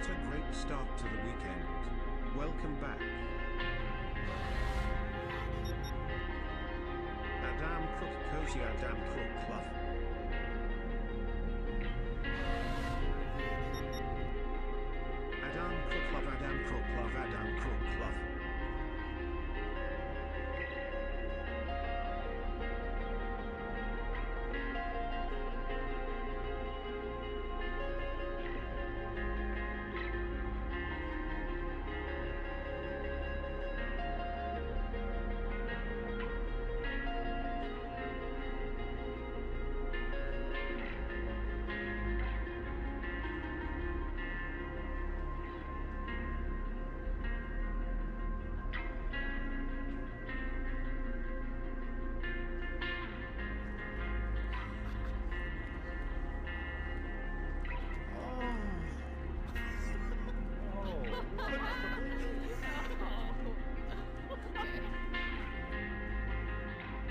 What a great start to the weekend. Welcome back. AdamCrooK Cozy AdamCrooK Love. AdamCrooK Love AdamCrooK Love AdamCrooK Love.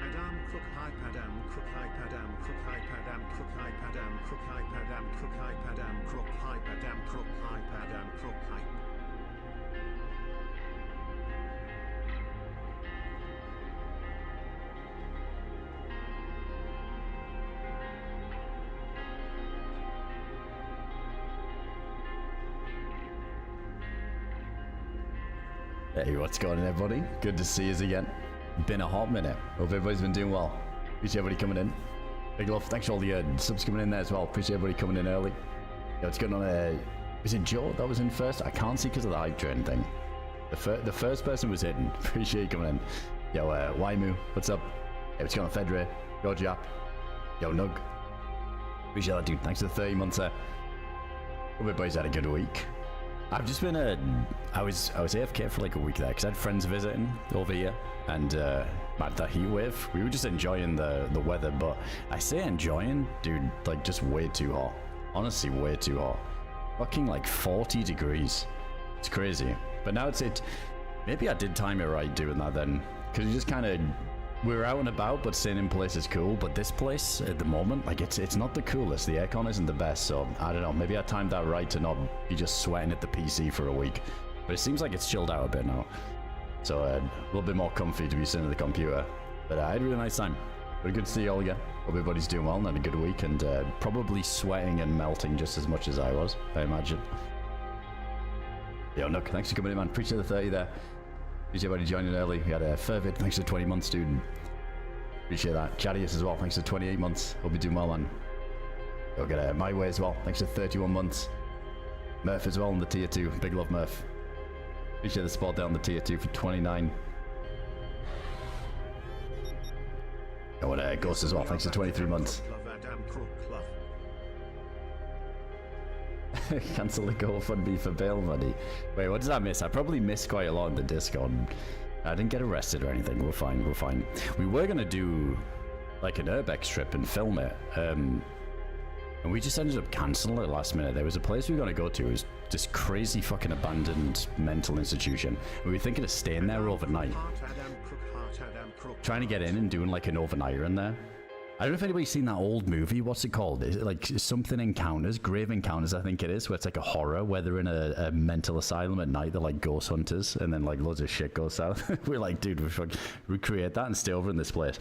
AdamCrooK hype AdamCrooK hype AdamCrooK hype AdamCrooK hype AdamCrooK hype AdamCrooK hype AdamCrooK hype AdamCrooK hype AdamCrooK hype. Hey, what's going on, everybody? Good to see you again. Been a hot minute. Hope everybody's been doing well. Appreciate everybody coming in. Big love. Thanks for all the subs coming in there as well. Appreciate everybody coming in early. Yo, what's going on? Was it Joe that was in first? I can't see because of the hype train thing. The first person was hidden. Appreciate you coming in. Yo, Waimu, what's up? Hey, what's going on, Fedre? Yo, Jap. Yo, Nug. Appreciate that, dude. Thanks for the 30 months there. Hope everybody's had a good week. I've just been I was AFK for like a week there because I had friends visiting over here, and man, that heat wave, we were just enjoying the weather. But I say enjoying, dude, like just way too hot. Honestly, way too hot. Fucking like 40 degrees. It's crazy. But now maybe I did time it right doing that then, because you just kind of, we were out and about, but staying in place is cool. But this place at the moment, like it's not the coolest. The aircon isn't the best, so I don't know. Maybe I timed that right to not be just sweating at the PC for a week. But it seems like it's chilled out a bit now, so a little bit more comfy to be sitting at the computer. But I had a really nice time. But good to see you all again. Hope everybody's doing well and had a good week, and probably sweating and melting just as much as I was, I imagine. Yo, Nook, thanks for coming in, man. Appreciate the 30 there. Appreciate everybody joining early. We had a Fervid, thanks for 20 months, dude. Appreciate that. Chadius as well, thanks for 28 months. Hope you're doing well, man. You'll get My Way as well, thanks for 31 months. Murph as well on the tier 2. Big love, Murph. Appreciate the support down the tier 2 for 29. Oh, and Ghost as well, thanks for 23 months. Cancel the GoFundMe for bail money. Wait, what does that miss? I probably missed quite a lot in the Discord. I didn't get arrested or anything. We're fine, we're fine. We were gonna do like an Urbex trip and film it. And we just ended up canceling it last minute. There was a place we were gonna go to. It was this crazy fucking abandoned mental institution. We were thinking of staying there overnight. Trying to get in and doing like an overnighter in there. I don't know if anybody's seen that old movie. What's it called? Is it like something Encounters? Grave Encounters, I think it is, where it's like a horror, where they're in a mental asylum at night. They're like ghost hunters, and then like loads of shit goes south. We're like, dude, we recreate that and stay over in this place.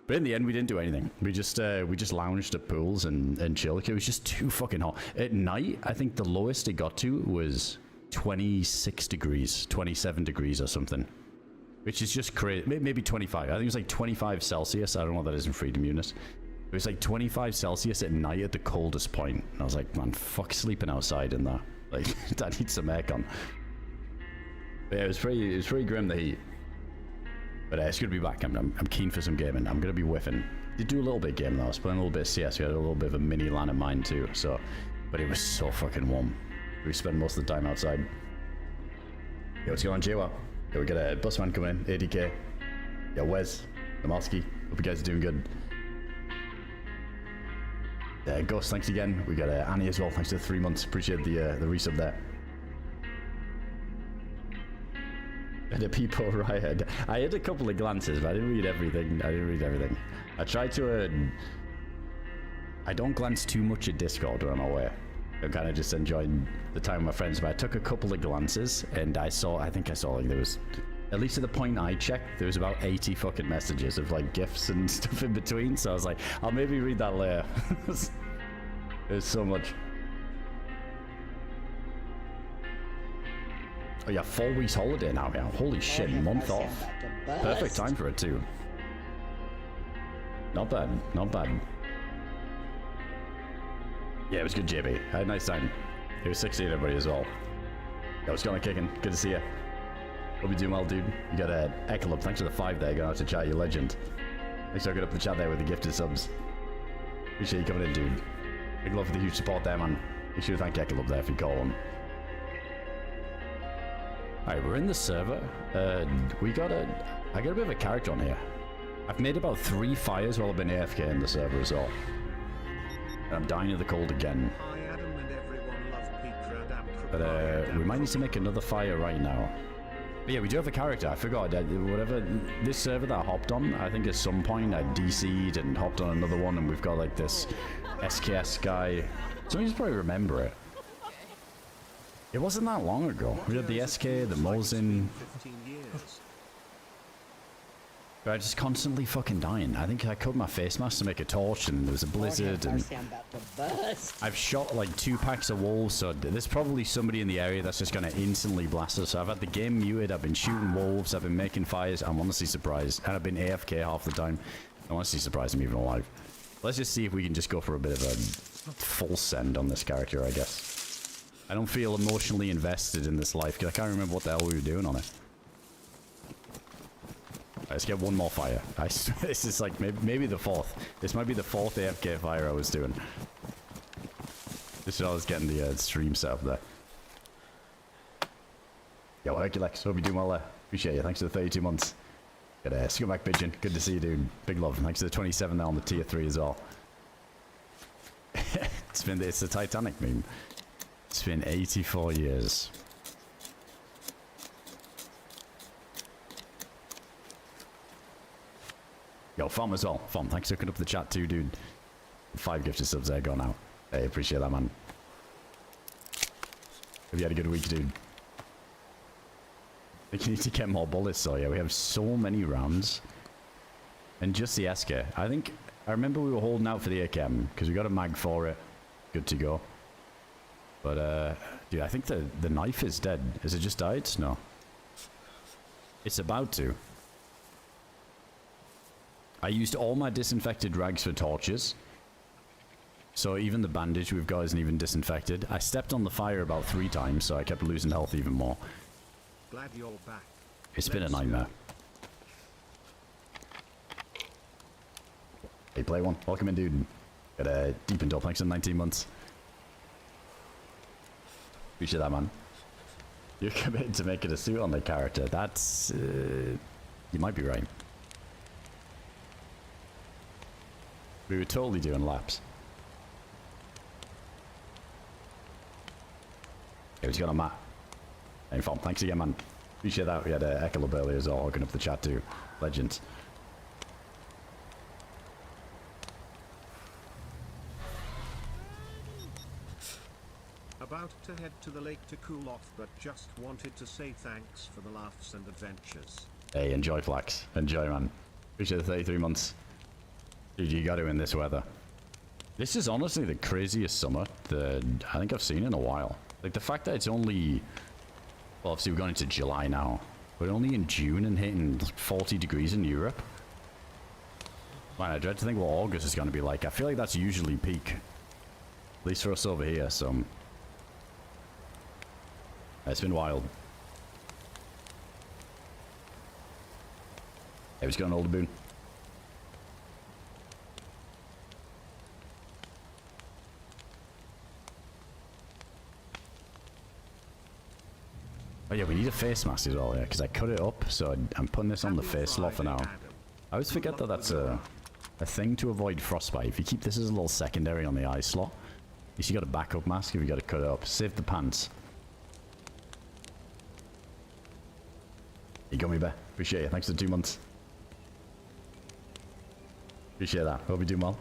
But in the end, we didn't do anything. We just lounged at pools and chilled. It was just too fucking hot. At night, I think the lowest it got to was 26 degrees, 27 degrees or something. Which is just crazy. Maybe 25. I think it was like 25 Celsius. I don't know what that is in freedom units. It was like 25 Celsius at night at the coldest point. And I was like, man, fuck sleeping outside in that. Like, I need some aircon. But yeah, it was pretty grim, the heat. But it's good to be back. I'm keen for some gaming. I'm going to be whiffing. Did do a little bit of gaming though. I was playing a little bit of CS. We had a little bit of a mini LAN of mine too. So, but it was so fucking warm. We spent most of the time outside. Yo, what's going on, JWoww? Yeah, we got a busman coming in, ADK. Yeah, Wes, NAMALSK. Hope you guys are doing good. Ghost, thanks again. We got Annie as well, thanks for the 3 months. Appreciate the resub there. And the people riot. I had a couple of glances, but I didn't read everything. I tried to. I don't glance too much at Discord when I'm away. I'm kind of just enjoying the time with my friends. But I took a couple of glances, and I think I saw like there was, at least at the point I checked, there was about 80 fucking messages of like gifs and stuff in between. So I was like, I'll maybe read that later. There's so much. Oh yeah, 4 weeks holiday now. Yeah, holy shit, month off. Perfect time for it too. Not bad, not bad. Yeah, it was good, JB. I had a nice time. It was 16, everybody, as well. Yo, what's going on, kicking? Good to see you. Hope you're doing well, dude. You got a Ekelub. Thanks for the 5 there. Going out to chat, you legend. Thanks for hooking up the chat there with the gifted subs. Appreciate you coming in, dude. Big love for the huge support there, man. Make sure to thank Ekelub there if you call him. Alright, we're in the server. I got a bit of a character on here. I've made about 3 fires while I've been AFK in the server as well. And I'm dying of the cold again. Hi Adam and everyone, love Peter AdamCrooK. But we might need to make another fire right now. But yeah, we do have a character. I forgot that whatever this server that I hopped on, I think at some point I DC'd and hopped on another one, and we've got like this SKS guy. So you just probably remember it. It wasn't that long ago. We had the SK, the Mosin. 15 years. But I just constantly fucking dying. I think I cut my face mask to make a torch, and there was a blizzard, and I've shot like 2 packs of wolves, so there's probably somebody in the area that's just gonna instantly blast us. So I've had the game muted, I've been shooting wolves, I've been making fires. I'm honestly surprised, and I've been AFK half the time. I'm honestly surprised I'm even alive. Let's just see if we can just go for a bit of a full send on this character, I guess. I don't feel emotionally invested in this life, because I can't remember what the hell we were doing on it. Let's get one more fire. This is like maybe the 4th. This might be the 4th AFK fire I was doing. This is how I was getting the stream set up there. Yo, Herculex, hope you're doing well there. Appreciate you. Thanks for the 32 months. Got a Scumbag Pigeon. Good to see you, dude. Big love. Thanks for the 27 there on the tier 3 as well. It's the Titanic meme. It's been 84 years. Yo, Fom as well. Fom, thanks for hooking up the chat too, dude. 5 gifted subs there gone out. Hey, appreciate that, man. Hope you had a good week, dude. I think you need to get more bullets, so yeah, we have so many rounds. And just the SK. I remember we were holding out for the AKM, because we got a mag for it. Good to go. But, dude, I think the knife is dead. Has it just died? No. It's about to. I used all my disinfected rags for torches. So even the bandage we've got isn't even disinfected. I stepped on the fire about 3 times, so I kept losing health even more. Glad you're back. It's been a nightmare. Hey, play one. Welcome in, dude. Got a deep into thanks for 19 months. Appreciate that, man. You're committed to making a suit on the character. That's... you might be right. We were totally doing laps. Hey, what's going on, Matt? Hey, Fom, thanks again, man. Appreciate that. We had Ekelub earlier as well, hooking up the chat too. Legends. About to head to the lake to cool off, but just wanted to say thanks for the laughs and adventures. Hey, enjoy, Flax. Enjoy, man. Appreciate the 33 months. Dude, you got to in this weather. This is honestly the craziest summer that I think I've seen in a while. Like the fact that it's only, well, obviously we're going into July now, but only in June and hitting 40 degrees in Europe. Man, I dread to think what August is going to be like. I feel like that's usually peak, at least for us over here. So it's been wild. Hey, what's going on, Older Boone? Oh yeah, we need a face mask as well, yeah, because I cut it up, so I'm putting this on the face slot for now. I always forget that that's a thing to avoid frostbite. If you keep this as a little secondary on the eye slot, at least you got a backup mask if you got to cut it up. Save the pants. You got me, Bear. Appreciate it. Thanks for the 2 months. Appreciate that. Hope you're doing well.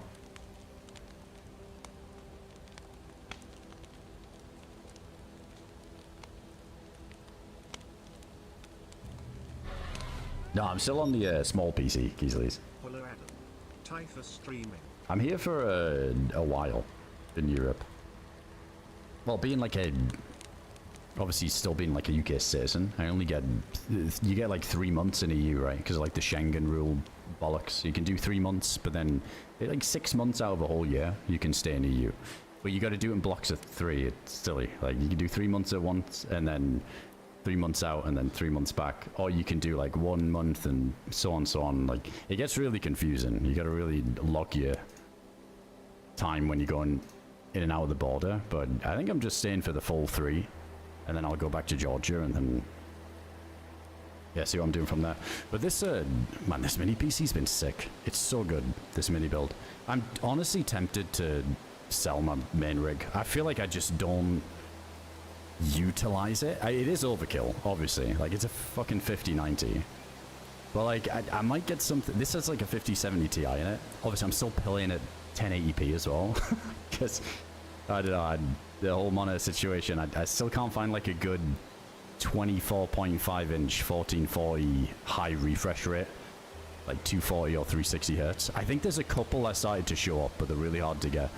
No, I'm still on the small PC, Geesley's. Hello Adam. Typhus streaming. I'm here for a while in Europe. Well, being like a... Obviously, still being like a UK citizen, I only get... You get like 3 months in EU, right? Because of like the Schengen rule bollocks. You can do 3 months, but then like 6 months out of a whole year, you can stay in EU. But you got to do it in blocks of 3. It's silly. Like, you can do 3 months at once, and then 3 months out, and then 3 months back. Or you can do like 1 month, and so on, so on. Like, it gets really confusing. You got to really log your time when you're going in and out of the border. But I think I'm just staying for the full 3, and then I'll go back to Georgia, and then... Yeah, see what I'm doing from there. But this, man, this mini PC's been sick. It's so good, this mini build. I'm honestly tempted to sell my main rig. I feel like I just don't utilize it. It is overkill, obviously. Like, it's a fucking 5090. But, like, I might get something... This has, like, a 5070 Ti in it. Obviously, I'm still playing at 1080p as well. Because, I don't know, the whole monitor situation, I still can't find, like, a good 24.5-inch 1440 high refresh rate. Like, 240 or 360 hertz. I think there's a couple that started to show up, but they're really hard to get.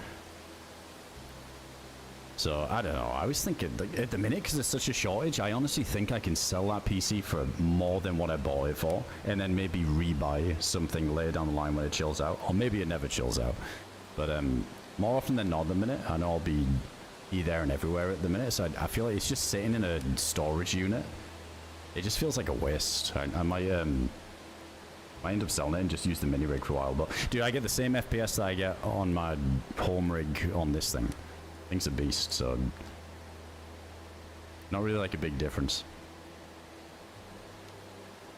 So, I don't know. I was thinking, like, at the minute, because there's such a shortage, I honestly think I can sell that PC for more than what I bought it for, and then maybe rebuy something later down the line when it chills out. Or maybe it never chills out. But more often than not at the minute, I know I'll be there and everywhere at the minute, so I feel like it's just sitting in a storage unit. It just feels like a waste. I might end up selling it and just use the mini rig for a while. But, dude, I get the same FPS that I get on my home rig on this thing. Thing's a beast, so not really like a big difference.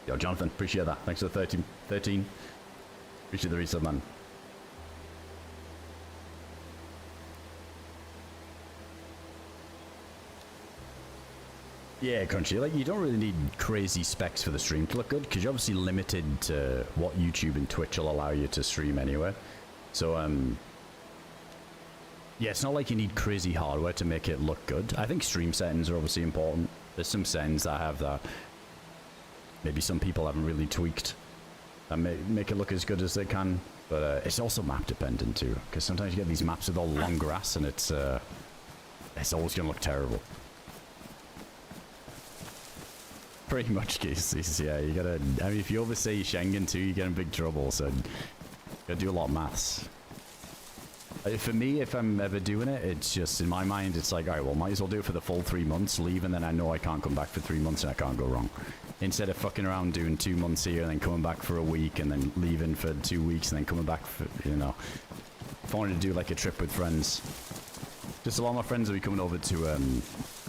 Yo, Jonathan, appreciate that. Thanks for the 13. Appreciate the resub, man. Yeah, Crunchy, like, you don't really need crazy specs for the stream to look good, because you're obviously limited to what YouTube and Twitch will allow you to stream anyway. So, yeah, it's not like you need crazy hardware to make it look good. I think stream settings are obviously important. There's some settings that have that maybe some people haven't really tweaked and make it look as good as they can. But it's also map dependent too, because sometimes you get these maps with all long grass and it's always going to look terrible. Pretty much cases, yeah. You gotta, I mean, if you overstay Schengen too, you get in big trouble, so you gotta do a lot of maths. For me, if I'm ever doing it, it's just, in my mind, it's like, alright, well, might as well do it for the full 3 months, leave, and then I know I can't come back for 3 months and I can't go wrong. Instead of fucking around doing 2 months here and then coming back for a week and then leaving for 2 weeks and then coming back for, you know. If I wanted to do like a trip with friends. Just a lot of my friends will be coming over to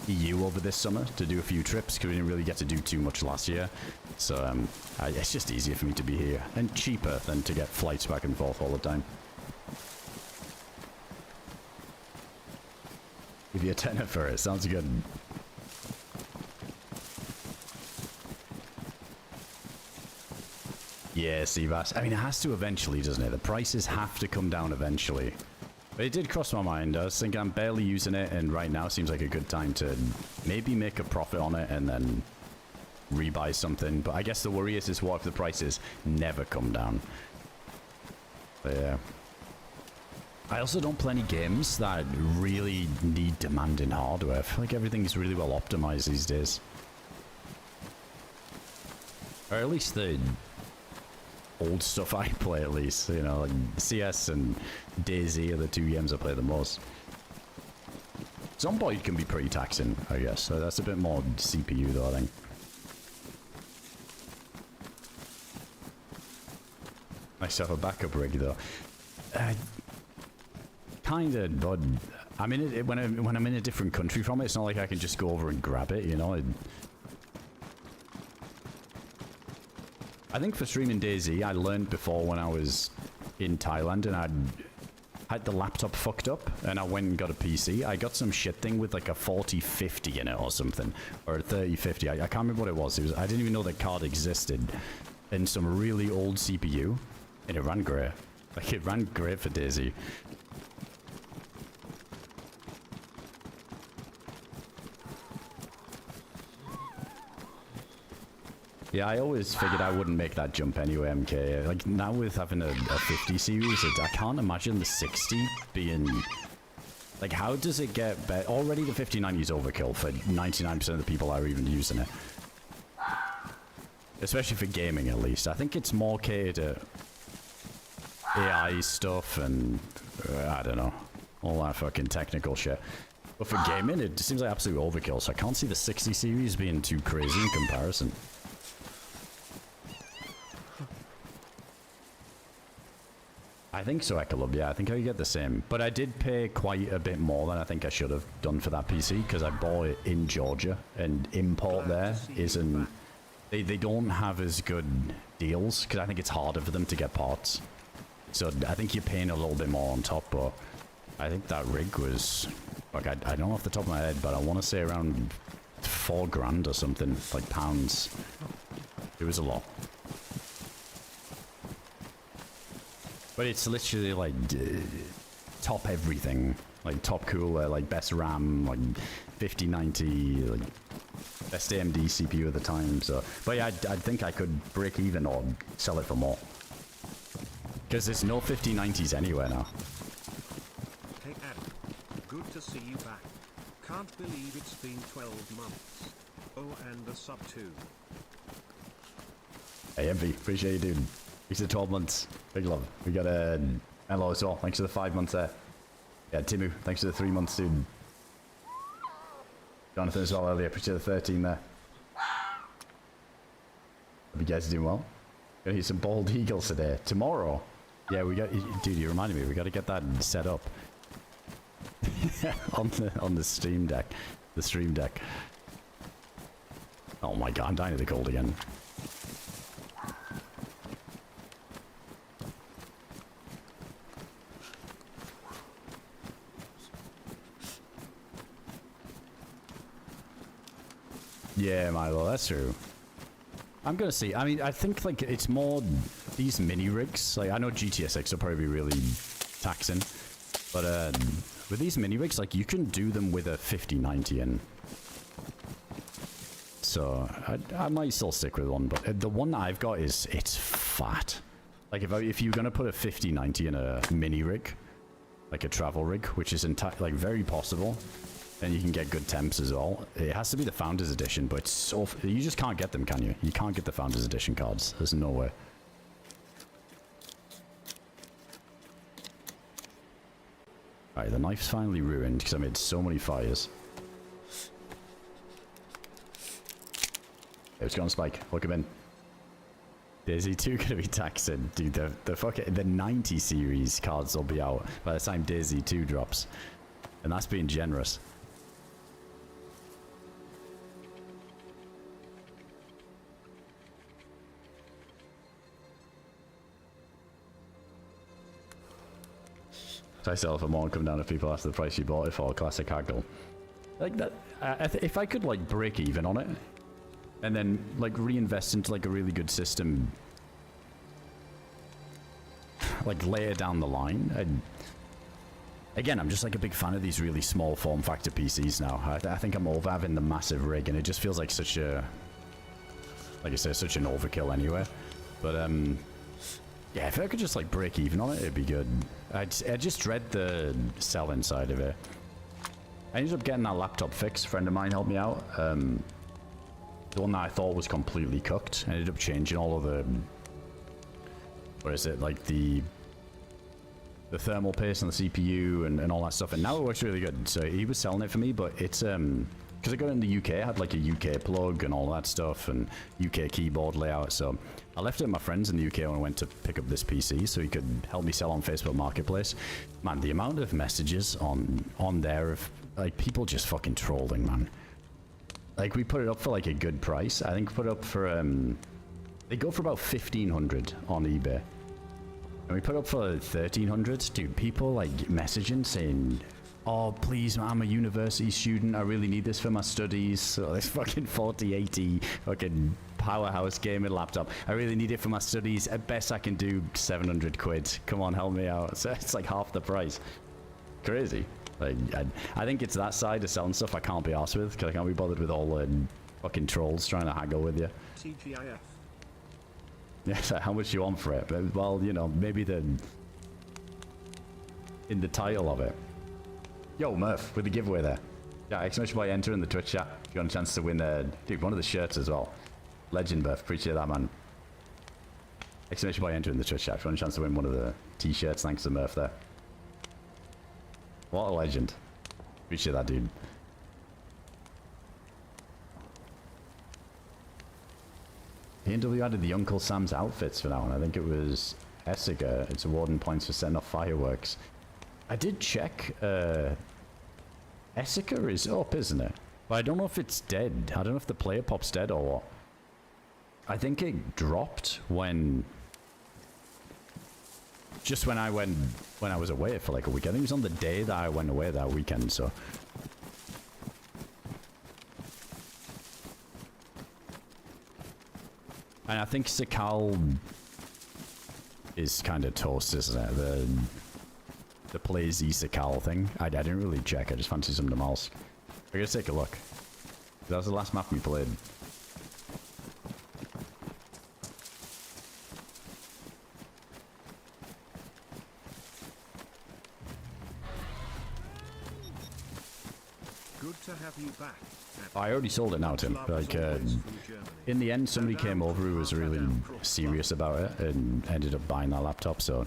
EU over this summer to do a few trips because we didn't really get to do too much last year. So it's just easier for me to be here and cheaper than to get flights back and forth all the time. Give you a tenner for it. Sounds good. Yeah, Seabass. I mean, it has to eventually, doesn't it? The prices have to come down eventually. But it did cross my mind. I was thinking I'm barely using it, and right now seems like a good time to maybe make a profit on it and then rebuy something. But I guess the worry is what if the prices never come down? But yeah. I also don't play any games that really need demanding hardware. I feel like everything's really well optimized these days. Or at least the old stuff I play, at least. You know, like CS and Dayz are the 2 games I play the most. Zomboid can be pretty taxing, I guess. So that's a bit more CPU though, I think. Nice to have a backup rig though. Kinda, but I mean, when I'm in a different country from it, it's not like I can just go over and grab it, you know. I think for streaming Dayz, I learned before when I was in Thailand and I had the laptop fucked up and I went and got a PC. I got some shit thing with like a 4050 in it or something, or a 3050. I can't remember what it was. I didn't even know that card existed, and some really old CPU, and it ran great. Like, it ran great for Dayz. Yeah, I always figured I wouldn't make that jump anyway, MK. Like, now with having a 50 series, I can't imagine the 60 being... Like, how does it get better? Already the 5090 is overkill for 99% of the people that are even using it. Especially for gaming, at least. I think it's more catered to AI stuff and... I don't know. All that fucking technical shit. But for gaming, it seems like absolute overkill, so I can't see the 60 series being too crazy in comparison. I think so, Ekalub, yeah, I think I get the same. But I did pay quite a bit more than I think I should have done for that PC, because I bought it in Georgia, and import there isn't... They don't have as good deals, because I think it's harder for them to get parts. So I think you're paying a little bit more on top, but I think that rig was... Like, I don't know off the top of my head, but I want to say around 4 grand or something, like pounds. It was a lot. But it's literally like top everything, like top cooler, like best RAM, like 5090, like best AMD CPU at the time. So, but yeah, I think I could break even or sell it for more. Because there's no 5090s anywhere now. Hey Adam, good to see you back. Can't believe it's been 12 months. Oh, and a sub too. Hey Envy, appreciate you, dude. Thanks for the 12 months. Big love. We got a Mello as well. Thanks for the 5 months there. Yeah, Timu, thanks for the 3 months, dude. Jonathan as well earlier. Appreciate the 13 there. Hope you guys are doing well. Gonna hear some bald eagles today. Tomorrow. Yeah, we got... Dude, you reminded me. We got to get that set up. on the Stream Deck. The Stream Deck. Oh my god, I'm dying of the cold again. Yeah, Milo, that's true. I'm gonna see. I mean, I think like it's more these mini rigs. Like I know GTSX will probably be really taxing, but with these mini rigs, like you can do them with a 5090 in. So I might still stick with one, but the one that I've got is it's fat. Like if you're gonna put a 5090 in a mini rig, like a travel rig, which is like very possible. And you can get good temps as well. It has to be the Founders Edition, but it's so... You just can't get them, can you? You can't get the Founders Edition cards. There's no way. Alright, the knife's finally ruined because I made so many fires. Hey, what's going on, Spike? Welcome in. Dayz 2 gonna be taxing. Dude, the 90 series cards will be out by the time Dayz 2 drops. And that's being generous. I sell for more and come down if people ask the price you bought it for. Classic haggle. Like that. If I could like break even on it, and then like reinvest into like a really good system, like later down the line. Again, I'm just like a big fan of these really small form factor PCs now. I think I'm over having the massive rig, and it just feels like such a, like I say, such an overkill anyway. But yeah, if I could just like break even on it, it'd be good. I just dread the selling side of it. I ended up getting that laptop fixed. A friend of mine helped me out. The one that I thought was completely cooked. I ended up changing all of the, what is it, like the thermal paste on the CPU and all that stuff, and now it works really good. So he was selling it for me, but it's because I got it in the UK, I had like a UK plug and all that stuff and UK keyboard layout, so I left it at my friends in the UK when I went to pick up this PC so he could help me sell on Facebook Marketplace. Man, the amount of messages on there of like people just fucking trolling, man. Like we put it up for like a good price. I think we put it up for they go for about 1,500 on eBay. And we put up for 1,300. Dude, people like messaging saying, oh, please, I'm a university student. I really need this for my studies. So this fucking 4080 fucking powerhouse gaming laptop. I really need it for my studies. At best, I can do 700 quid. Come on, help me out. So it's like half the price. Crazy. Like, I think it's that side of selling stuff I can't be arsed with, because I can't be bothered with all the fucking trolls trying to haggle with you. TGIF. Yeah, so how much you want for it? But, well, you know, maybe in the title of it. Yo, Murph, with the giveaway there. Yeah, exclamation by enter in the Twitch chat. If you want a chance to win, dude, one of the shirts as well. Legend, Murph. Appreciate that, man. Exclamation by enter in the Twitch chat. If you want a chance to win one of the t-shirts, thanks to Murph there. What a legend. Appreciate that, dude. P&W added the Uncle Sam's outfits for now, and I think it was Essica. It's awarding points for setting off fireworks. I did check. Essica is up, isn't it? But I don't know if it's dead. I don't know if the player pop's dead or what. I think it dropped when... Just when I was away for like a week. I think it was on the day that I went away that weekend, so... And I think Sakal is kind of toast, isn't it? The play Z Sakal thing. I didn't really check. I just fancied some NAMALSK. I gotta take a look. That was the last map we played. Good to have you back. I already sold it now, Tim. Like, in the end, somebody came over who was really serious about it and ended up buying that laptop, so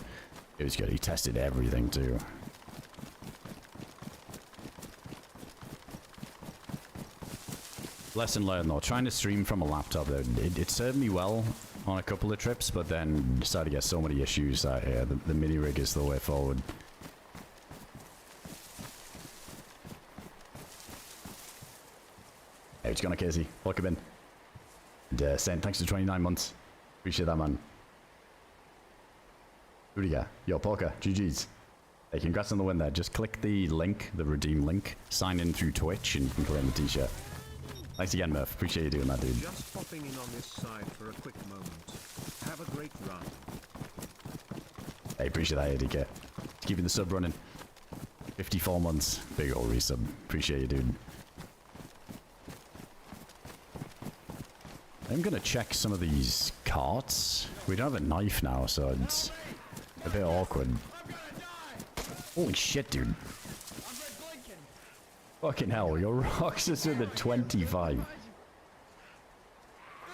it was good. He tested everything, too. Lesson learned, though. Trying to stream from a laptop, it served me well on a couple of trips, but then started to get so many issues that, yeah, the mini rig is the way forward. Hey, what's going on, Casey? Welcome in. And Saint, thanks for 29 months. Appreciate that, man. Who do you got? Yo, Polka, GG's. Hey, congrats on the win there. Just click the link, the redeem link, sign in through Twitch, and you can claim the t-shirt. Thanks again, Murph. Appreciate you doing that, dude. Just popping in on this side for a quick moment. Have a great run. Hey, appreciate that, ADK. Keeping the sub running. 54 months. Big old resub. Appreciate you, dude. I'm gonna check some of these carts. We don't have a knife now, so it's a bit awkward. Holy shit, dude. Fucking hell, your Roxas with a 25.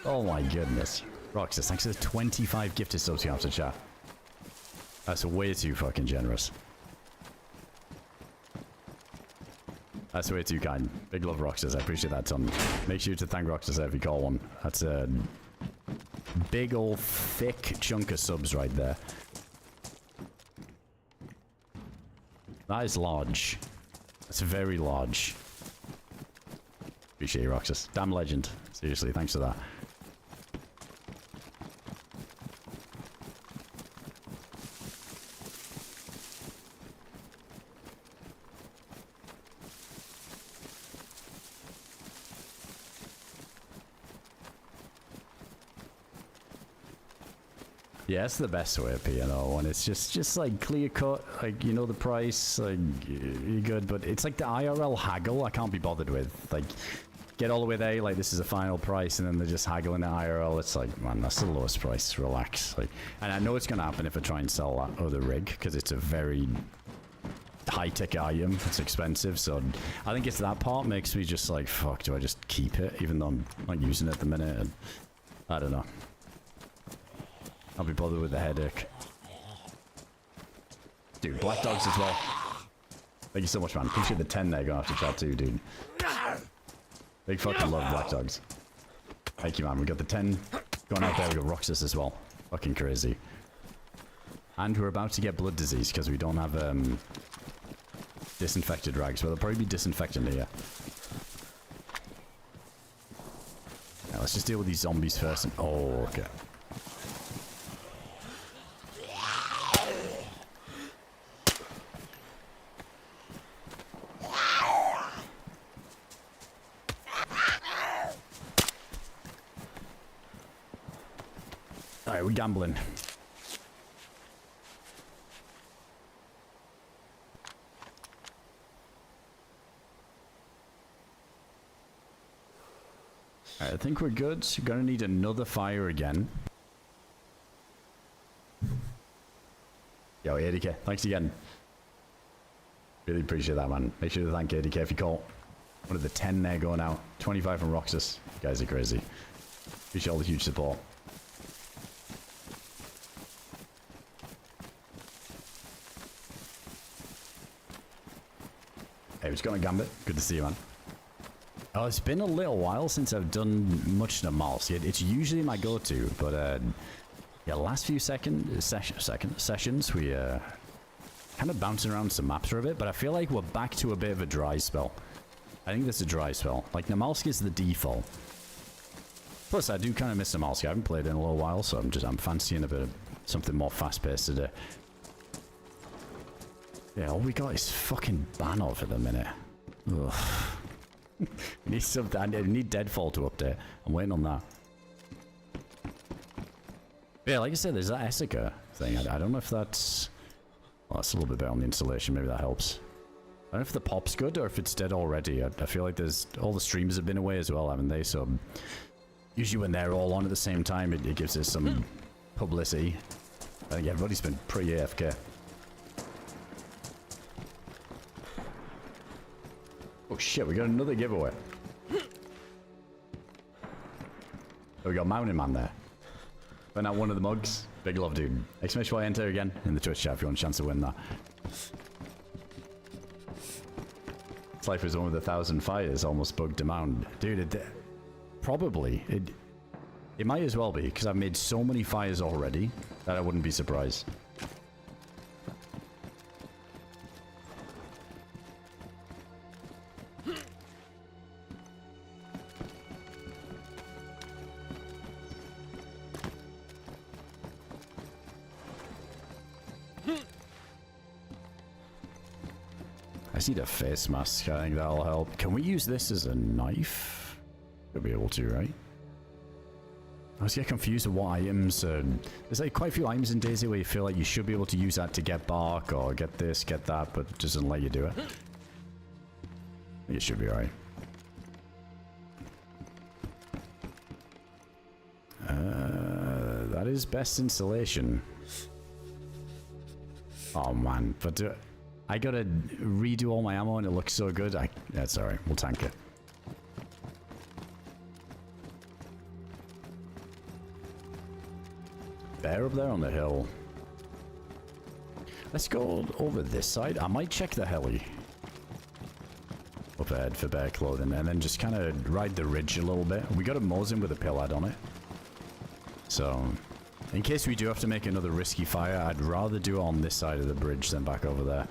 Oh my goodness. Roxas, thanks for the 25 gifted subs you have to chat. That's way too fucking generous. That's way too kind. Big love, Roxas. I appreciate that ton. Make sure to thank Roxas if you call one. That's a big old thick chunk of subs right there. That is large. That's very large. Appreciate you, Roxas. Damn legend. Seriously, thanks for that. Yeah, it's the best way of P&O, and it's just like clear cut, like, you know the price, like, you're good, but it's like the IRL haggle I can't be bothered with. Like, get all the way there, like, this is a final price, and then they're just haggling at IRL. It's like, man, that's the lowest price, relax. Like, and I know it's gonna happen if I try and sell that other rig, because it's a very high-tech item, it's expensive, so I think it's that part makes me just like, fuck, do I just keep it, even though I'm not using it at the minute, and I don't know. I'll be bothered with the headache. Dude, Black Dogs as well. Thank you so much, man. Appreciate the 10 there going after chat too, dude. Big fucking love Black Dogs. Thank you, man. We got the 10 going out there. We got Roxas as well. Fucking crazy. And we're about to get blood disease because we don't have disinfected rags. But they'll probably be disinfectant here. Yeah, let's just deal with these zombies first. Oh, okay. Alright, we're gambling. Alright, I think we're good. We're gonna need another fire again. Yo, ADK, thanks again. Really appreciate that, man. Make sure to thank ADK if you call. One of the 10 there going out. 25 from Roxas. You guys are crazy. Appreciate all the huge support. Hey, what's going on, Gambit? Good to see you, man. Oh, it's been a little while since I've done much NAMALSK. It's usually my go-to, but yeah, last few sessions, we kind of bouncing around some maps for a bit, but I feel like we're back to a bit of a dry spell. I think this is a dry spell. Like, NAMALSK is the default. Plus, I do kind of miss NAMALSK. I haven't played in a little while, so I'm fancying a bit of something more fast-paced today. Yeah, all we got is fucking Banov at the minute. Ugh. We need something. I need Deadfall to update. I'm waiting on that. Yeah, like I said, there's that Essica thing. I don't know if that's... Well, that's a little bit better on the installation. Maybe that helps. I don't know if the pop's good or if it's dead already. I feel like there's... All the streamers have been away as well, haven't they? So usually when they're all on at the same time, it gives us some publicity. I think everybody's been pretty AFK. Oh shit, we got another giveaway. Oh, we got Mountain Man there. Went out one of the mugs. Big love, dude. Exclamation point enter again in the Twitch chat if you want a chance to win that. This life is one with 1,000 fires, almost bugged him out. Dude, probably. It might as well be, because I've made so many fires already that I wouldn't be surprised. I just need a face mask. I think that'll help. Can we use this as a knife? We'll be able to, right? I always get confused with what items. There's like quite a few items in Dayz where you feel like you should be able to use that to get bark or get this, get that, but it doesn't let you do it. It should be alright. That is best installation. Oh man, but I gotta redo all my ammo and it looks so good. That's alright, we'll tank it. Bear up there on the hill. Let's go over this side. I might check the heli up ahead for bear clothing and then just kind of ride the ridge a little bit. We got a Mosin with a pillad on it. So, in case we do have to make another risky fire, I'd rather do it on this side of the bridge than back over there.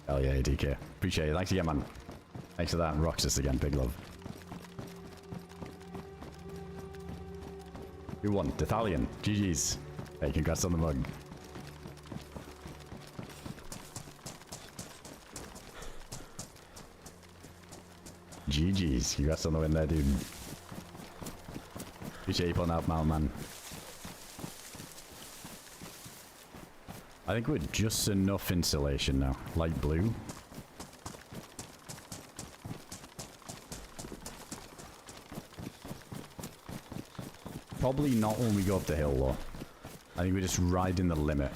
Hell yeah, DK. Appreciate it. Thanks again, man. Thanks for that. And Roxas again. Big love. Who won? Dethalion. GG's. Hey, congrats on the mug. GG's. Congrats on the win there, dude. Appreciate you putting out, man. I think we're just enough insulation now. Light blue. Probably not when we go up the hill, though. I think we're just riding the limit.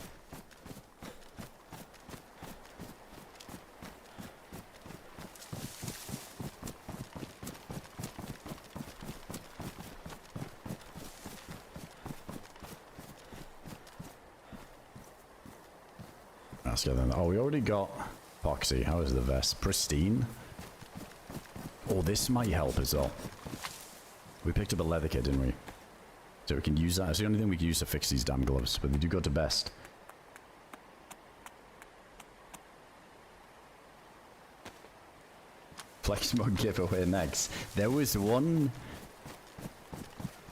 Let's get them. Oh, we already got Poxy. How is the vest? Pristine. Oh, this might help as well. We picked up a leather kit, didn't we? So we can use that. It's the only thing we can use to fix these damn gloves, but they do go to best. Flex mug giveaway next. There was one,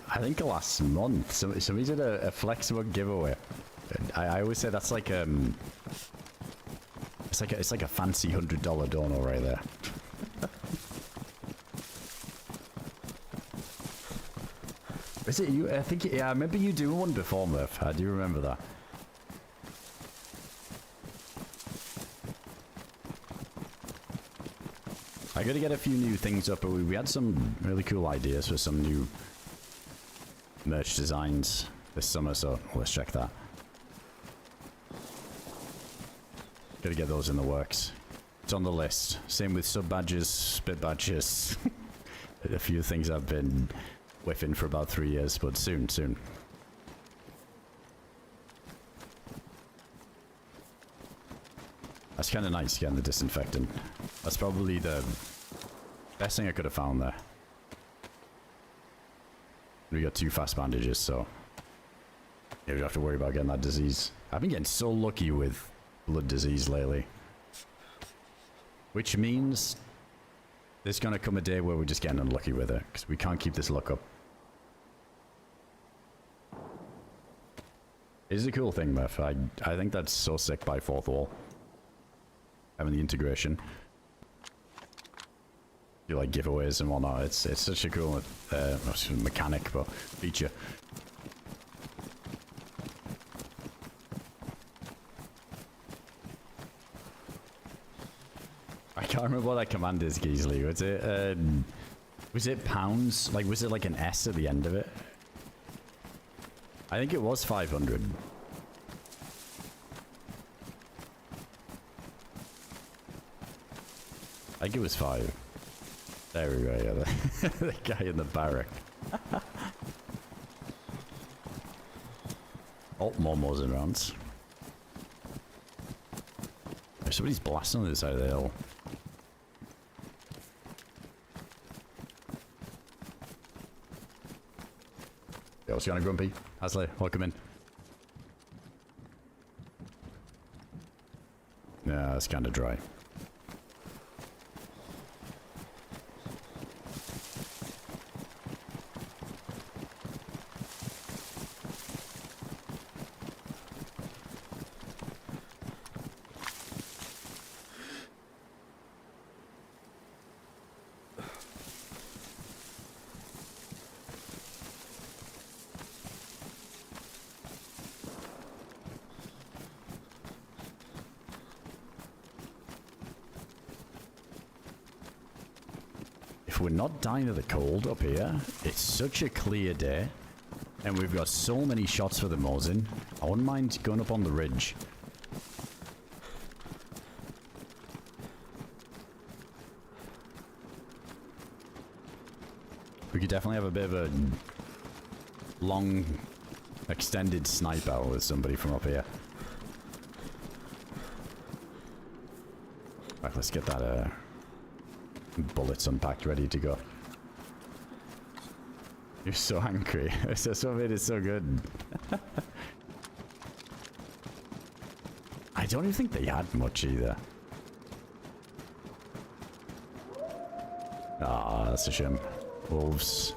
I think last month, somebody did a flex mug giveaway. I always say that's like it's like a fancy $100 dono right there. Is it you? I think, yeah, I remember you doing one before, Murph. I do remember that. I gotta get a few new things up, but we had some really cool ideas for some new merch designs this summer, so let's check that. Gotta get those in the works. It's on the list. Same with sub badges, spit badges. A few things I've been whiffing for about 3 years, but soon. That's kind of nice, getting the disinfectant. That's probably the best thing I could have found there. We got 2 fast bandages, so yeah, we don't have to worry about getting that disease. I've been getting so lucky with blood disease lately. Which means there's gonna come a day where we're just getting unlucky with it, because we can't keep this luck up. It is a cool thing, Murph. I think that's so sick by Fourth Wall. Having the integration. You like giveaways and whatnot. It's such a cool mechanic, but feature. I can't remember what that command is, Geesley. Was it pounds? Like, was it like an S at the end of it? I think it was 500. I think it was 5. There we go, yeah, the guy in the barrack. Oh, more Mosin rounds. Somebody's blasting on the side of the hill. Yo, what's going on, Grumpy? Hasley, welcome in. Yeah, it's kind of dry. We're not dying of the cold up here. It's such a clear day, and we've got so many shots for the Mosin. I wouldn't mind going up on the ridge. We could definitely have a bit of a long, extended snipe out with somebody from up here. Right, let's get that bullets unpacked, ready to go. You're so angry. Some of it is so good. I don't even think they had much either. Ah, that's a shame. Wolves.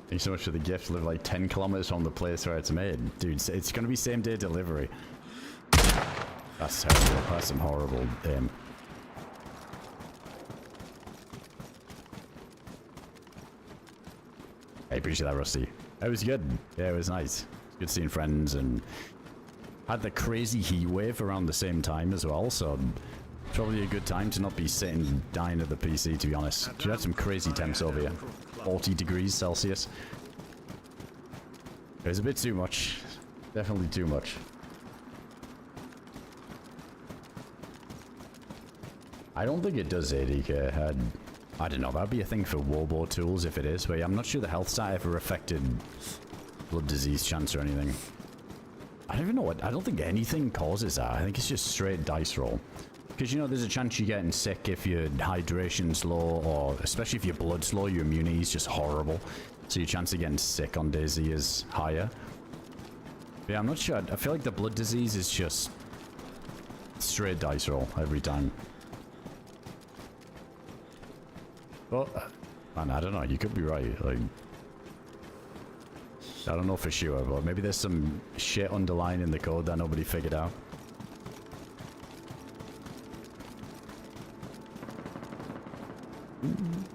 Thanks so much for the gift. Live like 10 kilometers from the place where it's made. Dude, it's gonna be same day delivery. That's terrible. That's some horrible aim. I appreciate that, Rusty. It was good. Yeah, it was nice. Good seeing friends, and had the crazy heat wave around the same time as well, so probably a good time to not be sitting dying at the PC, to be honest. You had some crazy temps over here. 40 degrees Celsius. It was a bit too much. Definitely too much. I don't think it does ADK. I don't know. That'd be a thing for Warboard tools if it is, but yeah, I'm not sure the health stat ever affected blood disease chance or anything. I don't even know what. I don't think anything causes that. I think it's just straight dice roll. Because, you know, there's a chance you're getting sick if your hydration's low, or especially if your blood's low, your immunity is just horrible. So your chance of getting sick on Dayz is higher. But yeah, I'm not sure. I feel like the blood disease is just straight dice roll every time. But, man, I don't know. You could be right. Like, I don't know for sure, but maybe there's some shit underlying in the code that nobody figured out.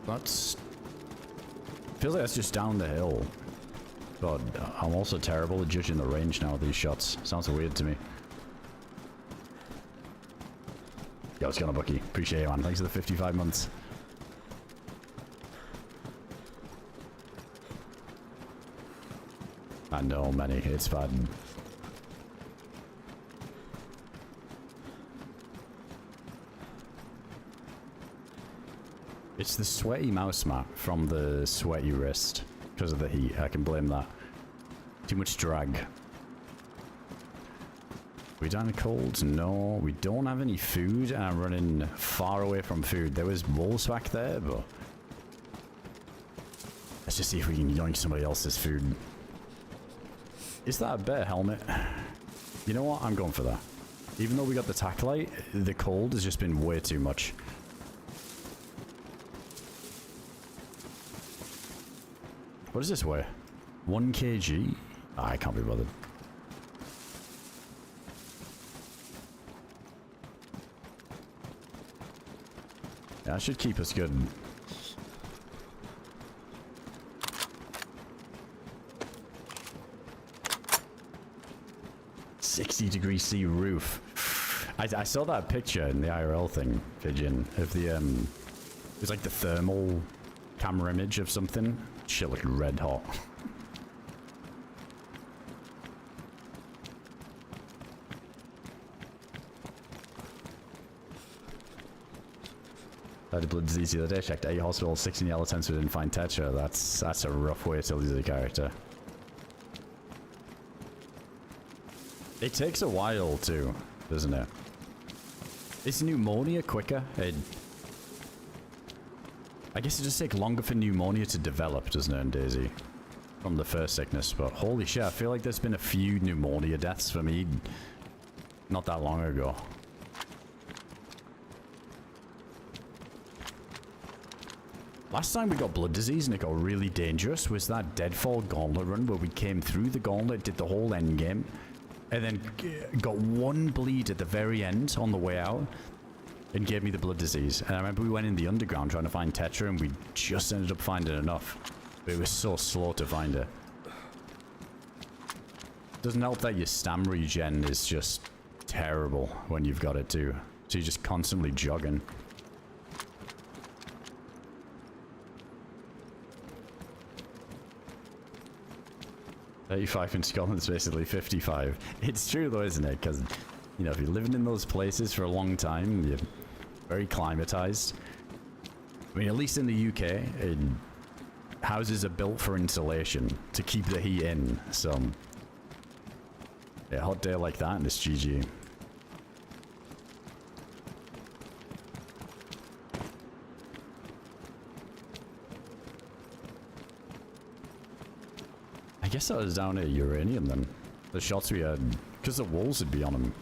That's... feels like that's just down the hill. But I'm also terrible at judging the range now of these shots. Sounds weird to me. Yo, what's going on, Bucky? Appreciate it, man. Thanks for the 55 months. I know, many. It's bad. It's the sweaty mouse mat from the sweaty wrist. Because of the heat, I can blame that. Too much drag. We down in cold? No, we don't have any food, and I'm running far away from food. There was wolves back there, but let's just see if we can yoink somebody else's food. Is that a better helmet? You know what? I'm going for that. Even though we got the tack light, the cold has just been way too much. What does this weigh? 1 kg? Ah, I can't be bothered. Yeah, that should keep us good. $60°C roof. I saw that picture in the IRL thing, Pigeon, of the it was like the thermal camera image of something. Shit looked red hot. I had blood disease the other day. Checked 8 hospitals, 16 yellow tents, we didn't find Tetra. That's a rough way to lose a character. It takes a while too, doesn't it? Is pneumonia quicker? I guess it just takes longer for pneumonia to develop, doesn't it, in Dayz? From the first sickness, but holy shit, I feel like there's been a few pneumonia deaths for me not that long ago. Last time we got blood disease and it got really dangerous was that Deadfall Gauntlet run where we came through the gauntlet, did the whole end game, and then got one bleed at the very end on the way out. And gave me the blood disease. And I remember we went in the underground trying to find Tetra and we just ended up finding enough. But it was so slow to find it. Doesn't help that your stam regen is just terrible when you've got it too. So you're just constantly jogging. $35 in Scotland is basically 55. It's true though, isn't it? Because, you know, if you're living in those places for a long time, you're very climatized. I mean, at least in the UK, houses are built for insulation to keep the heat in. So, yeah, a hot day like that and it's GG. I guess that was down at uranium then. The shots we had, because the walls would be on them.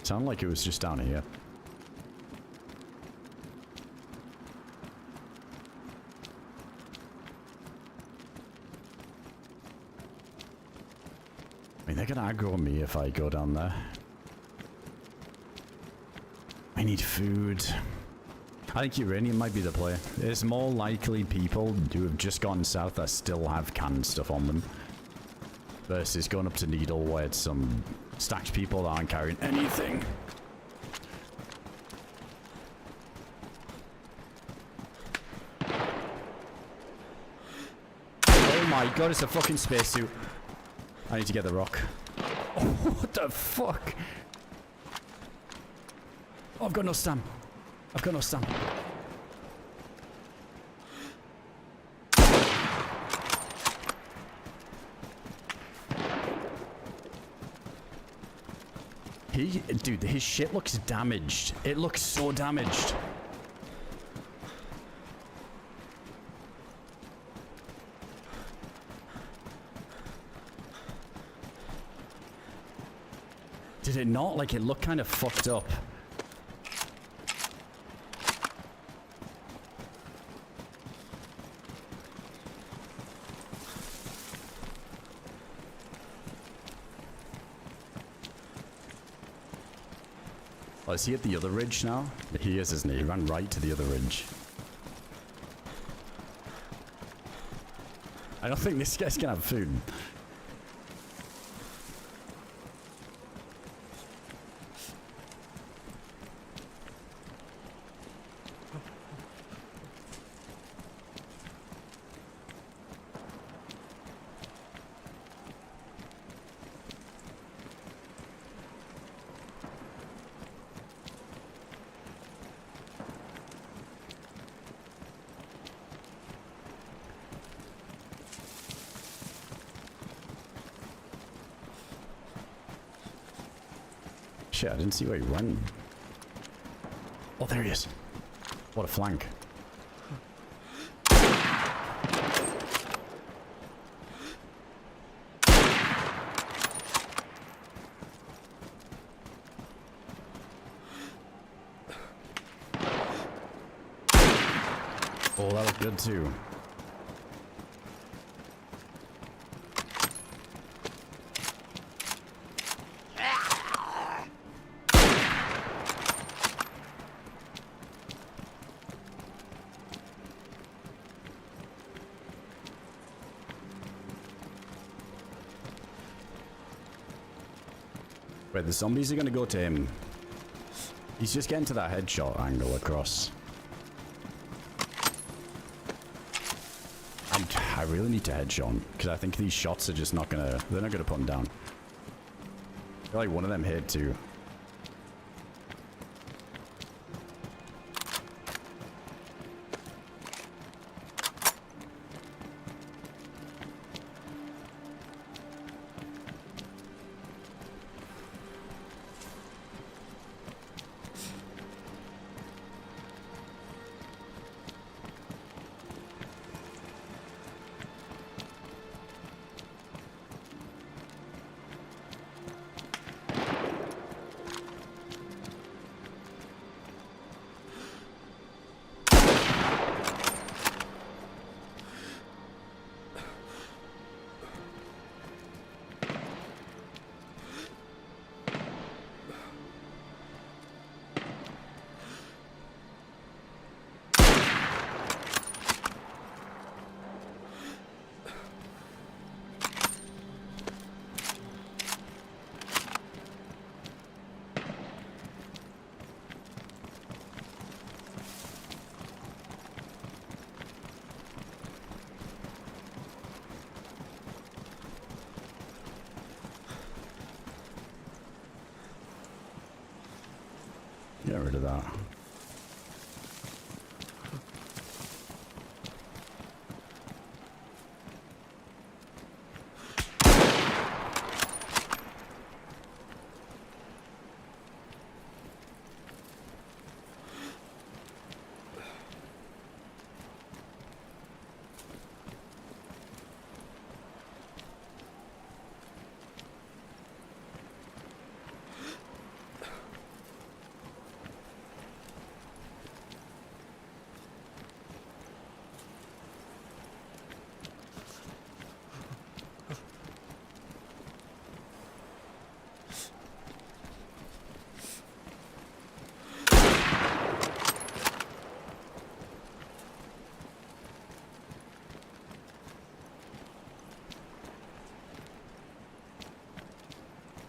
Sounded like it was just down here. I mean, they're gonna aggro me if I go down there. I need food. I think uranium might be the play. There's more likely people who have just gone south that still have canned stuff on them. Versus going up to Needle where it's some stacked people that aren't carrying anything. Oh my god, it's a fucking spacesuit. I need to get the rock. Oh, what the fuck? Oh, I've got no stam. I've got no stam. Dude, his shit looks damaged. It looks so damaged. Did it not? Like, it looked kind of fucked up. Oh, is he at the other ridge now? He is, isn't he? He ran right to the other ridge. I don't think this guy's gonna have food. Shit, I didn't see where he went. Oh, there he is. What a flank. Oh, that looked good too. Wait, the zombies are gonna go to him. He's just getting to that headshot angle across. I really need to headshot him, because I think these shots are just not gonna... They're not gonna put him down. I feel like one of them hit too. Get rid of that.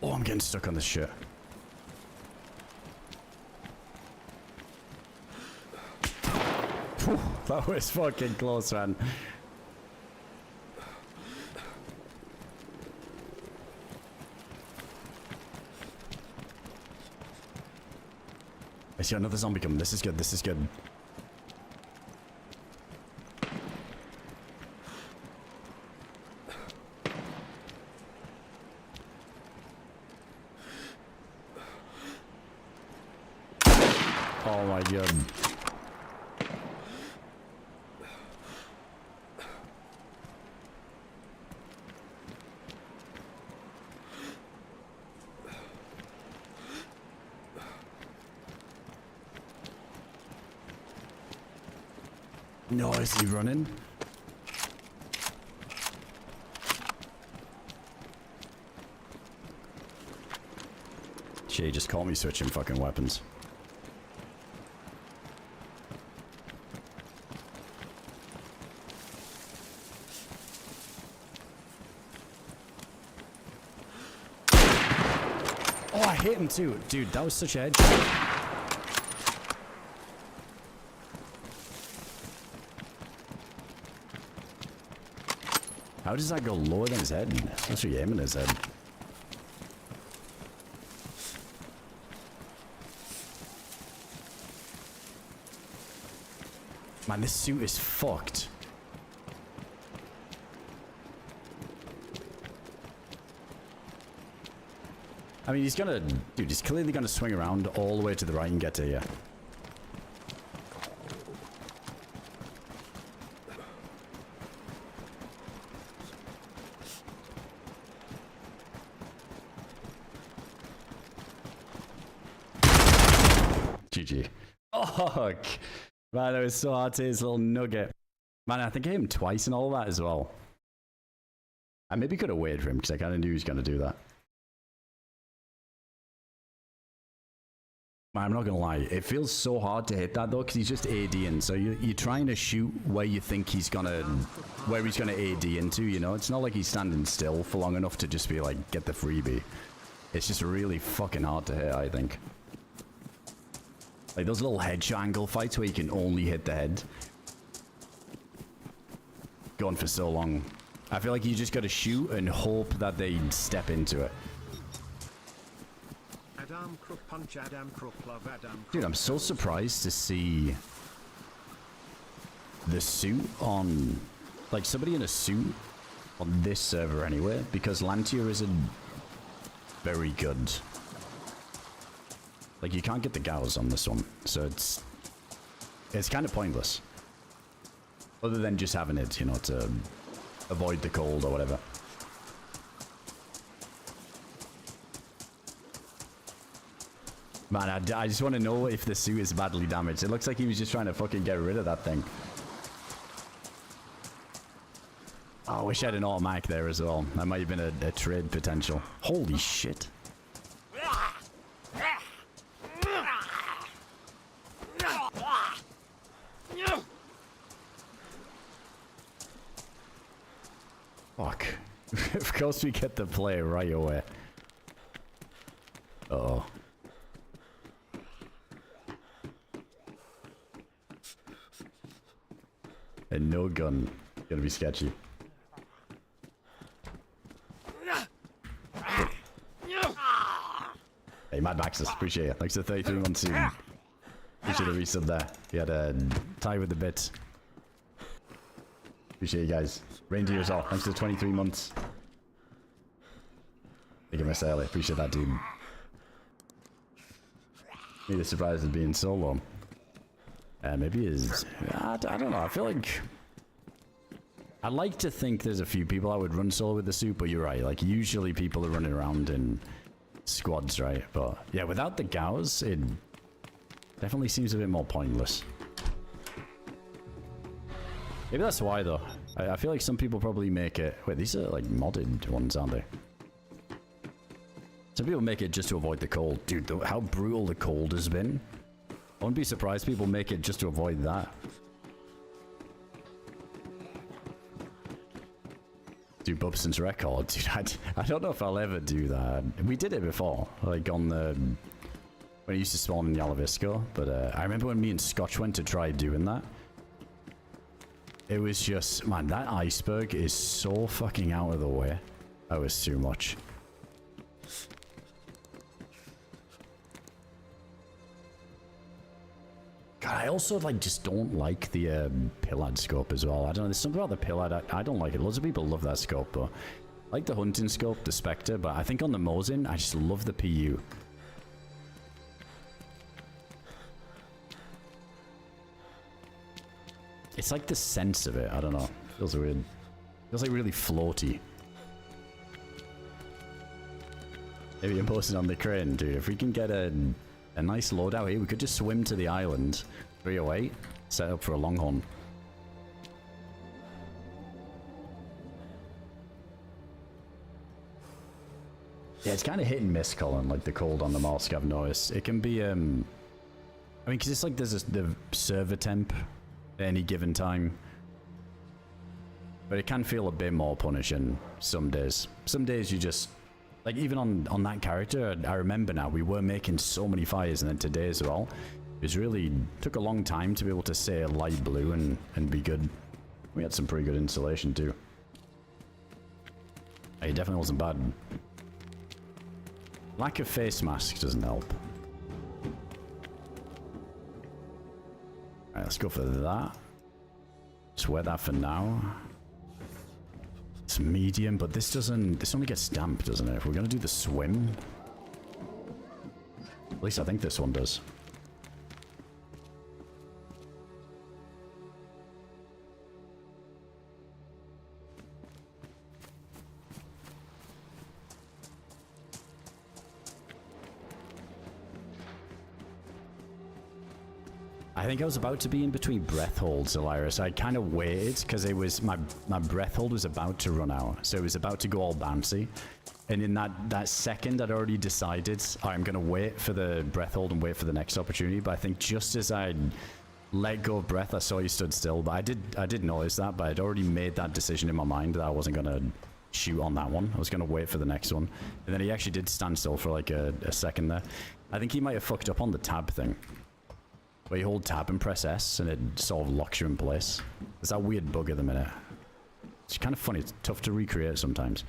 Oh, I'm getting stuck on this shit. Whew, that was fucking close, man. I see another zombie coming. This is good. This is good. Oh my god. No, is he running? Shit, he just caught me switching fucking weapons. hit him too. Dude, that was such a headshot. How does that go lower than his head? That's what you're aiming his head. Man, this suit is fucked. I mean, he's gonna... Dude, he's clearly gonna swing around all the way to the right and get to you. GG. Fuck. Man, it was so hard to hit his little nugget. Man, I think I hit him twice and all that as well. I maybe could have waited for him because I kind of knew he was going to do that. Man, I'm not going to lie. It feels so hard to hit that though because he's just ADing. So you're trying to shoot where you think he's going to... Where he's going to AD into, you know? It's not like he's standing still for long enough to just be like, get the freebie. It's just really fucking hard to hit, I think. Like those little headshot angle fights where you can only hit the head. Going for so long. I feel like you just gotta shoot and hope that they step into it. AdamCrooK punch, AdamCrooK love, AdamCrooK. Dude, I'm so surprised to see the suit on... Like somebody in a suit on this server anyway. Because Lantier isn't very good. Like, you can't get the gauss on this one, so it's kind of pointless. Other than just having it, you know, to avoid the cold or whatever. Man, I just want to know if the suit is badly damaged. It looks like he was just trying to fucking get rid of that thing. Oh, I wish I had an automatic there as well. That might have been a trade potential. Holy shit. Fuck. Of course we get the play right away. Uh-oh. And no gun. Gonna be sketchy. Hey, Mad Maxus, appreciate it. Thanks for 33 months soon. Appreciate the resub there. You had a tie with the bit. Appreciate you guys. Reindeer as well. Thanks for 23 months. Thank you, Miss Ellie. Appreciate that, dude. Maybe the surprise is being so long. Maybe is. I don't know. I feel like I'd like to think there's a few people that would run solo with the suit, but you're right. Like usually people are running around in squads, right? But yeah, without the gauss, it definitely seems a bit more pointless. Maybe that's why though. I feel like some people probably make it... Wait, these are like modded ones, aren't they? Some people make it just to avoid the cold. Dude, how brutal the cold has been. I wouldn't be surprised people make it just to avoid that. Do Bubson's record. Dude, I don't know if I'll ever do that. We did it before. Like on the... When I used to spawn in Yalavisco. But I remember when me and Scotch went to try doing that. It was just... Man, that iceberg is so fucking out of the way. That was too much. God, I also like just don't like the Pillad scope as well. I don't know, there's something about the Pillad, I don't like it. Lots of people love that scope, but I like the hunting scope, the Spectre, but I think on the Mosin, I just love the PU. It's like the sense of it, I don't know. Feels weird. Feels like really floaty. Maybe I'm posting on the crane, dude. If we can get a nice loadout here, we could just swim to the island, 308, set up for a longhorn. Yeah, it's kind of hit and miss, Colin, like the cold on the NAMALSK, I've noticed. It can be, I mean, because it's like there's the server temp at any given time. But it can feel a bit more punishing some days. Some days you just Like even on that character, I remember now, we were making so many fires, and then today as well. It was really, took a long time to be able to say light blue and be good. We had some pretty good insulation too. It definitely wasn't bad. Lack of face mask doesn't help. Alright, let's go for that. Just wear that for now. It's medium, but this doesn't, this only gets damp, doesn't it? If we're gonna do the swim. At least I think this one does. I think I was about to be in between breath holds, Elira, so I kind of waited because it was my breath hold was about to run out, so it was about to go all bouncy. And in that second, I'd already decided I'm going to wait for the breath hold and wait for the next opportunity. But I think just as I let go of breath, I saw you stood still. But I did notice that, but I'd already made that decision in my mind that I wasn't going to shoot on that one. I was going to wait for the next one. And then he actually did stand still for like a second there. I think he might have fucked up on the tab thing. Where you hold tab and press S and it sort of locks you in place. There's that weird bug at the minute. It's kind of funny. It's tough to recreate sometimes.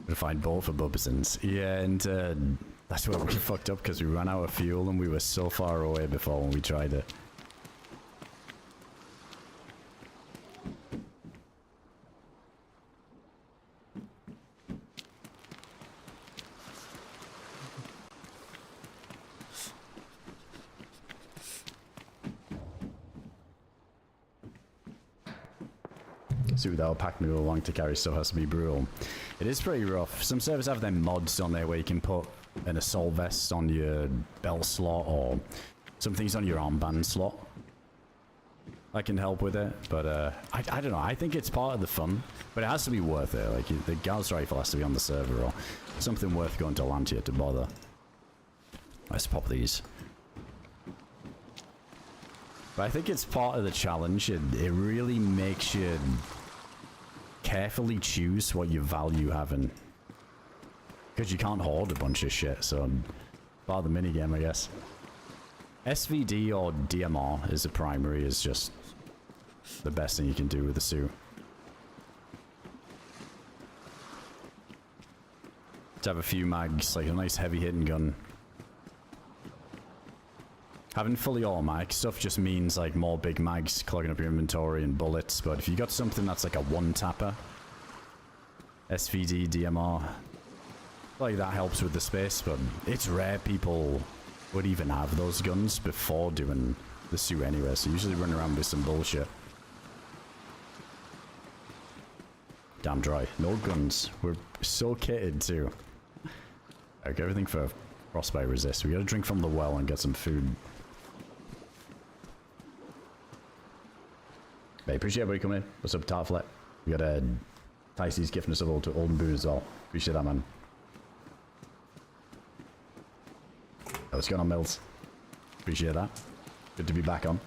To find both for Bubsons. Yeah, and that's where we fucked up because we ran out of fuel and we were so far away before when we tried it. See, without pack me along to carry stuff has to be brutal. It is pretty rough. Some servers have their mods on there where you can put an assault vest on your belt slot or some things on your armband slot. I can help with it, but I don't know. I think it's part of the fun, but it has to be worth it. Like the Gauss rifle has to be on the server or something worth going to Lantia to bother. Let's pop these. But I think it's part of the challenge. It really makes you carefully choose what you value having. Because you can't hoard a bunch of shit, so part of the minigame, I guess. SVD or DMR as a primary is just the best thing you can do with the suit. To have a few mags, like a nice heavy hitting gun. Having fully automatic stuff just means like more big mags clogging up your inventory and bullets, but if you got something that's like a one-tapper, SVD, DMR, like that helps with the space, but it's rare people would even have those guns before doing the suit anyway, so usually run around with some bullshit. Damn dry. No guns. We're so kitted too. Okay, everything for frostbite resist. We gotta drink from the well and get some food. Hey, appreciate everybody coming in. What's up, Tartflet? We got a Tyce's gifting us all to Olden Boon as well. Appreciate that, man. What's going on, Mills? Appreciate that. Good to be back on.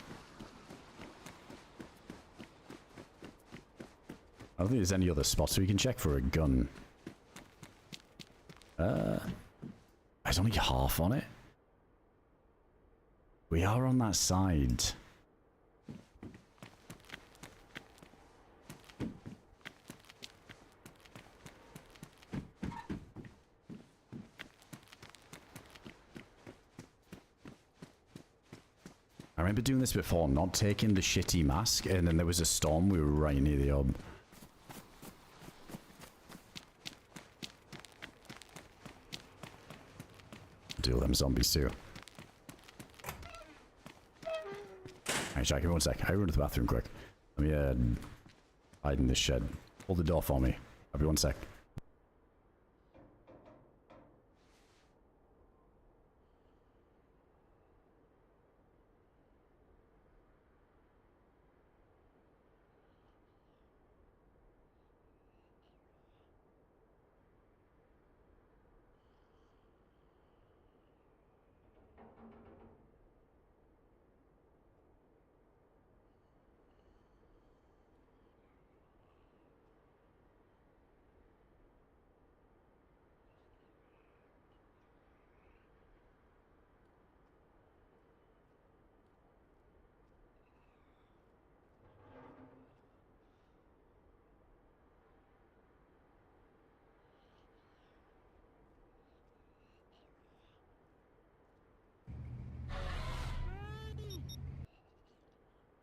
I don't think there's any other spots we can check for a gun. There's only half on it. We are on that side. I remember doing this before, not taking the shitty mask, and then there was a storm, we were right near the orb. Deal with them zombies too. Alright, Jack, give me 1 sec. I run to the bathroom quick. Let me hide in this shed. Hold the door for me. I'll be 1 sec.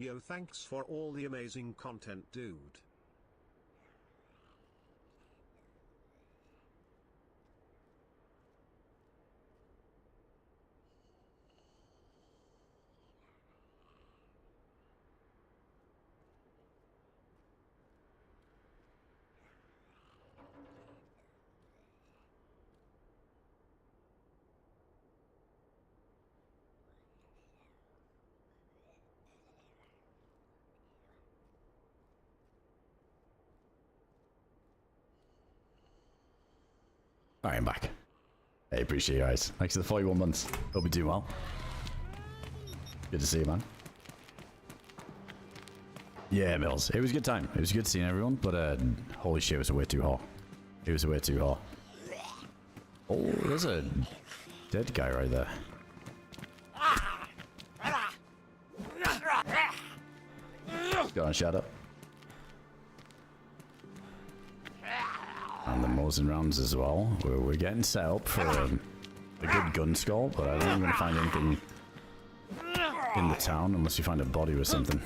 Yo, thanks for all the amazing content, dude. Alright, I'm back. Hey, appreciate you guys. Thanks for the 41 months. Hope you do well. Good to see you, man. Yeah, Mills. It was a good time. It was good seeing everyone, but holy shit, it was way too hot. It was way too hot. Oh, there's a dead guy right there. Go on, shut up. And the Mosin rounds as well. We're getting set up for a good gun score, but I don't think I'm going to find anything in the town unless you find a body or something.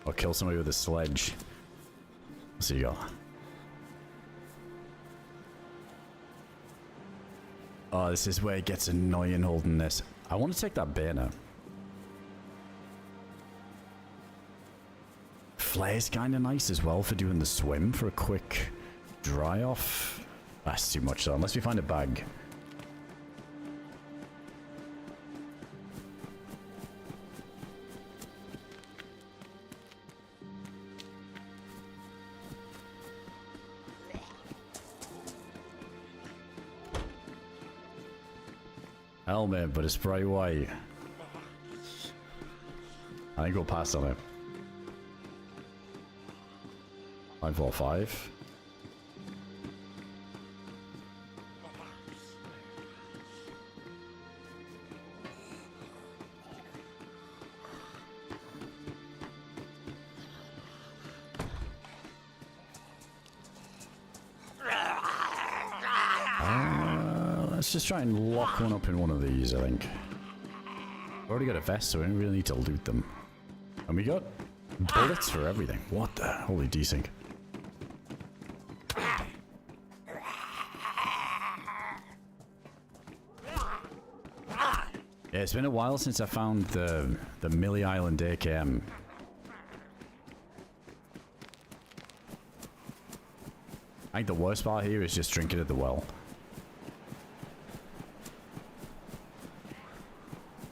Or kill somebody with a sledge. What's he got? Oh, this is where it gets annoying holding this. I want to take that bayonet. Flare's kind of nice as well for doing the swim for a quick dry off. That's too much though, unless we find a bag. Helmet, but it's bright white. I think we'll pass on it. 945. Let's just try and lock one up in one of these, I think. We've already got a vest, so we don't really need to loot them. And we got bullets for everything. What the? Holy desync. Yeah, it's been a while since I found the Millie Island AKM. I think the worst part here is just drinking at the well.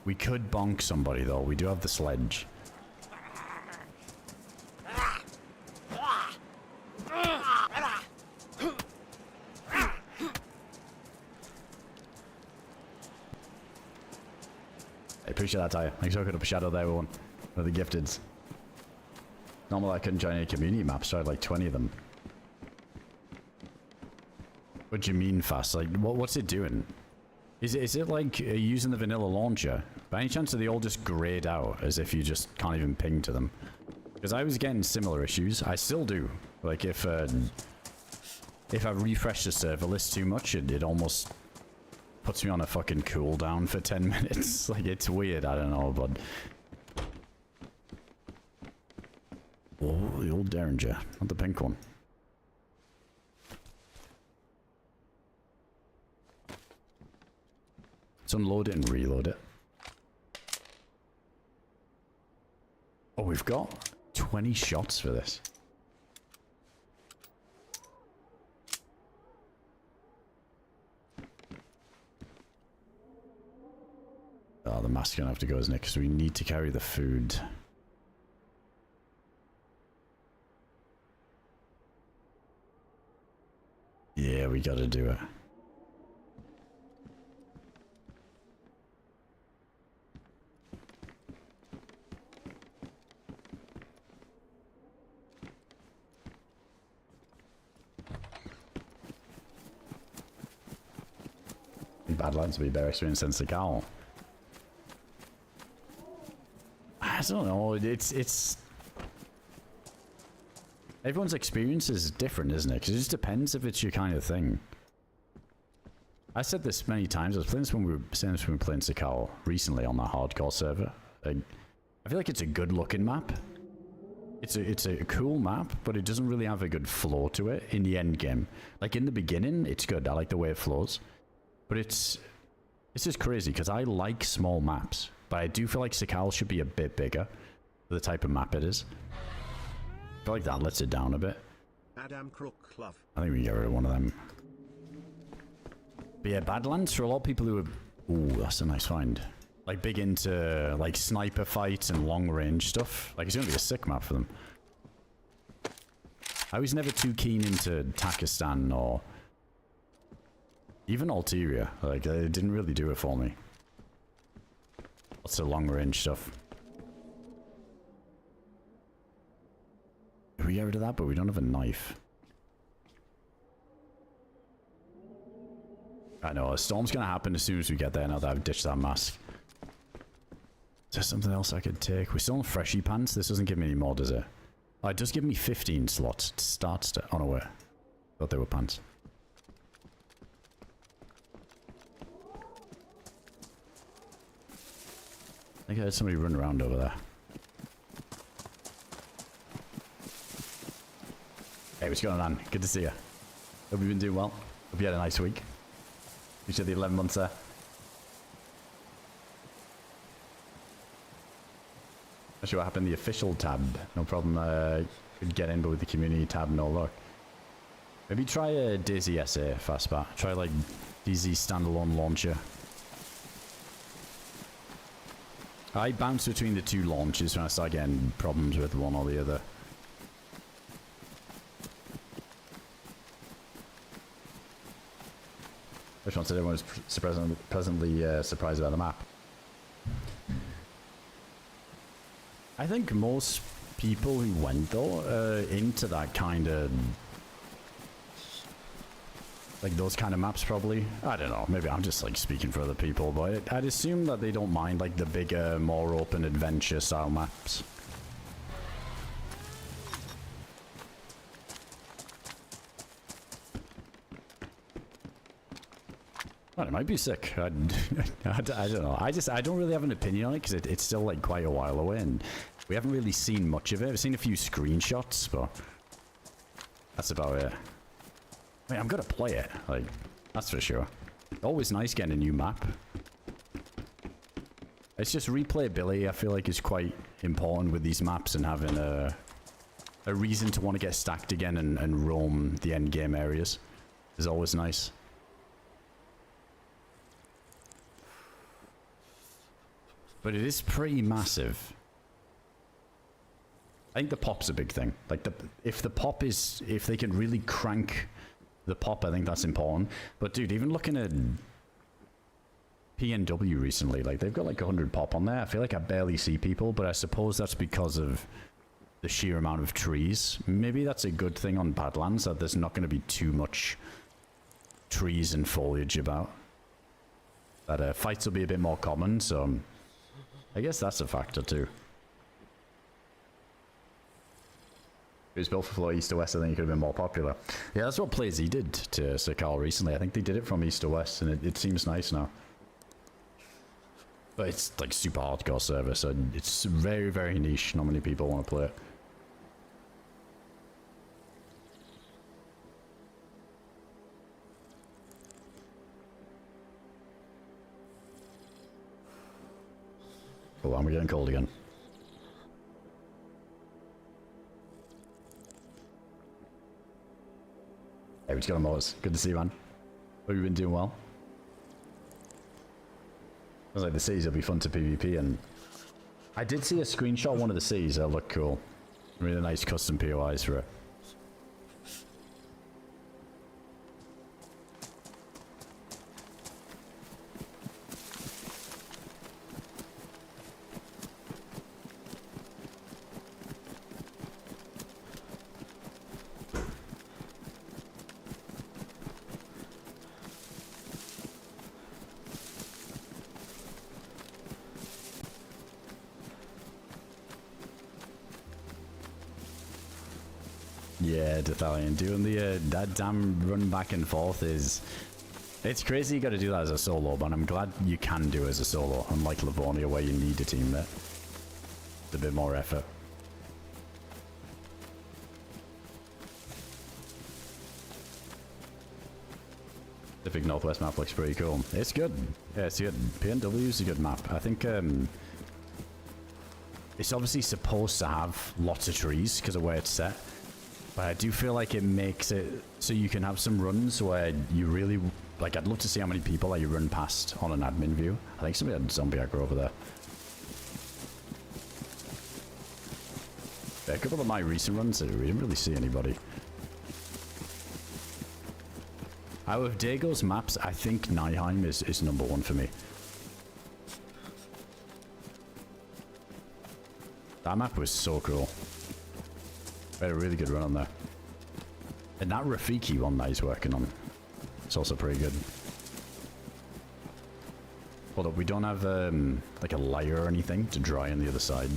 We could bonk somebody though. We do have the sledge. I appreciate that, Tyre. Thanks for hooking up a shadow there, everyone. For the gifteds. Normally I couldn't join any community maps, so I had like 20 of them. What do you mean fast? Like, what's it doing? Is it like using the vanilla launcher? By any chance are they all just grayed out as if you just can't even ping to them? Because I was getting similar issues. I still do. Like if I refresh the server list too much, it almost puts me on a fucking cooldown for 10 minutes. Like it's weird, I don't know, but... Oh, the old Derringer, not the pink one. Let's unload it and reload it. Oh, we've got 20 shots for this. Oh, the mask's gonna have to go, isn't it? Because we need to carry the food. Yeah, we gotta do it. Badlands will be better experience than Seagal. I don't know, it's... Everyone's experience is different, isn't it? Because it just depends if it's your kind of thing. I said this many times. I was playing this when we were playing Seagal recently on that hardcore server. Like, I feel like it's a good looking map. it's a cool map, but it doesn't really have a good flow to it in the end game. Like in the beginning, it's good. I like the way it flows, but it's just crazy because I like small maps, but I do feel like Sakal should be a bit bigger for the type of map it is. I feel like that lets it down a bit. AdamCrooK love. I think we can get rid of one of them. But yeah, Badlands for a lot of people who are... Ooh, that's a nice find. Like big into like sniper fights and long range stuff. Like it's gonna be a sick map for them. I was never too keen into Takistan or even Algeria. Like it didn't really do it for me. Lots of long range stuff. We get rid of that, but we don't have a knife. I know, a storm's gonna happen as soon as we get there now that I've ditched that mask. Is there something else I could take? We're still on freshy pants. This doesn't give me any more, does it? Oh, it does give me 15 slots. It starts to... Oh, no, wait. Thought they were pants. I think I heard somebody run around over there. Hey, what's going on? Good to see you. Hope you've been doing well. Hope you had a nice week. You said the 11 months there. Not sure what happened. The official tab, no problem. Could get in, but with the community tab, no luck. Maybe try a Dayz SA fastbar. Try like Dayz standalone launcher. I bounce between the two launches when I start getting problems with one or the other. Which one said everyone was pleasantly surprised about the map? I think most people who went though into that kind of like those kind of maps probably. I don't know, maybe I'm just like speaking for other people, but I'd assume that they don't mind like the bigger, more open adventure style maps. Well, it might be sick. I don't know. I don't really have an opinion on it because it's still like quite a while away and we haven't really seen much of it. I've seen a few screenshots, but that's about it. I mean, I'm gonna play it, like, that's for sure. Always nice getting a new map. It's just replayability, I feel like, is quite important with these maps and having a reason to want to get stacked again and roam the end game areas is always nice. But it is pretty massive. I think the pop's a big thing. Like if they can really crank the pop, I think that's important. But dude, even looking at PNW recently, like they've got like 100 pop on there. I feel like I barely see people, but I suppose that's because of the sheer amount of trees. Maybe that's a good thing on Badlands, that there's not going to be too much trees and foliage about. That fights will be a bit more common, so I guess that's a factor too. It was built for flow east to west. I think it could have been more popular. Yeah, that's what PlayZ did to Sakal recently. I think they did it from east to west, and it seems nice now. But it's like super hardcore server, so it's very, very niche. Not many people want to play it. Hold on, we're getting cold again. Hey, what's going on, Moses? Good to see you, man. Hope you've been doing well. Sounds like the cities will be fun to PvP, and I did see a screenshot of one of the cities that looked cool. Really nice custom POIs for it. Yeah, Dethalion, doing the that damn run back and forth is... It's crazy you gotta do that as a solo, but I'm glad you can do it as a solo, unlike Livonia where you need a team there. It's a bit more effort. Pacific Northwest map looks pretty cool. It's good. Yeah, it's good. PNW is a good map. I think it's obviously supposed to have lots of trees because of where it's set. But I do feel like it makes it so you can have some runs where you really... Like, I'd love to see how many people like, you run past on an admin view. I think somebody had zombie aggro over there. Yeah, a couple of my recent runs, we didn't really see anybody. Out of Dayz's maps, I think Nijheim is #1 for me. That map was so cool. We had a really good run on there. And that Rafiki one that he's working on, it's also pretty good. Hold up, we don't have like a layer or anything to dry on the other side.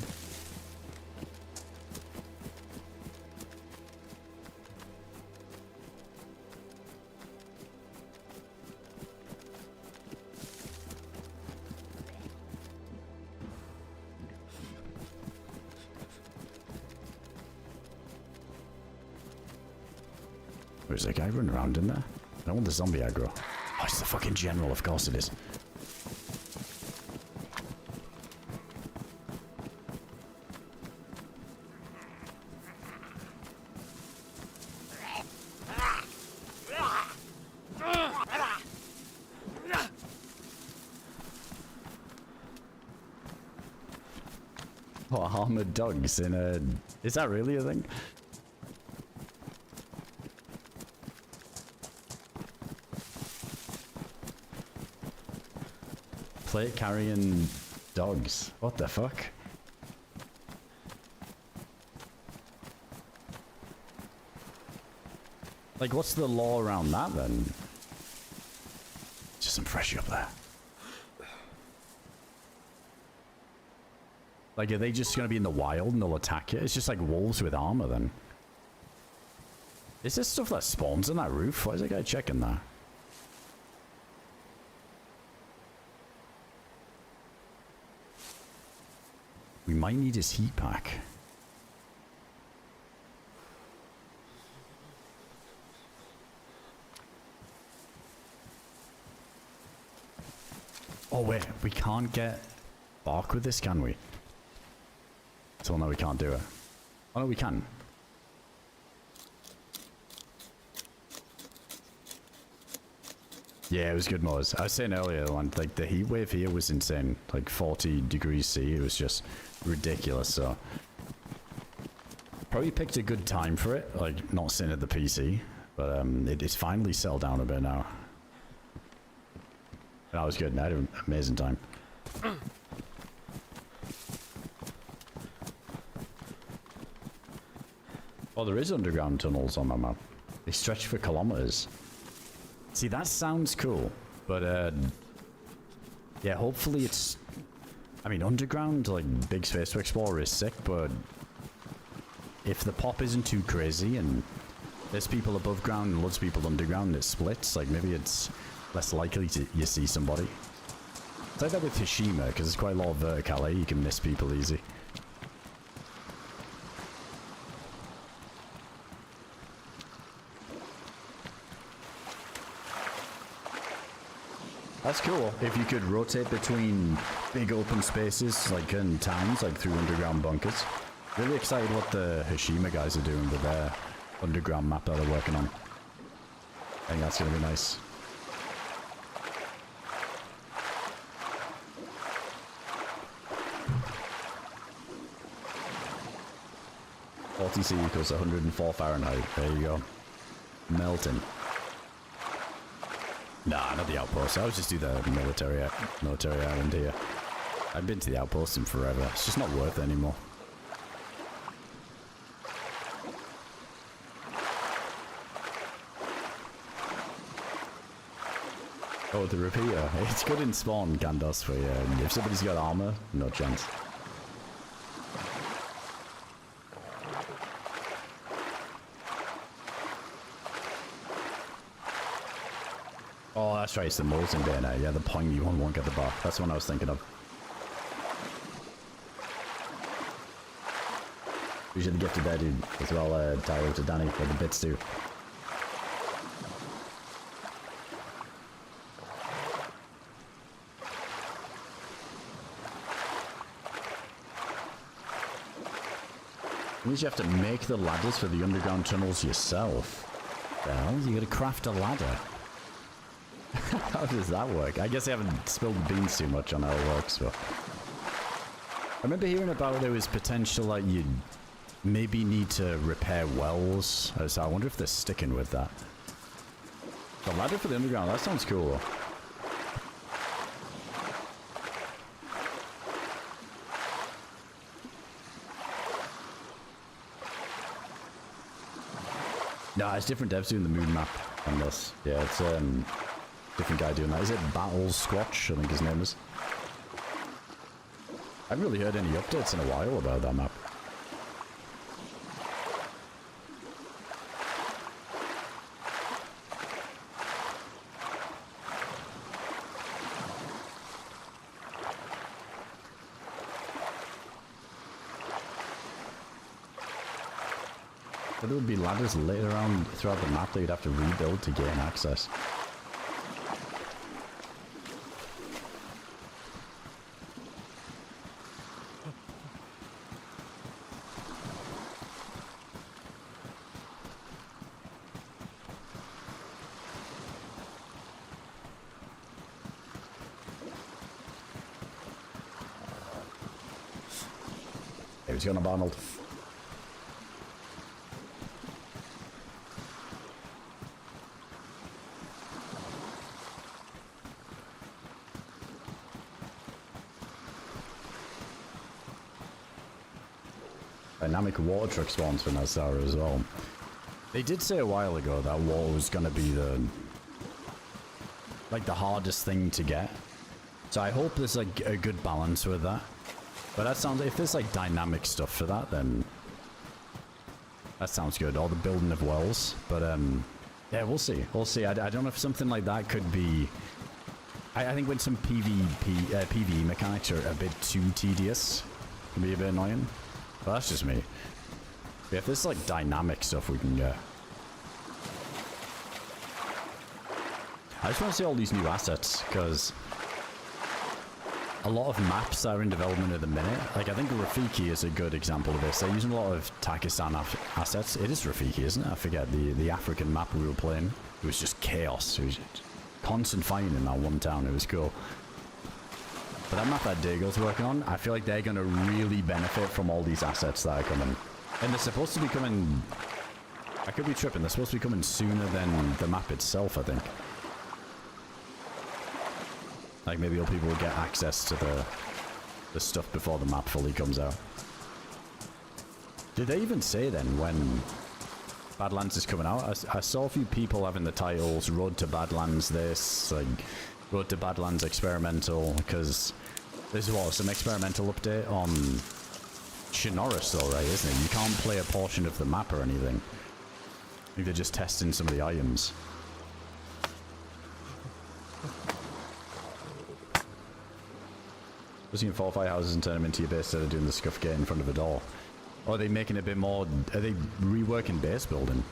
There's that guy running around in there. I don't want the zombie aggro. Oh, it's the fucking general, of course it is. Oh, armored dogs in a... Is that really a thing? Plate carrying dogs. What the fuck? Like, what's the law around that then? Just some freshy up there. Like, are they just gonna be in the wild and they'll attack it? It's just like wolves with armor then. Is this stuff that spawns on that roof? Why is that guy checking that? We might need his heat pack. Oh wait, we can't get bark with this, can we? So no, we can't do it. Oh no, we can. Yeah, it was good mods. I was saying earlier, like the heat wave here was insane. Like 40 degrees C, it was just ridiculous. So probably picked a good time for it, like not sitting at the PC, but it's finally settled down a bit now. And that was good. I had an amazing time. Oh, there is underground tunnels on my map. They stretch for kilometers. See, that sounds cool, but yeah, hopefully it's... I mean, underground, like, big space to explore is sick, but if the pop isn't too crazy and there's people above ground and loads of people underground and it splits, like, maybe it's less likely to you see somebody. It's like that with Hishima, because there's quite a lot of verticality, you can miss people easy. That's cool. If you could rotate between big open spaces, like in towns, like through underground bunkers. Really excited what the Hishima guys are doing with their underground map that they're working on. I think that's going to be nice. C equals 104 Fahrenheit. There you go. Melting. Nah, not the outpost. I would just do the military island here. I've been to the outpost in forever. It's just not worth it anymore. Oh, the repeater. It's good in spawn, Gandos, for if somebody's got armor, no chance. Oh, that's right, it's the molten day now. Yeah, the pointy one won't get the buff. That's the one I was thinking of. Usually the gifted there, dude, as well, Tyler to Danny, for the bits too. means you have to make the ladders for the underground tunnels yourself. Well, you gotta craft a ladder. How does that work? I guess I haven't spilled the beans too much on how it works, but... I remember hearing about there was potential like you'd maybe need to repair wells. So I wonder if they're sticking with that. The ladder for the underground, that sounds cool though. No, it's different devs doing the moon map on this. Yeah, it's different guy doing that. Is it Battles Squatch? I think his name is. I haven't really heard any updates in a while about that map. But there would be ladders later on throughout the map that you'd have to rebuild to gain access. Hey, what's going on, Arnold? Dynamic water truck spawns for Nazara as well. They did say a while ago that water was going to be the hardest thing to get. So I hope there's like a good balance with that. But that sounds, if there's like dynamic stuff for that, then that sounds good. Or the building of wells. But yeah, we'll see. We'll see. I don't know if something like that could be. I think when some PvE mechanics are a bit too tedious, it can be a bit annoying. But that's just me. Yeah, if there's like dynamic stuff we can get. I just want to see all these new assets, because a lot of maps that are in development at the minute, like I think Rafiki is a good example of this. They're using a lot of Pakistan assets. It is Rafiki, isn't it? I forget the African map we were playing. It was just chaos. It was constant fighting in that one town. It was cool. But that map that Dayz working on, I feel like they're going to really benefit from all these assets that are coming. And they're supposed to be coming... I could be tripping. They're supposed to be coming sooner than the map itself, I think. Like maybe all people will get access to the stuff before the map fully comes out. Did they even say then when Badlands is coming out? I saw a few people having the titles Road to Badlands this, like Road to Badlands Experimental, because there's some experimental update on Chinoris though, right, isn't it? You can't play a portion of the map or anything. I think they're just testing some of the items. Just you can fortify houses and turn them into your base instead of doing the scuff gate in front of a door. Or are they making it a bit more... Are they reworking base building?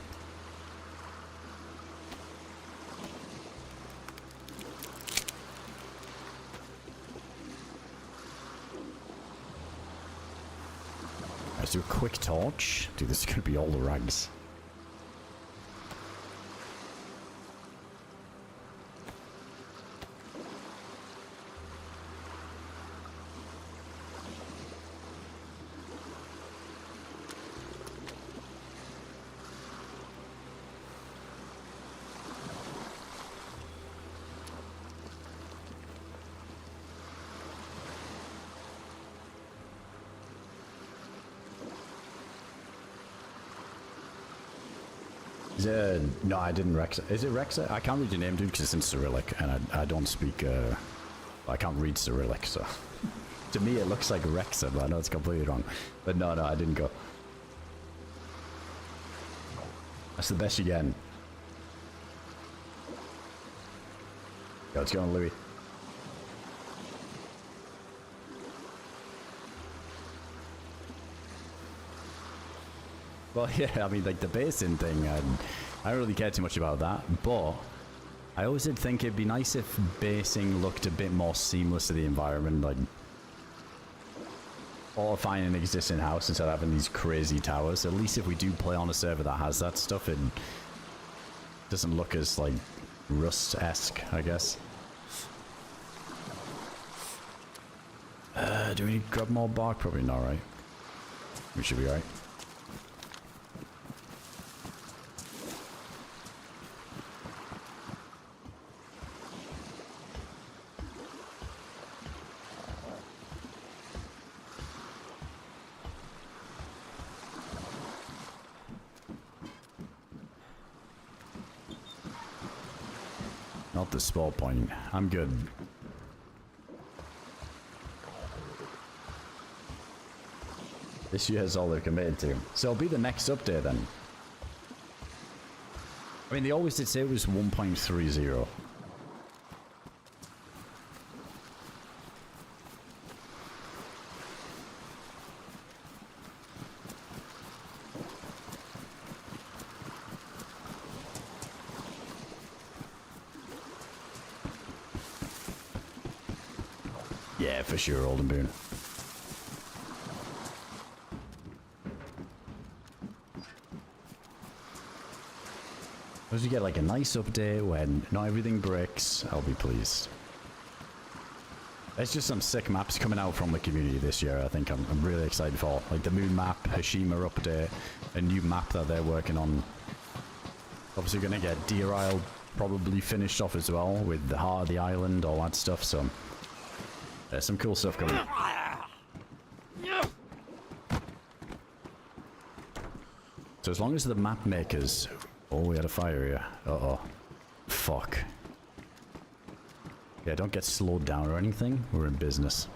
Let's do a quick torch. Dude, this is going to be all the rags. No, I didn't Rexa. Is it Rexa? I can't read your name, dude, because it's in Cyrillic, and I don't speak, I can't read Cyrillic, so... To me, it looks like Rexa, but I know it's completely wrong. But no, I didn't go. That's the best you get. Yo, what's going on, Louis? Well, yeah, I mean, like, the basing thing, I don't really care too much about that, but I always did think it'd be nice if basing looked a bit more seamless to the environment, like... fortifying an existing house instead of having these crazy towers. At least if we do play on a server that has that stuff, it doesn't look as like Rust-esque, I guess. Do we need to grab more bark? Probably not, right? We should be right. Not the spawn point. I'm good. This year is all they're committed to. So it'll be the next update then. I mean, they always did say it was 1.30. Yeah, for sure, Olden Boone. As you get like a nice update when not everything breaks, I'll be pleased. There's just some sick maps coming out from the community this year. I think I'm really excited for, like the moon map, Hashima update, a new map that they're working on. Obviously gonna get Deer Isle probably finished off as well with the heart of the island, all that stuff. So there's some cool stuff coming. So as long as the map makers... Oh, we had a fire here. Uh-oh. Fuck. Yeah, don't get slowed down or anything. We're in business.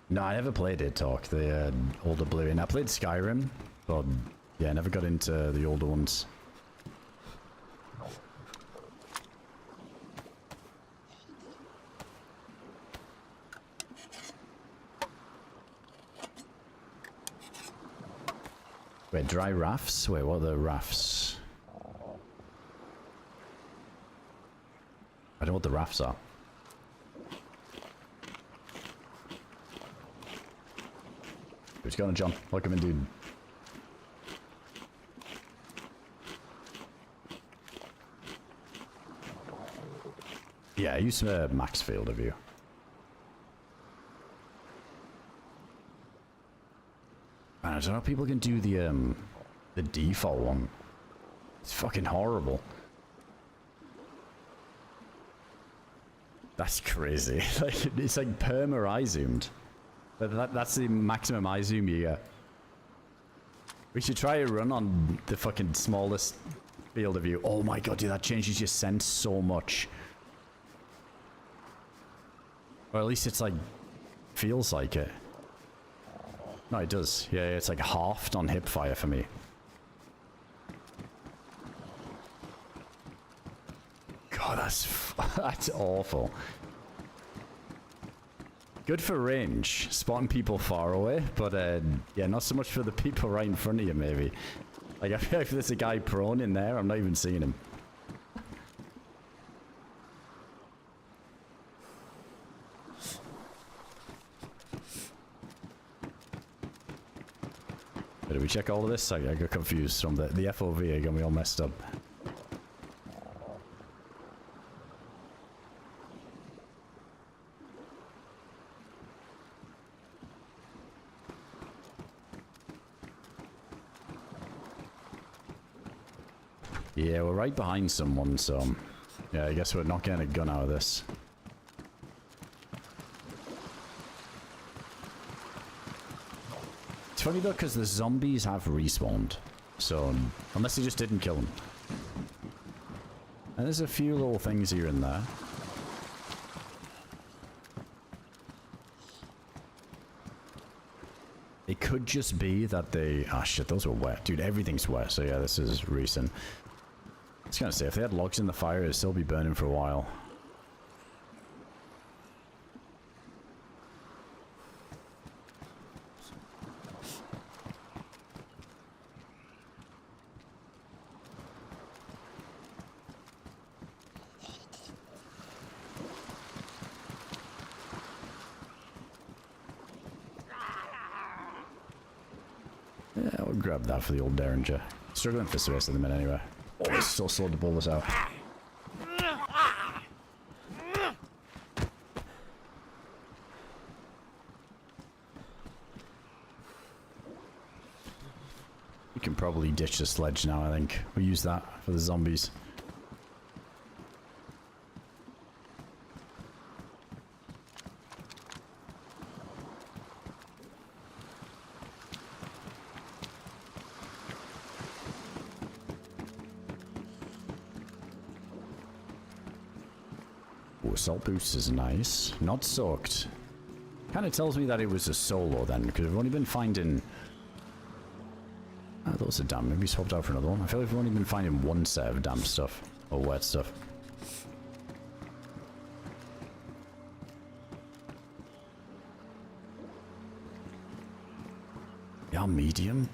No, I never played it, Talk. The older Oblivion. I played Skyrim, but yeah, I never got into the older ones. Wait, dry rafts? Wait, what are the rafts? I don't know what the rafts are. What's going on, John? Welcome in, dude. Yeah, I use max field of view. Man, I don't know how people can do the default one. It's fucking horrible. That's crazy. Like, it's like perma eye zoomed. That's the maximum eye zoom you get. We should try a run on the fucking smallest field of view. Oh my god, dude, that changes your sense so much. Or at least it's like, feels like it. No, it does. Yeah, it's like halved on hip fire for me. God, that's awful. Good for range, spotting people far away, but yeah, not so much for the people right in front of you, maybe. Like, I feel like if there's a guy prone in there, I'm not even seeing him. Did we check all of this? I got confused from the FOV. I got me all messed up. Yeah, we're right behind someone, so yeah, I guess we're not getting a gun out of this. It's funny though, because the zombies have respawned, so unless they just didn't kill them. And there's a few little things here and there. It could just be that they... Ah, shit, those were wet. Dude, everything's wet, so yeah, this is recent. I was gonna say, if they had logs in the fire, it'd still be burning for a while. I'll grab that for the old Derringer. Struggling for space at the minute anyway. Oh, it's so slow to pull this out. We can probably ditch the sledge now, I think. We'll use that for the zombies. Oh, salt boost is nice. Not soaked. Kind of tells me that it was a solo then, because we've only been finding... Oh, those are damp. Maybe swapped out for another one. I feel like we've only been finding one set of damp stuff. Or wet stuff. Yeah, medium.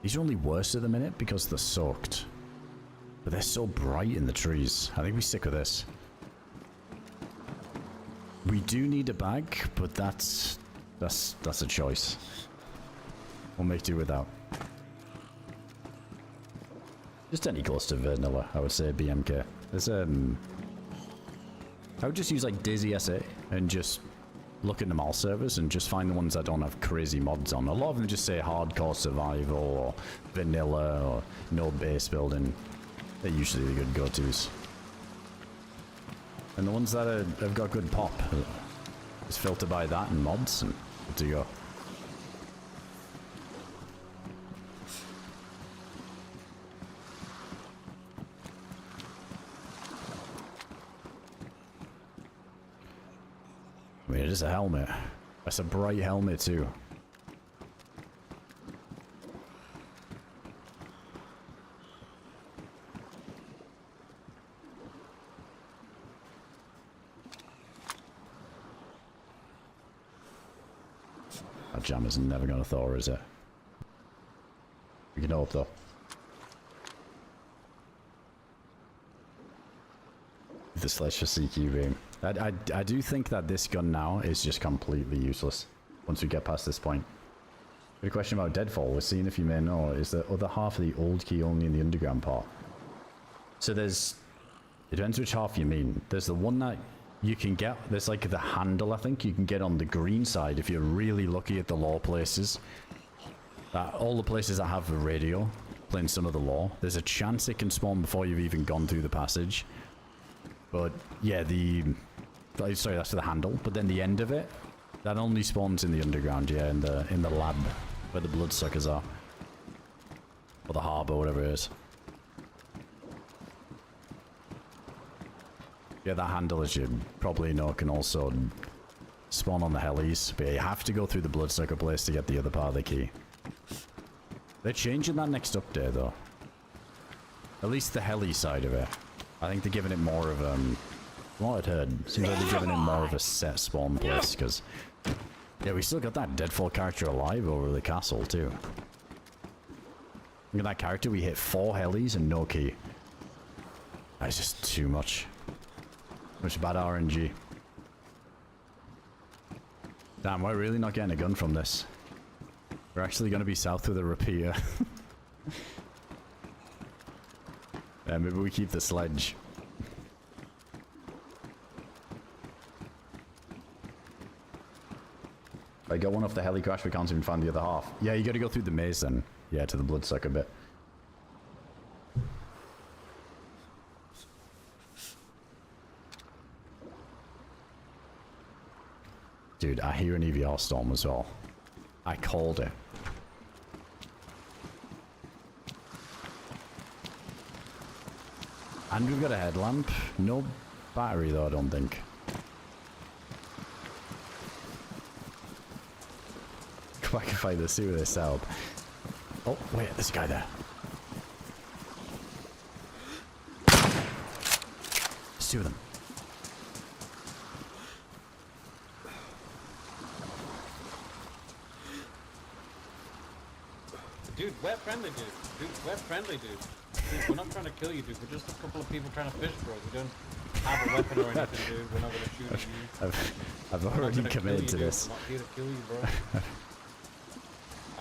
These are only worse at the minute because they're soaked. But they're so bright in the trees. I think we stick with this. We do need a bag, but that's a choice. We'll make do without. Just any close to vanilla, I would say BMK. There's I would just use like Dayz SA and just look at NAMALSK servers and just find the ones that don't have crazy mods on. A lot of them just say hardcore survival or vanilla or no base building. They're usually the good go-tos. And the ones that have got good pop, just filter by that and mods and good to go. I mean, it is a helmet. That's a bright helmet too. That jam is never gonna thaw, is it? We can hope though. The sledge for CQ beam. I do think that this gun now is just completely useless once we get past this point. A question about Deadfall, we're seeing if you may know, is the other half of the old key only in the underground part. So there's, it depends which half you mean. There's the one that you can get, there's like the handle I think you can get on the green side if you're really lucky at the law places. All the places that have a radio, playing some of the law, there's a chance it can spawn before you've even gone through the passage. But yeah, sorry, that's for the handle. But then the end of it, that only spawns in the underground, yeah, in the lab where the bloodsuckers are, or the harbour, whatever it is. Yeah, that handle, as you probably know, can also spawn on the helis, but you have to go through the bloodsucker place to get the other part of the key. They're changing that next update, though. At least the heli side of it. I think they're giving it more of, from what I'd heard, seems like they're giving it more of a set spawn place, because, yeah, we still got that Deadfall character alive over the castle, too. Look at that character, we hit 4 helis and no key. That's just too much. Much bad RNG. Damn, we're really not getting a gun from this. We're actually going to be south with a repeater. Yeah, maybe we keep the sledge. I got one off the heli crash, we can't even find the other half. Yeah, you gotta go through the maze then. Yeah, to the bloodsucker bit. Dude, I hear an EVR storm as well. I called it. And we've got a headlamp. No battery though, I don't think. Come back and fight this, see what they sell. Oh, wait, there's a guy there. There's 2 of them. Dude, we're friendly, dude. Dude, we're friendly, dude. Dude, we're not trying to kill you, dude. We're just a couple of people trying to fish, bro. We don't have a weapon or anything, dude. We're not gonna shoot at you. I've already committed to this. I'm not here to kill you, bro.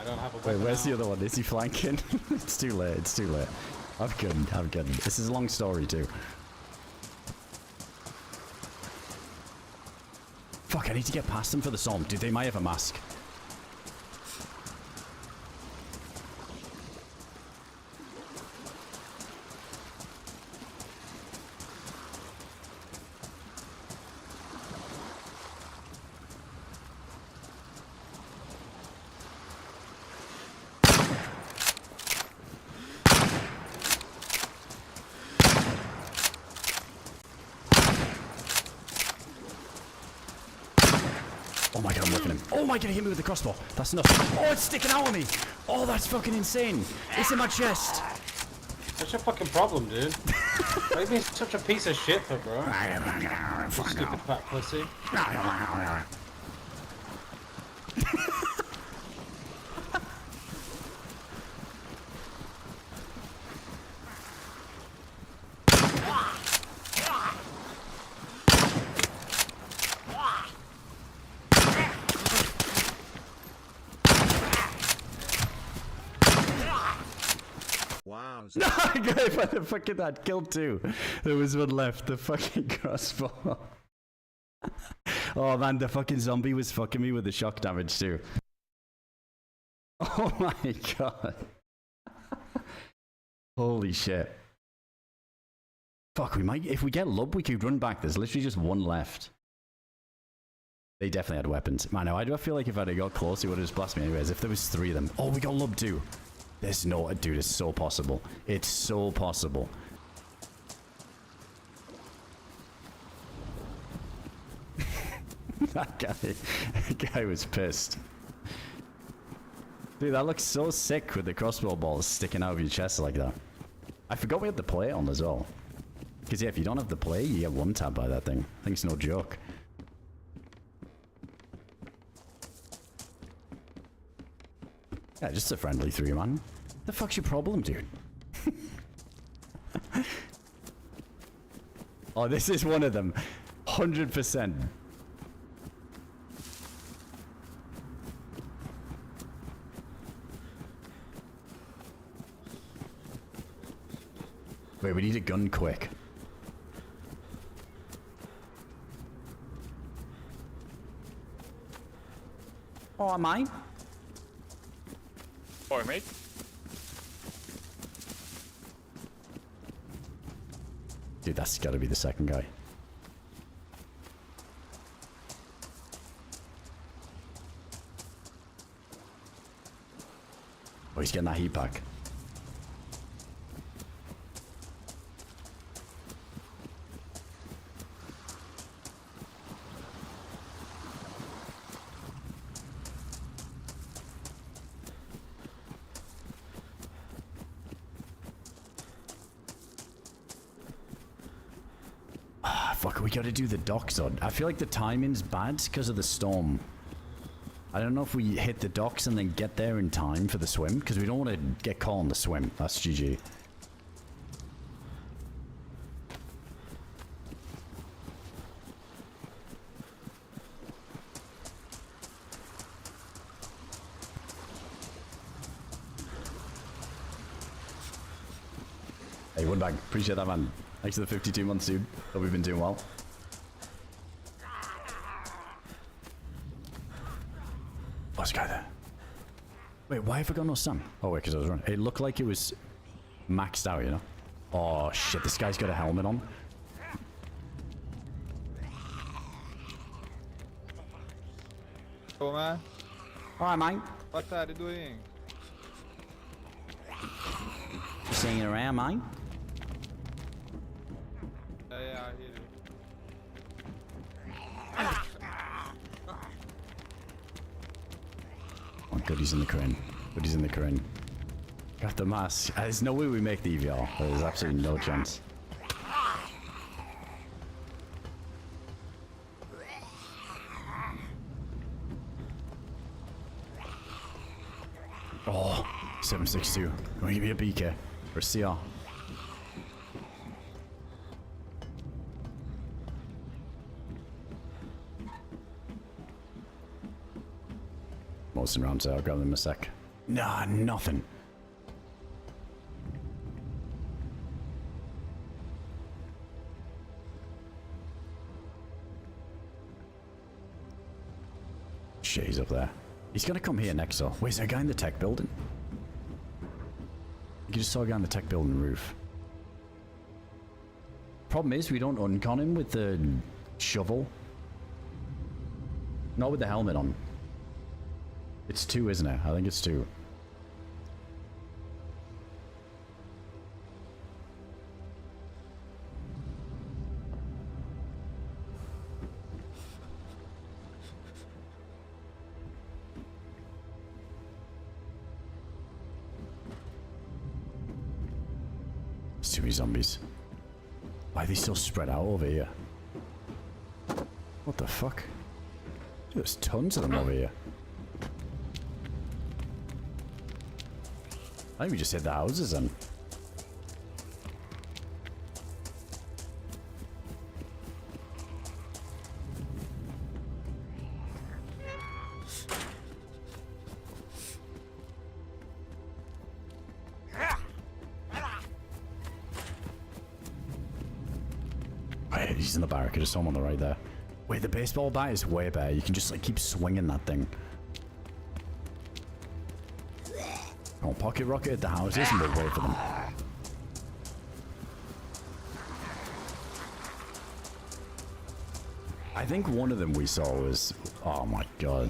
I don't have a Wait, weapon. where's the out. other one? Is he flanking? It's too late. It's too late. I'm good. I'm good. This is a long story too. Fuck, I need to get past them for the storm. Dude, they might have a mask. Oh my god, I'm whipping him. Oh my god, he hit me with the crossbow. That's nuts. Oh, it's sticking out of me. Oh, that's fucking insane. It's in my chest. What's your fucking problem, dude? Why are you being such a piece of shit, for bro? You stupid fat pussy. Wow. No, I got the fucking that killed two. There was one left. The fucking crossbow. Oh man, the fucking zombie was fucking me with the shock damage too. Oh my god. Holy shit. Fuck, we might, if we get lub, we could run back. There's literally just one left. They definitely had weapons. Man, I do feel like if I'd have got close, he would have just blasted me anyways. If there was three of them. Oh, we got lub too. There's no, dude, it's so possible. It's so possible. that guy was pissed. Dude, that looks so sick with the crossbow balls sticking out of your chest like that. I forgot we had the play on as well. Because yeah, if you don't have the play, you get one tap by that thing. I think it's no joke. Yeah, just a friendly three, man. The fuck's your problem, dude? Oh, this is one of them. 100%. Wait, we need a gun quick. Oh, mate. Oi, mate. Dude, that's gotta be the second guy. Oh, he's getting that heat back. Fuck, we gotta do the docks on. I feel like the timing's bad because of the storm. I don't know if we hit the docks and then get there in time for the swim, because we don't want to get caught on the swim. That's GG. Hey, one bag. Appreciate that, man. Thanks for the 52 months, dude. Hope we've been doing well. Oh, there's a guy there. Wait, why have I got no stun? Oh, wait, because I was running. It looked like it was maxed out, you know? Oh, shit. This guy's got a helmet on. Oh, man. Alright, mate. What are you doing? Just hanging around, mate. Yeah, I hear you. Oh, good, he's in the crane. Good, he's in the crane. Got the mask. There's no way we make the EVR. There's absolutely no chance. Oh, 762. Can we give me a BK? Or CR? Most in rounds, I'll grab them in a sec. Nah, nothing. Shit, he's up there. He's gonna come here next, though. Wait, is there a guy in the tech building? You just saw a guy on the tech building roof. Problem is, we don't uncon him with the shovel. Not with the helmet on. It's 2, isn't it? I think it's 2. It's too many zombies. Why are they so spread out over here? What the fuck? There's tons of them over here. I think we just hit the houses then. Wait, he's in the barricade. There's someone on the right there. Wait, the baseball bat is way better. You can just like keep swinging that thing. Oh, pocket rocket at the houses and we'll wait for them. I think one of them we saw was... Oh my god.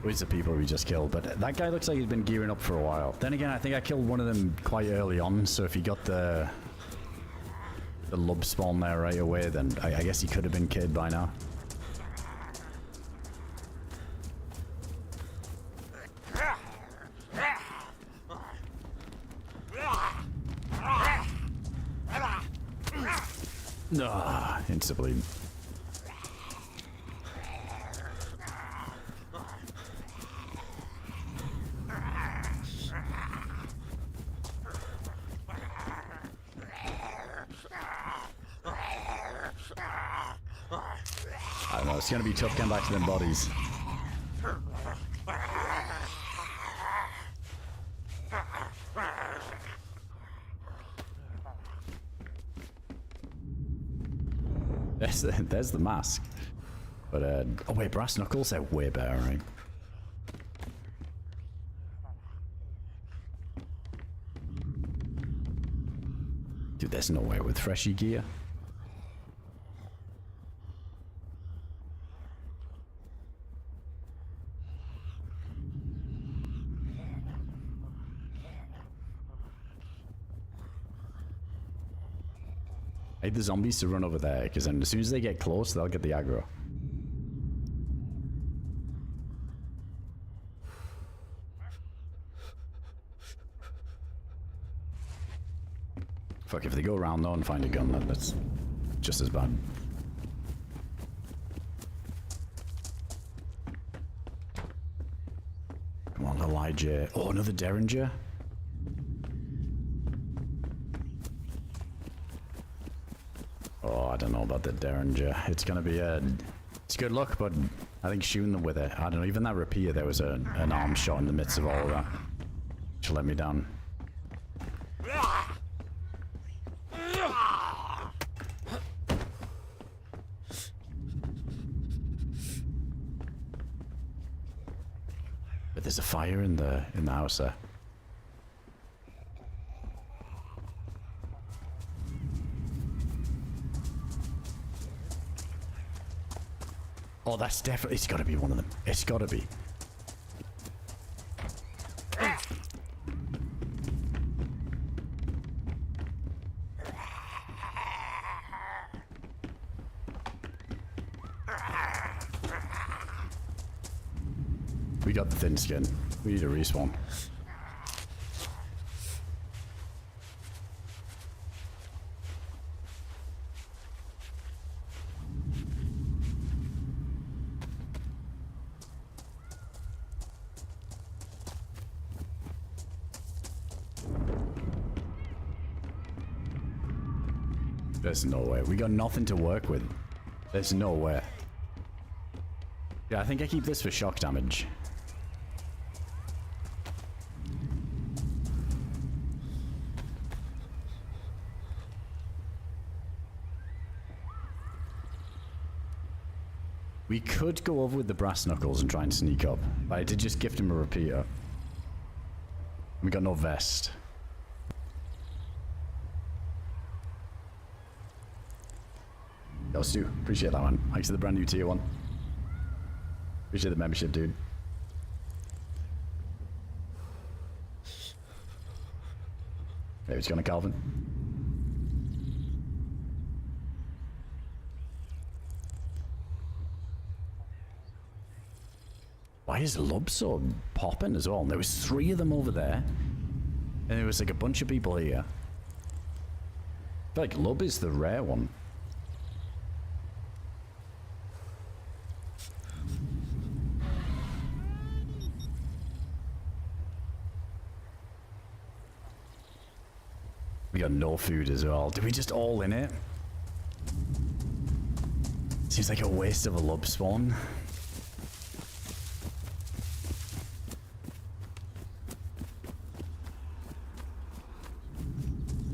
It was the people we just killed, but that guy looks like he's been gearing up for a while. Then again, I think I killed one of them quite early on, so if he got the lub spawn there right away, then I guess he could have been killed by now. Ah, instantly. I don't know, it's gonna be tough getting back to them bodies. There's the mask. But, oh wait, brass knuckles, they're way better, right? Dude, there's no way with freshy gear. I hate the zombies to run over there, because then as soon as they get close, they'll get the aggro. Fuck, if they go around though and find a gun, that's just as bad. Come on, Elijah. Oh, another Derringer? Oh, I don't know about the Derringer. It's gonna be it's good luck, but I think shooting them with it. I don't know, even that rapier, there was an arm shot in the midst of all of that. Should let me down. But there's a fire in the house there. Oh, that's definitely... It's gotta be one of them. It's gotta be. We got the thin skin. We need a respawn. There's no way. We got nothing to work with. There's no way. Yeah, I think I keep this for shock damage. We could go over with the brass knuckles and try and sneak up. But I did just gift him a repeater. We got no vest. Yo, Stu, appreciate that, man. Thanks for the brand new tier 1. Appreciate the membership, dude. Maybe it's gonna Calvin. Why is Lub so popping as well? And there was 3 of them over there. And there was like a bunch of people here. I feel like Lub is the rare one. We got no food as well. Did we just all in it? Seems like a waste of a Lub spawn.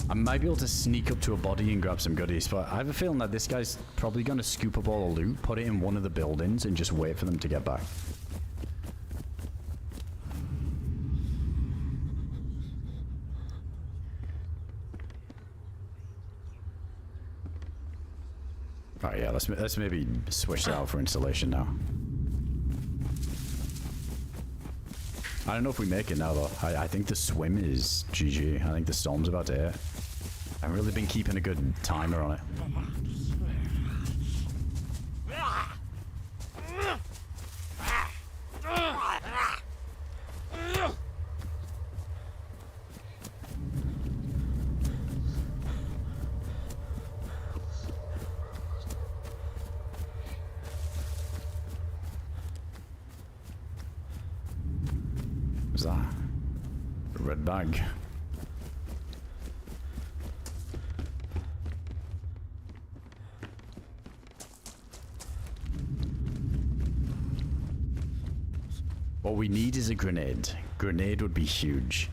I might be able to sneak up to a body and grab some goodies, but I have a feeling that this guy's probably going to scoop up all the loot, put it in one of the buildings, and just wait for them to get back. Alright, yeah, let's maybe switch that out for installation now. I don't know if we make it now, though. I think the swim is GG. I think the storm's about to hit. I've really been keeping a good timer on it. What's that? A red bag. What we need is a grenade. Grenade would be huge.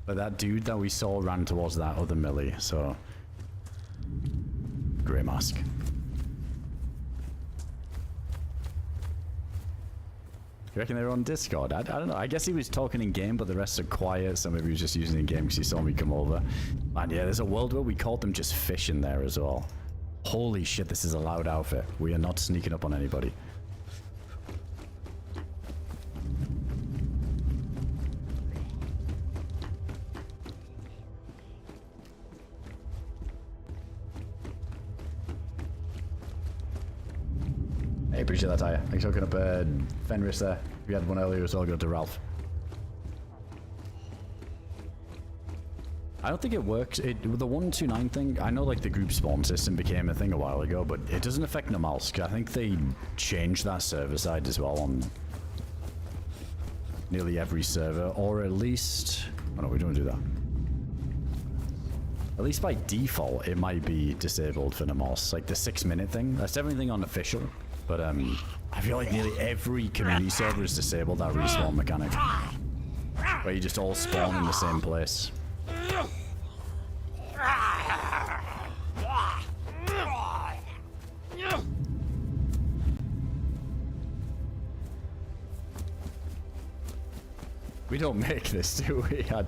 But that dude that we saw ran towards that other melee, so... Grey mask. You reckon they were on Discord? I don't know. I guess he was talking in game, but the rest are quiet, so maybe he was just using it in game because he saw me come over. And yeah, there's a world where we caught them just fishing there as well. Holy shit, this is a loud outfit. We are not sneaking up on anybody. Hey, appreciate that, Tyre. Thanks for hooking up Fenris there. We had one earlier as well, go to Ralph. I don't think it works. The 129 thing, I know like the group spawn system became a thing a while ago, but it doesn't affect NAMALSK. I think they changed that server side as well on nearly every server, or at least... Oh no, we don't do that. At least by default, it might be disabled for NAMALSK. Like the 6-minute thing, that's everything unofficial. But I feel like nearly every community server has disabled that respawn mechanic. Where you just all spawn in the same place. We don't make this, do we? I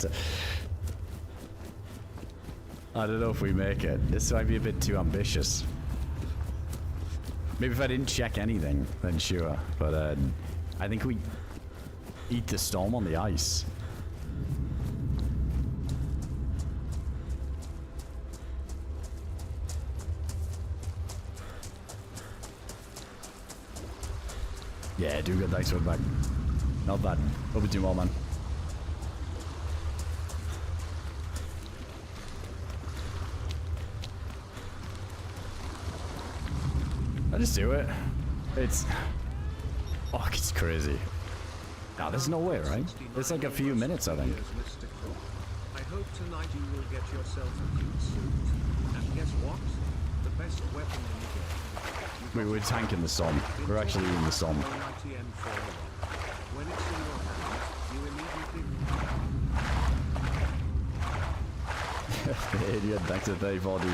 don't know if we make it. This might be a bit too ambitious. Maybe if I didn't check anything, then sure. But I think we eat the storm on the ice. Yeah, do good. Thanks for the back. Not bad. Hope we do well, man. I just do it. It's... Oh, it's crazy. Nah, there's no way, right? It's like a few minutes, I think. I hope tonight you will get yourself a cute suit. And guess what? The best weapon in the game. We're tanking the storm. We're actually in the storm. When it's in your hand, you immediately... Idiot, back to 34, dude.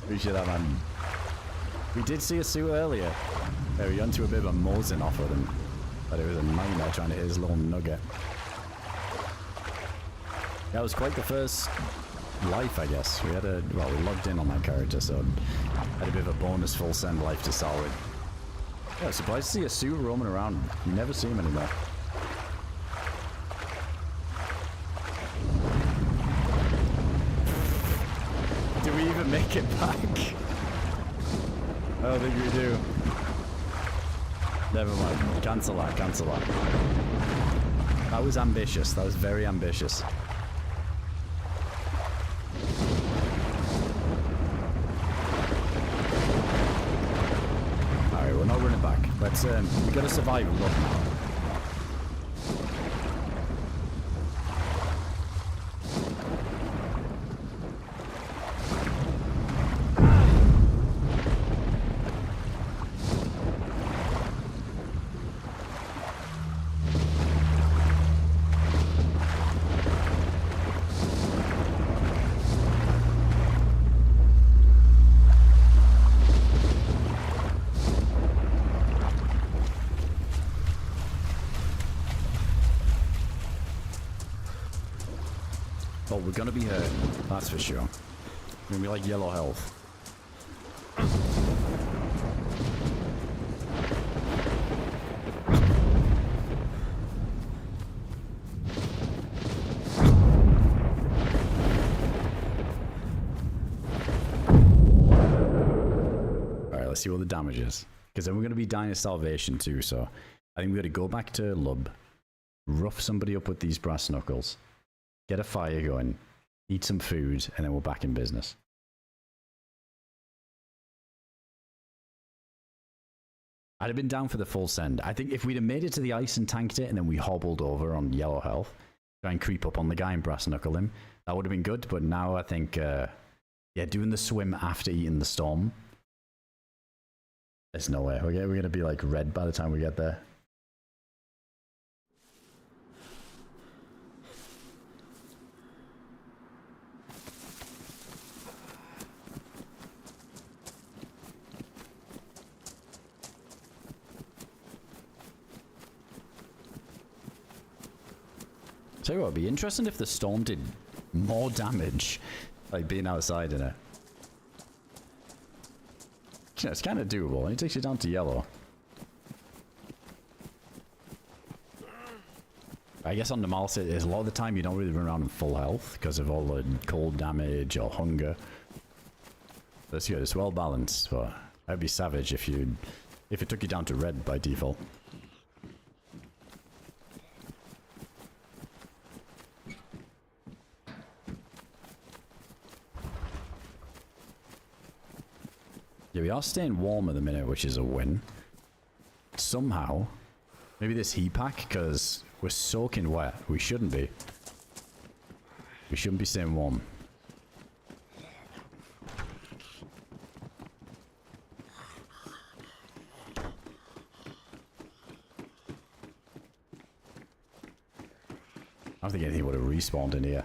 Appreciate that, man. We did see a suit earlier. Yeah, we got into a bit of a mosing off with him. But it was a nightmare trying to hit his little nugget. That was quite the first life, I guess. We had a, well, we logged in on that character, so had a bit of a bonus full send life to start with. Yeah, I was surprised to see a suit roaming around. You never see him anymore. Do we even make it back? I don't think we do. Never mind. Cancel that, cancel that. That was ambitious. That was very ambitious. Alright, we're not running back. Let's, we gotta survive and look now. Oh, we're gonna be hurt, that's for sure. We're gonna be like yellow health. Alright, let's see what the damage is. Because then we're gonna be dying of starvation too, so I think we gotta go back to Lub, rough somebody up with these brass knuckles. Get a fire going, eat some food, and then we're back in business. I'd have been down for the full send. I think if we'd have made it to the ice and tanked it, and then we hobbled over on yellow health, try and creep up on the guy and brass knuckle him, that would have been good. But now I think, yeah, doing the swim after eating the storm, there's no way. We're going to be like red by the time we get there. Tell you what, it'd be interesting if the storm did more damage, like being outside in it. You know, it's kind of doable. It takes you down to yellow. I guess on the NAMALSK, a lot of the time you don't really run around in full health because of all the cold damage or hunger. That's good. It's well balanced, but I'd be savage if it took you down to red by default. Yeah, we are staying warm at the minute, which is a win. Somehow, maybe this heat pack, because we're soaking wet. We shouldn't be. We shouldn't be staying warm. I don't think anything would have respawned in here.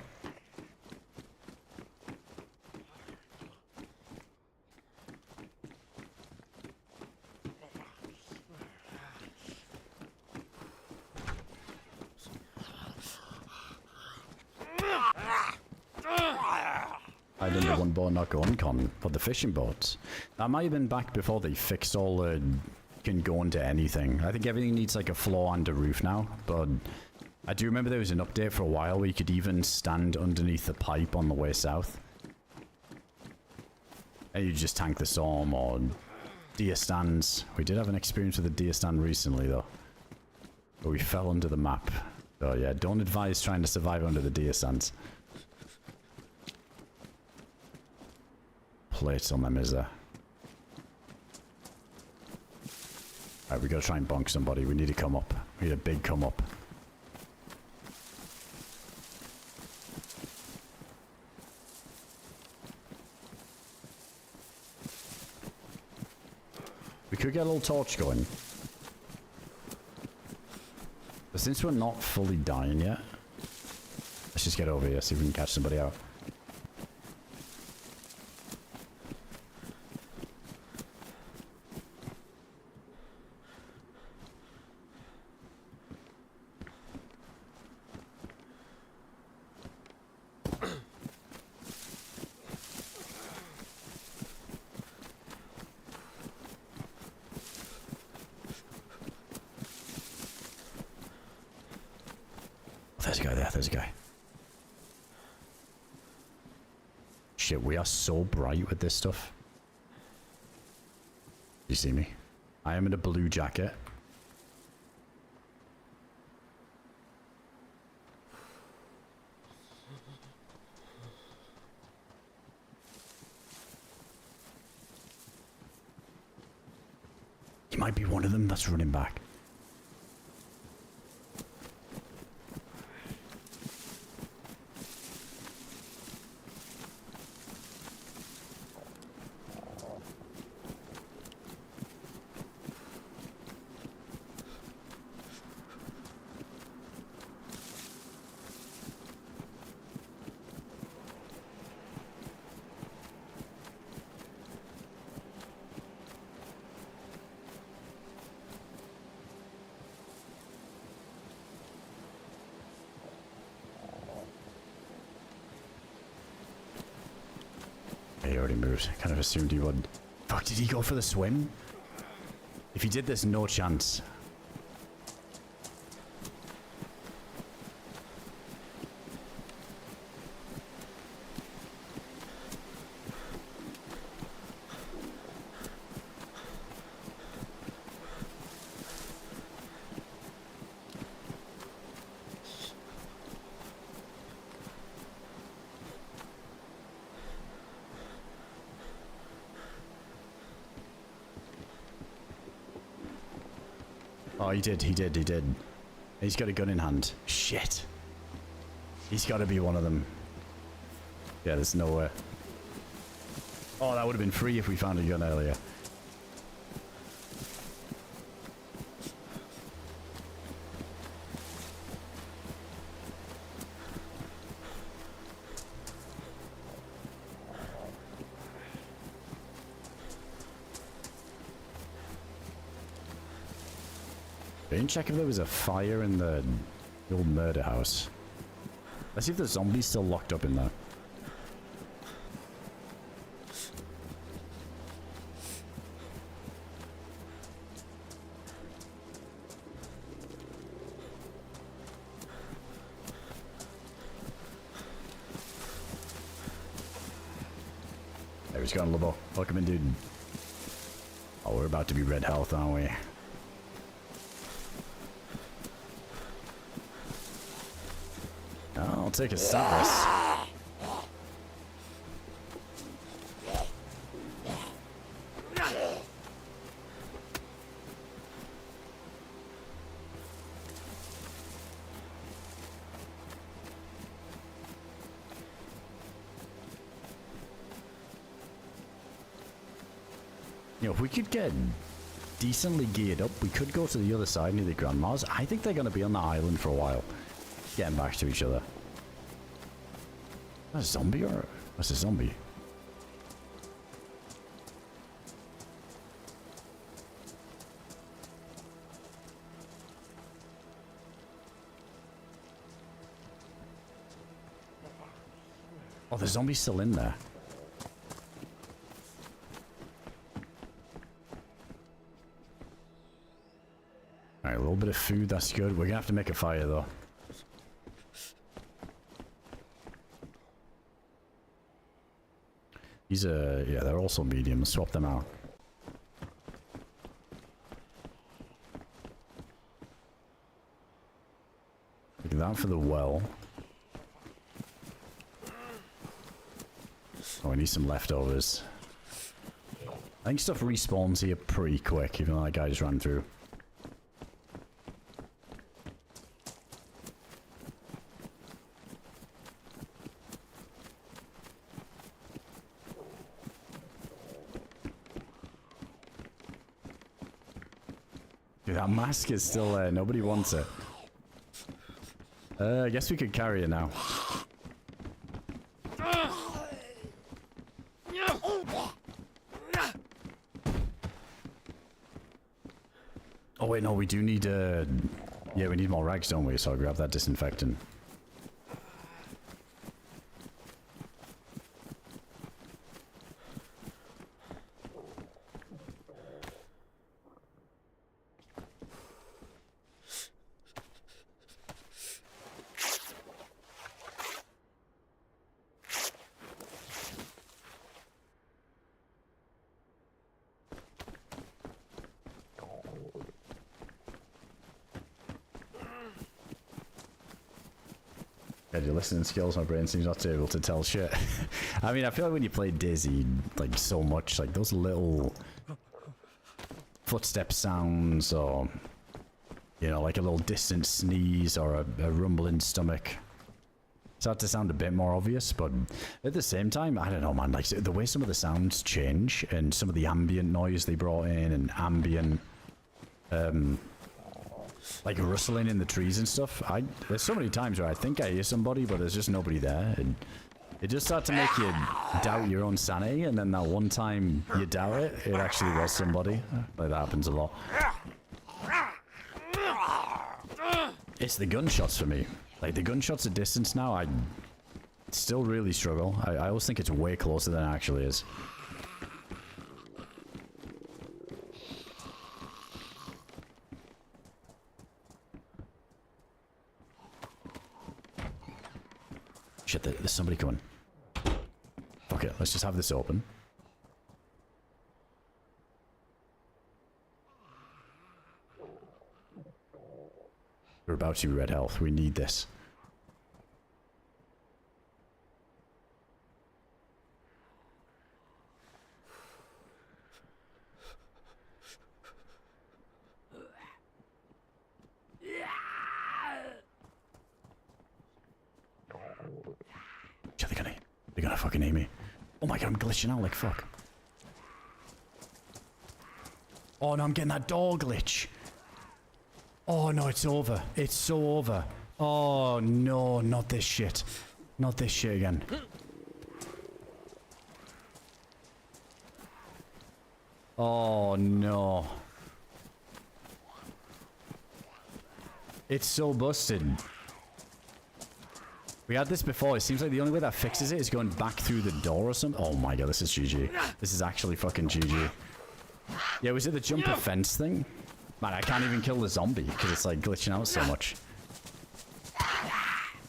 I did the one boat not go uncon for the fishing boats. That might have been back before they fixed all the can go into anything. I think everything needs like a floor and a roof now, but I do remember there was an update for a while where you could even stand underneath the pipe on the way south. And you just tank the storm or deer stands. We did have an experience with a deer stand recently though. But we fell under the map. So yeah, don't advise trying to survive under the deer stands. Plates on them, is there? Alright, we gotta try and bonk somebody. We need to come up. We need a big come up. We could get a little torch going. But since we're not fully dying yet, let's just get over here, see if we can catch somebody out. there's a guy there. There's a guy. Shit, we are so bright with this stuff. You see me? I am in a blue jacket. He might be one of them that's running back. He already moved. Kind of assumed he would. Fuck, did he go for the swim? If he did, there's no chance. Oh, he did. He's got a gun in hand. Shit. He's got to be one of them. Yeah, there's no way. Oh, that would have been free if we found a gun earlier. I didn't check if there was a fire in the old murder house. Let's see if the zombie's still locked up in there. There he's gone, Lobo. Welcome in, dude. Oh, we're about to be red health, aren't we? I'll take a service. You know, if we could get decently geared up, we could go to the other side near the grandmas. I think they're going to be on the island for a while, getting back to each other. A zombie or what's a zombie? Oh, the zombie's still in there. Alright, a little bit of food, that's good. We're gonna have to make a fire though. These are, yeah, they're also medium. Swap them out. Look at that for the well. Oh, I need some leftovers. I think stuff respawns here pretty quick, even though that guy just ran through. Dude, that mask is still there. Nobody wants it. I guess we could carry it now. Oh wait, no, we do need yeah, we need more rags, don't we? So I'll grab that disinfectant. Said your listening skills, my brain seems not to be able to tell shit. I mean, I feel like when you play Dayz, like so much, like those little footstep sounds, or you know, like a little distant sneeze or a rumbling stomach, start to sound a bit more obvious. But at the same time, I don't know, man. Like the way some of the sounds change and some of the ambient noise they brought in, and ambient, like rustling in the trees and stuff. There's so many times where I think I hear somebody, but there's just nobody there, and it just starts to make you doubt your own sanity. And then that one time you doubt it, it actually was somebody. Like that happens a lot. It's the gunshots for me. Like the gunshots at distance now, I still really struggle. I always think it's way closer than it actually is. Shit, there's somebody coming. Fuck it, let's just have this open. We're about to be red health. We need this. They're gonna fucking hit me. Oh my god, I'm glitching out like fuck. Oh no, I'm getting that door glitch. Oh no, it's over. It's so over. Oh no, not this shit. Not this shit again. Oh no. It's so busted. We had this before. It seems like the only way that fixes it is going back through the door or something. Oh my god, this is GG. This is actually fucking GG. Yeah, was it the jumper fence thing? Man, I can't even kill the zombie because it's like glitching out so much.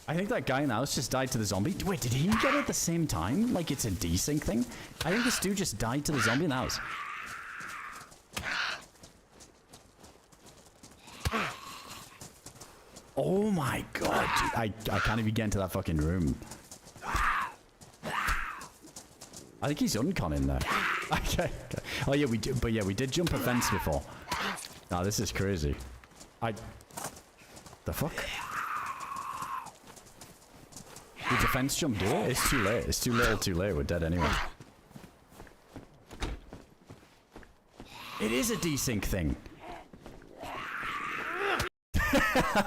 I think that guy in the house just died to the zombie. Wait, did he get it at the same time? Like it's a desync thing? I think this dude just died to the zombie in the house. Oh my god, dude. I can't even get into that fucking room. I think he's uncon in there. Okay. Oh yeah, we did, but yeah, we did jump a fence before. Nah, this is crazy. The fuck? Did the fence jump do it? It's too late. It's too little too late. We're dead anyway. It is a desync thing.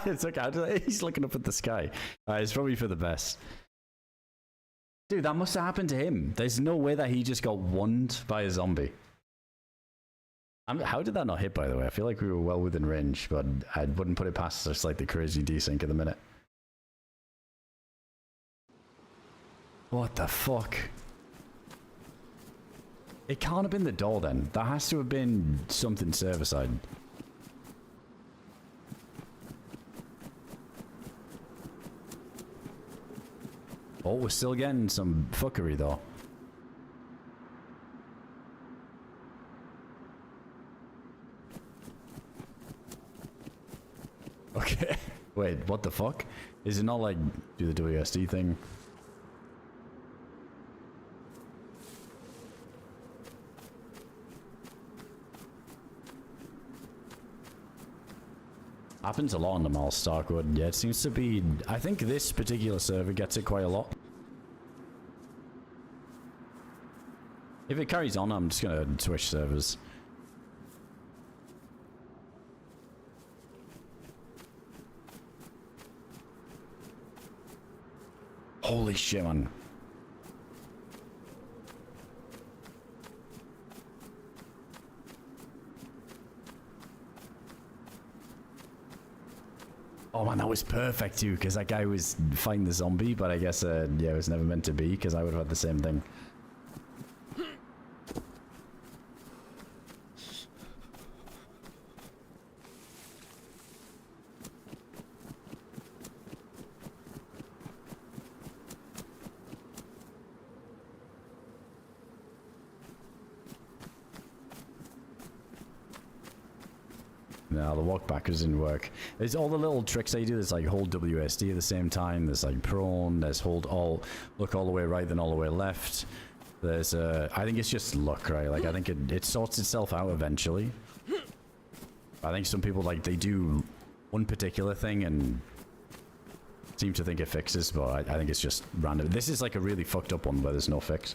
It's okay. He's looking up at the sky. It's probably for the best. Dude, that must have happened to him. There's no way that he just got wonned by a zombie. How did that not hit, by the way? I feel like we were well within range, but I wouldn't put it past just like the crazy desync at the minute. What the fuck? It can't have been the door then. That has to have been something server side. Oh, we're still getting some fuckery though. Okay. Wait, what the fuck? Is it not like do the WSD thing? Happens a lot on the NAMALSK Survival. Yeah, it seems to be... I think this particular server gets it quite a lot. If it carries on, I'm just gonna switch servers. Holy shit, man. Oh man, that was perfect too, because that guy was fighting the zombie, but I guess, yeah, it was never meant to be, because I would have had the same thing. No, the walk backwards didn't work. There's all the little tricks I do. There's like hold WSD at the same time. There's like prone. There's hold all, look all the way right, then all the way left. There's I think it's just luck, right? Like I think it sorts itself out eventually. I think some people like they do one particular thing and seem to think it fixes, but I think it's just random. This is like a really fucked up one where there's no fix.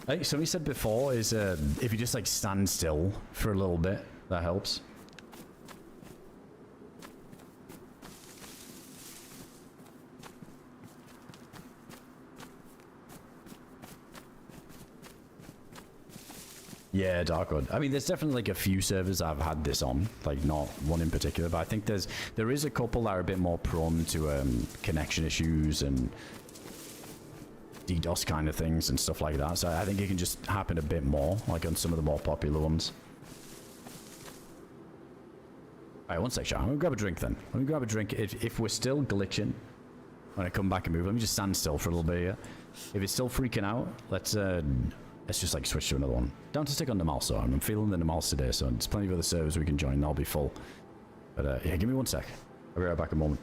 Like somebody said before is if you just like stand still for a little bit, that helps. Yeah, Darkwood. I mean, there's definitely like a few servers I've had this on, like not one in particular, but I think there is a couple that are a bit more prone to connection issues and DDoS kind of things and stuff like that. So I think it can just happen a bit more, like on some of the more popular ones. Alright, one sec, Sean. I'm gonna grab a drink then. Let me grab a drink. If we're still glitching when I come back and move, let me just stand still for a little bit here. If it's still freaking out, let's just like switch to another one. Down to stick on NAMALSK. I'm feeling the NAMALSK today, so there's plenty of other servers we can join. They'll be full. But yeah, give me one sec. I'll be right back in a moment.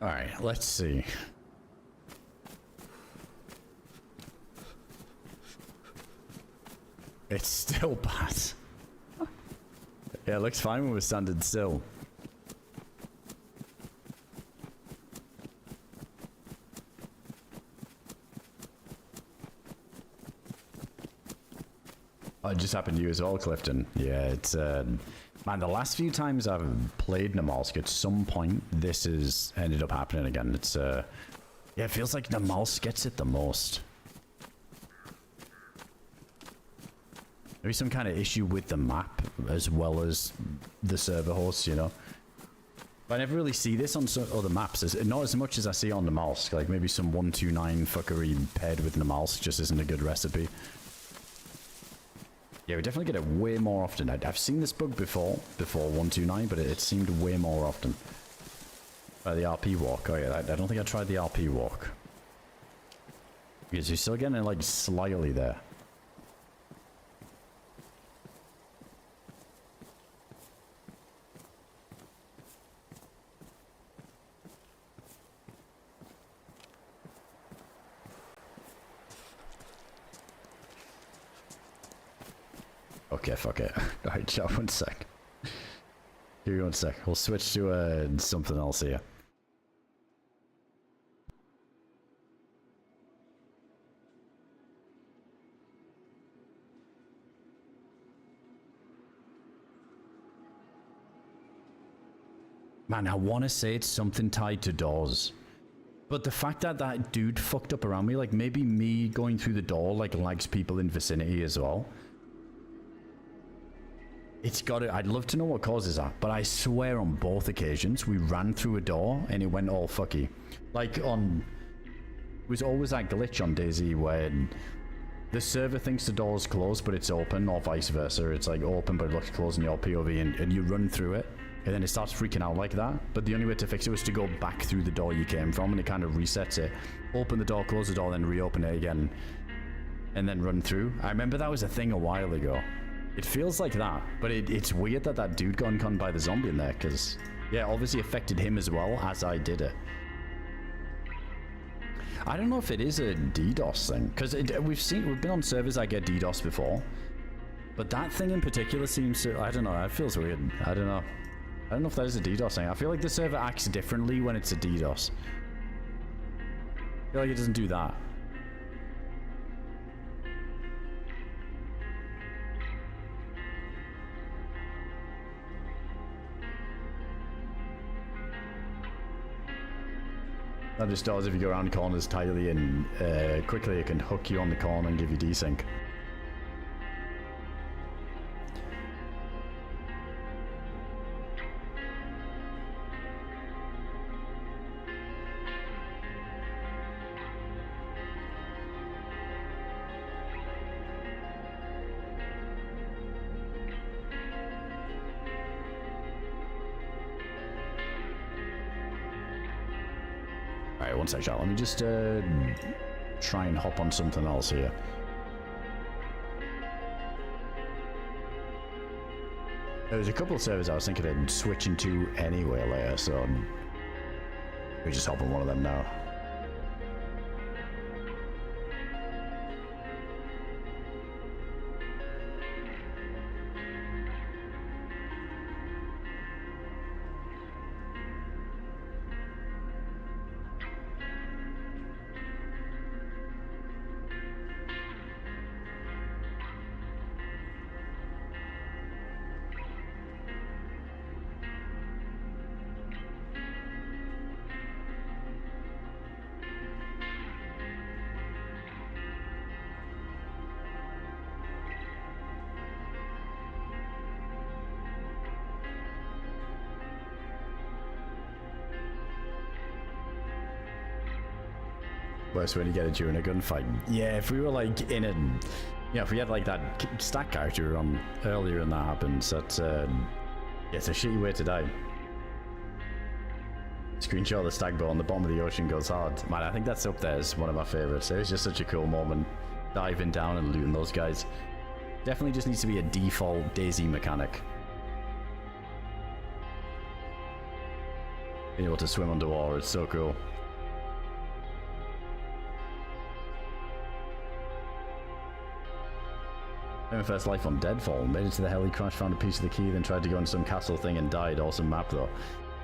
All right, let's see. It's still bad. Yeah, it looks fine when we're standing still. Oh, it just happened to you as well, Clifton. Yeah, it's man, the last few times I've played NAMALSK, at some point this has ended up happening again. It's yeah, it feels like NAMALSK gets it the most. Maybe some kind of issue with the map as well as the server hosts, you know. But I never really see this on some other maps, not as much as I see on NAMALSK. Like maybe some 129 fuckery paired with NAMALSK just isn't a good recipe. Yeah, we definitely get it way more often. I've seen this bug before 129, but it seemed way more often. The RP walk. Oh yeah, I don't think I tried the RP walk. Because you're still getting it like slightly there. Okay, fuck it. Alright, chat, one sec. Give me one sec. We'll switch to something else here. Man, I want to say it's something tied to doors. But the fact that that dude fucked up around me, like maybe me going through the door like lags people in vicinity as well. It's got to, I'd love to know what causes that, but I swear on both occasions we ran through a door and it went all fucky. Like on, it was always that glitch on Dayz when the server thinks the door's closed but it's open, or vice versa. It's like open but it looks closed in your POV, and you run through it and then it starts freaking out like that. But the only way to fix it was to go back through the door you came from, and it kind of resets it. Open the door, close the door, then reopen it again and then run through. I remember that was a thing a while ago. It feels like that, but it's weird that that dude got unconned by the zombie in there, because, yeah, obviously affected him as well as I did it. I don't know if it is a DDoS thing, because we've been on servers that get DDoS before, but that thing in particular seems to, I don't know, it feels weird. I don't know. I don't know if that is a DDoS thing. I feel like the server acts differently when it's a DDoS. I feel like it doesn't do that. That just does if you go around corners tightly and quickly, it can hook you on the corner and give you desync. Alright, one sec, chat. Let me just try and hop on something else here. There's a couple of servers I was thinking of switching to anyway later, so we just hop on one of them now. Worse when you get it during a gunfight. Yeah, if we were like in a, yeah, if we had like that stack character on earlier and that happens, that's yeah, it's a shitty way to die. Screenshot of the stag boat on the bottom of the ocean goes hard. Man, I think that's up there as one of my favorites. It was just such a cool moment, diving down and looting those guys. Definitely just needs to be a default Dayz mechanic. Being able to swim underwater, it's so cool. My first life on Deadfall, made it to the heli crash, found a piece of the key, then tried to go into some castle thing and died. Awesome map though.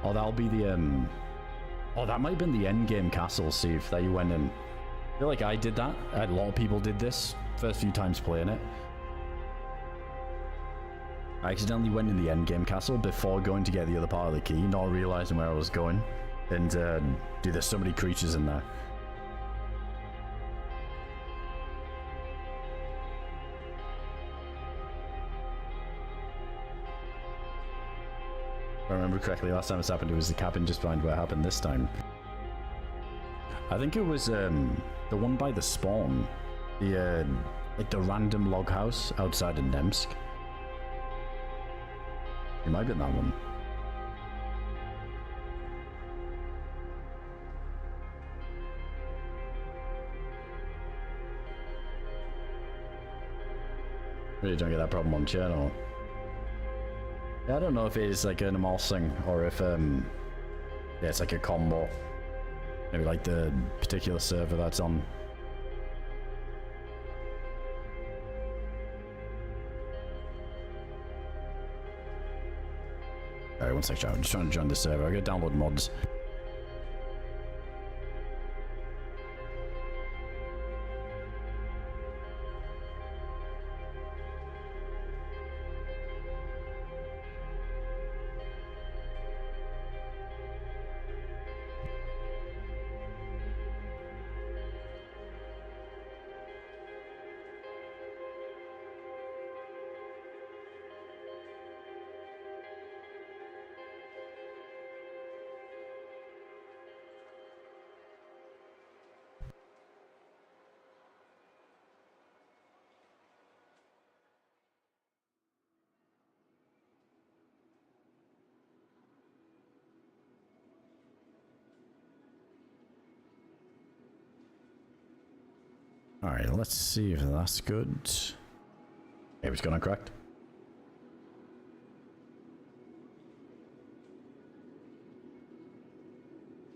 Oh, that'll be the oh, that might have been the end game castle, Steve, that you went in. I feel like I did that. A lot of people did this first few times playing it. I accidentally went in the end game castle before going to get the other part of the key, not realizing where I was going. And dude, there's so many creatures in there. If I remember correctly, last time this happened, it was the cabin just behind where it happened this time. I think it was the one by the spawn, the like the random log house outside of NAMALSK. It might have been that one. Really don't get that problem on channel. Yeah, I don't know if it is like an NAMALSK thing or if yeah, it's like a combo. Maybe like the particular server that's on. Alright, one sec, chat. I'm just trying to join the server. I gotta download mods. Alright, let's see if that's good. Hey, what's going on, correct?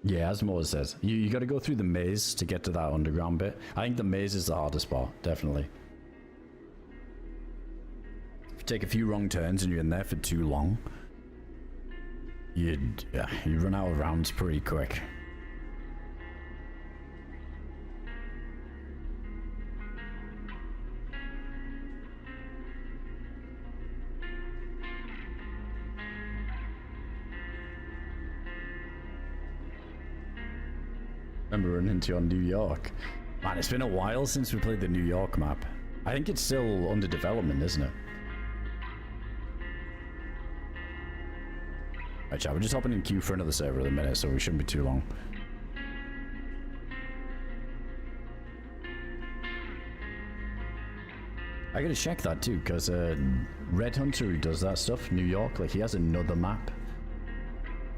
Yeah, as Moa says, you got to go through the maze to get to that underground bit. I think the maze is the hardest part, definitely. If you take a few wrong turns and you're in there for too long, you run out of rounds pretty quick. Remember running into on New York. Man, it's been a while since we played the New York map. I think it's still under development, isn't it? Alright, chat, we're just hopping in queue for another server at the minute, so we shouldn't be too long. I gotta check that too, because Red Hunter, who does that stuff, New York, like he has another map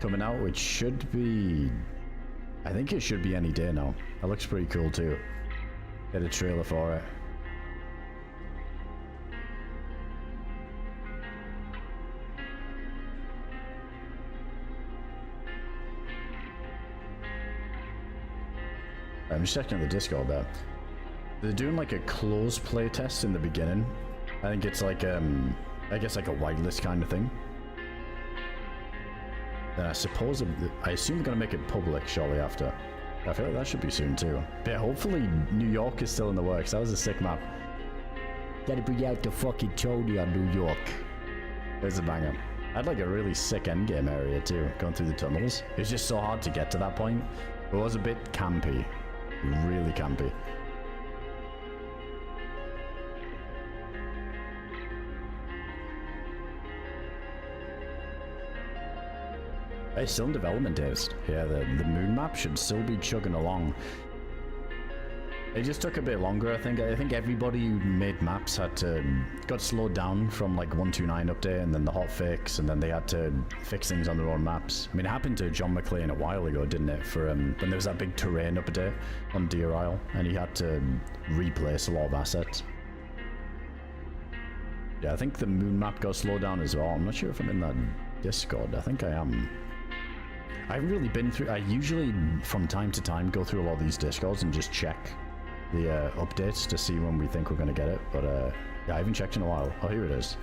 coming out, which should be... I think it should be any day now. That looks pretty cool too. Get a trailer for it. I'm just checking the Discord there. They're doing like a closed play test in the beginning. I think it's like I guess like a whitelist kind of thing. Then I suppose, I assume we're going to make it public shortly after. I feel like that should be soon too. But yeah, hopefully New York is still in the works. That was a sick map. Gotta bring out the fucking Tony on New York. There's a banger. I had like a really sick endgame area too, going through the tunnels. It was just so hard to get to that point. It was a bit campy. Really campy. It's still in development, Dayz. Yeah, the moon map should still be chugging along. It just took a bit longer, I think. I think everybody who made maps got slowed down from like 129 update and then the hotfix, and then they had to fix things on their own maps. I mean, it happened to John McClane a while ago, didn't it? For when there was that big terrain update on IRL, and he had to replace a lot of assets. Yeah, I think the moon map got slowed down as well. I'm not sure if I'm in that Discord. I think I am. I haven't really been through. I usually, from time to time, go through a lot of these Discords and just check the updates to see when we think we're going to get it. But yeah, I haven't checked in a while. Oh, here it is.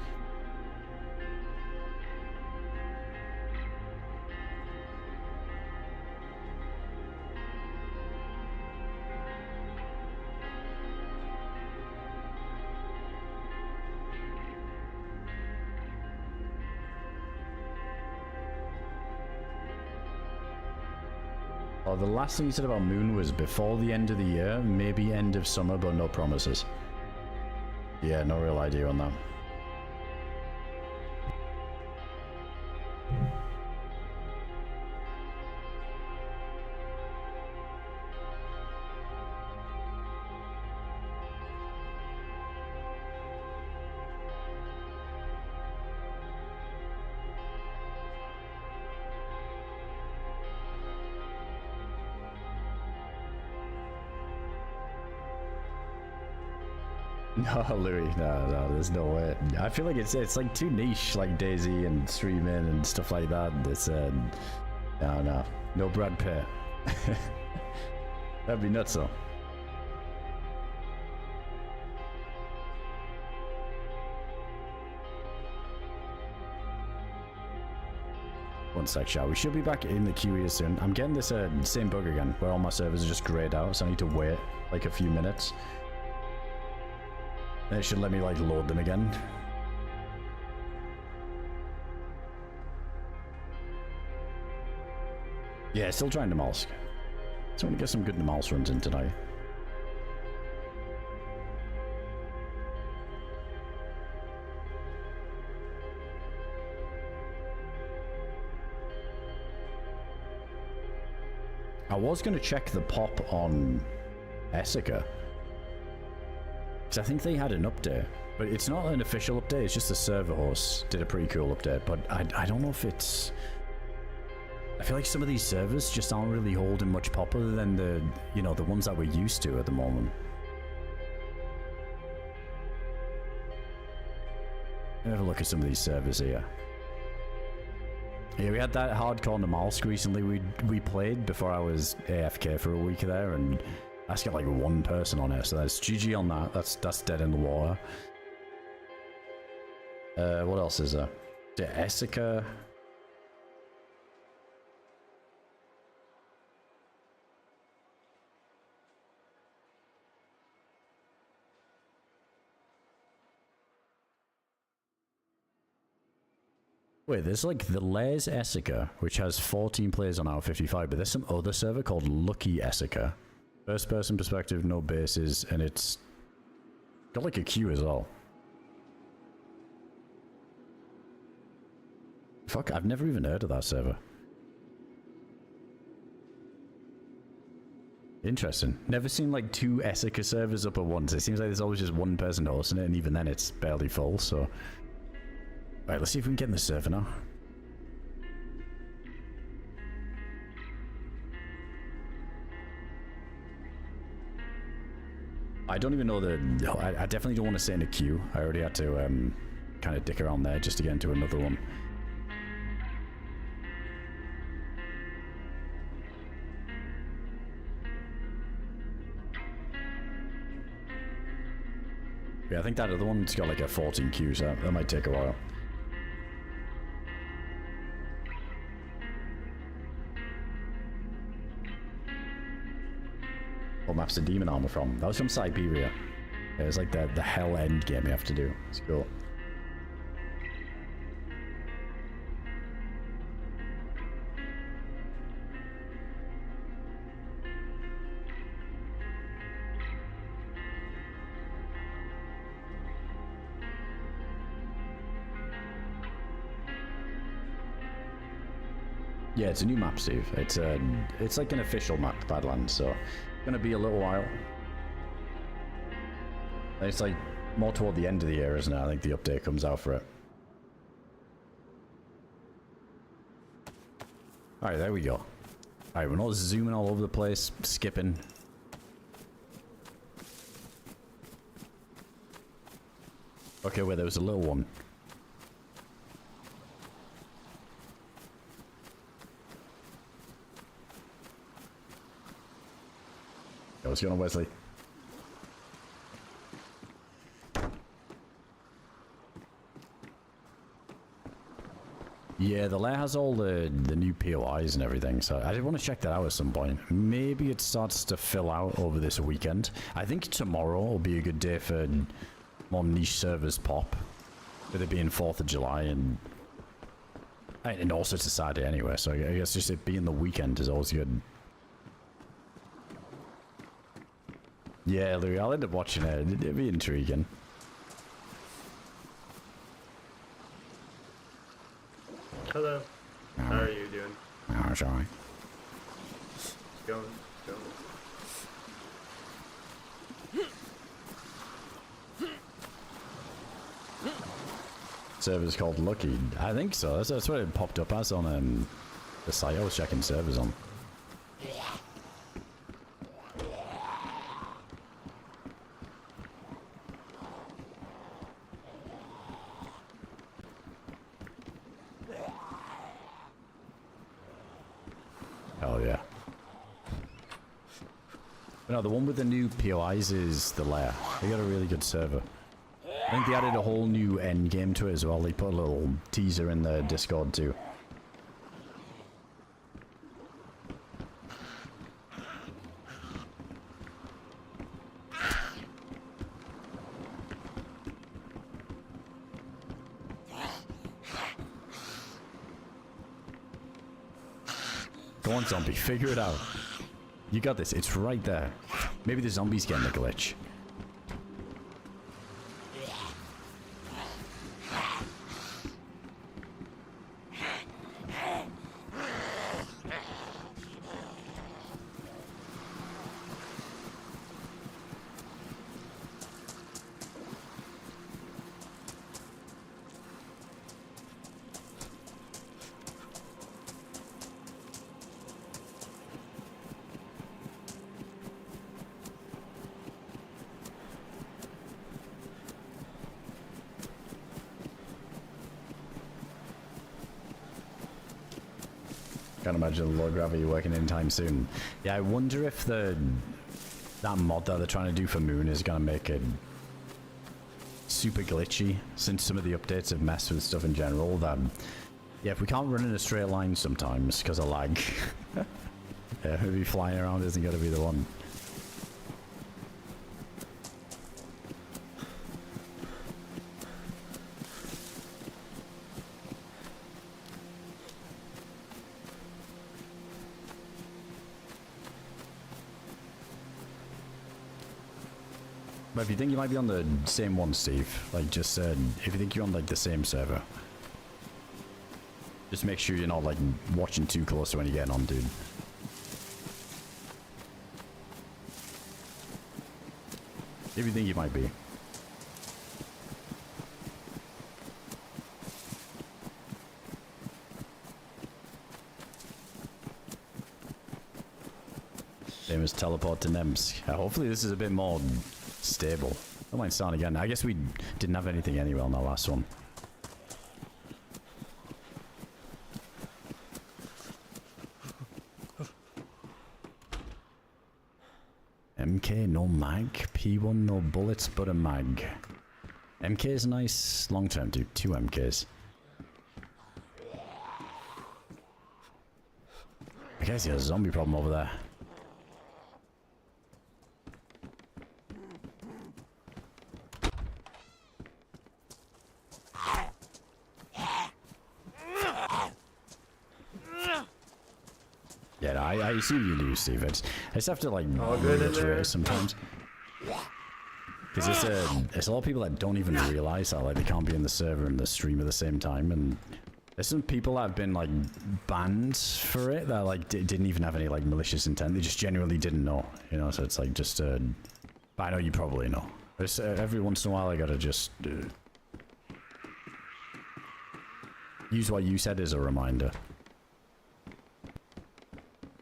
Oh, the last thing you said about Moon was before the end of the year, maybe end of summer, but no promises. Yeah, no real idea on that. No, Louis, no, there's no way. I feel like it's like too niche, like Daisy and streaming and stuff like that. It's no Brad Pitt. That'd be nuts though. One sec, shall we? Should be back in the queue here soon. I'm getting this same bug again, where all my servers are just grayed out, so I need to wait like a few minutes. It should let me like load them again. Yeah, still trying NAMALSK. So I'm gonna get some good NAMALSK runs in tonight. I was gonna check the pop on Essica, because I think they had an update, but it's not an official update, it's just the server host did a pretty cool update, but I don't know if it's... I feel like some of these servers just aren't really holding much pop other than the, you know, the ones that we're used to at the moment. Have a look at some of these servers here. Yeah, we had that hardcore NAMALSK recently we played before I was AFK for a week there, and that's got like one person on it, so that's GG on that. That's dead in the water. What else is there? Jessica. Wait, there's like the Lay's Essica, which has 14 players on our 55, but there's some other server called Lucky Essica. First person perspective, no bases, and it's got like a queue as well. Fuck, I've never even heard of that server. Interesting. Never seen like two Essica servers up at once. It seems like there's always just one person hosting it, and even then it's barely full, so... Right, let's see if we can get in the server now. I don't even know I definitely don't want to stay in a queue. I already had to kind of dick around there just to get into another one. Yeah, I think that other one's got like a 14 queue, so that might take a while. What map's the demon armor from? That was from Siberia. It was like the hell end game you have to do. It's cool. Yeah, it's a new map, Steve. It's like an official map, Badlands, so it's gonna be a little while. It's like more toward the end of the year, isn't it? I think the update comes out for it. Alright, there we go. Alright, we're not zooming all over the place, skipping. Okay, wait, there was a little one. What's going on, Wesley? Yeah, the lair has all the new POIs and everything, so I did want to check that out at some point. Maybe it starts to fill out over this weekend. I think tomorrow will be a good day for more niche servers pop, with it being 4th of July and also it's a Saturday anyway, so I guess just it being the weekend is always good. Yeah, Louis, I'll end up watching it. It'd be intriguing. Hello. How are you doing? Oh, sorry. It's going. Server's called Lucky. I think so. That's what it popped up as on the site I was checking servers on. Hell yeah. But no, the one with the new POIs is the lair. They got a really good server. I think they added a whole new end game to it as well. They put a little teaser in the Discord too. Go on, zombie, figure it out. You got this, it's right there. Maybe the zombie's getting a glitch. can't imagine the low gravity working anytime soon. Yeah, I wonder if that mod that they're trying to do for Moon is gonna make it super glitchy, since some of the updates have messed with stuff in general. That yeah, if we can't run in a straight line sometimes because of lag, yeah, maybe flying around isn't gonna be the one. But if you think you might be on the same one, Steve, like just if you think you're on like the same server, just make sure you're not like watching too close to when you're getting on, dude. If you think you might be. Famous teleport to NAMALSK. Hopefully this is a bit more stable. I might start again. I guess we didn't have anything anyway on that last one. MK no mag, P1 no bullets but a mag. MK is nice long term, dude. 2 MKs. I guess he has a zombie problem over there. Yeah, no, I assume you do, Steve. I just have to like reiterate sometimes. Because it's a lot of people that don't even realize that like they can't be in the server and the stream at the same time, and there's some people that have been like banned for it that like didn't even have any like malicious intent. They just genuinely didn't know, you know. So it's like just but I know you probably know. It's, every once in a while I gotta just use what you said as a reminder.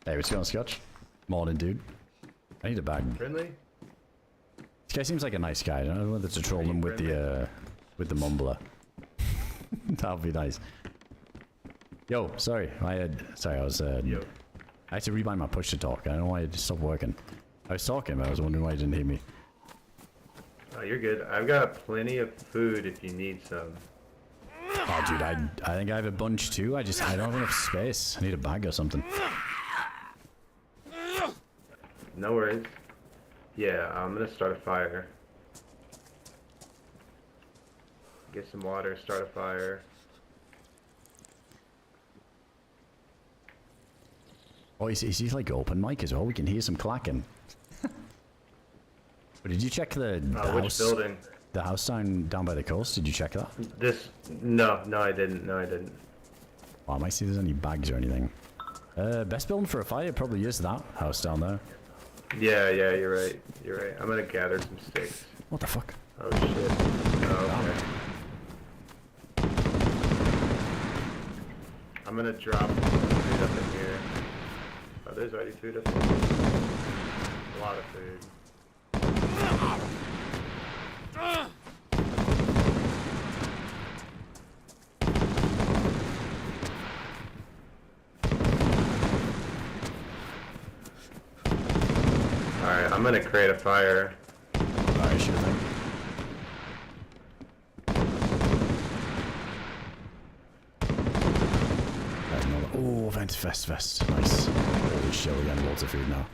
Hey, what's going on, Scotch? Morning, dude. I need a bag. Friendly? This guy seems like a nice guy. I don't know whether to troll him with the mumbler. That would be nice. Yo, sorry. I was Yo. I had to rebind my push to talk. I don't know why it stopped working. I was talking, but I was wondering why you didn't hear me. Oh, you're good. I've got plenty of food if you need some. Oh, dude, I think I have a bunch too. I don't have enough space. I need a bag or something. No worries. Yeah, I'm gonna start a fire. Get some water, start a fire. Oh, is he like open mic as well? We can hear some clacking. But did you check the Which house? building? The house down by the coast? Did you check that? No, I didn't. Well, I might see if there's any bags or anything. Best building for a fire probably is that house down there. Yeah, you're right. I'm gonna gather some sticks. What the fuck? Oh shit. Oh, okay. I'm gonna drop food up in here. Oh, there's already food up there. A lot of food. Alright, I'm gonna create a fire. Alright, sure thing. Oh, vest. Nice. Holy shit, we got loads of food now.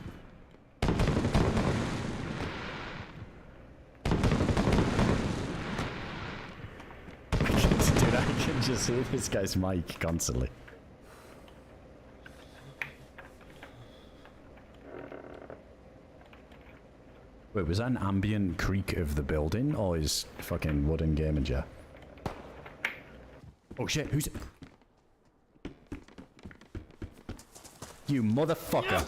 Dude, I can just hear this guy's mic constantly. Wait, was that an ambient creak of the building, or is fucking wooden gaming chair? Oh shit, who's it? You motherfucker.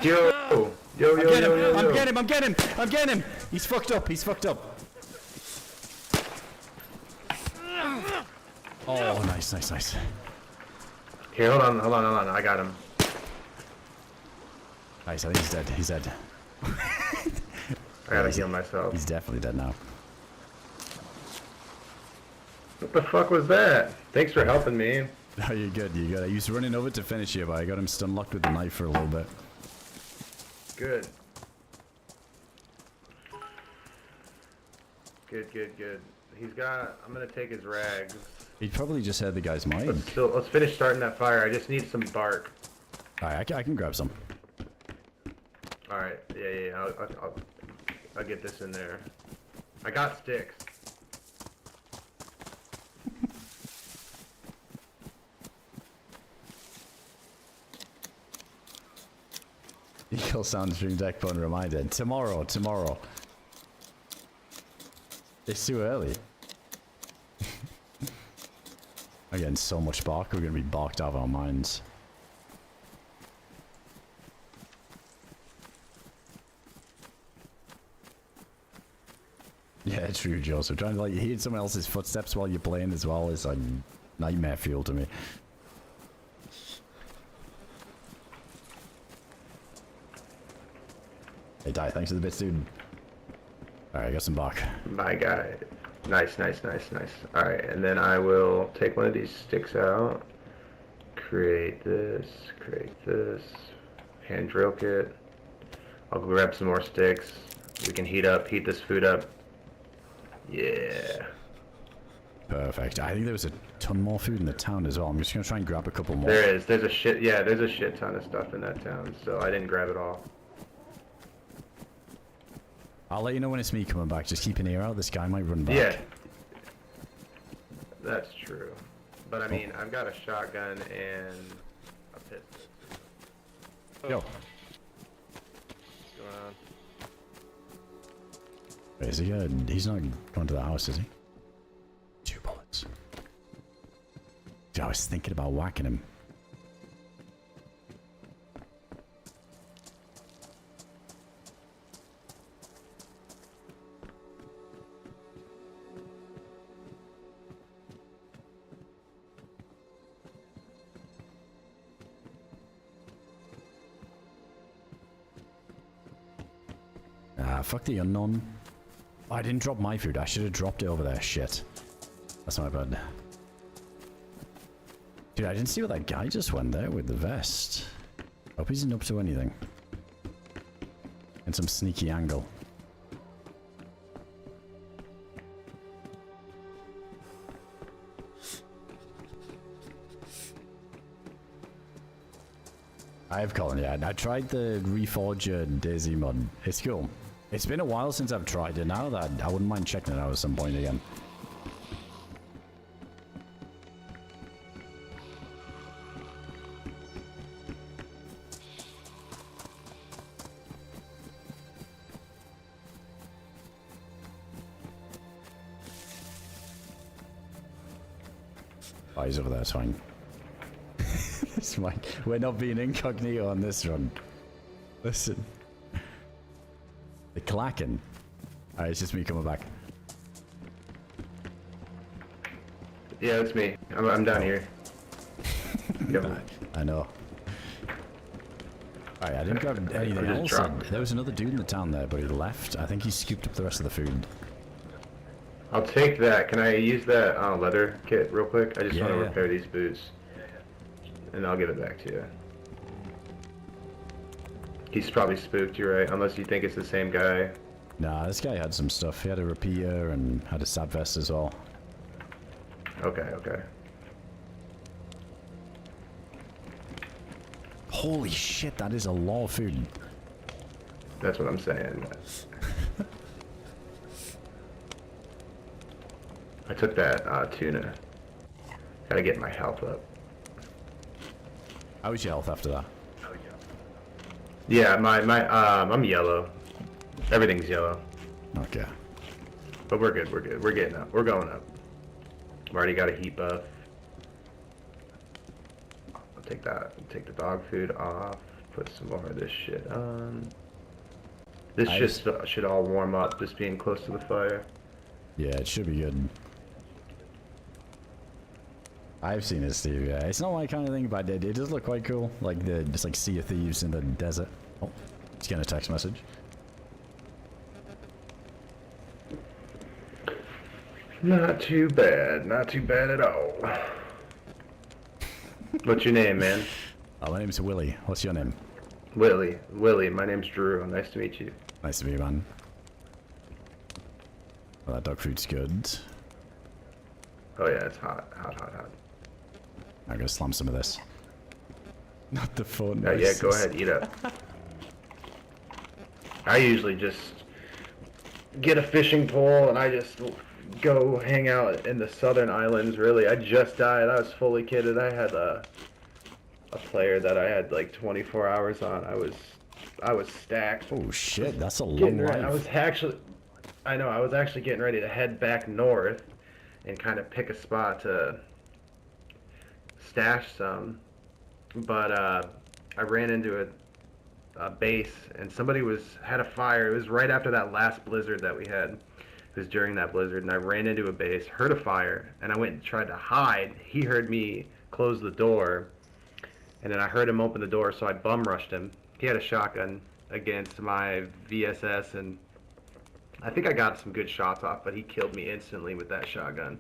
Yo! I'm getting him! He's fucked up. Oh, nice. Here, hold on. I got him. Nice, I think he's dead. I gotta heal myself. He's definitely dead now. What the fuck was that? Thanks for helping me. Oh, you're good, you're good. I was running over to finish you, but I got him stun locked with the knife for a little bit. Good. Good. He's got... I'm gonna take his rags. He probably just heard the guy's mind. Let's finish starting that fire. I just need some bark. Alright, I can grab some. Alright, yeah. I'll get this in there. I got sticks. Eagle Sound Stream Deck phone reminder. Tomorrow. It's too early. I'm getting so much bark, we're gonna be barked out of our minds. Yeah, true, Joseph. Trying to like hear someone else's footsteps while you're playing as well is like nightmare fuel to me. Hey, Dai, thanks for the bits, dude. Alright, I got some bark. My guy. Nice. Alright, and then I will take one of these sticks out. Create this. Hand drill kit. I'll grab some more sticks. We can heat this food up. Yeah. Perfect. I think there was a ton more food in the town as well. I'm just gonna try and grab a couple more. There is. There's a shit ton of stuff in that town, so I didn't grab it all. I'll let you know when it's me coming back. Just keep an ear out. This guy might run back. Yeah. That's true. But I mean, I've got a shotgun and a pistol. Yo. What's going on? Wait, is he he's not going to the house, is he? 2 bullets. Dude, I was thinking about whacking him. Fuck the unknown. Oh, I didn't drop my food. I should have dropped it over there. Shit. That's my bad. Dude, I didn't see what that guy just went there with the vest. Hope he's not up to anything. And some sneaky angle. I have Colin, yeah. I tried the Reforger Dayz mod. It's cool. It's been a while since I've tried it. Now that I wouldn't mind checking it out at some point again. Oh, he's over there, it's fine. It's fine. We're not being incognito on this run. Listen. The clacking. Alright, it's just me coming back. Yeah, it's me. I'm down here. Yep. I know. Alright, I didn't grab anything else. There was another dude in the town there, but he left. I think he scooped up the rest of the food. I'll take that. Can I use that leather kit real quick? I just want to repair these boots. And I'll give it back to you. He's probably spooked, you're right. Unless you think it's the same guy. Nah, this guy had some stuff. He had a rapier and had a stab vest as well. Okay. Holy shit, that is a lot of food. That's what I'm saying. I took that tuna. Gotta get my health up. How was your health after that? Yeah, I'm yellow. Everything's yellow. Okay. But we're good. We're getting up. We're going up. I've already got a heat buff. I'll take that. Take the dog food off. Put some more of this shit on. This should all warm up, just being close to the fire. Yeah, it should be good. I've seen it, Steve. Yeah, it's not my kind of thing, but it does look quite cool. Like just like Sea of Thieves in the desert. Oh, just getting a text message. Not too bad. Not too bad at all. What's your name, man? My name's Willie. What's your name? Willie. Willie, my name's Drew. Nice to meet you. Nice to meet you, man. Well, that dog food's good. Oh yeah, it's hot. Hot. I'm gonna slam some of this. Not the phone. Oh yeah, go ahead, eat up. I usually just get a fishing pole and I just go hang out in the southern islands, really. I just died. I was fully kitted. I had a player that I had like 24 hours on. I was stacked. Oh shit, that's a long life. I was actually getting ready to head back north and kind of pick a spot to stash some. But I ran into a base and somebody had a fire. It was right after that last blizzard that we had. It was during that blizzard, and I ran into a base, heard a fire, and I went and tried to hide. He heard me close the door, and then I heard him open the door, so I bum rushed him. He had a shotgun against my VSS, and I think I got some good shots off, but he killed me instantly with that shotgun.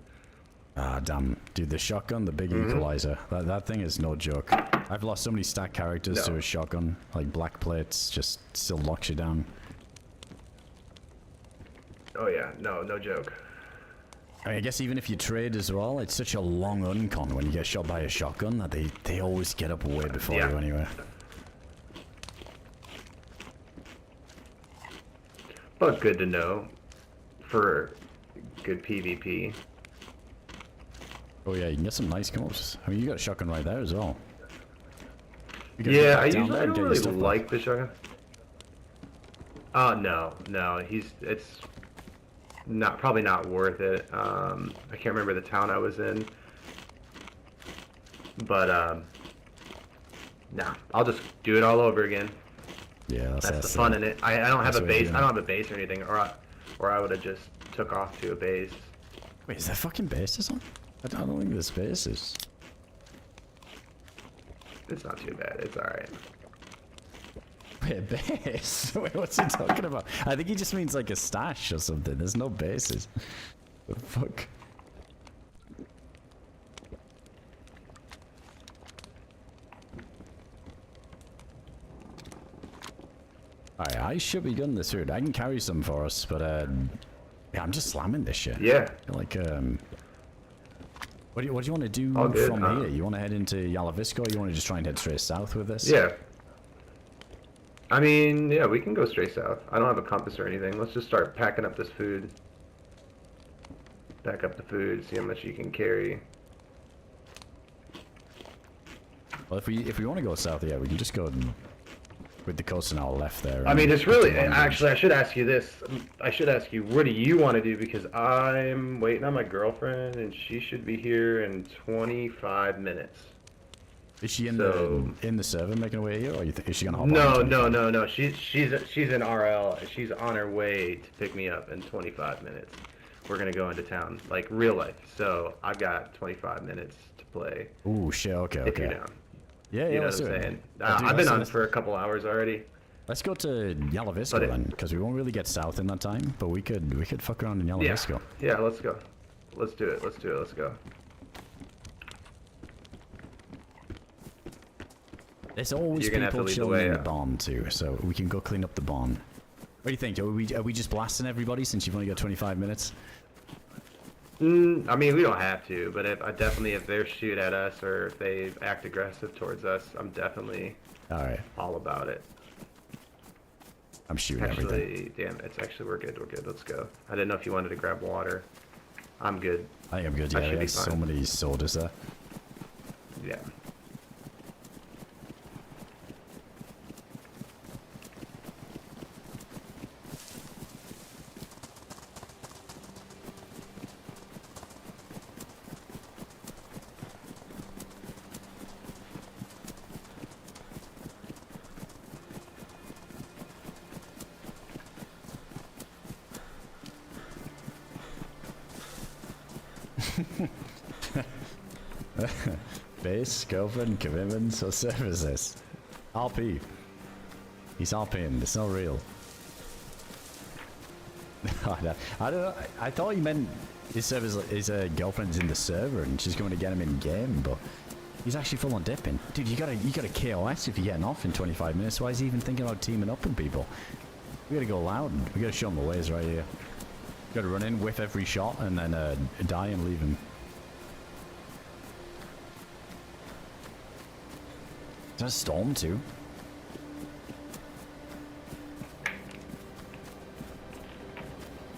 Ah, damn. Dude, the shotgun, the big equalizer, that thing is no joke. I've lost so many stack characters to a shotgun. Like, black plates just still locks you down. Oh yeah, no joke. I mean, I guess even if you trade as well, it's such a long uncon when you get shot by a shotgun that they always get up way before you anyway. But good to know for good PvP. Oh yeah, you can get some nice come-ups. I mean, you got a shotgun right there as well. Yeah, I don't really like the shotgun. No, it's probably not worth it. I can't remember the town I was in, but nah, I'll just do it all over again. Yeah, that's the fun in it. I don't have a base. I don't have a base or anything, or I would have just took off to a base. Wait, is there fucking bases on? I don't think there's bases. It's not too bad. It's alright. Wait, base? Wait, what's he talking about? I think he just means like a stash or something. There's no bases. The fuck? Alright, I should be good this food. I can carry some for us, but yeah, I'm just slamming this shit. Yeah. Like what do you want to do from here? You want to head into Yalavisco, or you want to just try and head straight south with this? Yeah. I mean, yeah, we can go straight south. I don't have a compass or anything. Let's just start packing up this food. Pack up the food, see how much you can carry. Well, if we want to go south, yeah, we can just go with the coast on our left there. I mean, it's really, actually, I should ask you this. I should ask you, what do you want to do? Because I'm waiting on my girlfriend, and she should be here in 25 minutes. Is she in the server making her way here, or is she gonna hop on? No. She's in RL. She's on her way to pick me up in 25 minutes. We're gonna go into town, like real life. So I've got 25 minutes to play. Ooh, shit. Okay. If you're down. Yeah, you know what I'm saying? I've been on for a couple hours already. Let's go to Yalavisco then, because we won't really get south in that time. But we could fuck around in Yalavisco. Yeah, let's go. Let's do it. Let's go. There's always people chilling in the barn too, so we can go clean up the barn. What do you think? Are we just blasting everybody since you've only got 25 minutes? I mean, we don't have to, but if they shoot at us or if they act aggressive towards us, I'm definitely all about it. I'm shooting everything. Damn, we're good. Let's go. I didn't know if you wanted to grab water. I'm good. I think I'm good. Yeah, there's so many sodas there. Yeah. Base, girlfriend, commitments, or services? RP. He's RPing, it's not real. I don't know, I thought he meant his girlfriend's in the server and she's going to get him in game, but he's actually full on dipping. Dude, you gotta KOS if you're getting off in 25 minutes. Why is he even thinking about teaming up with people? We gotta go loud. We gotta show him the ways right here. Gotta run in, whiff every shot, and then die and leave him. Is that a storm too?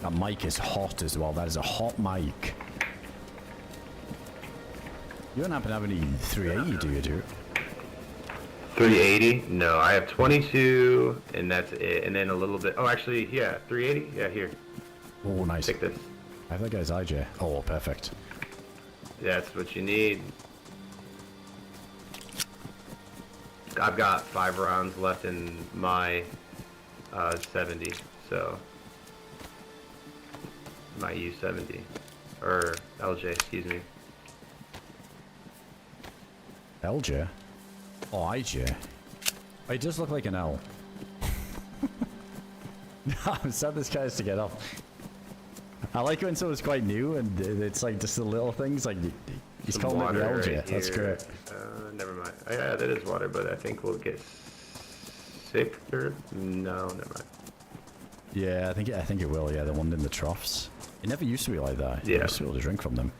That mic is hot as well. That is a hot mic. You don't happen to have any 380, do you, dude? 380? No, I have 22, and that's it. And then a little bit. Oh, actually, yeah, 380. Yeah, here. Oh, nice. Take this. I have that guy's IJ. Oh, perfect. That's what you need. I've got 5 rounds left in my 70, so my U70 or LJ, excuse me. LJ? Oh, IJ. Oh, he does look like an L. I'm sad this guy has to get up. I like when someone's quite new and it's like just the little things, like he's calling it the LJ. Right, that's great. Never mind. Oh, yeah, that is water, but I think we'll get sick or no, never mind. Yeah, I think it will. Yeah, the one in the troughs. It never used to be like that. You used to be able to drink from them.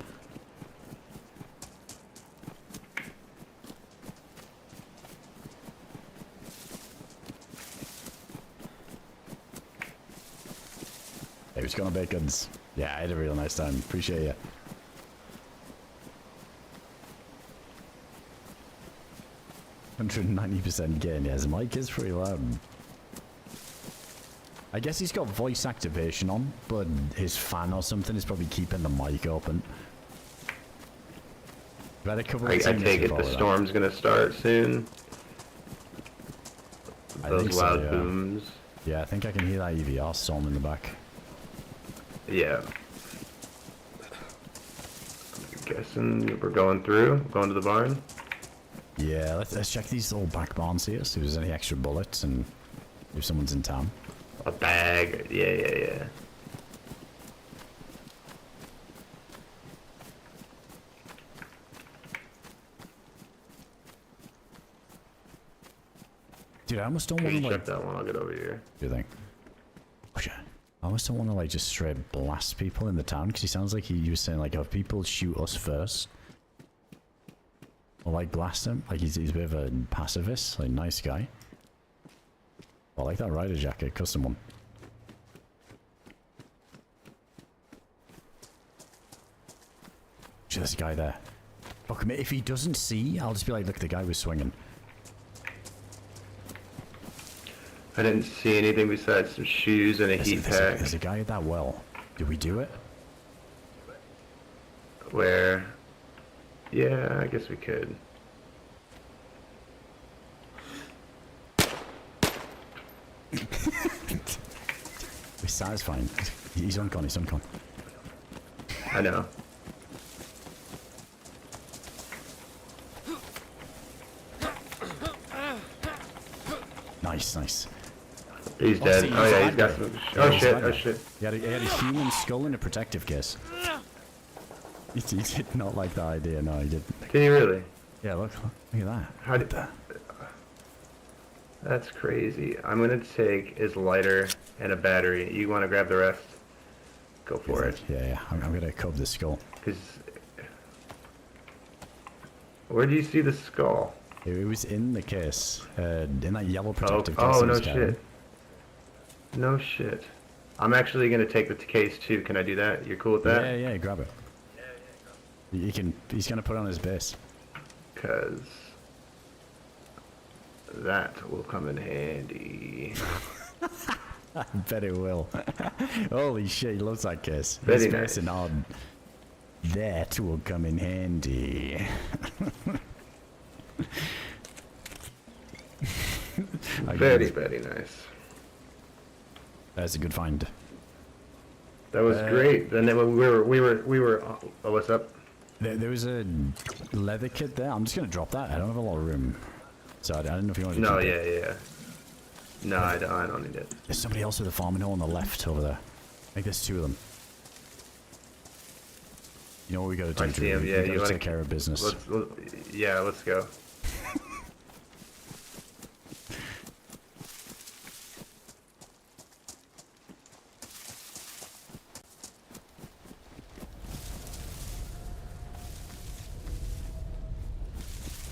Hey, what's going on, Bacons? Yeah, I had a real nice time. Appreciate you. $190% gain. Yeah, his mic is pretty loud. I guess he's got voice activation on, but his fan or something is probably keeping the mic open. I take it the storm's gonna start soon. Those loud booms. Yeah, I think I can hear that EVR storm in the back. Yeah. I'm guessing we're going through, going to the barn. Yeah, let's check these little back barns here, see if there's any extra bullets and if someone's in town. A bag, yeah. Dude, I almost don't want to check that one. I'll get over here. Do you think? Oh shit! I almost don't want to like just straight blast people in the town because he sounds like he was saying like, if people shoot us first, or like blast him. Like he's a bit of a pacifist, like nice guy. I like that rider jacket, custom one. There's a guy there. Fuck me, if he doesn't see, I'll just be like, look, the guy was swinging. I didn't see anything besides some shoes and a heat pack. There's a guy at that well. Did we do it? Where? Yeah, I guess we could. We're satisfying. He's uncon, he's uncon. I know. Nice. He's dead. Oh yeah, he's got some. Oh shit. He had a human skull in a protective case. He did not like that idea, no he didn't. Can you really? Yeah, look at that. How did that? That's crazy. I'm gonna take his lighter and a battery. You want to grab the rest? Go for it. Yeah. I'm gonna cover the skull. Cause where do you see the skull? It was in the case, in that yellow protective case. Oh no shit. No shit. I'm actually gonna take the case too. Can I do that? You're cool with that? Yeah, grab it. You can. He's gonna put it on his base. Cause that will come in handy. I bet it will. Holy shit, he loves that case. Very He's nice. messing on. That will come in handy. Very, very nice. That's a good find. That was great. And then we were. Oh, what's up? There was a leather kit there. I'm just gonna drop that. I don't have a lot of room, so I don't know if you want to. No, keep it. yeah. No, I don't need it. There's somebody else with a farming hole on the left over there. I think there's 2 of them. You know what we gotta do, I see Drew? him, We yeah, gotta you wanna- take care of business. Let's go.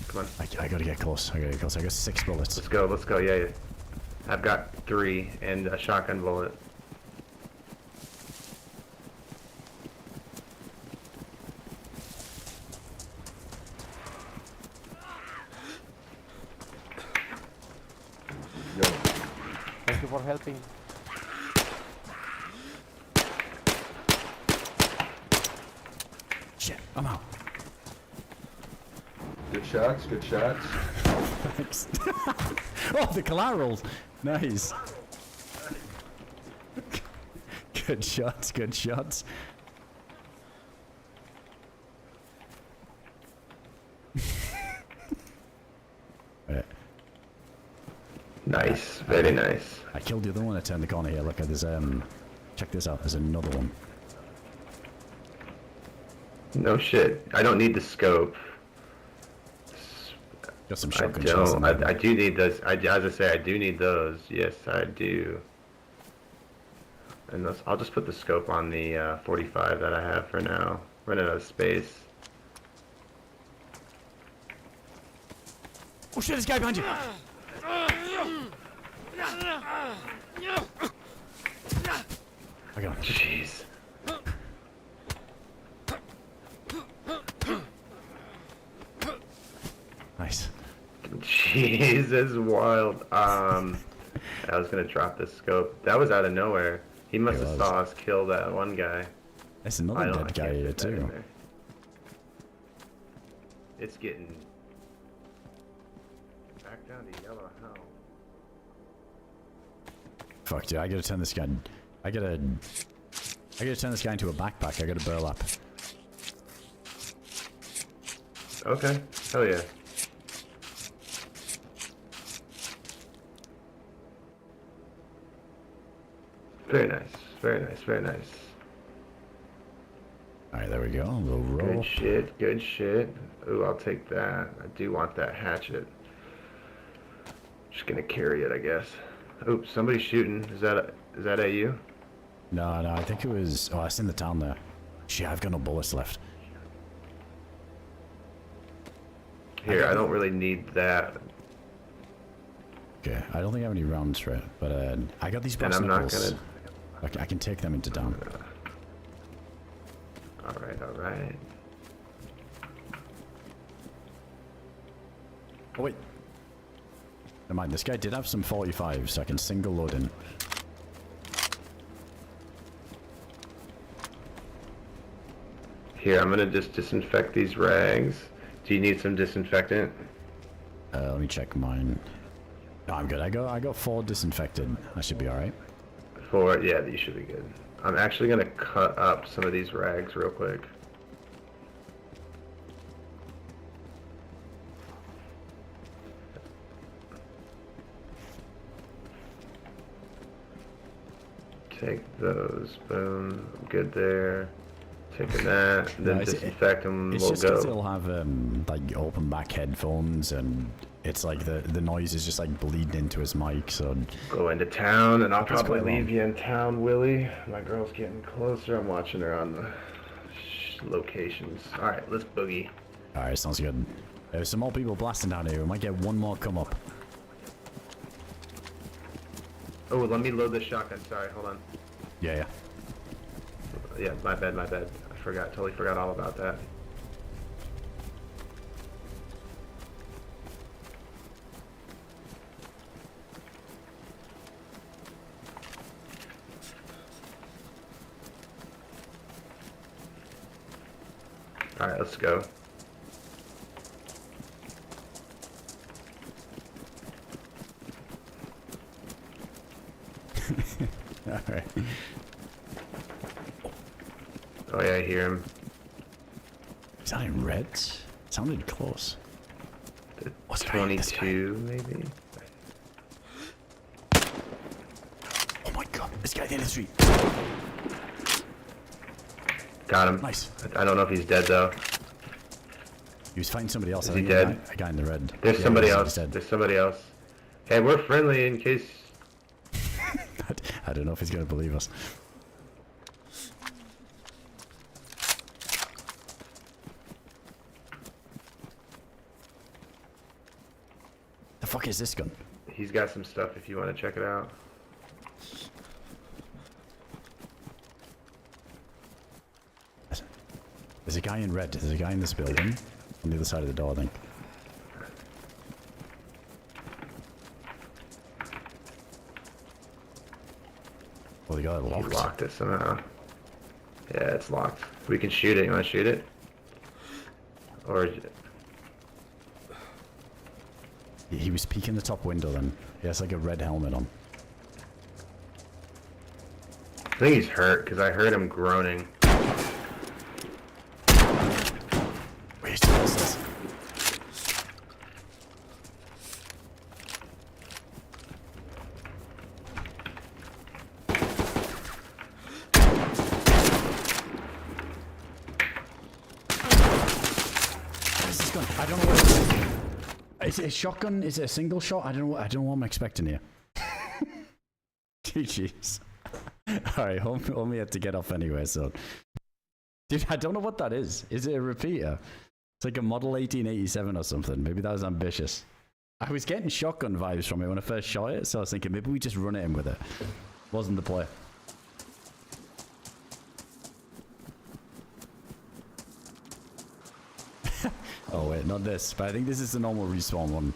Come on. I gotta get close. I got 6 bullets. Let's go, yeah. I've got 3 and a shotgun bullet. Thank you for helping. Shit, I'm out. Good shots, good shots. Thanks. Oh, the collaterals. Nice. Good shots, good shots. Right. Nice, very nice. I killed the other one. I turned the corner here. Look at this. Check this out. There's another one. No shit. I don't need the scope. Got some I shotgun shells in don't. there. I do need those. As I say, I do need those. Yes, I do. And I'll just put the scope on the 45 that I have for now. Running out of space. Oh shit! This guy behind you. I got him. Jeez. Nice. Jeez, that's wild. I was gonna drop the scope. That was out of nowhere. He must It have was. saw us kill that one guy. There's I another don't- I dead guy can't here fit that in too. there. It's getting back down to yellow hell. Fuck, dude. I gotta turn this guy. I gotta turn this guy into a backpack. I gotta burlap. Okay. Hell yeah. Very nice. Very nice. Very nice. Alright, there we go. A little roll. Good shit. Good shit. Ooh, I'll take that. I do want that hatchet. Just gonna carry it, I guess. Oops, somebody's shooting. Is that at you? No, I think it was. Oh, I seen the town there. Shit, I've got no bullets left. Here, I don't really need that. Okay, I don't think I have any rounds for it, but I got these And brass I'm not knuckles. gonna. I can take them into town. Alright, alright. Oh wait. Never mind, this guy did have some 45s, so I can single load in. Here, I'm gonna just disinfect these rags. Do you need some disinfectant? Let me check mine. No, I'm good. I got 4 disinfected. I should be alright. Yeah, these should be good. I'm actually gonna cut up some of these rags real quick. Take those, boom, good there. Taking that, then No, disinfect them, It's we'll just because go. they'll have like open back headphones, and it's like the noise is just like bleeding into his mic. So Go into town, and I'll That's probably quite leave long. you in town, Willie. My girl's getting closer. I'm watching her on the locations. All right, let's boogie. all right, sounds good. There's some more people blasting down here. We might get one more come up. Oh, let me load the shotgun. Sorry, hold on. Yeah. Yeah, my bad. I totally forgot all about that. All right, let's go. All right. Oh yeah, I hear him. Is that in red? Sounded close. The What's the guy? This guy. 22, maybe. Oh my god, this guy in the street. Got him. Nice. I don't know if he's dead though. He was fighting somebody else. Is I think he dead? A guy in the red. There's Yeah, somebody he's else. dead. There's somebody else. Hey, we're friendly in case. I don't know if he's gonna believe us. The fuck is this gun? He's got some stuff if you want to check it out. There's a guy in red. There's a guy in this building. On the other side of the door, I think. Oh, they got it He locked. locked it somehow. Yeah, it's locked. We can shoot it. You want to shoot it? Or He was peeking the top window then. He has like a red helmet on. I think he's hurt because I heard him groaning. Wait, what's this? What is this gun? I don't know what it is. Is it a shotgun? Is it a single shot? I don't know what I'm expecting here. GG's. Alright, hold me had to get off anyway, so. Dude, I don't know what that is. Is it a repeater? It's like a Model 1887 or something. Maybe that was ambitious. I was getting shotgun vibes from it when I first shot it, so I was thinking maybe we just run it in with it. Wasn't the play. Oh wait, not this, but I think this is the normal respawn one.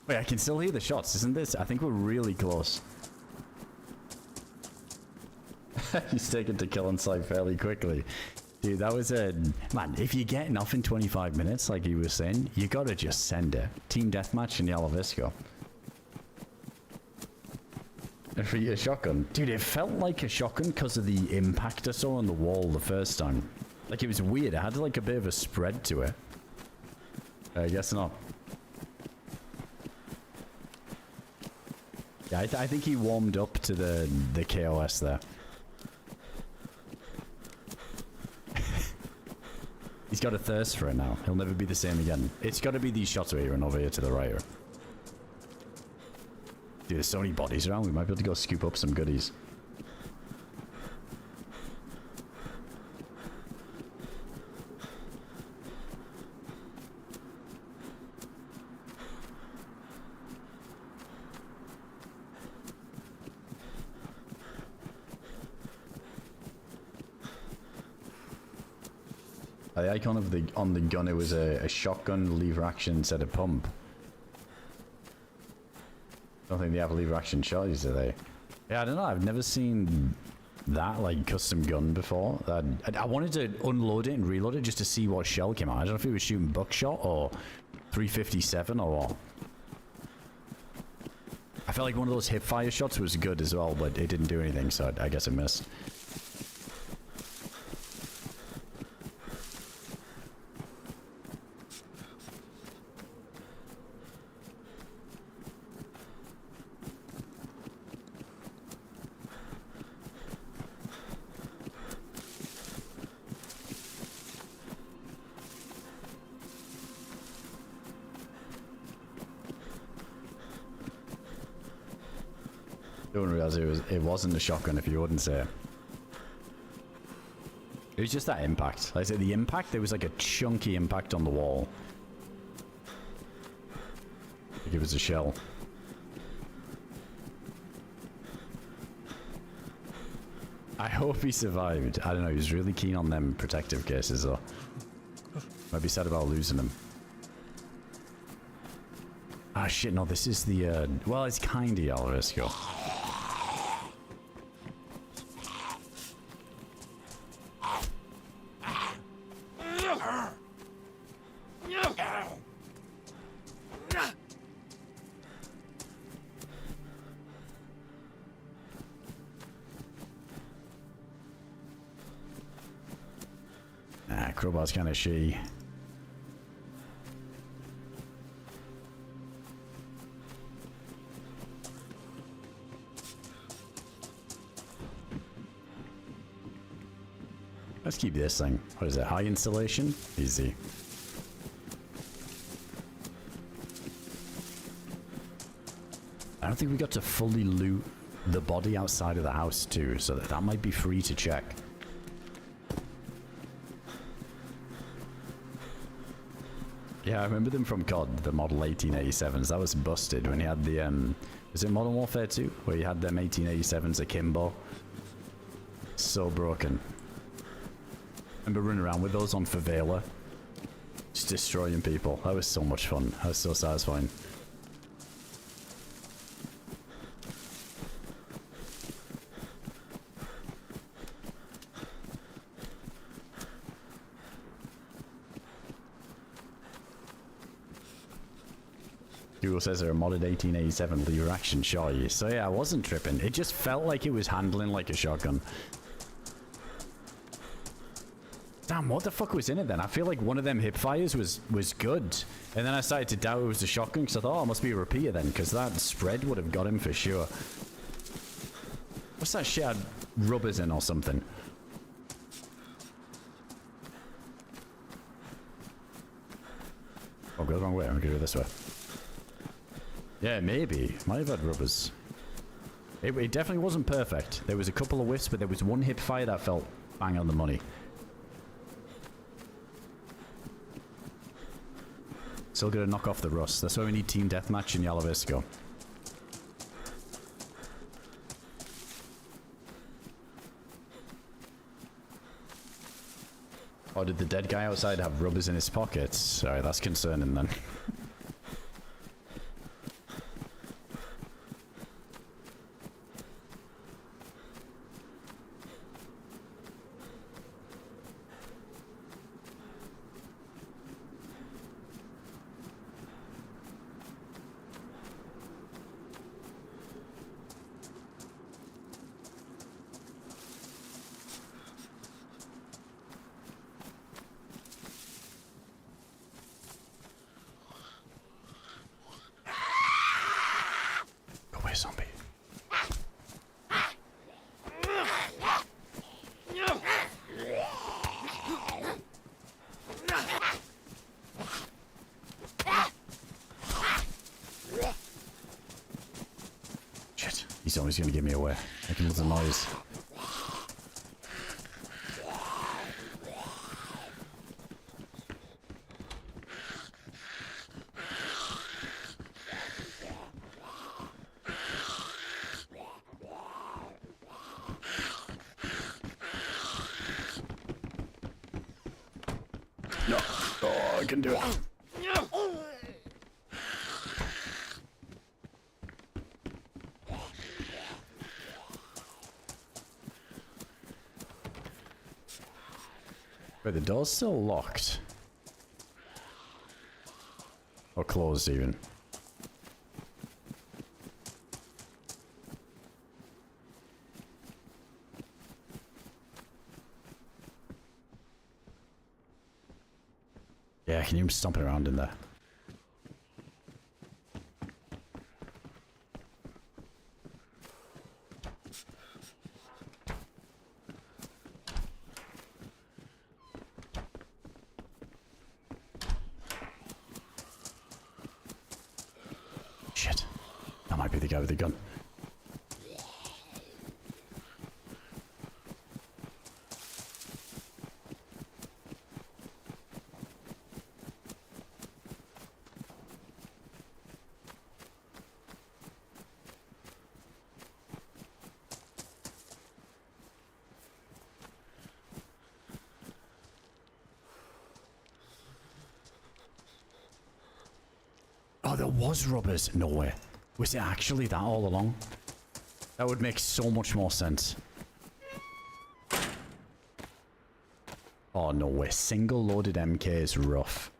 Wait, I can still hear the shots, isn't this? I think we're really close. He's taken to kill on sight fairly quickly. Dude, that was a... Man, if you're getting off in 25 minutes, like he was saying, you gotta just send it. Team deathmatch in Yellow Visco. And for your shotgun. Dude, it felt like a shotgun because of the impact I saw on the wall the first time. Like, it was weird. It had like a bit of a spread to it. I guess not. Yeah, I think he warmed up to the KOS there. He's got a thirst for it now. He'll never be the same again. It's got to be these shots over here and over here to the right. Dude, there's so many bodies around. We might be able to go scoop up some goodies. The icon of on the gun, it was a shotgun lever action instead of pump. I don't think they have lever action shotties, do they? Yeah, I don't know. I've never seen that like custom gun before. I wanted to unload it and reload it just to see what shell came out. I don't know if it was shooting buckshot or 357 or what. I felt like one of those hip fire shots was good as well, but it didn't do anything, so I guess it missed. I didn't realize it wasn't a shotgun if you wouldn't say it. It was just that impact. Like I said, the impact, there was like a chunky impact on the wall. Like it was a shell. I hope he survived. I don't know, he was really keen on them protective cases though. Might be sad about losing them. Ah shit, no, this is the, well, it's kinda Yellow Visco. Nah, crowbar's kinda shitty. Let's keep this thing. What is it? High installation? Easy. I don't think we got to fully loot the body outside of the house too, so that might be free to check. Yeah, I remember them from COD, the model 1887s. That was busted when he had the, was it Modern Warfare 2? Where you had them 1887s akimbo. So broken. I remember running around with those on Favela. Just destroying people. That was so much fun. That was so satisfying. Google says they're a modded 1887 lever action shot. So yeah, I wasn't tripping. It just felt like it was handling like a shotgun. Damn, what the fuck was in it then? I feel like one of them hip fires was good. And then I started to doubt it was a shotgun because I thought, oh, it must be a repeater then, because that spread would have got him for sure. What's that shit had rubbers in or something? Oh, go the wrong way. I'm gonna go this way. Yeah, maybe. Might have had rubbers. It definitely wasn't perfect. There was a couple of whiffs, but there was one hip fire that felt bang on the money. Still gonna knock off the rust. That's why we need team deathmatch in Yalavisco. Oh, did the dead guy outside have rubbers in his pockets? Sorry, that's concerning then. Zombie. Shit, he's always gonna give me away. I can listen to noise. No. Oh, I can do it. Wait, the door's still locked. Or closed even. Yeah, can you hear him stomping around in there? Shit. That might be the guy with the gun. Oh, there was rubbers. No way. Was it actually that all along? That would make so much more sense. Oh, no way. Single loaded MK is rough.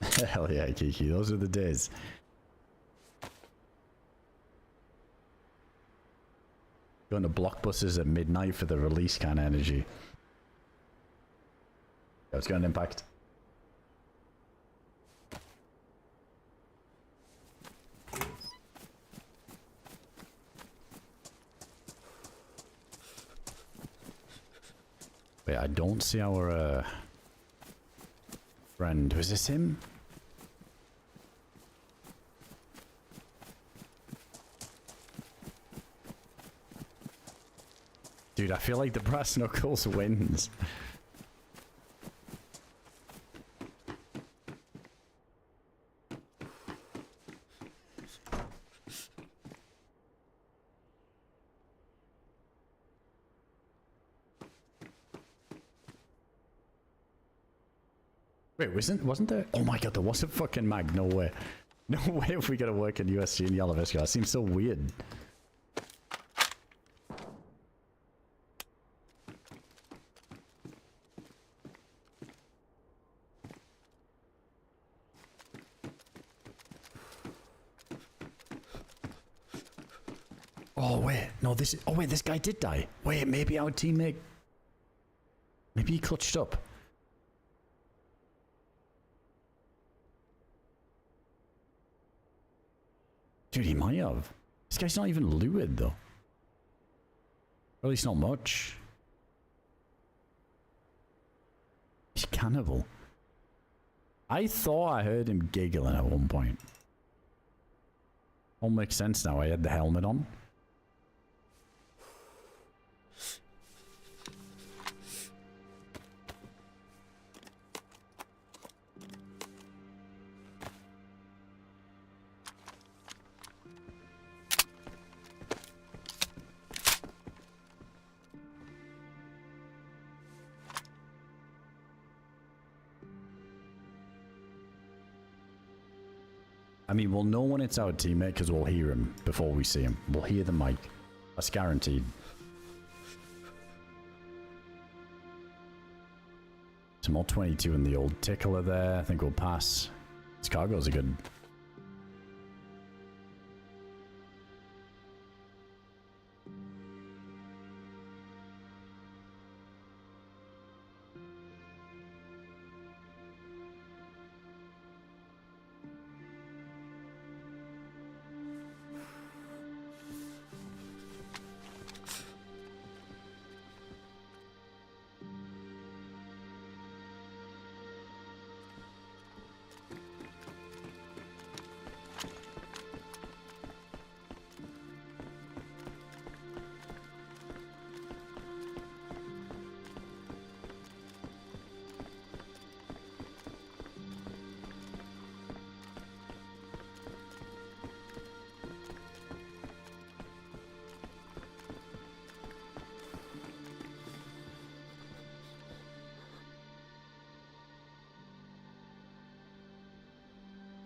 Hell yeah, Kiki. Those are the days. Going to blockbusters at midnight for the release kind of energy. Yeah, it's going to impact. Wait, I don't see our friend. Was this him? Dude, I feel like the brass knuckles wins. Wait, wasn't there? Oh my god, there was a fucking mag. No way. No way if we gotta work in USG and Yellow Vest. That seems so weird. Oh wait, no, this is, oh wait, this guy did die. Wait, maybe our teammate, maybe he clutched up. Dude, he might have. This guy's not even looted though. Or at least not much. He's cannibal. I thought I heard him giggling at one point. All makes sense now. I had the helmet on. I mean, we'll know when it's our teammate because we'll hear him before we see him. We'll hear the mic. That's guaranteed. Some more 22 in the old tickler there. I think we'll pass. These cargoes are good.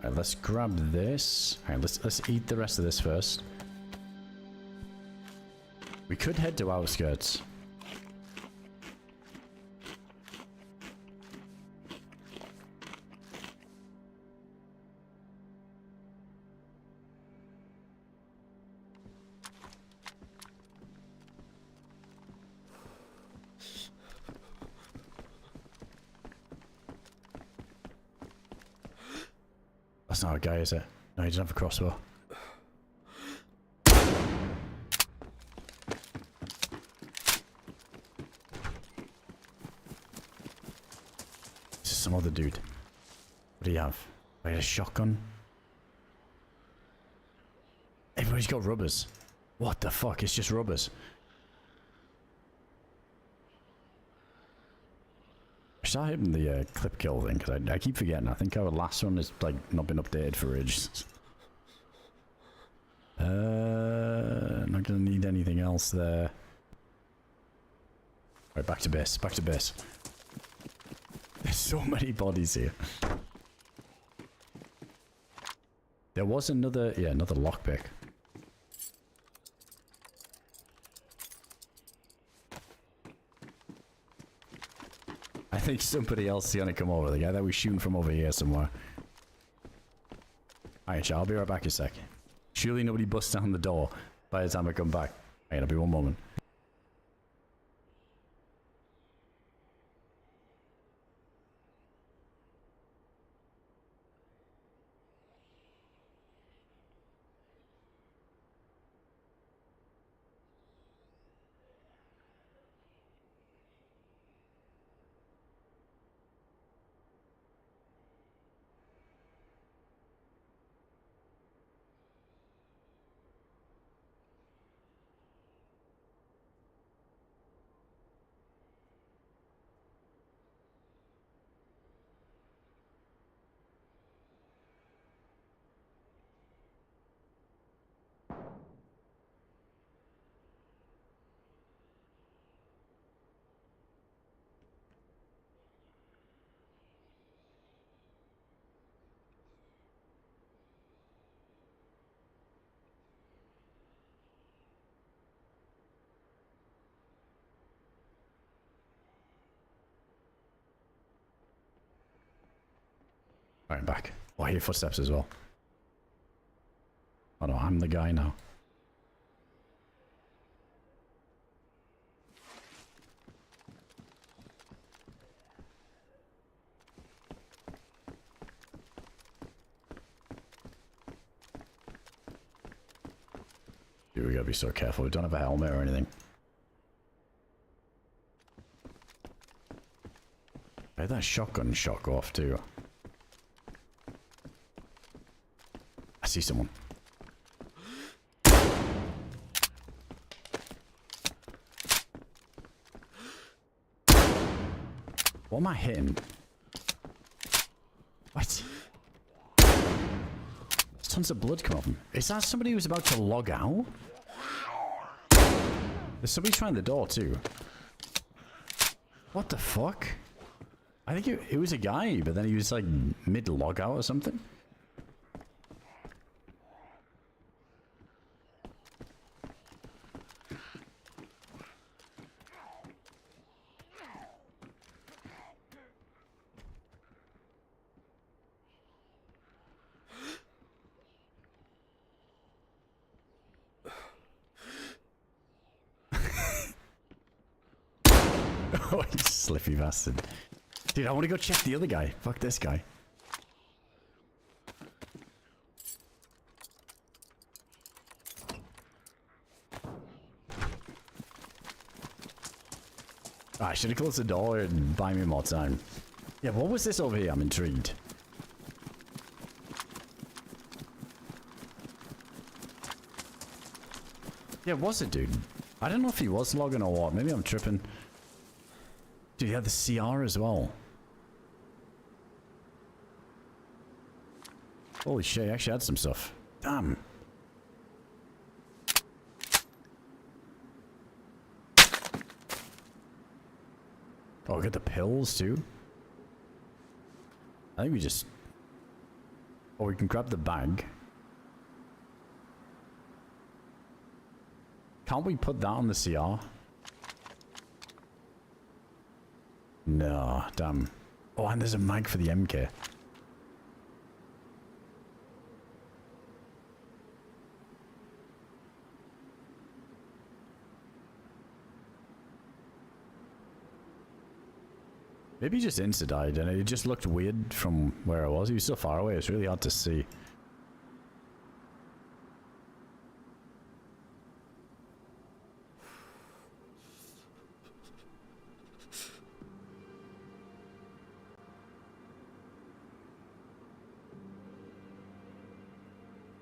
Alright, let's grab this. Alright, let's eat the rest of this first. We could head to outskirts. That's not a guy, is it? No, he doesn't have a crossbow. This is some other dude. What do you have? Wait, a shotgun? Everybody's got rubbers. What the fuck? It's just rubbers. Start hitting the clip kill thing because I keep forgetting. I think our last one has like not been updated for ages. Not gonna need anything else there. Right, back to base. Back to base. There's so many bodies here. There was another, yeah, another lockpick. I think somebody else is gonna come over. The guy that we're shooting from over here somewhere. Alright, I'll be right back in a sec. Surely nobody busts down the door by the time I come back. Alright, I'll be one moment. Alright, back. Oh, I hear footsteps as well. Oh no, I'm the guy now. Dude, we gotta be so careful. We don't have a helmet or anything. I had that shotgun shot go off too. I see someone. What am I hitting? What? There's tons of blood coming off him. Is that somebody who's about to log out? There's somebody trying the door too. What the fuck? I think it was a guy, but then he was like mid-log out or something. Oh, you slippy bastard. Dude, I want to go check the other guy. Fuck this guy. Oh, I should have closed the door and buy me more time. Yeah, what was this over here? I'm intrigued. Yeah, was it, dude? I don't know if he was logging or what. Maybe I'm tripping. Dude, he had the CR as well. Holy shit, he actually had some stuff. Damn. Oh, we got the pills too. I think we just... Oh, we can grab the bag. Can't we put that on the CR? No, damn. Oh, and there's a mag for the MK. Maybe he just insta-died and it just looked weird from where I was. He was so far away, it's really hard to see.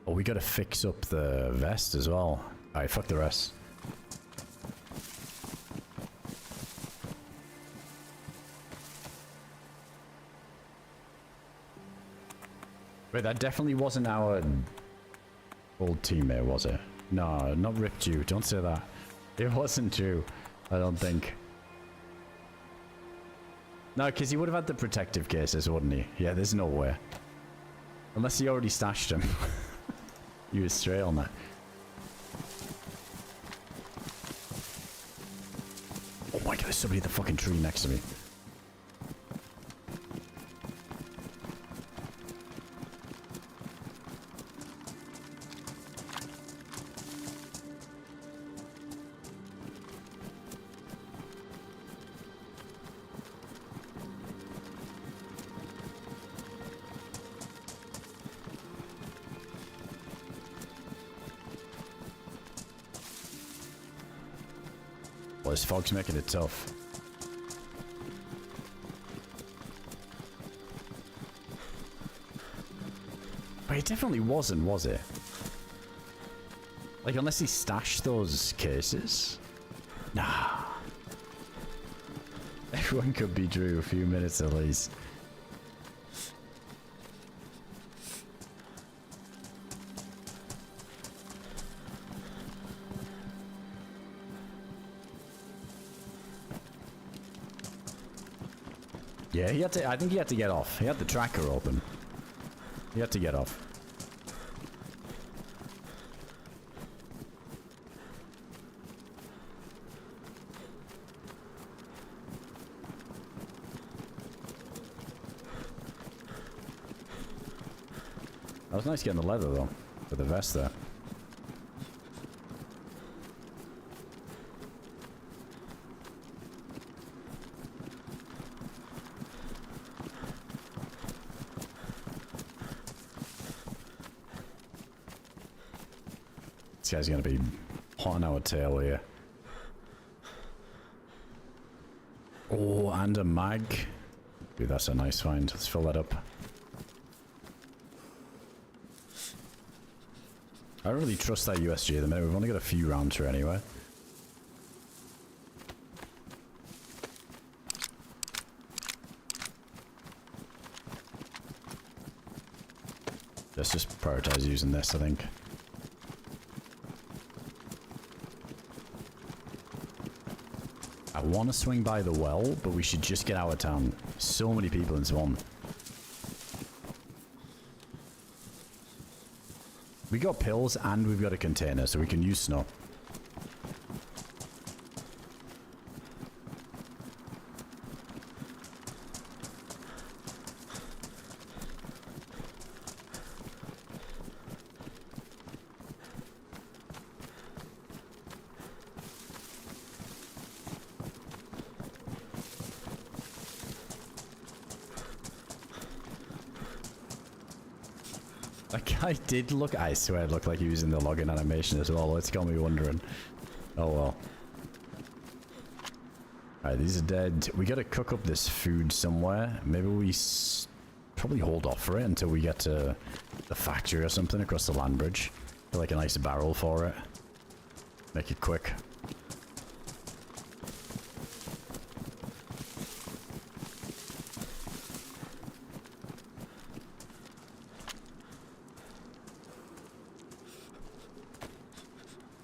Oh, we gotta fix up the vest as well. Alright, fuck the rest. Wait, that definitely wasn't our old teammate, was it? No, not ripped you. Don't say that. It wasn't you, I don't think. No, because he would have had the protective cases, wouldn't he? Yeah, there's no way. Unless he already stashed him. You was straight on that. Oh my god, there's somebody in the fucking tree next to me. Well, this fog's making it tough. But it definitely wasn't, was it? Like, unless he stashed those cases? Nah. Everyone could be Drew a few minutes at least. Yeah, he had to, I think he had to get off. He had the tracker open. He had to get off. was nice getting the leather though, for the vest there. This guy's gonna be hot on our tail here. Oh, and a mag. Dude, that's a nice find. Let's fill that up. I don't really trust that USG at the minute. We've only got a few rounds for it anyway. Let's just prioritize using this, I think. I want to swing by the well, but we should just get out of town. So many people in Swan. We got pills and we've got a container, so we can use snow. That guy did look, I swear it looked like he was in the login animation as well. It's got me wondering. Oh well. Alright, these are dead. We gotta cook up this food somewhere. Maybe we probably hold off for it until we get to the factory or something across the land bridge. Get like a nice barrel for it. Make it quick.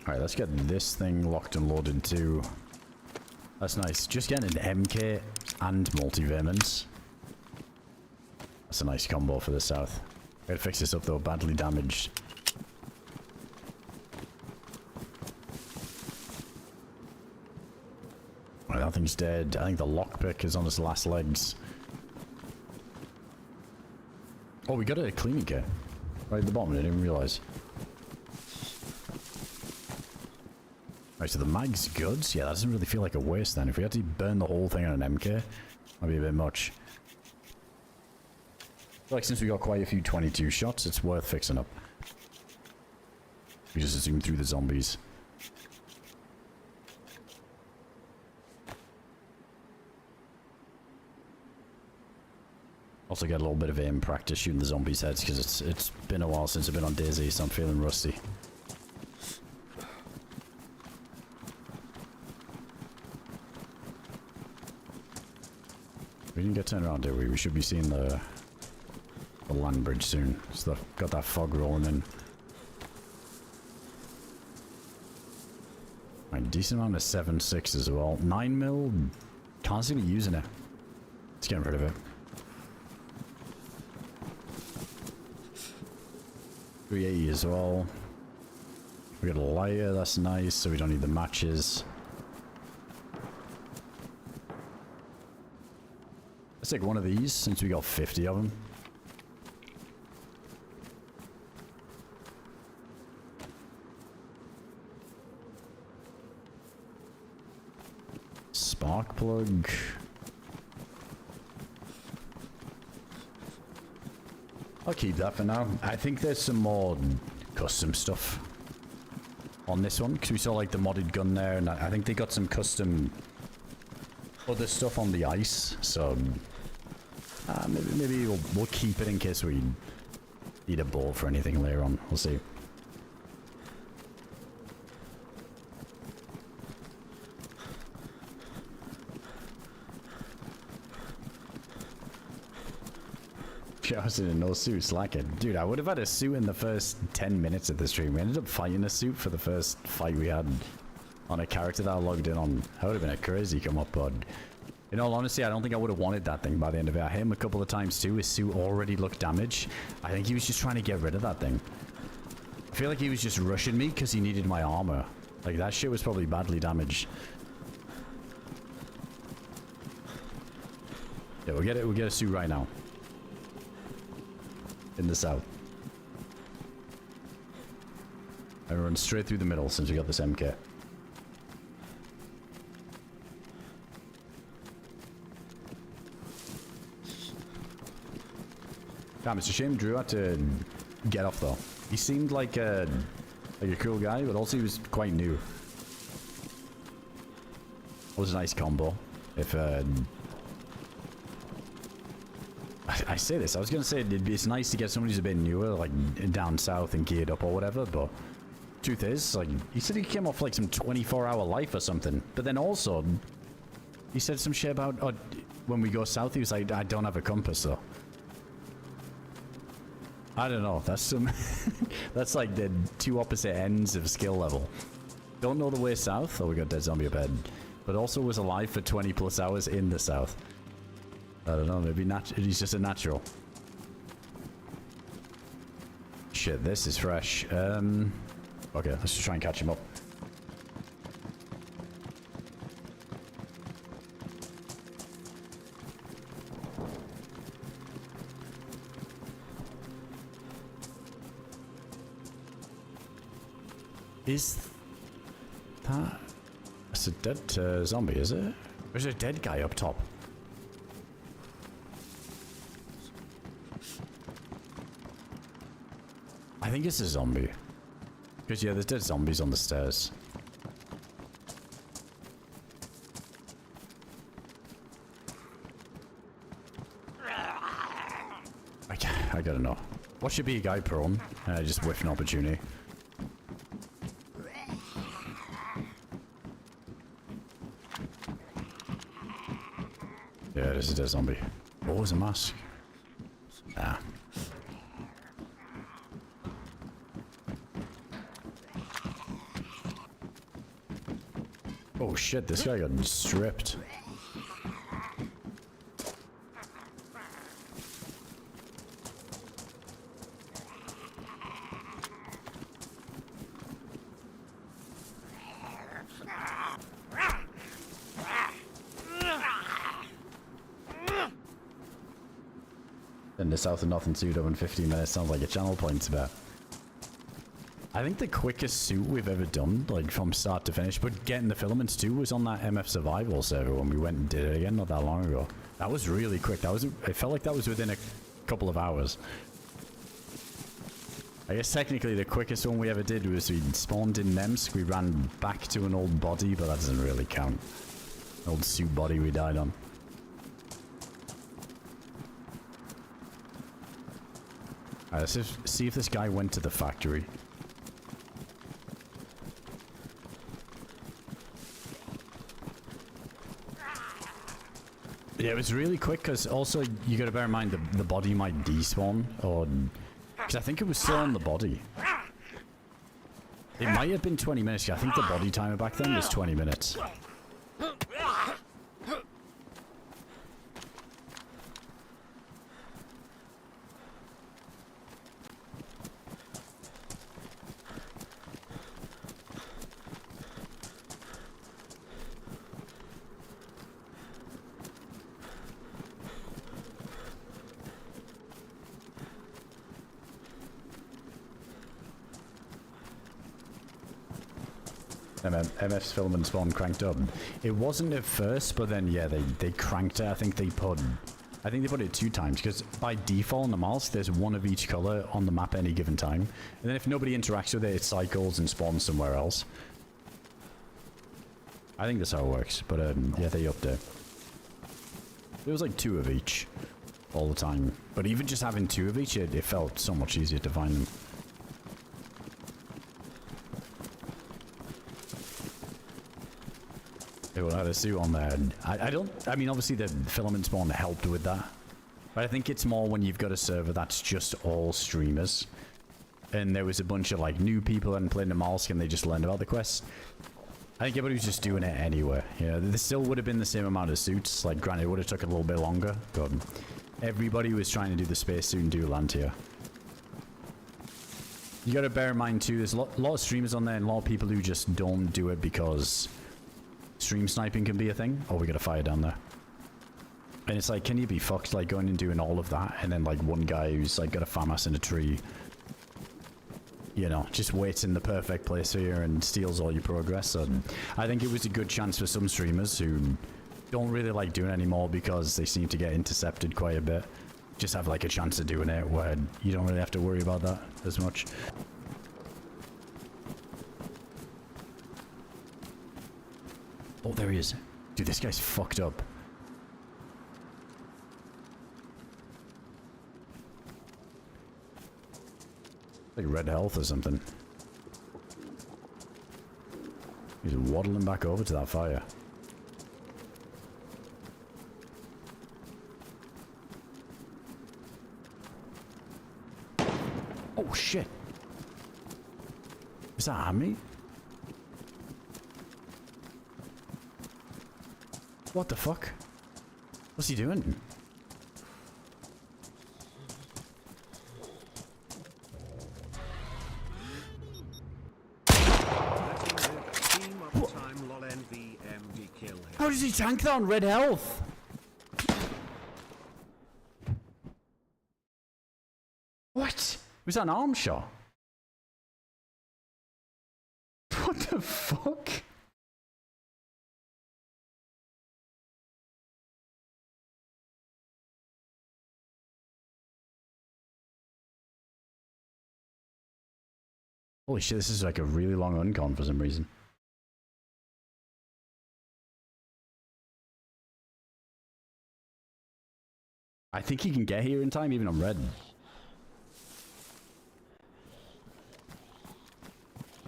Alright, let's get this thing locked and loaded too. That's nice. Just getting an MK and multivitamins. That's a nice combo for the south. Gotta fix this up though, badly damaged. Right, that thing's dead. I think the lockpick is on its last legs. Oh, we got a cleaning kit. Right at the bottom, I didn't even realize. Right, so the mag's good. Yeah, that doesn't really feel like a waste then. If we had to burn the whole thing on an MK, might be a bit much. I feel like since we got quite a few 22 shots, it's worth fixing up. We just zoom through the zombies. Also get a little bit of aim practice shooting the zombies' heads because it's been a while since I've been on Dayz, so I'm feeling rusty. We didn't get turned around, did we? We should be seeing the land bridge soon. So got that fog rolling in. Right, decent amount of 7.6 as well. 9mm, constantly using it. Let's get rid of it. .380 as well. We got a lighter, that's nice, so we don't need the matches. Let's take one of these since we got 50 of them. Spark plug. I'll keep that for now. I think there's some more custom stuff on this one because we saw like the modded gun there, and I think they got some custom other stuff on the ice. So maybe we'll keep it in case we need a ball for anything later on. We'll see. I was in no suit, slacking. Dude, I would have had a suit in the first 10 minutes of the stream. We ended up fighting a suit for the first fight we had on a character that I logged in on. That would have been a crazy come up, but in all honesty, I don't think I would have wanted that thing by the end of it. I hit him a couple of times too. His suit already looked damaged. I think he was just trying to get rid of that thing. I feel like he was just rushing me because he needed my armor. Like, that shit was probably badly damaged. Yeah, we'll get a suit right now. In the south. I run straight through the middle since we got this MK. Damn, it's a shame Drew had to get off though. He seemed like a cool guy, but also he was quite new. It was a nice combo. If I say this, I was gonna say it's nice to get somebody who's a bit newer, like down south and geared up or whatever, but truth is, like, he said he came off like some 24-hour life or something, but then also he said some shit about when we go south, he was like, I don't have a compass though. I don't know, that's some that's like the two opposite ends of skill level. Don't know the way south. Oh, we got dead zombie up ahead, but also was alive for 20 plus hours in the south. I don't know, maybe he's just a natural. Shit, this is fresh. Okay, let's just try and catch him up. Is that... That's a dead zombie, is it? There's a dead guy up top. I think it's a zombie. Because, yeah, there's dead zombies on the stairs. I gotta know. What should be a guy prone? Just whiff an opportunity. Yeah, this is a zombie. Oh, there's a mask. Ah. Oh shit, this guy got stripped. In the south of nothing pseudo in 15 minutes sounds like a channel point about. I think the quickest suit we've ever done, like from start to finish, but getting the filaments too, was on that MF Survival server when we went and did it again not that long ago. That was really quick. It felt like that was within a couple of hours. I guess technically the quickest one we ever did was we spawned in NAMALSK, we ran back to an old body, but that doesn't really count. An old suit body we died on. Alright, let's see if this guy went to the factory. Yeah, it was really quick because also you gotta bear in mind the body might despawn, or because I think it was still on the body. It might have been 20 minutes. I think the body timer back then was 20 minutes. MF's filament spawn cranked up. It wasn't at first, but then yeah, they cranked it. I think they put it 2 times because by default in the NAMALSK there's one of each color on the map at any given time, and then if nobody interacts with it, it cycles and spawns somewhere else. I think that's how it works, but yeah, they upped it. There was like 2 of each all the time, but even just having 2 of each, it felt so much easier to find them. They will have a suit on there. I mean, obviously the filament spawn helped with that. But I think it's more when you've got a server that's just all streamers. And there was a bunch of like new people that hadn't played NAMALSK and they just learned about the quest. I think everybody was just doing it anyway. Yeah, there still would have been the same amount of suits. Like, granted, it would have took a little bit longer. But everybody was trying to do the spacesuit and do land here. You gotta bear in mind too, there's a lot of streamers on there and a lot of people who just don't do it because stream sniping can be a thing. Oh, we got a fire down there. And it's like, can you be fucked, like going and doing all of that and then like one guy who's like got a FAMAS in a tree you know, just waits in the perfect place for you and steals all your progress. So I think it was a good chance for some streamers who don't really like doing it anymore because they seem to get intercepted quite a bit. Just have like a chance of doing it where you don't really have to worry about that as much. Oh, there he is. Dude, this guy's fucked up. Like red health or something. He's waddling back over to that fire. Oh shit. Is that Hammy? What the fuck? What's he doing? How does he tank that on red health? What? Was that an arm shot? What the fuck? Holy shit, this is like a really long uncon for some reason. I think he can get here in time, even on red.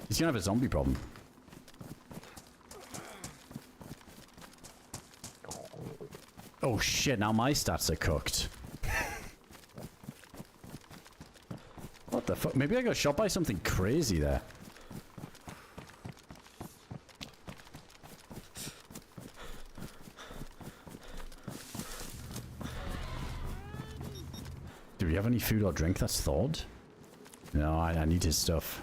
He's gonna have a zombie problem. Oh shit, now my stats are cooked. What the fuck? Maybe I got shot by something crazy there. Do we have any food or drink that's thawed? No, I need his stuff.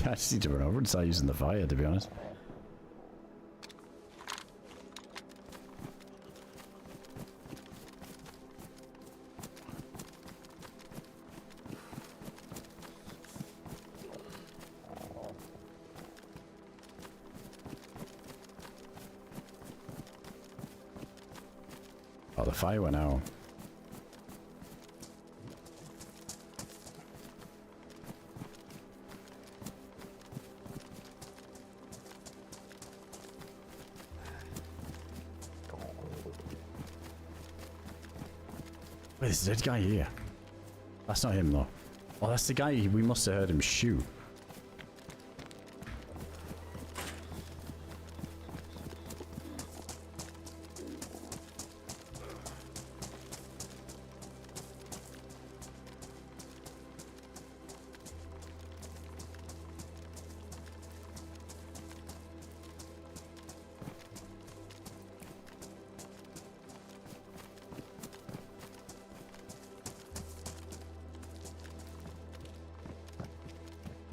I just need to run over and start using the fire, to be honest. Oh, the fire went out. Wait, there's a dead guy here. That's not him, though. Oh, that's the guy we must have heard him shoot.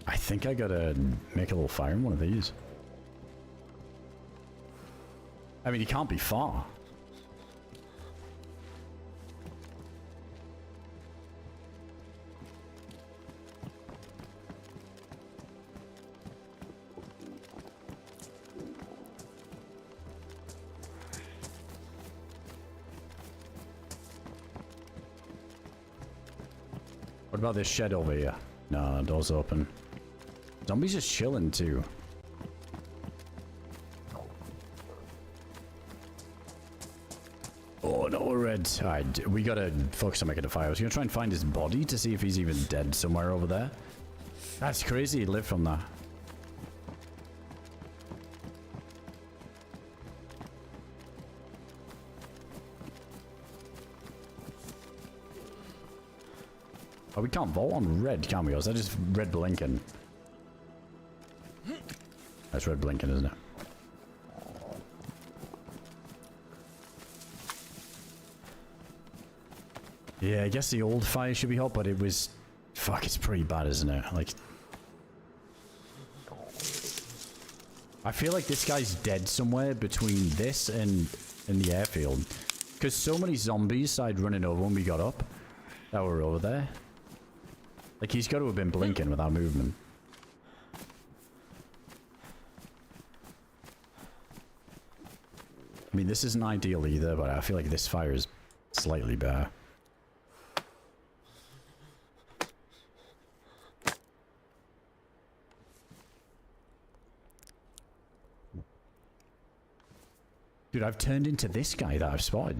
I think I gotta make a little fire in one of these. I mean, he can't be far. What about this shed over here? No, door's open. Zombies just chilling too. Oh no, we're red. Alright, we gotta focus on making a fire. I was gonna try and find his body to see if he's even dead somewhere over there. That's crazy he lived from that. Oh, we can't vault on red, can we? Or is that just red blinking? That's red blinking, isn't it? Yeah, I guess the old fire should be hot, but it was... Fuck, it's pretty bad, isn't it? Like... I feel like this guy's dead somewhere between this and the airfield. Because so many zombies started running over when we got up that were over there. Like, he's got to have been blinking without movement. I mean, this isn't ideal either, but I feel like this fire is slightly better. Dude, I've turned into this guy that I've spotted.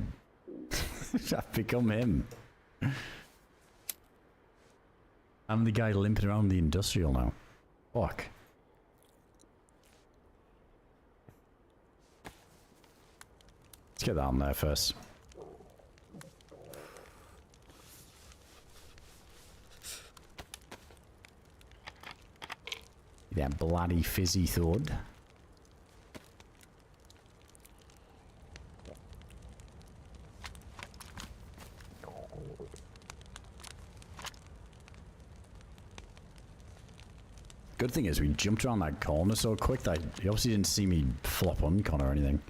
I've become him. I'm the guy limping around the industrial now. Fuck. Let's get that on there first. That bloody fizzy thud. Good thing is we jumped around that corner so quick that he obviously didn't see me flop uncon or anything.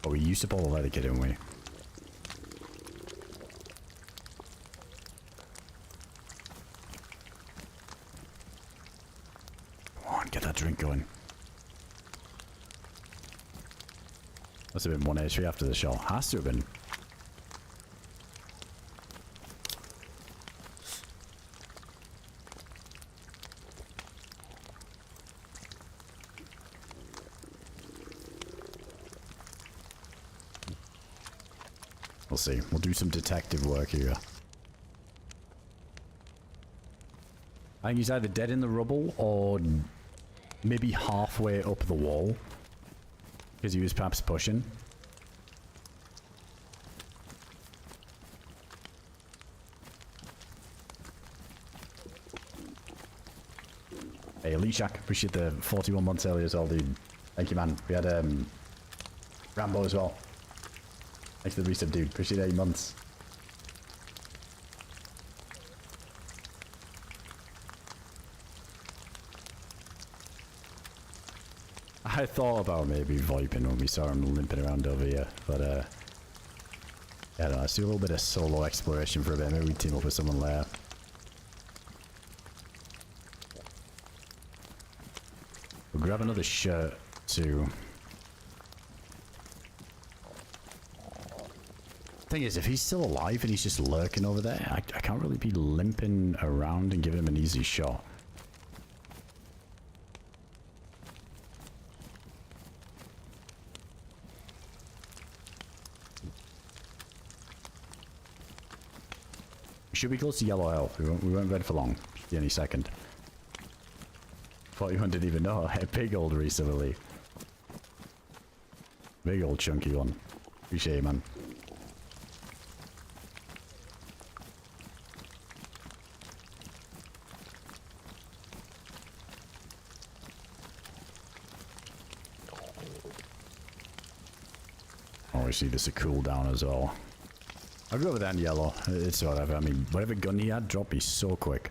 Oh, we used to pull the leather kit, didn't we? Come on, get that drink going. Must have been 1 HP after the shot. Has to have been. We'll see. We'll do some detective work here. I think he's either dead in the rubble or maybe halfway up the wall. Because he was perhaps pushing. Hey, Lishak, appreciate the 41 months earlier as well, dude. Thank you, man. We had Rambo as well. Thanks for the reset, dude. Appreciate 8 months. I thought about maybe viping when we saw him limping around over here, but I don't know, let's do a little bit of solo exploration for a bit. Maybe we team up with someone later. We'll grab another shirt too. Thing is, if he's still alive and he's just lurking over there, I can't really be limping around and giving him an easy shot. We should be close to yellow health. We won't red for long. Any second. 41 didn't even know. A big old recently. Big old chunky one. Appreciate it, man. See this a cooldown as well. I'll go with that in yellow. It's whatever. I mean, whatever gun he had dropped me so quick.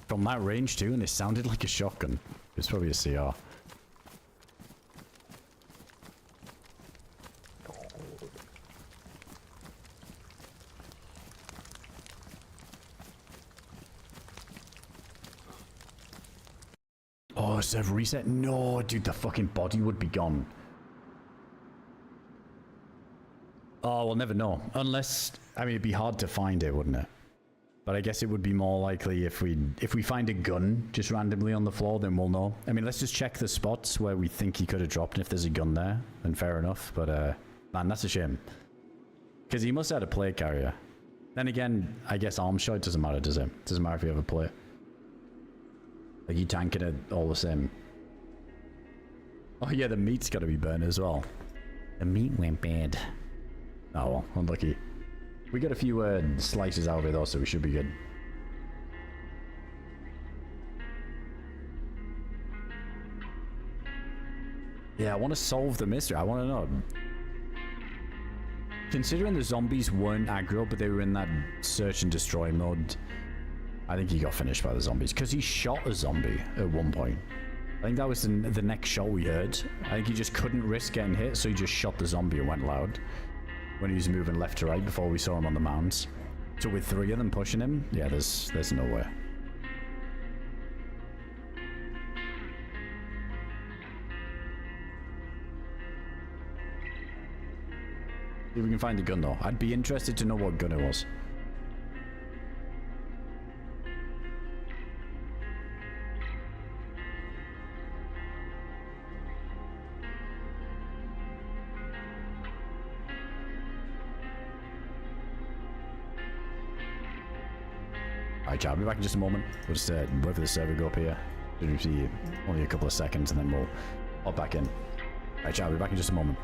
From that range too, and it sounded like a shotgun. It's probably a CR. Oh, serve reset? No, dude, the fucking body would be gone. Oh, we'll never know. Unless, I mean, it'd be hard to find it, wouldn't it? But I guess it would be more likely if we find a gun just randomly on the floor, then we'll know. I mean, let's just check the spots where we think he could have dropped, and if there's a gun there, then fair enough. But, man, that's a shame. Because he must have had a plate carrier. Then again, I guess arm shot doesn't matter, does it? Doesn't matter if you have a plate. Like, you tanking it all the same. Oh, yeah, the meat's got to be burnt as well. The meat went bad. Oh well, unlucky. We got a few slices out of it though, so we should be good. Yeah, I want to solve the mystery. I want to know. Considering the zombies weren't aggro, but they were in that search and destroy mode, I think he got finished by the zombies. Because he shot a zombie at one point. I think that was the next shot we heard. I think he just couldn't risk getting hit, so he just shot the zombie and went loud. When he was moving left to right before we saw him on the mounds. So with 3 of them pushing him, yeah, there's no way. See if we can find the gun though. I'd be interested to know what gun it was. Alright, chat, I'll be back in just a moment. We'll just wait for the server to go up here. It'll be only a couple of seconds and then we'll hop back in. Alright, chat, I'll be back in just a moment.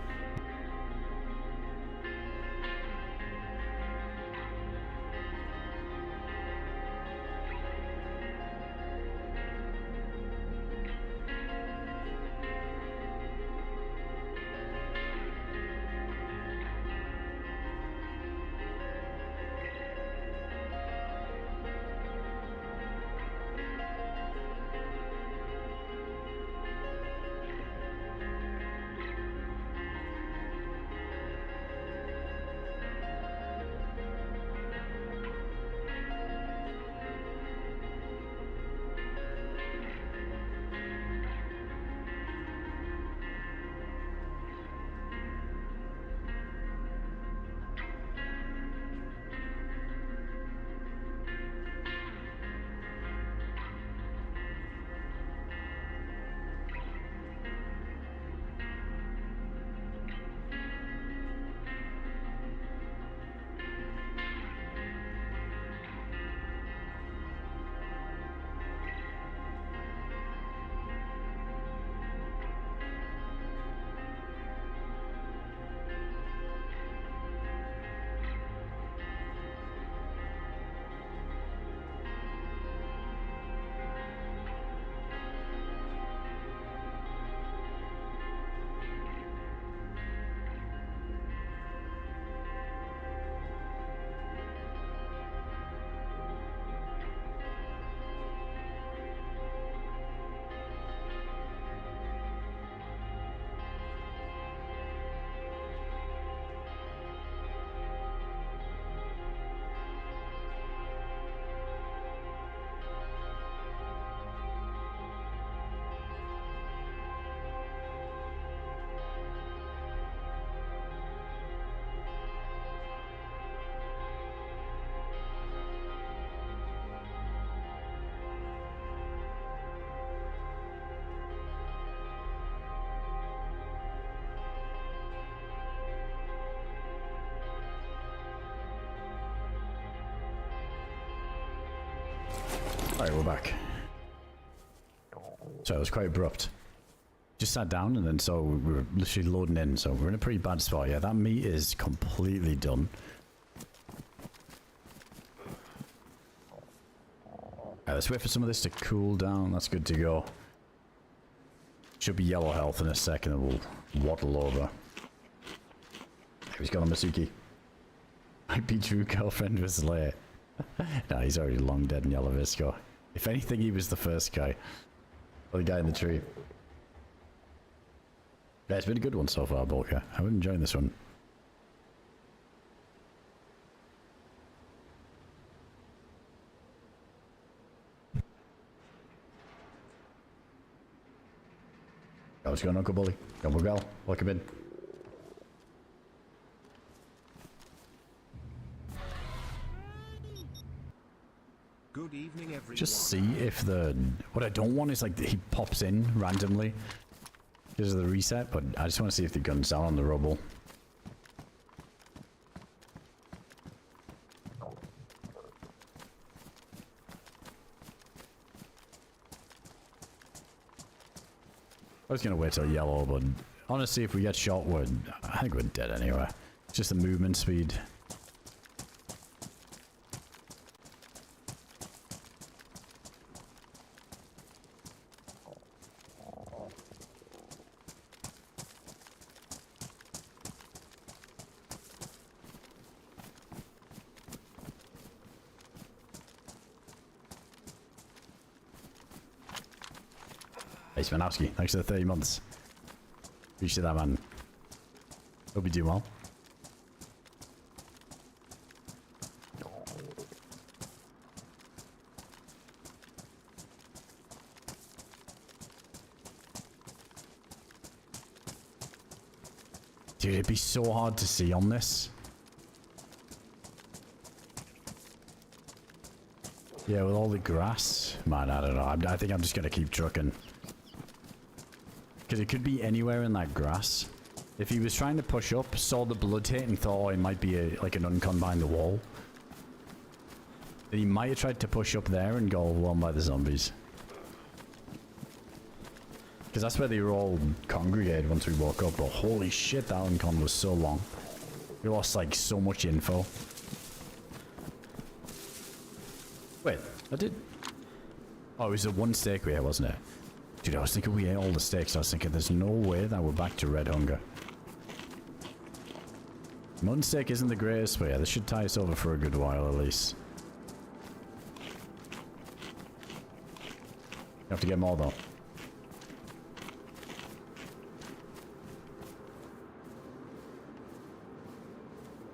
Alright, we're back. So it was quite abrupt. Just sat down and then so we were literally loading in, so we're in a pretty bad spot. Yeah, that meat is completely done. Alright, let's wait for some of this to cool down. That's good to go. Should be yellow health in a second and we'll waddle over. He's got a Masuki. Might be true girlfriend was late. Nah, he's already long dead in Yellow Visco. If anything, he was the first guy. Or the guy in the tree. Yeah, it's been a good one so far, Bulka. I've been enjoying this one. What's going on, Uncle Bully? Uncle Gal, welcome in. Good evening, everyone. Just see if the... What I don't want is like he pops in randomly because of the reset, but I just want to see if the gun's down on the rubble. I was gonna wait till yellow, but Honestly, if we get shot, I think we're dead anyway. It's just the movement speed. Hey, Spanowski, thanks for the 30 months. Appreciate that, man. Hope you do well. Dude, it'd be so hard to see on this. Yeah, with all the grass. Man, I don't know. I think I'm just going to keep trucking. Because it could be anywhere in that grass. If he was trying to push up, saw the blood hit and thought, oh, it might be like an uncon behind the wall. Then he might have tried to push up there and go overwhelmed by the zombies. Because that's where they were all congregated once we woke up. But holy shit, that uncon was so long. We lost like so much info. Wait, I did... Oh, it was the one steak we had, wasn't it? Dude, I was thinking we ate all the steaks. I was thinking there's no way that we're back to red hunger. Mutton steak isn't the greatest, but yeah, this should tie us over for a good while at least. You have to get more though.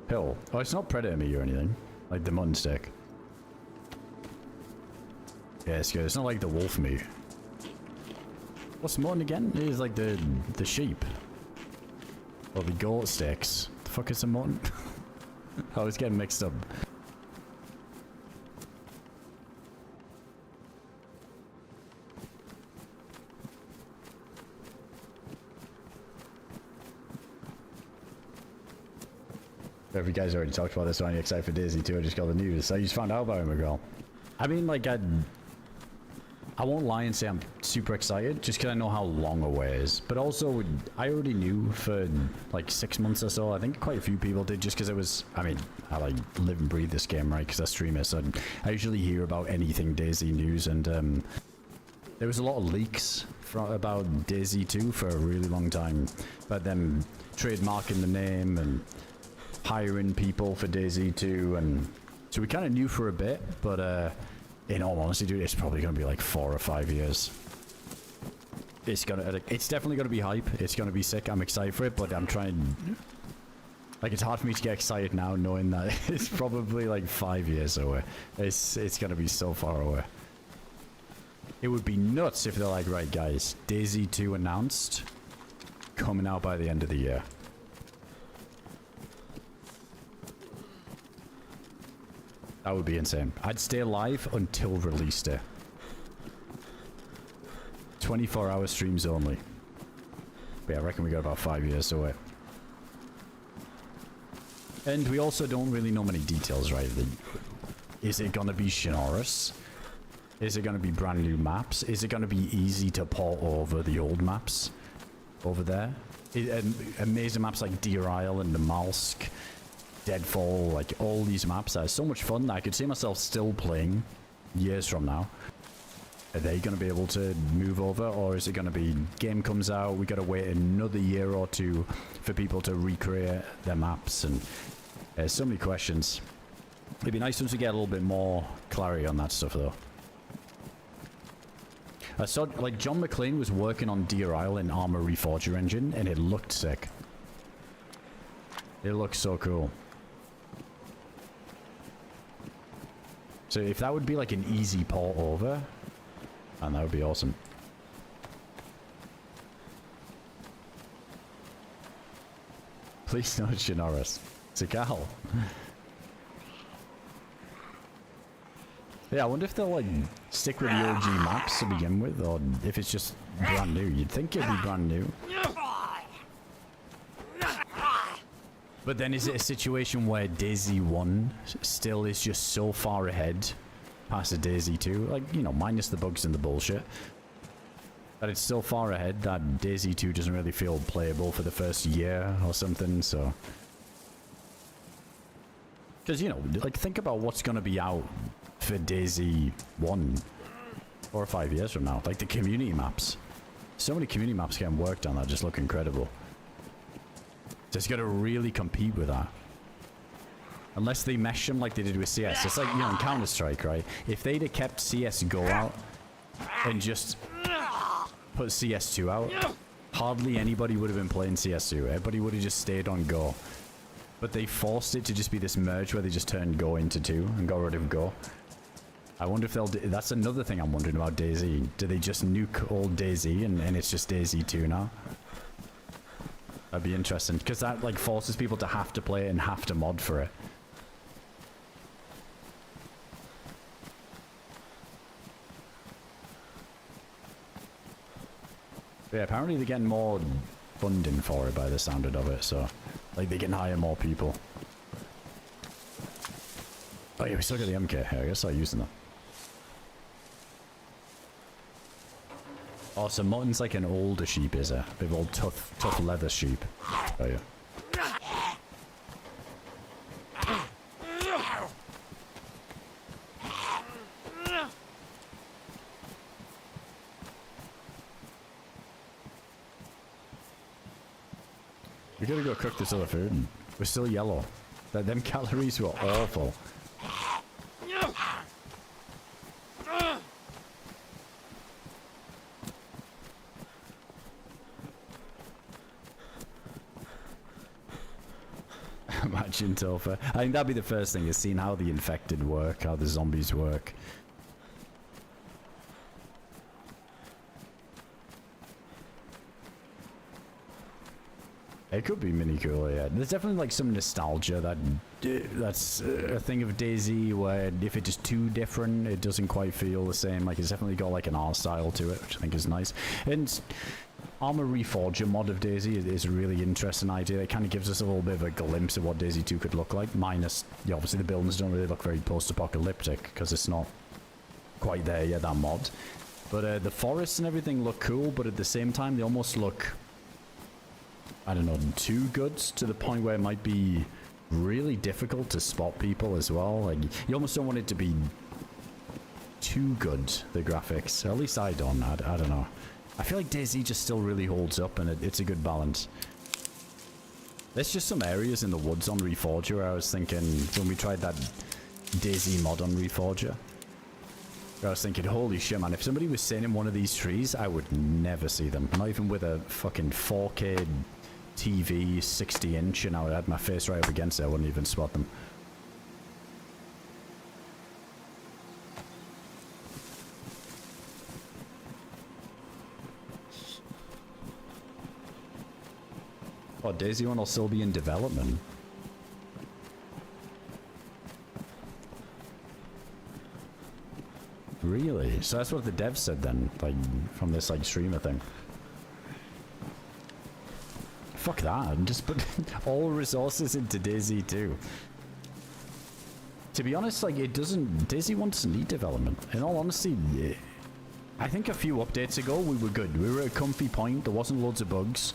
Pill. Oh, it's not predator meat or anything. Like the mutton steak. Yeah, it's good. It's not like the wolf meat. What's mutton again? It is like the sheep. Or the goat steaks. The fuck is a mutton? I was getting mixed up. If you guys already talked about this, so I'm excited for Dayz too. I just got the news. I just found out about him, girl. I mean, like, I won't lie and say I'm super excited just because I know how long away it is. But also, I already knew for like 6 months or so. I think quite a few people did just because it was, I mean, I like live and breathe this game, right? Because I stream it. So I usually hear about anything Dayz news. And there was a lot of leaks about Dayz 2 for a really long time. But them trademarking the name and hiring people for Dayz 2. And so we kind of knew for a bit. But in all honesty, dude, it's probably going to be like 4 or 5 years. It's definitely going to be hype. It's going to be sick. I'm excited for it, but I'm trying... Like, it's hard for me to get excited now knowing that it's probably like 5 years away. It's going to be so far away. It would be nuts if they're like, right, guys, Dayz 2 announced, coming out by the end of the year. That would be insane. I'd stay alive until release day. 24-hour streams only. But yeah, I reckon we got about 5 years away. And we also don't really know many details, right? Is it going to be Shinoris? Is it going to be brand new maps? Is it going to be easy to port over the old maps over there? Amazing maps like IRL and NAMALSK, Deadfall, like all these maps are so much fun that I could see myself still playing years from now. Are they going to be able to move over, or is it going to be game comes out, we got to wait another year or two for people to recreate their maps? And there's so many questions. It'd be nice once we get a little bit more clarity on that stuff though. I saw like John McClane was working on DRL in Armor Reforger engine and it looked sick. It looked so cool. So if that would be like an easy port over, and that would be awesome. Please no Shinoris. It's a gal. Yeah, I wonder if they'll like stick with the OG maps to begin with, or if it's just brand new. You'd think it'd be brand new. But then is it a situation where Dayz 1 still is just so far ahead past the Dayz 2? Like, you know, minus the bugs and the bullshit. that it's still far ahead, that Dayz 2 doesn't really feel playable for the first year or something, so... Because, you know, like, think about what's going to be out for Dayz 1 4 or 5 years from now. Like, the community maps. So many community maps getting worked on that just look incredible. Just got to really compete with that. Unless they mesh them like they did with CS. It's like, you know, in Counter-Strike, right? If they'd have kept CSGO out and just put CS2 out, hardly anybody would have been playing CS2. Everybody would have just stayed on Go. But they forced it to just be this merge where they just turned Go into 2 and got rid of Go. I wonder if they'll do... That's another thing I'm wondering about Dayz. Do they just nuke old Dayz and it's just Dayz 2 now? That'd be interesting. Because that, like, forces people to have to play it and have to mod for it. But yeah, apparently they're getting more funding for it by the sound of it, so... Like, they can hire more people. Oh yeah, we still got the MK here. I guess I'm using them. Oh, so mutton's like an older sheep, is it? A bit of old tough leather sheep. Oh yeah. We gotta go cook this other food. We're still yellow. Them calories were awful. Imagine Topher. I think that'd be the first thing, is seeing how the infected work, how the zombies work. It could be mini cool, yeah. There's definitely like some nostalgia that's a thing of Dayz, where if it's just too different, it doesn't quite feel the same. Like, it's definitely got like an art style to it, which I think is nice. And Armor Reforger mod of Dayz is a really interesting idea. It kind of gives us a little bit of a glimpse of what Dayz 2 could look like, minus, yeah, obviously the buildings don't really look very post-apocalyptic because it's not quite there yet, that mod. But the forests and everything look cool, but at the same time they almost look, I don't know, too good, to the point where it might be really difficult to spot people as well. Like, you almost don't want it to be too good, the graphics. At least I don't. I don't know. I feel like Dayz just still really holds up, and it's a good balance. There's just some areas in the woods on Reforger where I was thinking, when we tried that Dayz mod on Reforger, I was thinking, holy shit, man, if somebody was sitting in one of these trees, I would never see them. Not even with a fucking 4K TV, 60-inch, and I would have my face right up against it, I wouldn't even spot them. Oh, Dayz 1 will still be in development. Really? So that's what the devs said then, like, from this, like, streamer thing. Fuck that, and just put all resources into Dayz 2. To be honest, like, it doesn't... Dayz 1 doesn't need development. In all honesty, I think a few updates ago, we were good. We were at a comfy point, there wasn't loads of bugs.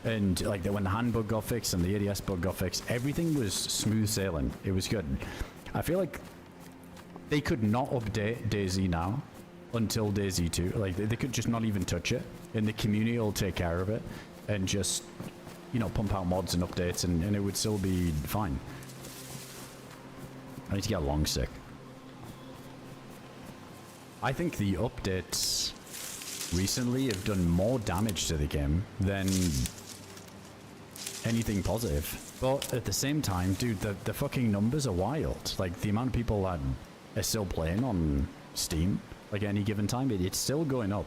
And, like, when the hand bug got fixed and the ADS bug got fixed, everything was smooth sailing. It was good. I feel like they could not update Dayz now until Dayz 2. Like, they could just not even touch it, and the community will take care of it and just, you know, pump out mods and updates, and it would still be fine. I need to get a long stick. I think the updates recently have done more damage to the game than anything positive. But at the same time, dude, the fucking numbers are wild. Like, the amount of people that are still playing on Steam, like, at any given time, it's still going up.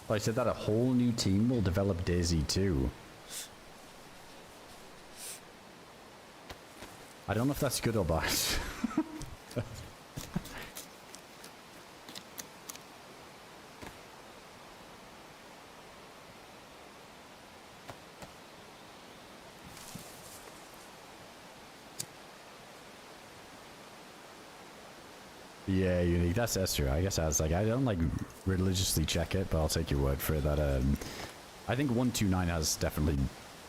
I said that a whole new team will develop Dayz 2. I don't know if that's good or bad. Yeah, unique. That's true. I guess I was like, I don't like religiously check it, but I'll take your word for it that I think 129 has definitely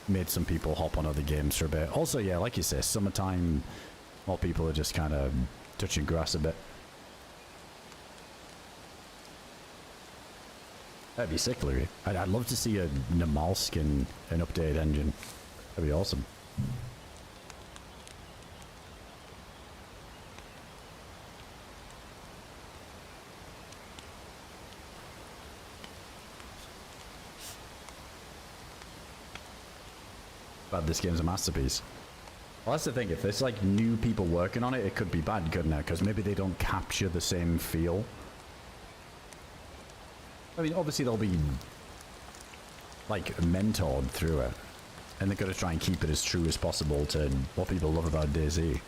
made some people hop on other games for a bit. Also, yeah, like you say, summertime, more people are just kind of touching grass a bit. That'd be sick, Louis. I'd love to see a NAMALSK in an updated engine. That'd be awesome. But this game's a masterpiece. Well, that's the thing. If there's like new people working on it, it could be bad, couldn't it? Because maybe they don't capture the same feel. I mean, obviously they'll be like mentored through it, and they're gonna try and keep it as true as possible to what people love about Dayz.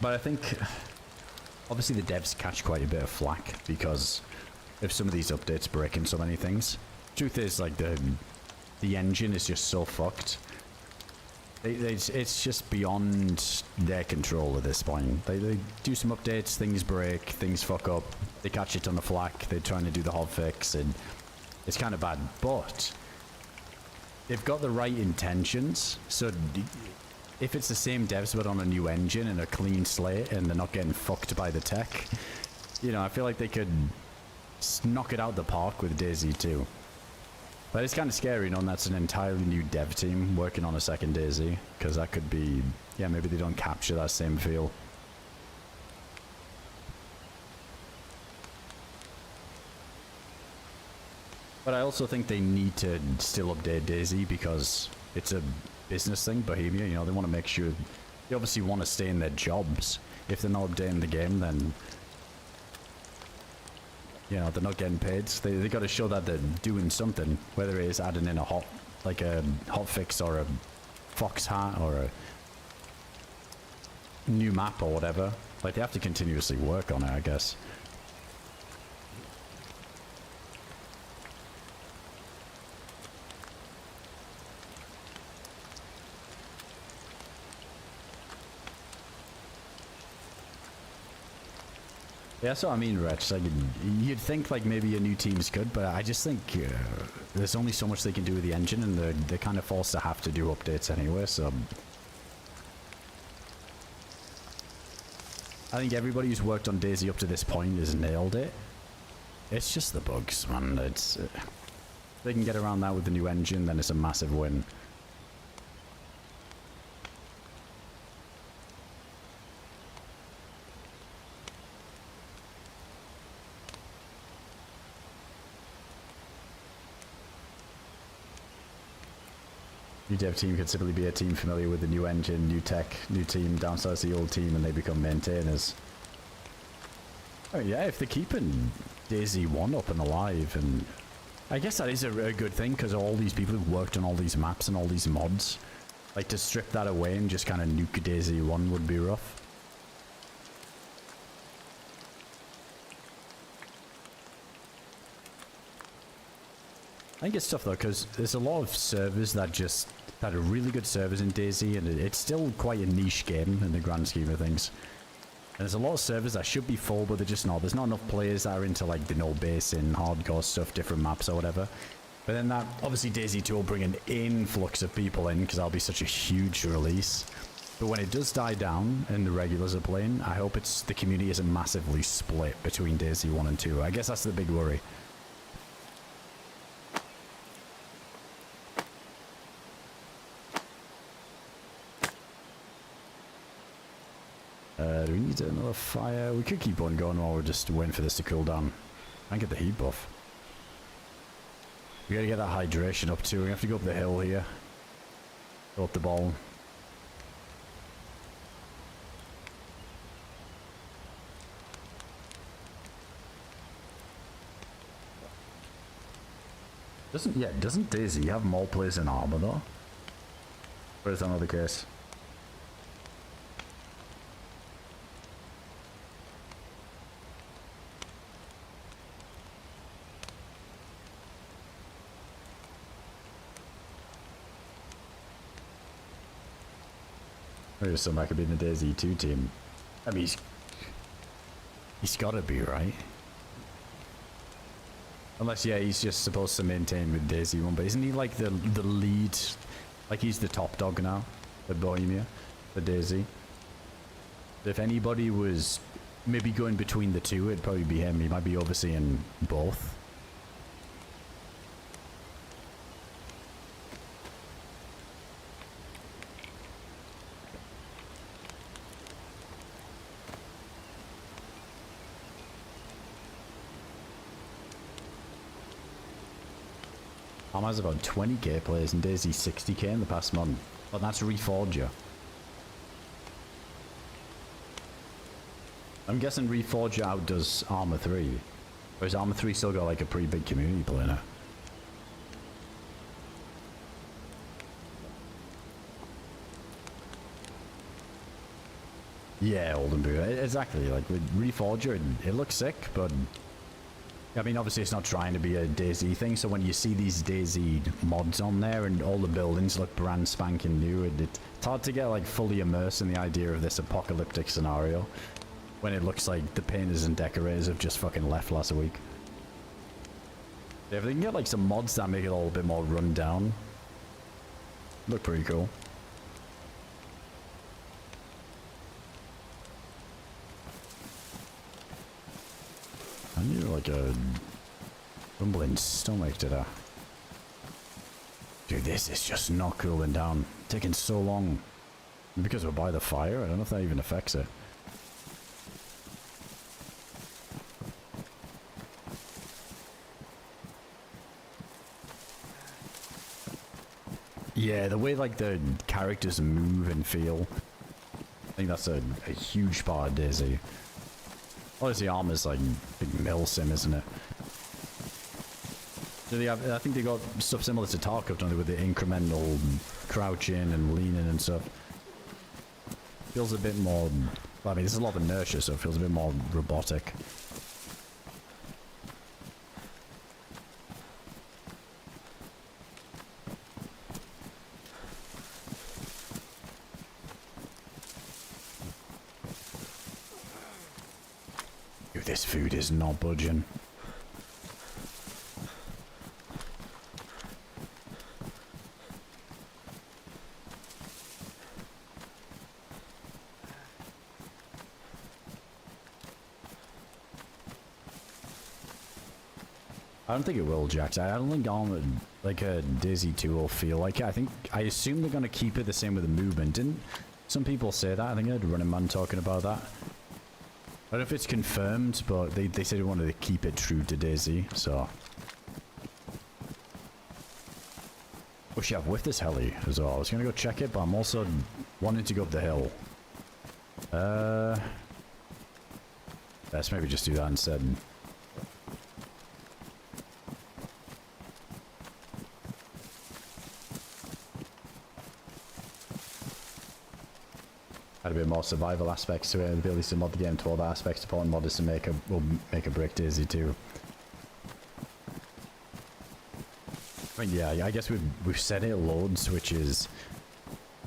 But I think obviously the devs catch quite a bit of flack because if some of these updates breaking so many things. Truth is, like, the engine is just so fucked. It's just beyond their control at this point. They do some updates, things break, things fuck up, they catch a ton of flack, they're trying to do the hot fix, and it's kind of bad. But they've got the right intentions, so if it's the same devs but on a new engine and a clean slate and they're not getting fucked by the tech, you know, I feel like they could knock it out the park with Dayz 2. But it's kind of scary knowing that's an entirely new dev team working on a second Dayz, because that could be, yeah, maybe they don't capture that same feel. But I also think they need to still update Dayz because it's a business thing, Bohemia, you know, they want to make sure, they obviously want to stay in their jobs. If they're not updating the game, then you know, they're not getting paid. They got to show that they're doing something, whether it is adding in a hot fix or a fox hat or a new map or whatever. Like, they have to continuously work on it, I guess. Yeah, that's what I mean, Rich. Like, you'd think like maybe a new teams could, but I just think there's only so much they can do with the engine, and they're kind of forced to have to do updates anyway. So I think everybody who's worked on Dayz up to this point has nailed it. It's just the bugs, man. It's if they can get around that with the new engine, then it's a massive win. New dev team could simply be a team familiar with the new engine, new tech, new team, downsize the old team, and they become maintainers. Oh yeah, if they're keeping Dayz 1 up and alive, and I guess that is a good thing, because all these people who've worked on all these maps and all these mods, like, to strip that away and just kind of nuke Dayz 1 would be rough. I think it's tough though, because there's a lot of servers that are really good servers in Dayz, and it's still quite a niche game in the grand scheme of things. And there's a lot of servers that should be full, but they're just not. There's not enough players that are into like the no basin, hardcore stuff, different maps or whatever. But then that, obviously Dayz 2 will bring an influx of people in, because that'll be such a huge release. But when it does die down and the regulars are playing, I hope the community isn't massively split between Dayz 1 and 2. I guess that's the big worry. Do we need another fire? We could keep on going while we're just waiting for this to cool down. And get the heat buff. We gotta get that hydration up too. We have to go up the hill here. Go up the ball. Doesn't Daisy have more players in armor though? Or is that not the case? Maybe somebody could be in the Daisy 2 team. I mean, he's gotta be, right? Unless, yeah, he's just supposed to maintain with Daisy 1, but isn't he like the lead? Like he's the top dog now at Bohemia, for Daisy. If anybody was maybe going between the two, it'd probably be him. He might be overseeing both. Arma's about 20k players and Day's 60k in the past month. But that's Reforger. I'm guessing Reforger outdoes Arma 3. Or has Arma 3 still got like a pretty big community player? Yeah, Oldenburg. Exactly. Like with Reforger, it looks sick, but I mean, obviously it's not trying to be a DayZ thing, so when you see these DayZ mods on there and all the buildings look brand spanking new, it's hard to get like fully immersed in the idea of this apocalyptic scenario when it looks like the painters and decorators have just fucking left last week. Yeah, if they can get like some mods that make it all a bit more run down, look pretty cool. I need like a rumbling stomach, did I? Dude, this is just not cooling down. Taking so long. Because we're by the fire? I don't know if that even affects it. Yeah, the way like the characters move and feel. I think that's a huge part of Daisy. Obviously, Arma's like big mill sim, isn't it? Do they have, I think they got stuff similar to Tarkov, don't they, with the incremental crouching and leaning and stuff. Feels a bit more. Well, I mean, there's a lot of inertia, so it feels a bit more robotic. This food is not budging. I don't think it will, Jax. I don't think Armored, like a Dizzy 2 will feel like it. I assume they're going to keep it the same with the movement. Didn't some people say that? I think I heard Running Man talking about that. I don't know if it's confirmed, but they said they wanted to keep it true to Daisy, so. Oh shit, I've whiffed this heli as well. I was gonna go check it, but I'm also wanting to go up the hill. Let's maybe just do that instead. Add a bit more survival aspects to it, and ability to mod the game to all the aspects supporting modders to make a break Daisy too. I mean, yeah, I guess we've said it loads, which is,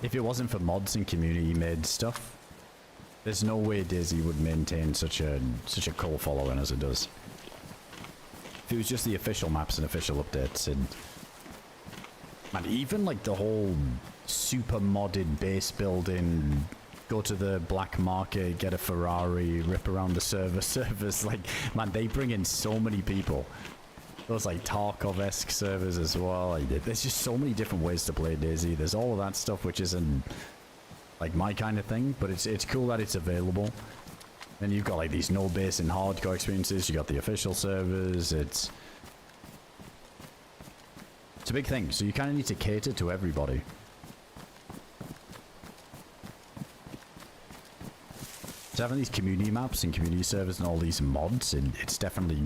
if it wasn't for mods and community made stuff, there's no way Daisy would maintain such a cult following as it does. If it was just the official maps and official updates, and man, even like the whole super modded base building. Go to the black market, get a Ferrari, rip around the servers. Like, man, they bring in so many people. Those like Tarkov-esque servers as well. Like, there's just so many different ways to play Daisy. There's all of that stuff which isn't like my kind of thing, but it's cool that it's available. Then you've got like these no base and hardcore experiences. You got the official servers. It's a big thing. So you kind of need to cater to everybody. So having these community maps and community servers and all these mods, it's definitely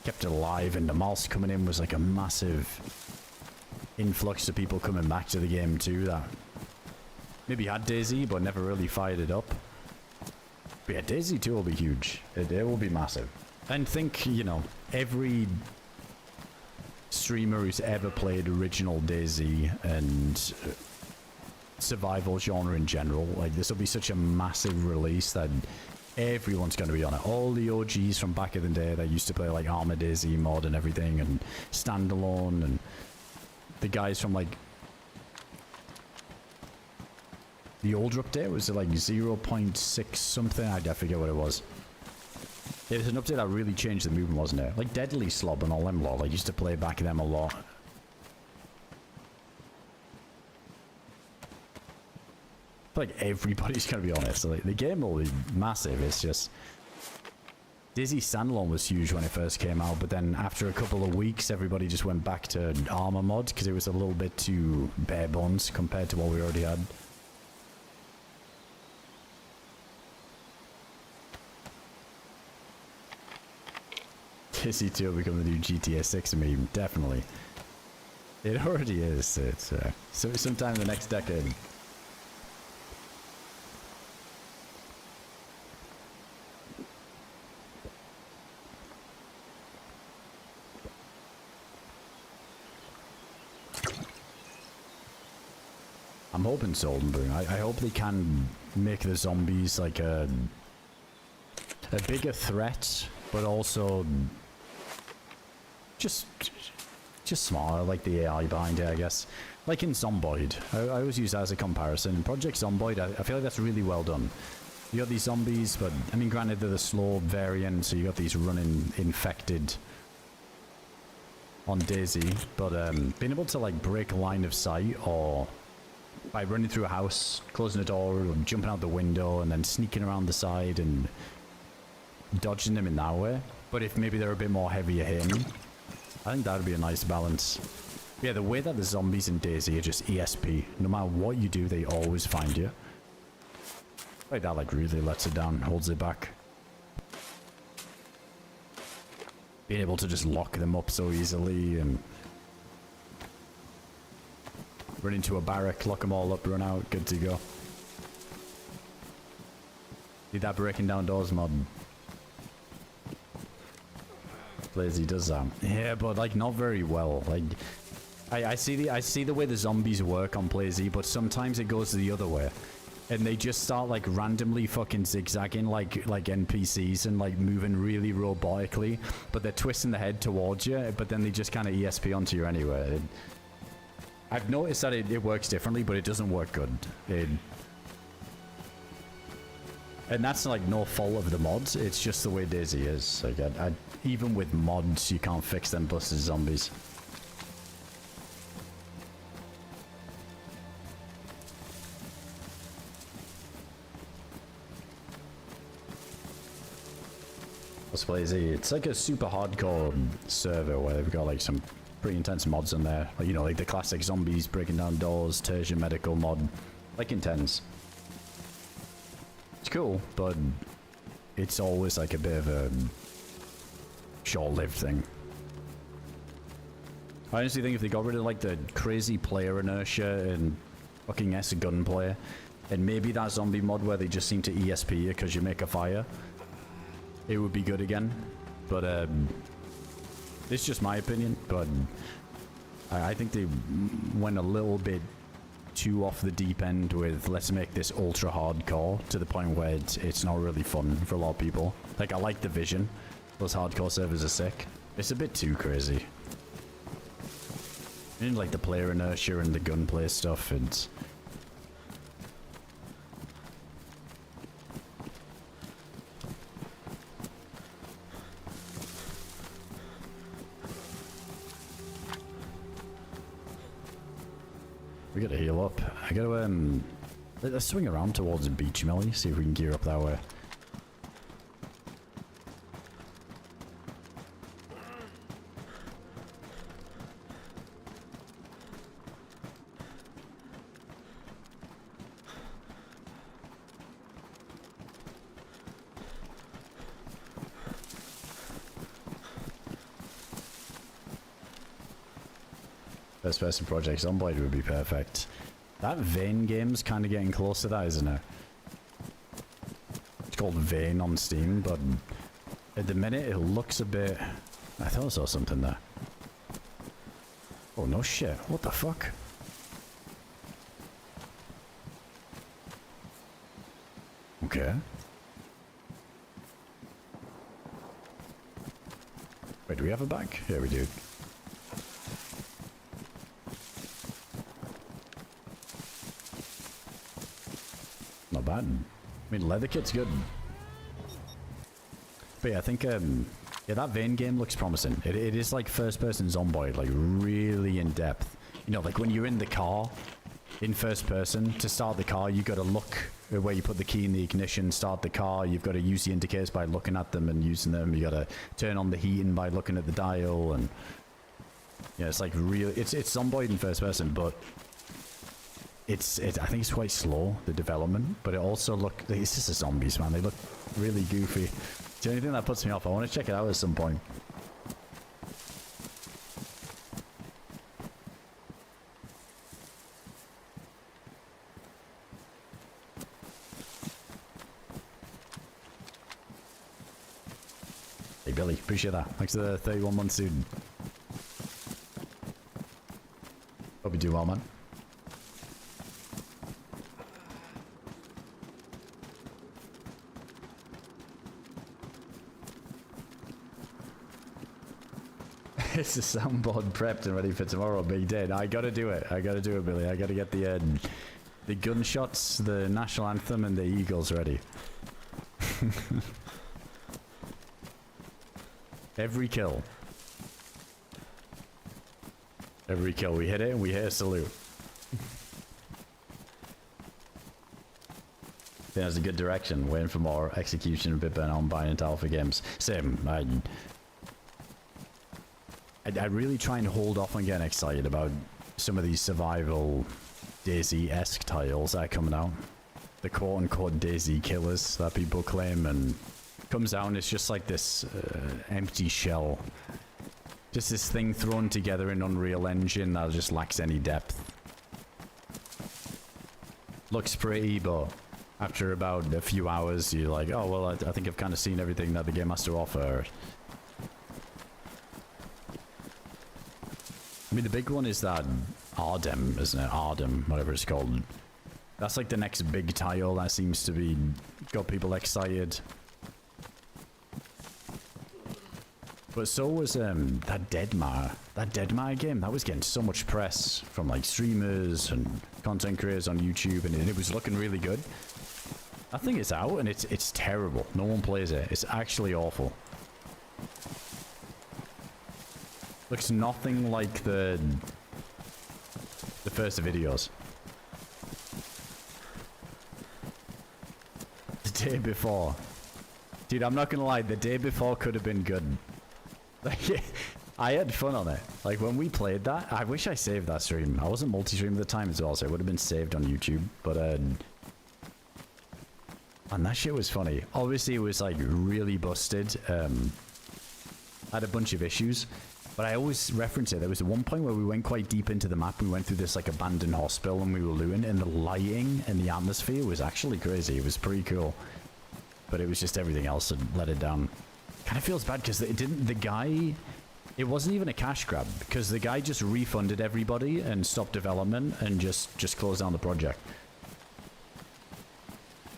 kept it alive, and NAMALSK coming in was like a massive influx of people coming back to the game too that maybe had Dayz but never really fired it up. But yeah, Dayz 2 will be huge. It will be massive. And think, you know, every streamer who's ever played original Dayz and survival genre in general, like this will be such a massive release that everyone's going to be on it. All the OGs from back in the day that used to play like Armor Dayz mod and everything, and Standalone, and the guys from like the older update, was it like 0.6 something? I forget what it was. It was an update that really changed the movement, wasn't it? Like Deadly Slob and all them lot. I used to play back them a lot. I feel like everybody's gonna be on it, so like, the game will be massive. It's just Dayz Standalone was huge when it first came out, but then after a couple of weeks, everybody just went back to Armor mod because it was a little bit too bare bones compared to what we already had. Dayz 2 will become the new GTA 6 meme, definitely. It already is. It's so sometime in the next decade. I'm hoping Soldenboom. I hope they can make the zombies like a bigger threat, but also just smarter, like the AI behind it, I guess. Like in Zomboid. I always use that as a comparison. In Project Zomboid, I feel like that's really well done. You got these zombies, but I mean, granted, they're the slow variant, so you got these running infected on Dayz, but being able to like break line of sight, or by running through a house, closing a door, or jumping out the window, and then sneaking around the side and dodging them in that way. But if maybe they're a bit more heavier hitting, I think that would be a nice balance. Yeah, the way that the zombies in Dayz are just ESP. No matter what you do, they always find you. Like that like really lets it down, holds it back. Being able to just lock them up so easily and run into a barrack, lock them all up, run out, good to go. Need that breaking down doors mod. Lazy does that. Yeah, but like not very well. Like I see the way the zombies work on PlayZ, but sometimes it goes the other way. And they just start like randomly fucking zigzagging like NPCs and like moving really robotically, but they're twisting the head towards you, but then they just kind of ESP onto you anyway. I've noticed that it works differently, but it doesn't work good. And that's like no fault of the mods, it's just the way Dayz is. Like even with mods, you can't fix them busted zombies. Let's play Z. It's like a super hardcore server where they've got like some pretty intense mods in there. Like, you know, like the classic zombies breaking down doors, tertiary medical mod. Like intense. It's cool, but it's always like a bit of a short-lived thing. I honestly think if they got rid of like the crazy player inertia and fucking S gunplay, and maybe that zombie mod where they just seem to ESP you because you make a fire, it would be good again. But it's just my opinion, but I think they went a little bit too off the deep end with let's make this ultra hardcore to the point where it's not really fun for a lot of people. Like, I like the vision. Those hardcore servers are sick. It's a bit too crazy. And like the player inertia and the gunplay stuff, and we gotta heal up. I gotta let's swing around towards the beach, Melly, see if we can gear up that way. First person project Zomboid would be perfect. That Vane game's kind of getting close to that, isn't it? It's called Vane on Steam, but at the minute it looks a bit... I thought I saw something there. Oh no shit, what the fuck? Okay. Wait, do we have a bag? Yeah, we do. Not bad. I mean, leather kit's good. But yeah, I think, yeah, that Vane game looks promising. It is like first-person Zomboid, like really in-depth. You know, like when you're in the car, in first person, to start the car, you got to look at where you put the key in the ignition, start the car. You've got to use the indicators by looking at them and using them. You got to turn on the heating by looking at the dial, and yeah, it's like real. It's Zomboid in first person, but I think it's quite slow, the development. But it also it's just the zombies, man. They look really goofy. The only thing that puts me off, I want to check it out at some point. Hey Billy, appreciate that. Thanks to the 31-month student. Hope you do well, man. It's a soundboard prepped and ready for tomorrow, big day. I gotta do it. I gotta do it, Billy. I gotta get the gunshots, the national anthem, and the Eagles ready. Every kill. Every kill. We hit it and we hit a salute. I think that's a good direction. Waiting for more execution, a bit burnout, and buying into alpha games. Same. I really try and hold off on getting excited about some of these survival Dayz-esque titles that are coming out. The quote-unquote Dayz killers that people claim, and comes out and it's just like this empty shell. Just this thing thrown together in Unreal Engine that just lacks any depth. Looks pretty, but after about a few hours you're like, oh well, I think I've kind of seen everything that the game has to offer. I mean, the big one is that Adam, isn't it? Adam, whatever it's called. That's like the next big title that seems to be got people excited. But so was that Deadmar game. That was getting so much press from like streamers and content creators on YouTube, and it was looking really good. That thing is out and it's terrible. No one plays it. It's actually awful. Looks nothing like the first videos. The day before. Dude, I'm not gonna lie, the day before could have been good. Like, I had fun on it. Like, when we played that, I wish I saved that stream. I wasn't multi-stream at the time as well, so it would have been saved on YouTube. But, and that shit was funny. Obviously, it was, like, really busted. Had a bunch of issues. But I always reference it. There was one point where we went quite deep into the map. We went through this, like, abandoned hospital and we were looting. And the lighting and the atmosphere was actually crazy. It was pretty cool. But it was just everything else that let it down. Kind of feels bad because it wasn't even a cash grab, because the guy just refunded everybody and stopped development and just closed down the project.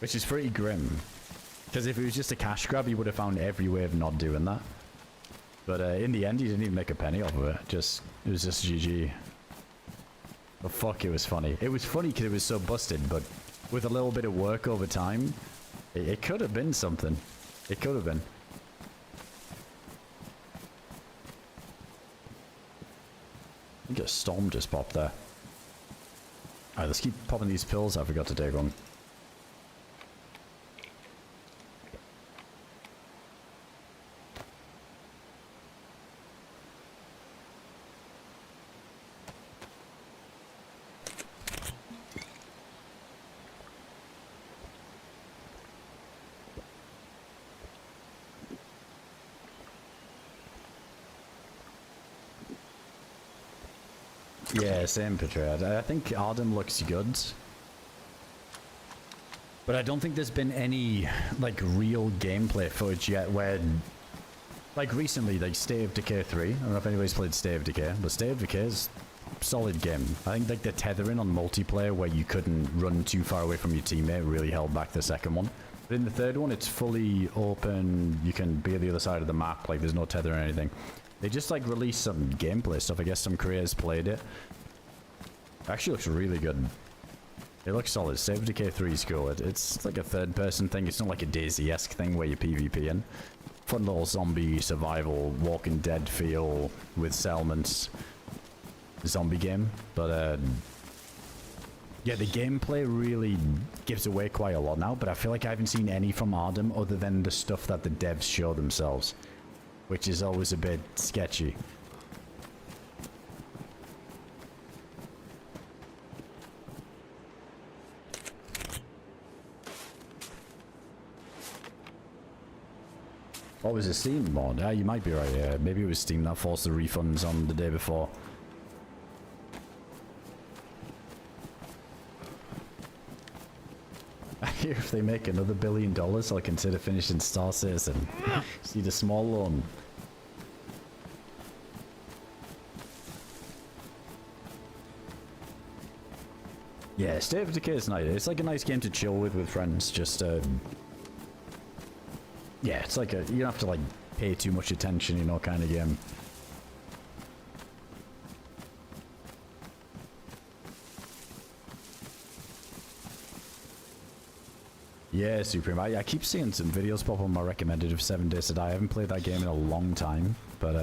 Which is pretty grim. Because if it was just a cash grab, he would have found every way of not doing that. But in the end, he didn't even make a penny off of it. It was just GG. But fuck, it was funny. It was funny because it was so busted, but with a little bit of work over time, it could have been something. It could have been. I think a storm just popped there. Alright, let's keep popping these pills I forgot to take on. Yeah, same picture. I think Adam looks good. But I don't think there's been any, like, real gameplay footage yet where, like, recently, like, State of Decay 3. I don't know if anybody's played State of Decay, but State of Decay is a solid game. I think, like, the tethering on multiplayer where you couldn't run too far away from your teammate really held back the second one. But in the third one, it's fully open. You can be at the other side of the map. Like, there's no tether or anything. They just, like, released some gameplay stuff. I guess some creators played it. It actually looks really good. It looks solid. Save Decay 3 is cool. It's like a third-person thing. It's not like a Dayz-esque thing where you PvP in. Fun little zombie survival, Walking Dead feel with settlements zombie game. But, yeah, the gameplay really gives away quite a lot now, but I feel like I haven't seen any from Adam other than the stuff that the devs show themselves, which is always a bit sketchy. Oh, was it Steam mod? Ah, you might be right, yeah. Maybe it was Steam that forced the refunds on the day before. I hear if they make another $1 billion, I'll consider finishing Star Citizen. See the small loan. Yeah, State of Decay is nice. It's like a nice game to chill with friends. Just, yeah, it's like a, you don't have to like pay too much attention, you know, kind of game. Yeah, Supreme. I keep seeing some videos pop on my recommended of 7 Days to Die. I haven't played that game in a long time, but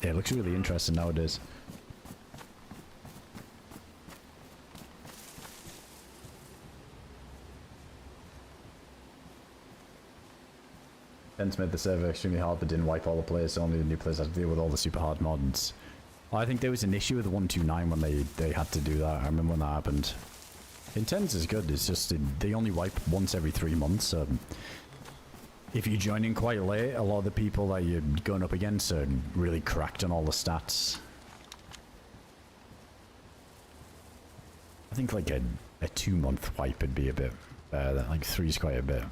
yeah, it looks really interesting nowadays. Hence made the server extremely hard but didn't wipe all the players, so only the new players had to deal with all the super hard mods. I think there was an issue with 129 when they had to do that. I remember when that happened. Intense is good, it's just they only wipe once every 3 months. If you join in quite late, a lot of the people that you're going up against are really cracked on all the stats. I think like a 2-month wipe would be a bit better, like 3 is quite a bit.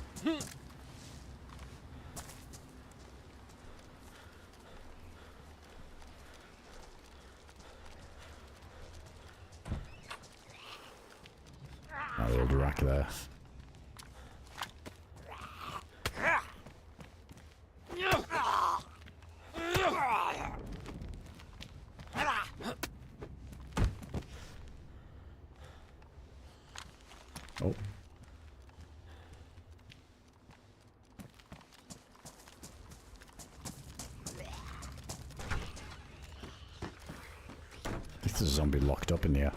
The old rack there. Oh. There's a zombie locked up in here.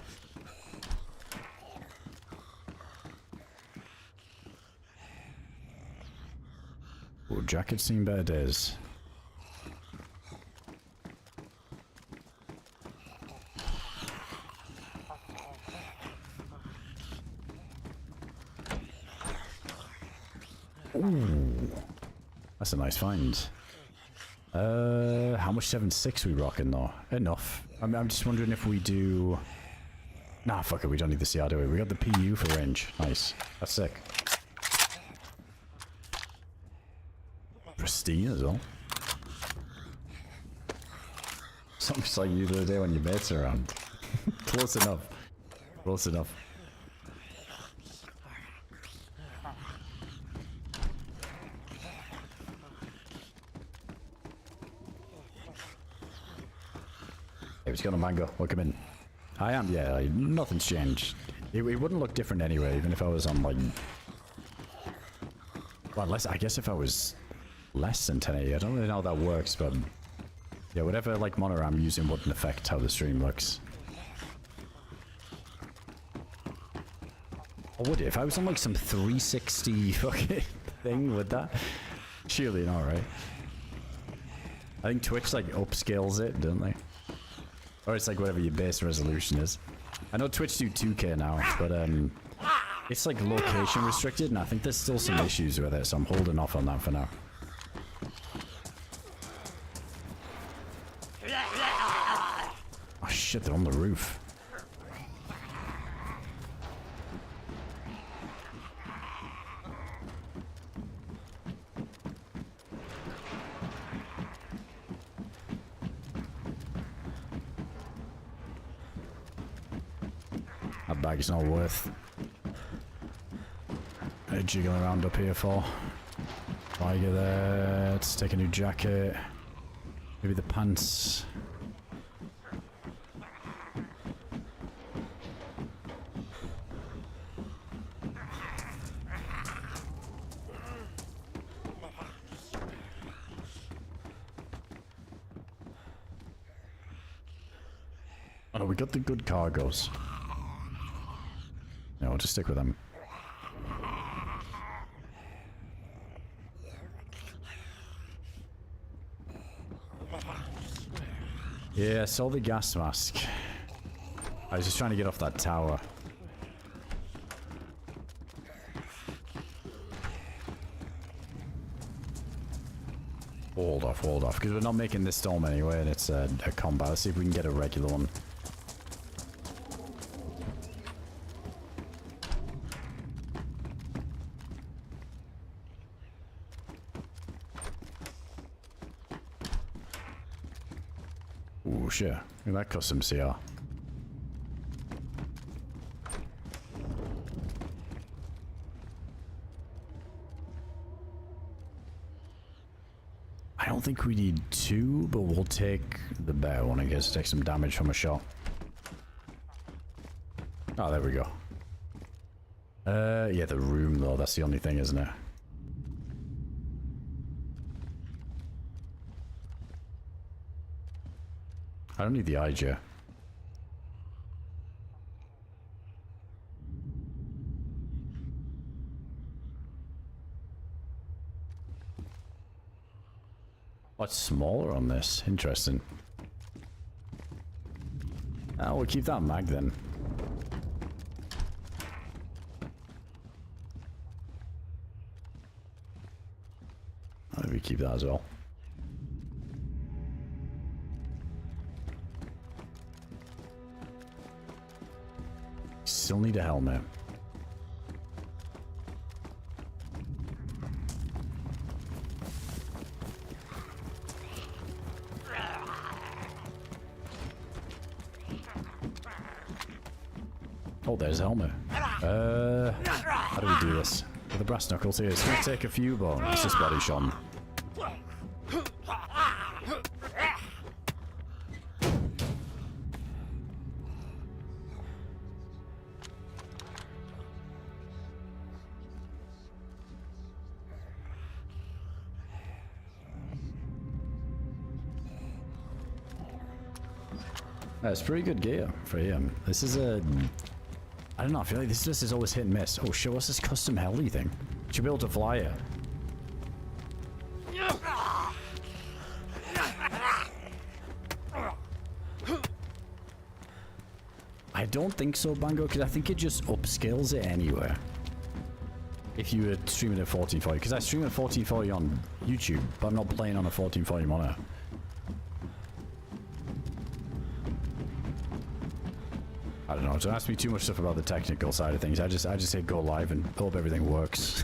Oh, jacket's seen better days. Ooh, that's a nice find. How much 7.6 we rocking though? Enough. I'm just wondering if we do. Nah, fuck it. We don't need the CR, do we? We got the PU for range. Nice. That's sick. Pristine as well. Something like you the other day when your mates are around. Close enough. Close enough. Hey, what's going on, Mango? Welcome in. I am, yeah, like, nothing's changed. It wouldn't look different anyway, even if I was on, like... Well, unless, I guess if I was less than 1080, I don't really know how that works, but... Yeah, whatever, like, monitor I'm using wouldn't affect how the stream looks. Or would it? If I was on, like, some 360 fucking thing, would that? Surely not, right? I think Twitch, like, upscales it, don't they? Or it's like whatever your base resolution is. I know Twitch do 2K now, but it's like location restricted, and I think there's still some issues with it, so I'm holding off on that for now. Oh shit, they're on the roof. med bag is not worth jiggling around up here for. Tiger there. Let's take a new jacket. Maybe the pants. Oh no, we got the good cargoes. No, we'll just stick with them. Yeah, I saw the gas mask. I was just trying to get off that tower. Hold off, because we're not making this storm anyway, and it's a combat. Let's see if we can get a regular one. Ooh, sure. Look at that custom CR. I don't think we need two, but we'll take the better one, I guess. Take some damage from a shot. Oh, there we go. Yeah, the room, though. That's the only thing, isn't it? I don't need the IG. What's smaller on this? Interesting. We'll keep that mag then. Maybe keep that as well. Still need a helmet. Oh, there's a helmet. How do we do this? With the brass knuckles here. It's gonna take a few bones. This body shot. That's pretty good gear for him. This is a... I don't know, I feel like this is always hit and miss. Oh, show us this custom heli thing. Should be able to fly it. I don't think so, Bango, because I think it just upscales it anywhere. If you were streaming at 1440, because I stream at 1440 on YouTube, but I'm not playing on a 1440 monitor. I don't know, don't ask me too much stuff about the technical side of things. I just say go live and hope everything works.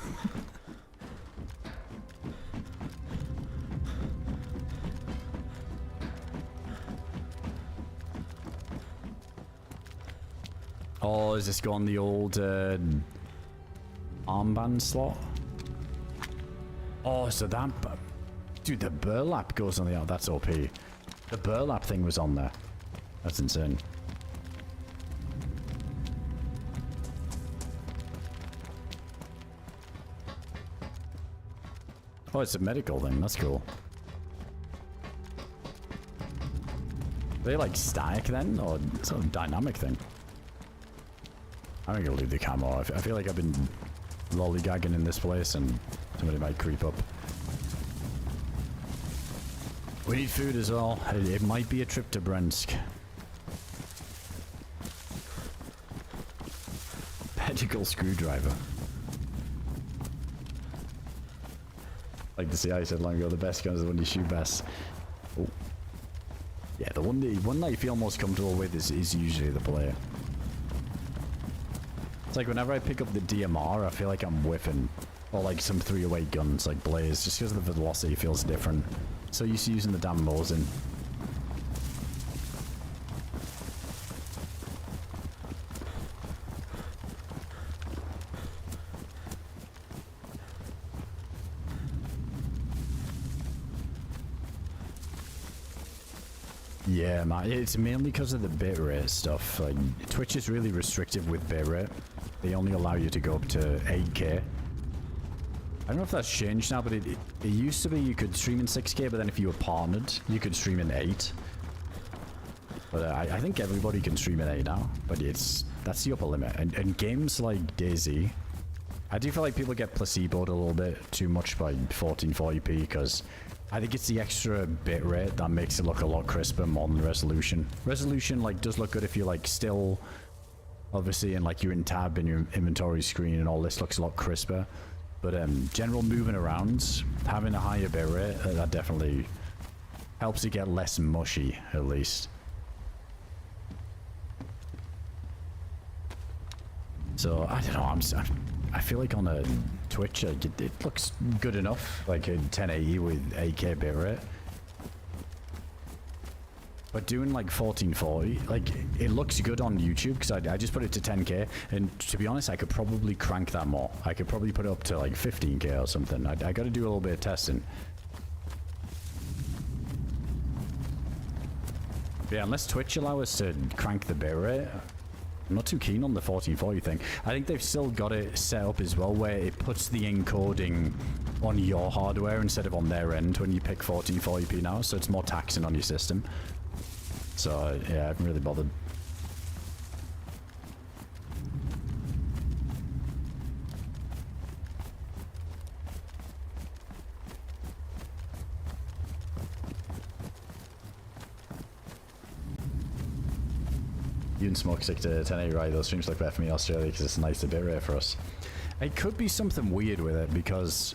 Oh, is this going the old armband slot? Oh, so that... Dude, the burlap goes on the... Oh, that's OP. The burlap thing was on there. That's insane. Oh, it's a medical thing. That's cool. Are they like static then? Or sort of dynamic thing? I'm gonna leave the camo. I feel like I've been lollygagging in this place and somebody might creep up. We need food as well. It might be a trip to Brentsk. Pedicle screwdriver. Like the CI said long ago, the best gun is the one you shoot best. Oh. Yeah, the one that you feel most comfortable with is usually the player. It's like whenever I pick up the DMR, I feel like I'm whiffing. Or like some 308 guns like Blaze, just because the velocity feels different. So used to using the damn Mosin. Yeah, man, it's mainly because of the bitrate stuff. Like, Twitch is really restrictive with bitrate. They only allow you to go up to 8K. I don't know if that's changed now, but it used to be you could stream in 6K, but then if you were partnered, you could stream in 8. But I think everybody can stream in 8 now, but that's the upper limit. And games like Dayz, I do feel like people get placeboed a little bit too much by 1440p, because I think it's the extra bitrate that makes it look a lot crisper more than resolution. Resolution, like, does look good if you're, like, still, obviously, and, like, you're in tab in your inventory screen and all this looks a lot crisper. But general moving around, having a higher bitrate, that definitely helps you get less mushy, at least. So, I don't know, I feel like on a Twitch, like, it looks good enough, like in 1080 with 8K bitrate. But doing like 1440, like, it looks good on YouTube because I just put it to 10K, and to be honest, I could probably crank that more. I could probably put it up to like 15K or something. I got to do a little bit of testing. Yeah, unless Twitch allow us to crank the bitrate, I'm not too keen on the 1440 thing. I think they've still got it set up as well where it puts the encoding on your hardware instead of on their end when you pick 1440p now, so it's more taxing on your system. So, yeah, I haven't really bothered. You and Smoke stick to 1080, right? Those streams look better for me in Australia because it's a nicer bitrate for us. It could be something weird with it because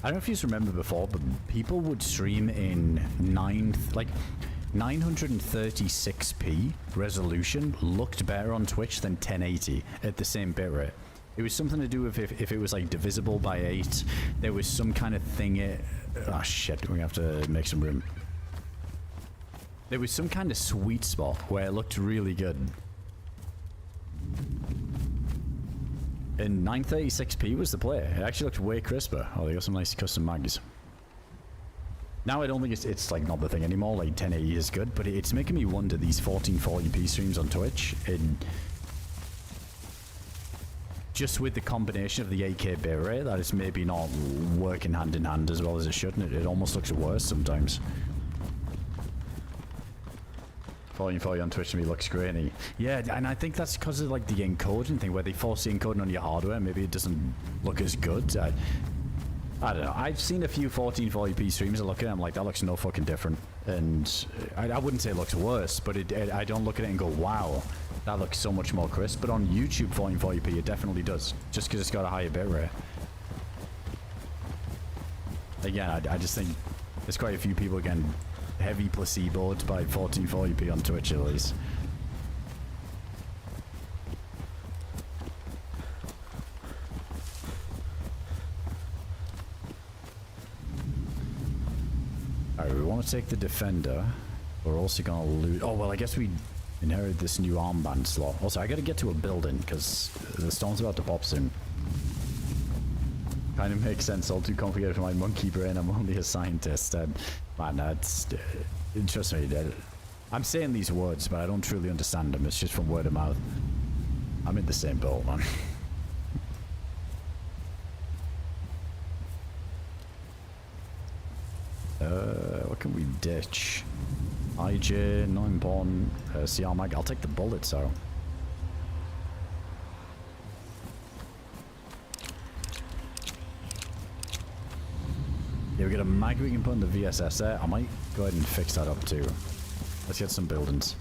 I don't know if you remember before, but people would stream in 936p resolution looked better on Twitch than 1080 at the same bitrate. It was something to do with if it was like divisible by 8, there was some kind of thing oh shit, we have to make some room. There was some kind of sweet spot where it looked really good. And 936p was the play. It actually looked way crisper. Oh, they got some nice custom mags. Now I don't think it's like not the thing anymore, like 1080 is good, but it's making me wonder these 1440p streams on Twitch, just with the combination of the 8K bitrate, that it's maybe not working hand in hand as well as it should, and it almost looks worse sometimes. 1440 on Twitch to me looks grainy. Yeah, and I think that's because of like the encoding thing, where they force the encoding on your hardware, maybe it doesn't look as good. I don't know. I've seen a few 1440p streams. I look at it, I'm like, that looks no fucking different. And I wouldn't say it looks worse, but I don't look at it and go, wow, that looks so much more crisp. But on YouTube 1440p, it definitely does, just because it's got a higher bitrate. Again, I just think there's quite a few people getting heavy placeboed by 1440p on Twitch at least. Alright, we want to take the defender. We're also going to loot. Oh, well, I guess we inherit this new armband slot. Also, I got to get to a building because the storm's about to pop soon. Kind of makes sense. All too complicated for my monkey brain. I'm only a scientist. Man, that's... trust me, I'm saying these words, but I don't truly understand them. It's just from word of mouth. I'm in the same boat, man. What can we ditch? IJ, not important. CR mag. I'll take the bullet, so. Yeah, we got a mag we can put in the VSS there. I might go ahead and fix that up too. Let's get some buildings.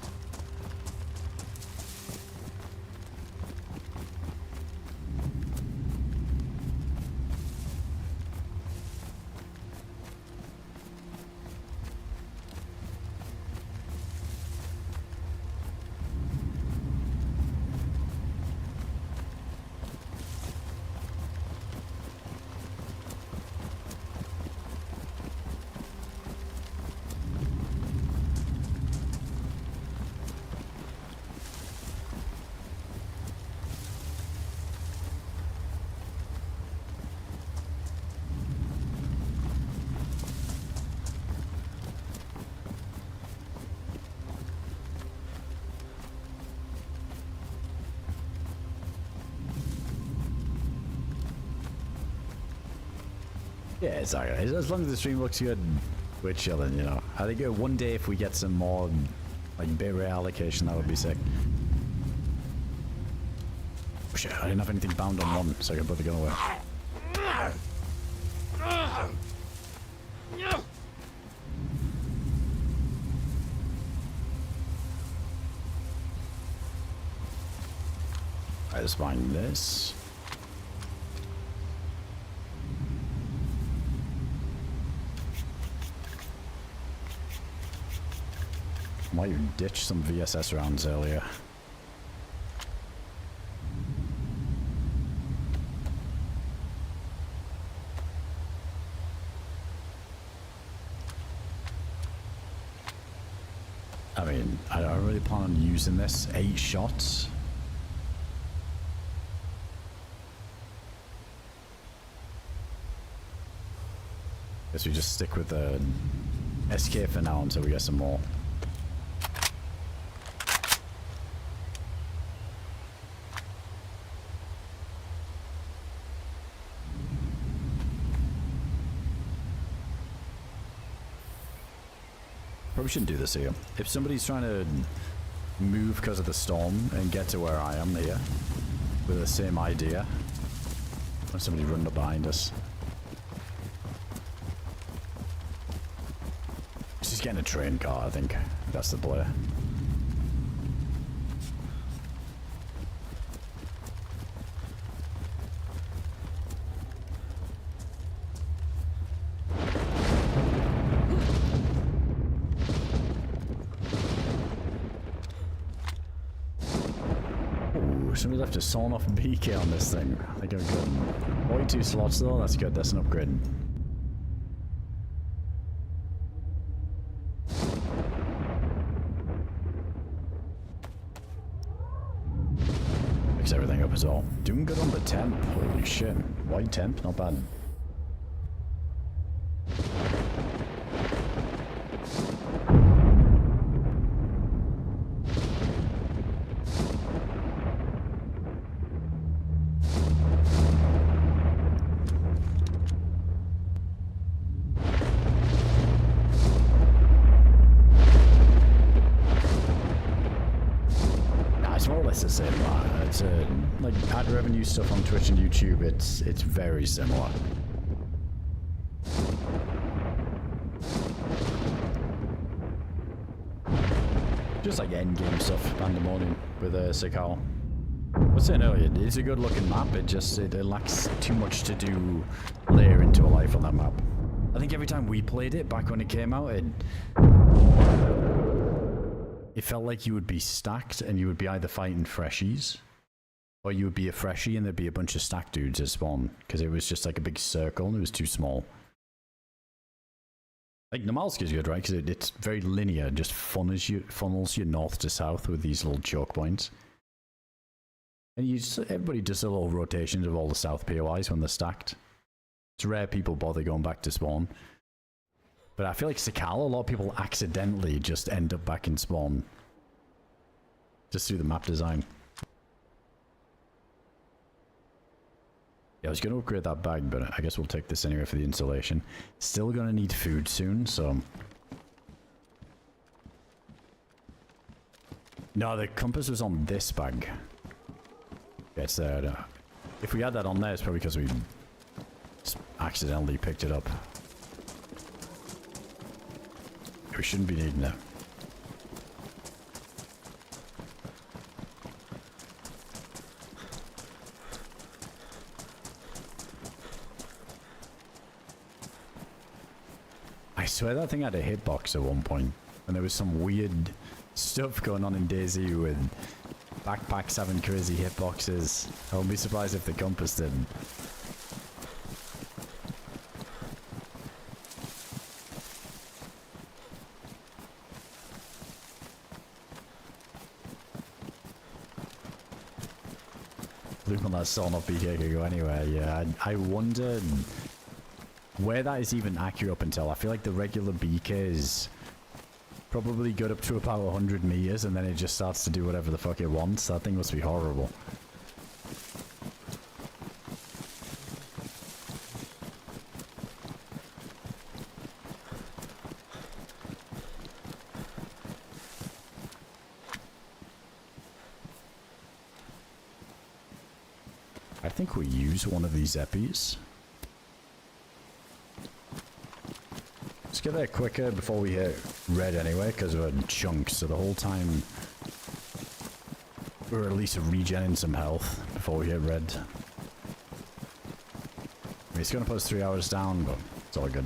Yeah, exactly. As long as the stream looks good, we're chilling, you know. I think one day if we get some more, like, bit rate allocation, that would be sick. Oh shit, I didn't have anything bound on one, so I can put the gun away. I just find this. Might you ditch some VSS rounds earlier. I mean, I don't really plan on using this. 8 shots. Guess we just stick with the SK for now until we get some more. Probably shouldn't do this here. If somebody's trying to move because of the storm and get to where I am here with the same idea, or somebody running up behind us. She's getting a train car, I think. That's the play. Somebody left a sawn off BK on this thing. I think I'm good. 42 slots though, that's good, that's an upgrade. Fix everything up as well. Doing good on the temp, holy shit. White temp, not bad. It's like ad revenue stuff on Twitch and YouTube. It's very similar. Just like end game stuff, pandemonium with Sikal. I was saying earlier, it's a good looking map. It lacks too much to do layer into a life on that map. I think every time we played it back when it came out, it felt like you would be stacked and you would be either fighting freshies or you would be a freshie and there'd be a bunch of stacked dudes at spawn because it was just like a big circle and it was too small. Like NAMALSK is good, right? Because it's very linear, just funnels you north to south with these little choke points. And everybody does a little rotations of all the south POIs when they're stacked. It's rare people bother going back to spawn. But I feel like Sikal, a lot of people accidentally just end up back in spawn. Just through the map design. Yeah, I was going to upgrade that bag, but I guess we'll take this anyway for the installation. Still going to need food soon, so... No, the compass was on this bag. Yeah, it's there. If we had that on there, it's probably because we just accidentally picked it up. We shouldn't be needing it. I swear that thing had a hitbox at one point, and there was some weird stuff going on in Dayz with backpacks having crazy hitboxes. I wouldn't be surprised if the compass didn't. Look on that sawn off BK could go anywhere. Yeah, I wonder where that is even accurate up until. I feel like the regular BK is probably good up to about 100 meters and then it just starts to do whatever the fuck it wants. That thing must be horrible. think we use one of these epis. Let's get there quicker before we hit red anyway, because we're chunks, so the whole time we're at least regenerating some health before we hit red. I mean, it's going to put us 3 hours down, but it's all good.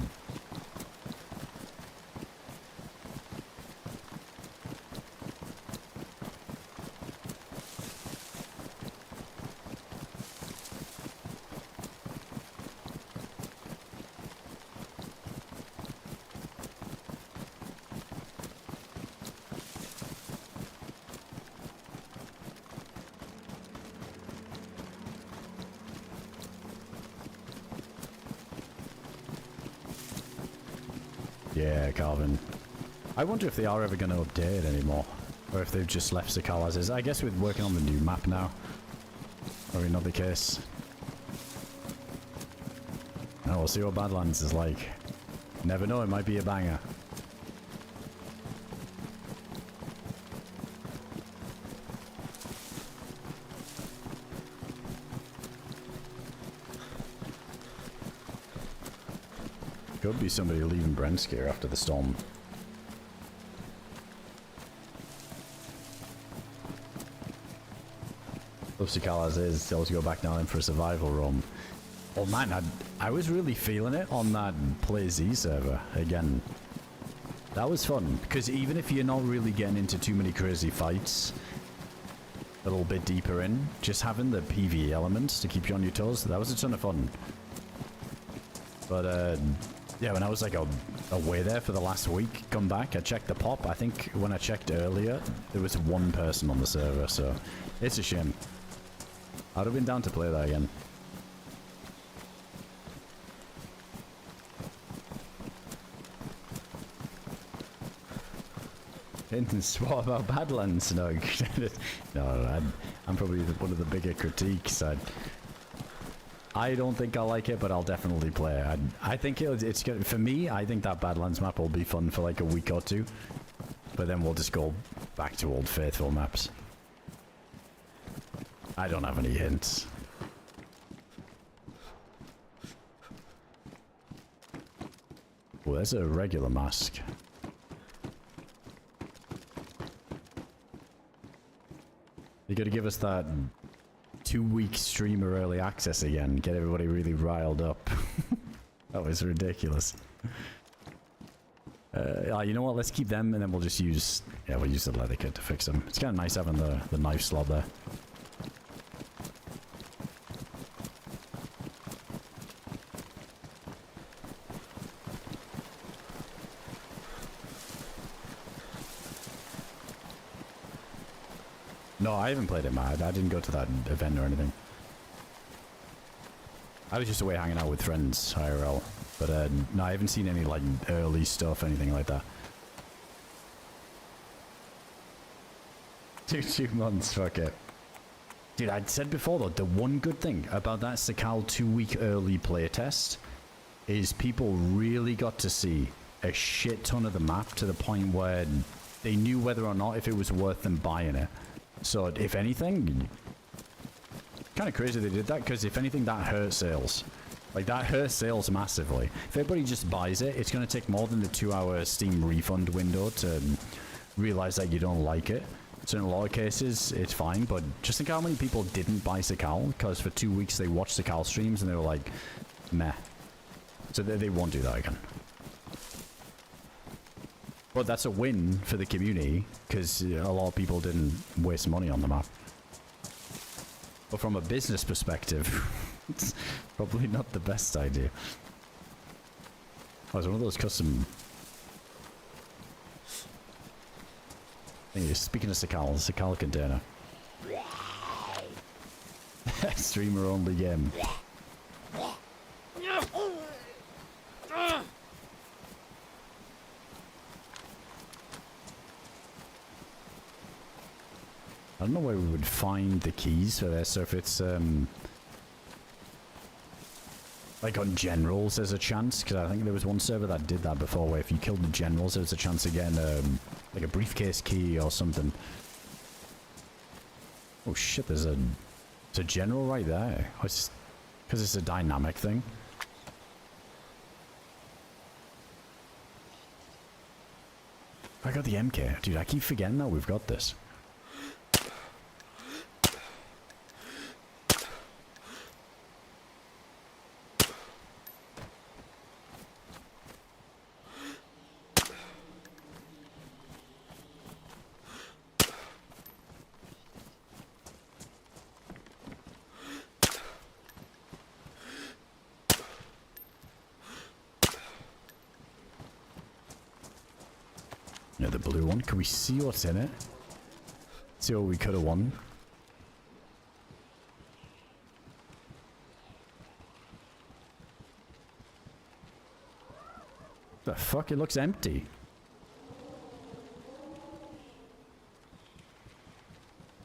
Yeah, Calvin. I wonder if they are ever going to update it anymore, or if they've just left Sakal as is. I guess with working on the new map now, probably not the case. Oh, we'll see what Badlands is like. Never know, it might be a banger. Could be somebody leaving Brentskir after the storm. Upsikal as is, still to go back down in for a survival roam. Oh man, I was really feeling it on that Play Z server again. That was fun, because even if you're not really getting into too many crazy fights, a little bit deeper in, just having the PvE elements to keep you on your toes, that was a ton of fun. But yeah, when I was like away there for the last week, come back, I checked the pop. I think when I checked earlier, there was one person on the server, so it's a shame. I'd have been down to play that again. What about Badlands? No, no, I'm probably one of the bigger critiques. I don't think I'll like it, but I'll definitely play it. I think it's good. For me, I think that Badlands map will be fun for like a week or two. But then we'll just go back to Old Faithful maps. I don't have any hints. Well, there's a regular mask. You gotta give us that 2-week streamer early access again, get everybody really riled up. That was ridiculous. You know what, let's keep them and then we'll just use, yeah, we'll use the leather kit to fix them. It's kind of nice having the knife slot there. No, I haven't played it, man. I didn't go to that event or anything. I was just away hanging out with friends, IRL. But no, I haven't seen any like early stuff, anything like that. 2 months, fuck it. Dude, I'd said before though, the one good thing about that Sakal 2-week early playtest is people really got to see a shit ton of the map to the point where they knew whether or not if it was worth them buying it. So, if anything, kind of crazy they did that, because if anything, that hurt sales. Like, that hurt sales massively. If everybody just buys it, it's going to take more than the 2-hour Steam refund window to realize that you don't like it. So, in a lot of cases, it's fine, but just think how many people didn't buy Sakal, because for 2 weeks they watched Sakal streams and they were like, meh. So, they won't do that again. But that's a win for the community, because a lot of people didn't waste money on the map. But from a business perspective, it's probably not the best idea. Oh, it's one of those custom... Anyway, speaking of Sakal container. Streamer only game. I don't know where we would find the keys for this, so if it's, like on generals there's a chance, because I think there was one server that did that before, where if you killed the generals there's a chance of getting, like a briefcase key or something. Oh shit, there's a It's a general right there. Because it's a dynamic thing. I got the MK. Dude, I keep forgetting that we've got this. Yeah, the blue one. Can we see what's in it? See what we could have won. The fuck? It looks empty.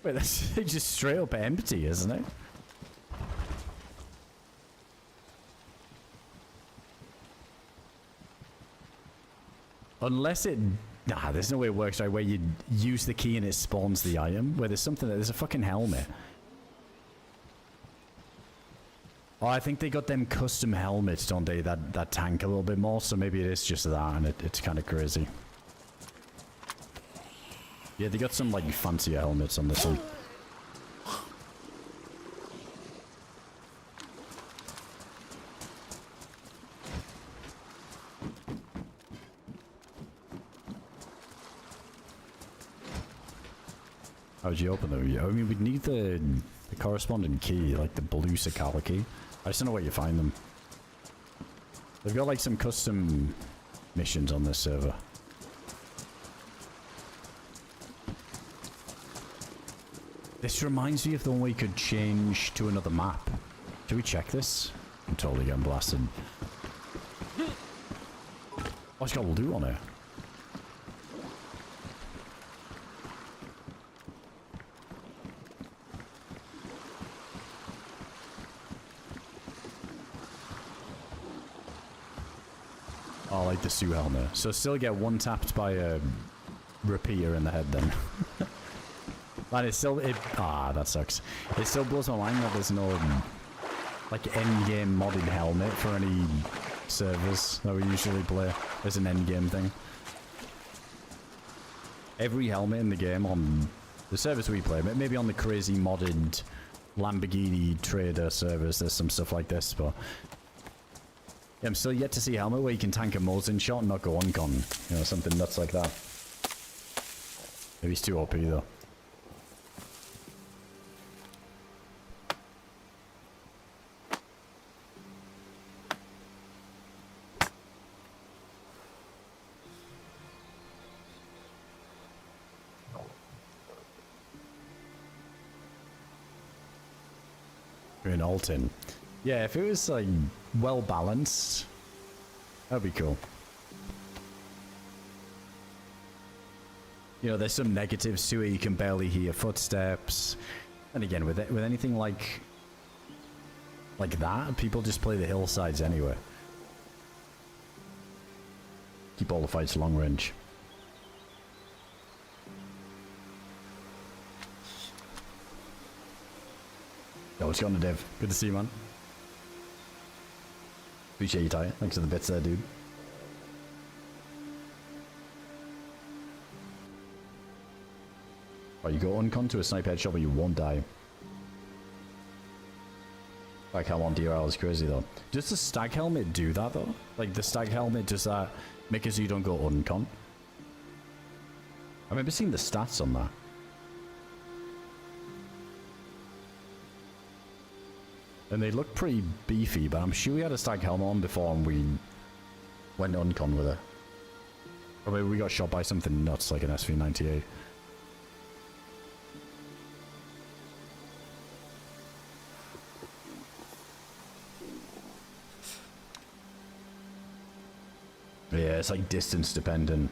Wait, that's just straight up empty, isn't it? Unless it... Nah, there's no way it works right where you use the key and it spawns the item. Where there's something... There's a fucking helmet. Oh, I think they got them custom helmets, don't they? That tank a little bit more, so maybe it is just that and it's kind of crazy. Yeah, they got some, like, fancier helmets on this one. How would you open them? I mean, we'd need the corresponding key, like the blue Sakala key. I just don't know where you find them. They've got like some custom missions on this server. This reminds me of the one we could change to another map. Should we check this? I'm totally getting blasted. Oh, it's got loot on it. Oh, like the Sue helmet. So still get one tapped by a repeater in the head then. Man, it's still... that sucks. It still blows my mind that there's no, like, end-game modded helmet for any servers that we usually play. There's an end-game thing. Every helmet in the game on the servers we play, maybe on the crazy modded Lamborghini trader servers, there's some stuff like this, but... Yeah, I'm still yet to see a helmet where you can tank a Mosin shot and not go uncon. You know, something nuts like that. Maybe it's too OP though. Green Alton. Yeah, if it was like well balanced, that'd be cool. You know, there's some negatives to it. You can barely hear footsteps. And again, with anything like that, people just play the hillsides anyway. Keep all the fights long range. Yo, what's going on, Dev? Good to see you, man. Appreciate you, Ty. Thanks for the bits there, dude. Oh, you go uncon to a sniper headshot, but you won't die. Like how on DRL is crazy, though. Does the stag helmet do that, though? Like, the stag helmet, does that make it so you don't go uncon? I remember seeing the stats on that. And they look pretty beefy, but I'm sure we had a stag helmet on before and we went uncon with it. Or maybe we got shot by something nuts like an SV98. Yeah, it's like distance dependent.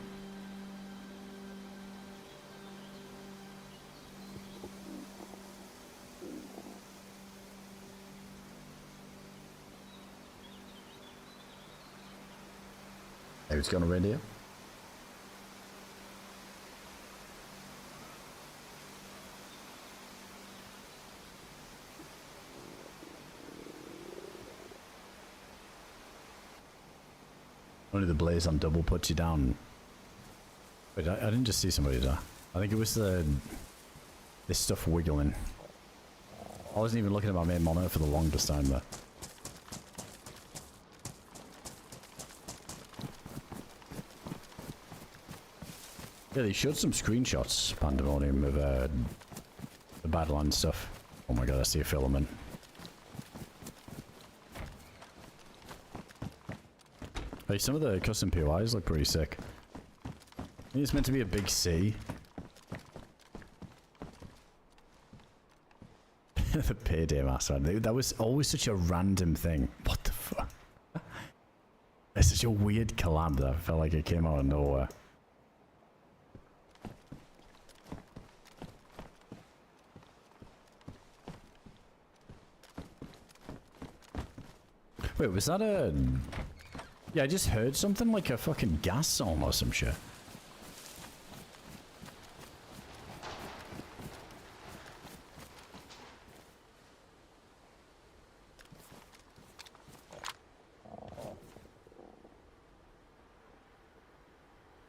Hey, what's going on around here? Only the blaze on double puts you down. Wait, I didn't just see somebody there. I think it was this stuff wiggling. I wasn't even looking at my main monitor for the longest time there. Yeah, they showed some screenshots, Pandemonium, of the Badlands stuff. Oh my god, I see a filament. Hey, some of the custom POIs look pretty sick. I think it's meant to be a big sea. The payday master. That was always such a random thing. What the fuck? It's such a weird collab that I felt like it came out of nowhere. Wait, was that a... Yeah, I just heard something like a fucking gas song or some shit.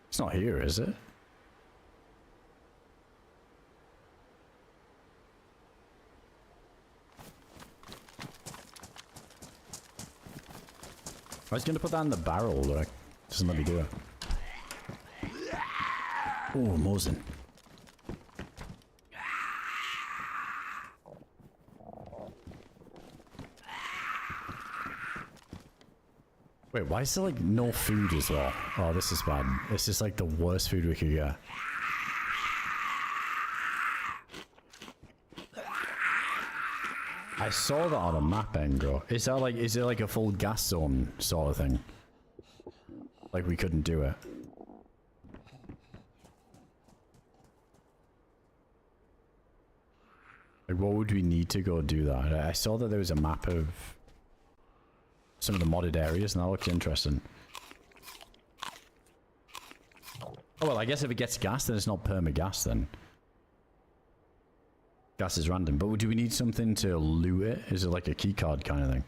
It's not here, is it? I was gonna put that in the barrel, but it doesn't let me do it. Oh, Mosin. Wait, why is there like no food as well? Oh, this is bad. This is like the worst food we could get. I saw that on a map, Engro. Is that like, is it like a full gas zone sort of thing? Like we couldn't do it. Like what would we need to go do that? I saw that there was a map of some of the modded areas and that looks interesting. Oh well, I guess if it gets gas then it's not perma-gas then. Gas is random, but do we need something to loot it? Is it like a keycard kind of thing?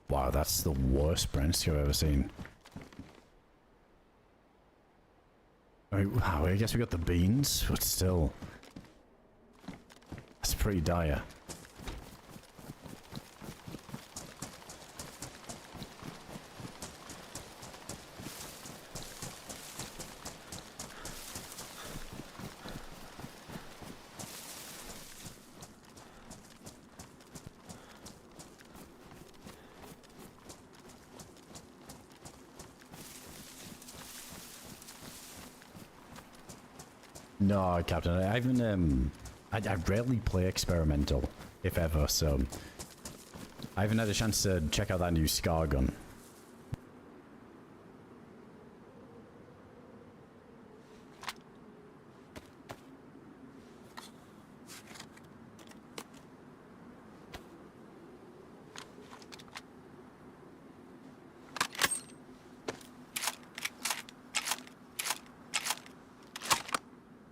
Wow, that's the worst Brensky I've ever seen. I mean, wow, I guess we got the beans, but still. That's pretty dire. No, Captain, I haven't, I rarely play experimental, if ever, so I haven't had a chance to check out that new Scar gun.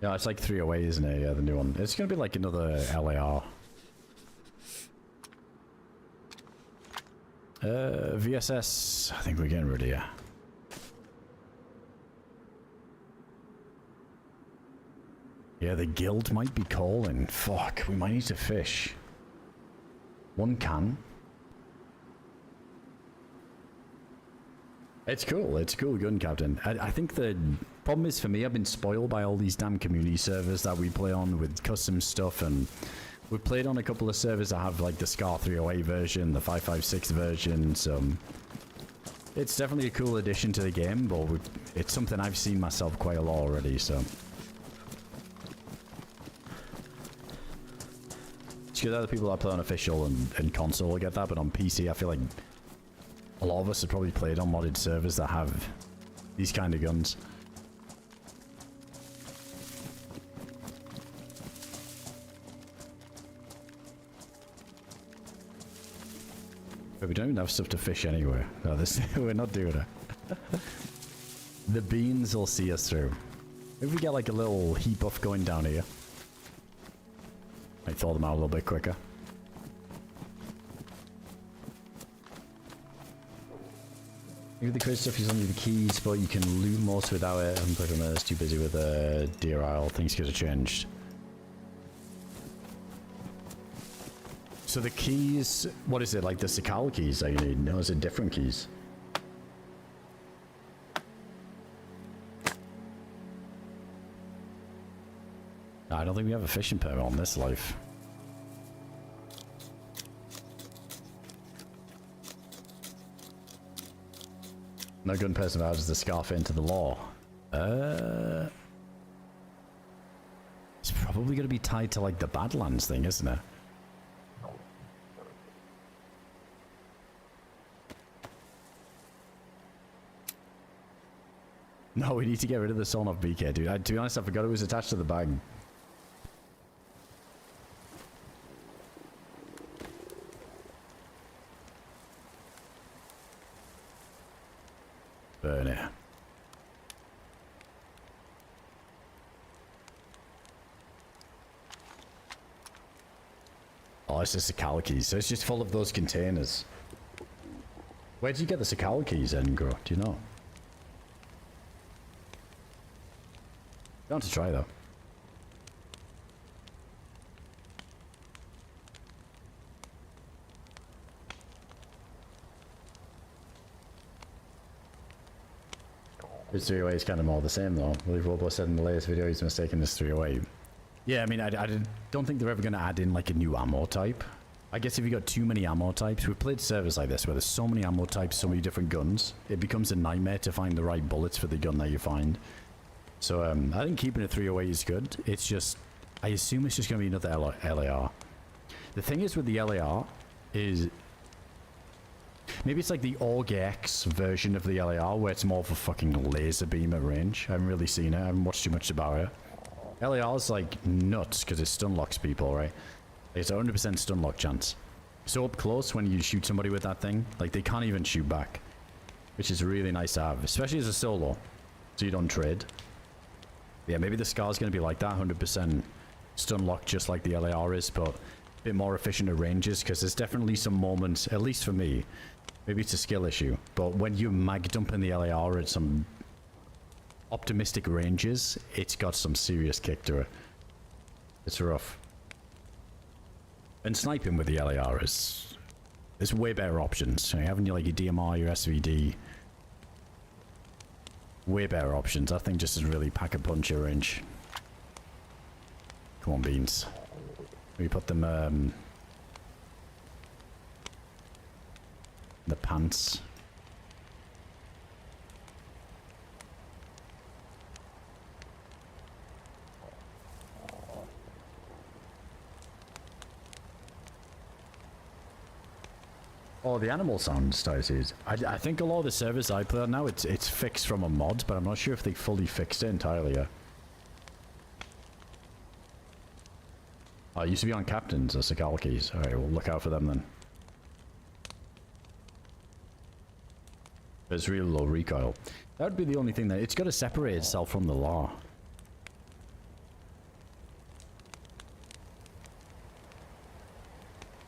Yeah, it's like 308, isn't it? Yeah, the new one. It's gonna be like another LAR. VSS, I think we're getting rid of you. Yeah, the guild might be calling. Fuck, we might need to fish. One can. It's cool gun, Captain. I think the problem is for me, I've been spoiled by all these damn community servers that we play on with custom stuff, and we've played on a couple of servers that have like the Scar 308 version, the 556 version, so it's definitely a cool addition to the game, but it's something I've seen myself quite a lot already, so. It's good that the people that play on official and console will get that, but on PC I feel like a lot of us have probably played on modded servers that have these kind of guns. But we don't even have stuff to fish anywhere. No, this we're not doing it. The beans will see us through. If we get like a little heat buff going down here, might thaw them out a little bit quicker. Maybe the crazy stuff is only the keys, but you can loot most without it. I'm pretty much too busy with DRL. Things could have changed. So the keys, what is it, like the Sakal keys that you need? No, is it different keys? No, I don't think we have a fishing permit on this life. No good person vouches the scarf into the law. It's probably going to be tied to like the Badlands thing, isn't it? No, we need to get rid of the sawn off BK, dude. To be honest, I forgot it was attached to the bag. Burn it. Oh, it's just Sakal keys. So it's just full of those containers. Where did you get the Sakal keys, Engro? Do you know? Down to try though. This 308 is kind of more the same though. I believe Robo said in the latest video he's mistaken this 308. Yeah, I mean, I don't think they're ever going to add in like a new ammo type. I guess if you got too many ammo types, we've played servers like this where there's so many ammo types, so many different guns, it becomes a nightmare to find the right bullets for the gun that you find. So I think keeping a 308 is good. It's just, I assume it's just going to be another LAR. The thing is with the LAR is, maybe it's like the AUG-X version of the LAR where it's more of a fucking laser beam at range. I haven't really seen it. I haven't watched too much about it. LAR is like nuts because it stun locks people, right? It's a 100% stun lock chance. So up close when you shoot somebody with that thing, like they can't even shoot back, which is really nice to have, especially as a solo, so you don't trade. Yeah, maybe the Scar's going to be like that, 100% stun lock just like the LAR is, but a bit more efficient at ranges, because there's definitely some moments, at least for me, maybe it's a skill issue, but when you mag dump in the LAR at some optimistic ranges, it's got some serious kick to it. It's rough. And sniping with the LAR is... there's way better options. You know, having like your DMR, your SVD... way better options. That thing just doesn't really pack a punch at range. Come on, beans. We put them, the pants. Oh, the animal sounds, Dayz. I think a lot of the servers I play on now, it's fixed from a mod, but I'm not sure if they fully fixed it entirely yet. Oh, it used to be on captains, the Sakal keys. Alright, we'll look out for them then. There's really low recoil. That would be the only thing that... it's got to separate itself from the law.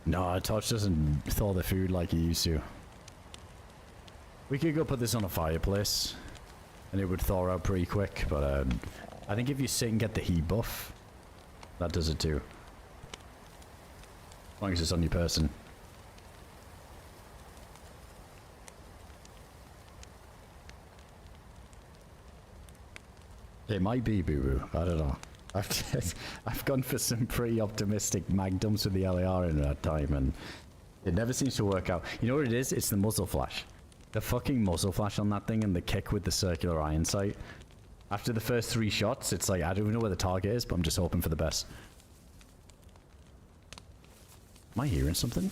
No, a torch doesn't thaw the food like it used to. We could go put this on a fireplace, and it would thaw out pretty quick, but I think if you sit and get the heat buff, that does it too. As long as it's on your person. It might be boo-boo, I don't know. I've gone for some pretty optimistic mag dumps with the LAR in that time, and it never seems to work out. You know what it is? It's the muzzle flash. The fucking muzzle flash on that thing and the kick with the circular iron sight. After the first 3 shots, it's like, I don't even know where the target is, but I'm just hoping for the best. Am I hearing something?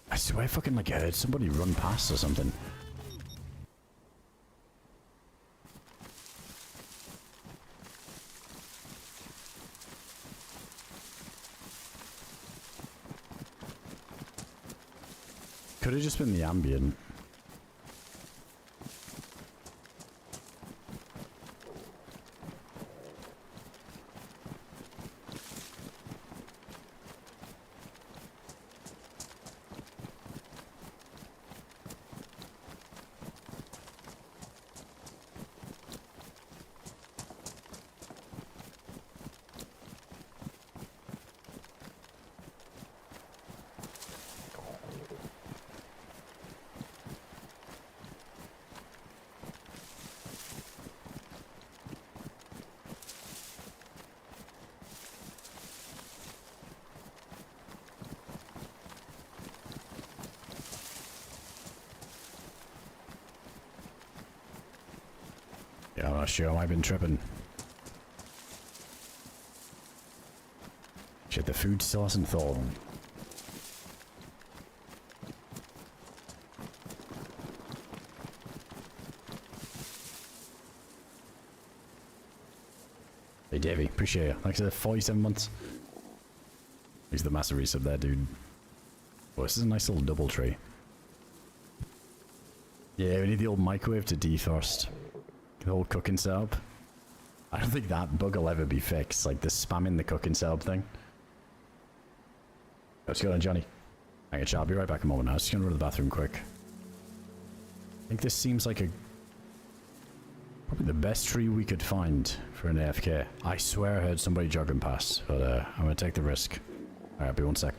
I swear I fucking like heard somebody run past or something. could have just been the ambient. Yeah, I'm not sure. I've been tripping. Shit, the food still hasn't thawed. Hey, Davey, appreciate it. Like I said, 47 months. He's the master resub there, dude. Oh, this is a nice little double tree. Yeah, we need the old microwave to defrost. The whole cooking setup. I don't think that bug will ever be fixed, like the spamming the cooking setup thing. What's going on, Johnny? Hang on, I'll be right back in a moment. I was just gonna run to the bathroom quick. I think this seems like probably the best tree we could find for an AFK. I swear I heard somebody jogging past, but I'm gonna take the risk. Alright, be 1 sec.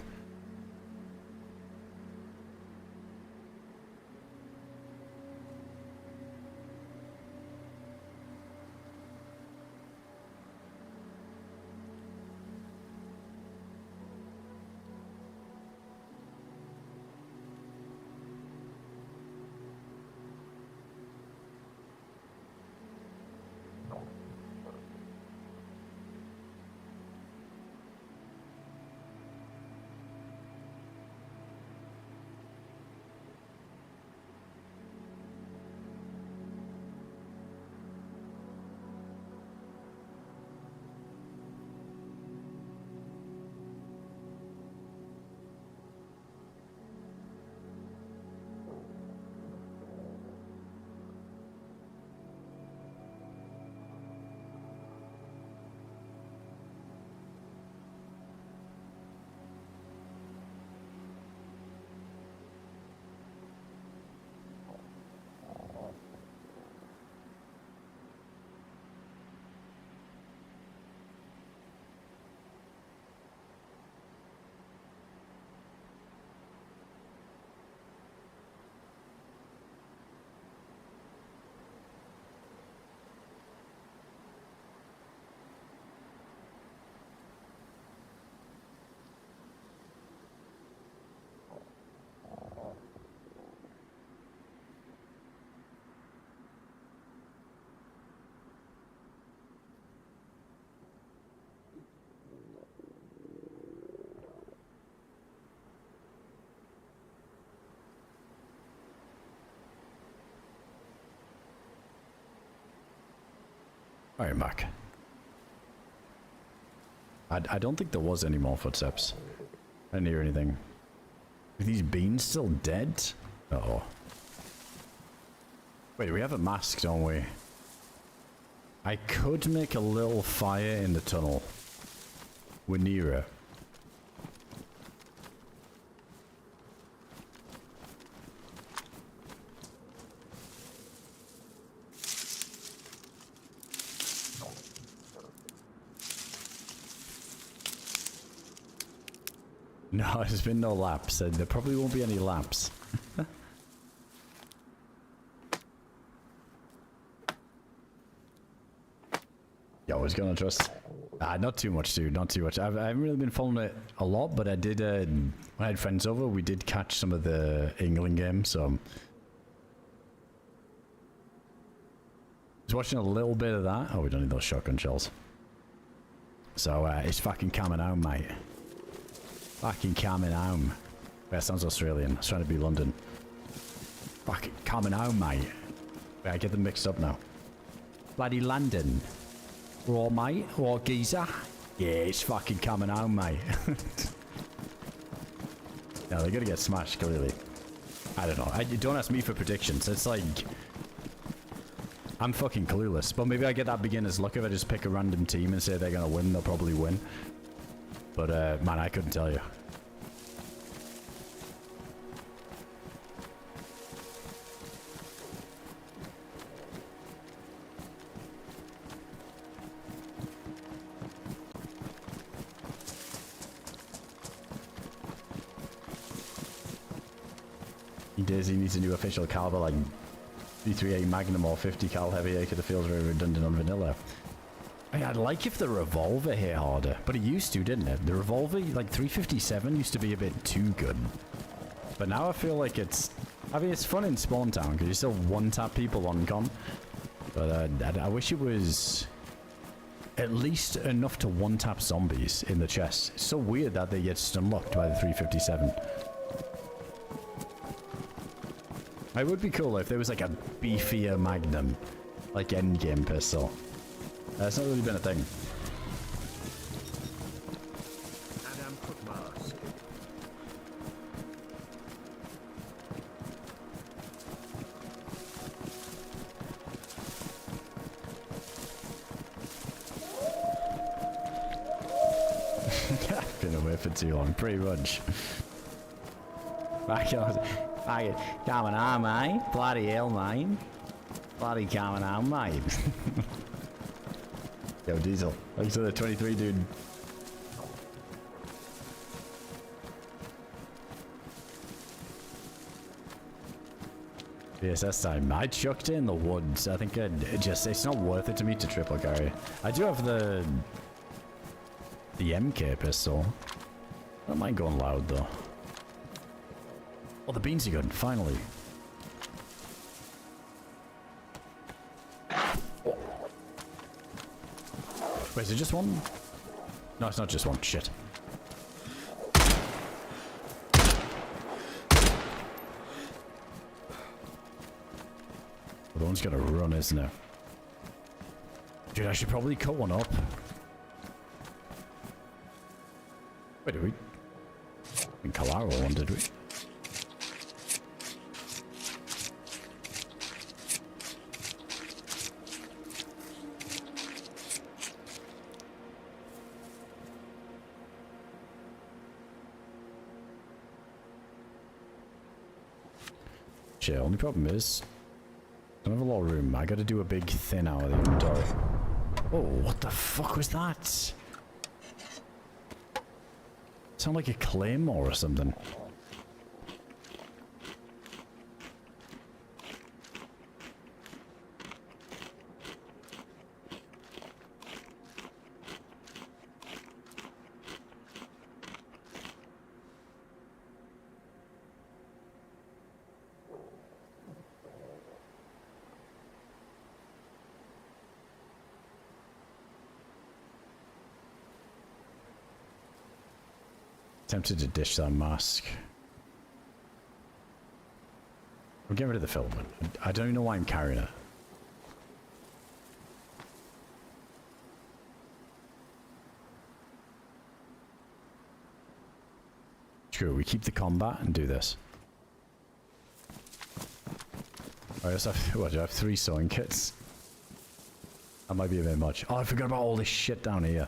Alright, Mac. I don't think there was any more footsteps. I didn't hear anything. Are these beans still dead? Uh-oh. Wait, we have a mask, don't we? I could make a little fire in the tunnel. We're near it. No, there's been no laps. There probably won't be any laps. Yeah, I was gonna trust. Not too much, dude. Not too much. I haven't really been following it a lot, but I did. When I had friends over, we did catch some of the England game, so I was watching a little bit of that. Oh, we don't need those shotgun shells. So it's fucking coming home, mate. Fucking coming home. That sounds Australian. I was trying to be London. Fucking coming home, mate. Wait, I get them mixed up now. Bloody London. Raw, mate. Raw geezer. Yeah, it's fucking coming home, mate. No, they're gonna get smashed, clearly. I don't know. Don't ask me for predictions. It's like... I'm fucking clueless. But maybe I get that beginner's luck if I just pick a random team and say they're gonna win. They'll probably win. But, man, I couldn't tell you. Dayz needs a new official caliber like 338 Magnum or 50 cal heavy AK. The feels very redundant on vanilla. I mean, I'd like if the revolver hit harder, but it used to, didn't it? The revolver, like 357, used to be a bit too good. But now I feel like it's... I mean, it's fun in Spawn Town because you still one-tap people on con. But I wish it was at least enough to one-tap zombies in the chest. It's so weird that they get unlocked by the 357. It would be cool if there was like a beefier Magnum, like endgame pistol. That's not really been a thing. AdamCrooK mask. Been away for too long, pretty much. Coming on, mate. Bloody hell, mate. Bloody coming on, mate. Yo, Diesel. Thanks for the 23, dude. VSS time. I chucked it in the woods. I think it's not worth it to me to triple carry. I do have the MK pistol. I don't mind going loud, though. Oh, the beans are good, finally. Oh. Wait, is it just one? No, it's not just one. Shit. The one's gotta run, isn't it? Dude, I should probably cut one up. Wait, did we? In Calaro one, did we? Only problem is, I don't have a lot of room. I gotta do a big thin out of the inventory. Oh, what the fuck was that? Sound like a claymore or something. Tempted to ditch that mask. We'll get rid of the filament. I don't know why I'm carrying it. Screw it, we keep the combat and do this. I also have, what, do I have 3 sewing kits? That might be a bit much. Oh, I forgot about all this shit down here.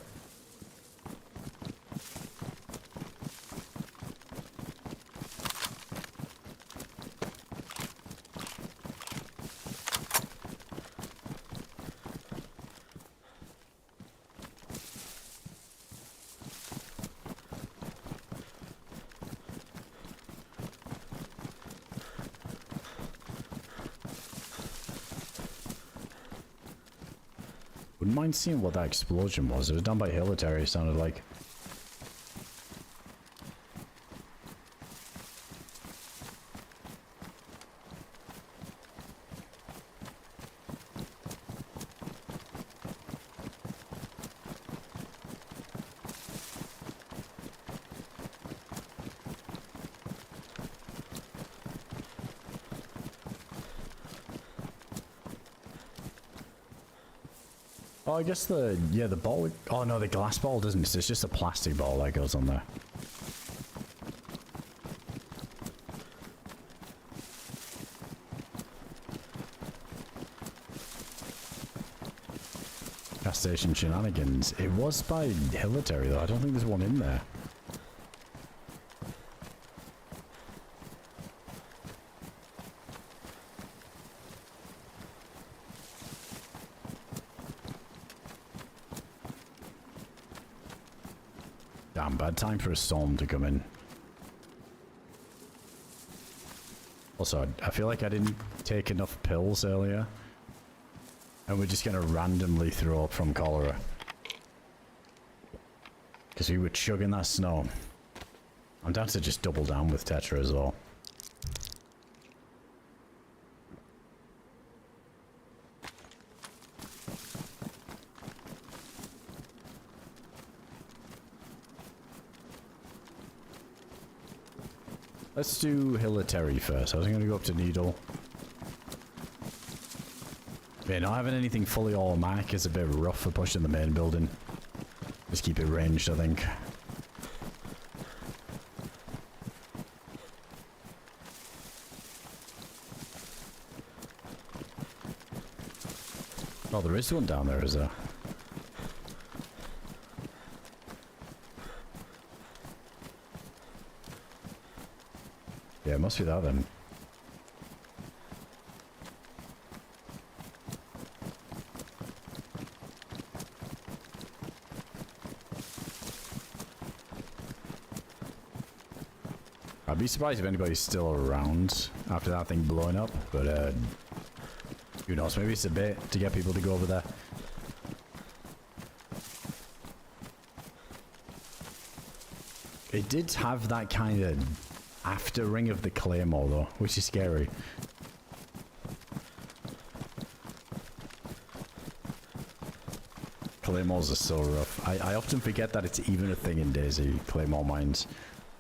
Wouldn't mind seeing what that explosion was. It was done by Hilitary, it sounded like. Oh, I guess the ball. Oh no, the glass ball doesn't. It's just a plastic ball that goes on there. gas station shenanigans. It was by Hilitary though. I don't think there's one in there. Damn, bad time for a storm to come in. Also, I feel like I didn't take enough pills earlier. And we're just gonna randomly throw up from cholera. Because we were chugging that snow. I'm down to just double down with Tetra as well. Let's do Hilitary first. I was gonna go up to Needle. Yeah, not having anything fully automatic is a bit rough for pushing the main building. Just keep it ranged, I think. Oh, there is one down there, is there? Yeah, it must be that then. I'd be surprised if anybody's still around after that thing blowing up, but who knows, maybe it's a bit to get people to go over there. It did have that kind of after ring of the Claymore though, which is scary. Claymores are so rough. I often forget that it's even a thing in Dayz, Claymore mines.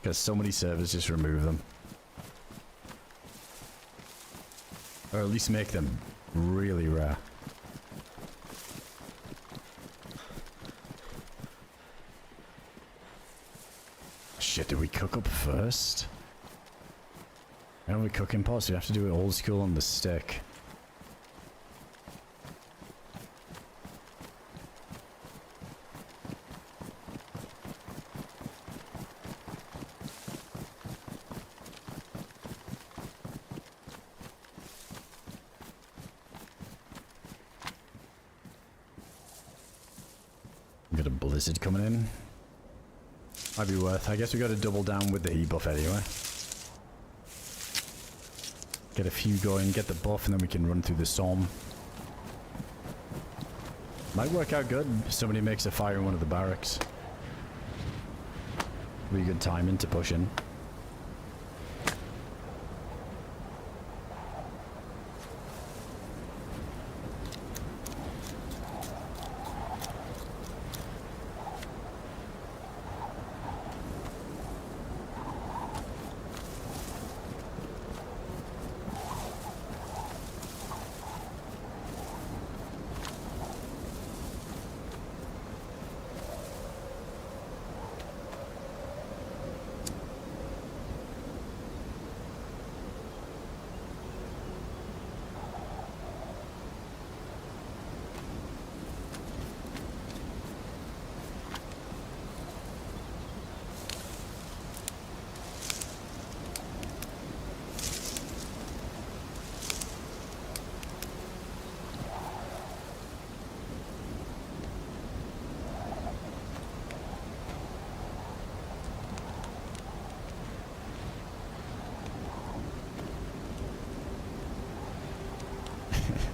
Because so many servers just remove them. Or at least make them really rare. Shit, did we cook up first? Why don't we cook in pots? We have to do it old school on the stick. Got a blizzard coming in. Might be worth. I guess we got to double down with the heat buff anyway. Get a few going, get the buff, and then we can run through the storm. Might work out good. Somebody makes a fire in one of the barracks. Really good timing to push in.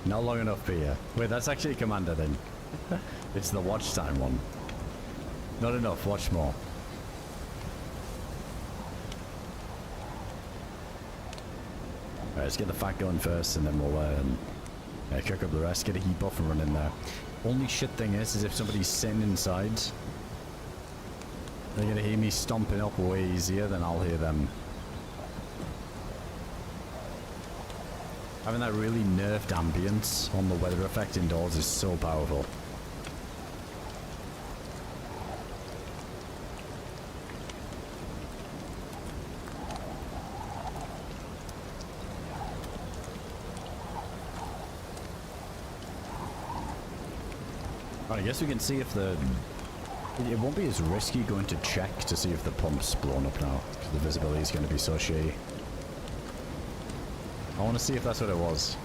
Not long enough for you. Wait, that's actually Commander then. It's the watch time one. Not enough, watch more. Alright, let's get the fat going first and then we'll cook up the rest, get a heat buff and run in there. Only shit thing is if somebody's sitting inside, they're gonna hear me stomping up way easier than I'll hear them. Having that really nerfed ambience on the weather effect indoors is so powerful. I guess we can see if the... It won't be as risky going to check to see if the pump's blown up now, because the visibility is going to be so shitty. I want to see if that's what it was.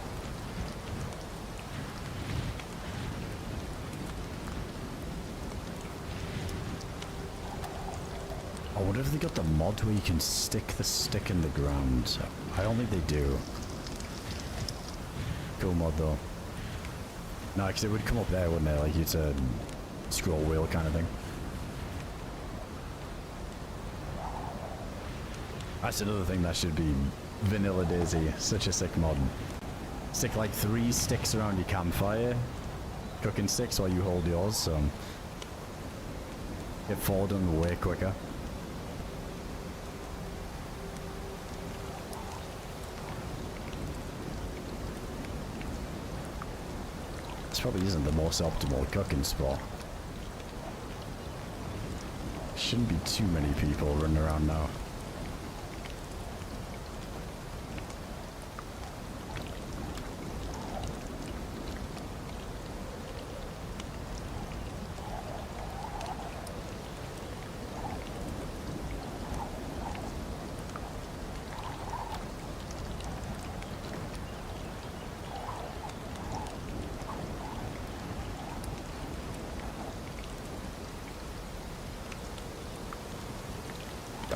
I wonder if they got the mod where you can stick the stick in the ground. I don't think they do. Cool mod though. No, because it would come up there, wouldn't it? Like it's a scroll wheel kind of thing. That's another thing that should be vanilla Daisy. Such a sick mod. Stick like 3 sticks around your campfire. Cooking sticks while you hold yours, so get forward done way quicker. This probably isn't the most optimal cooking spot. Shouldn't be too many people running around now.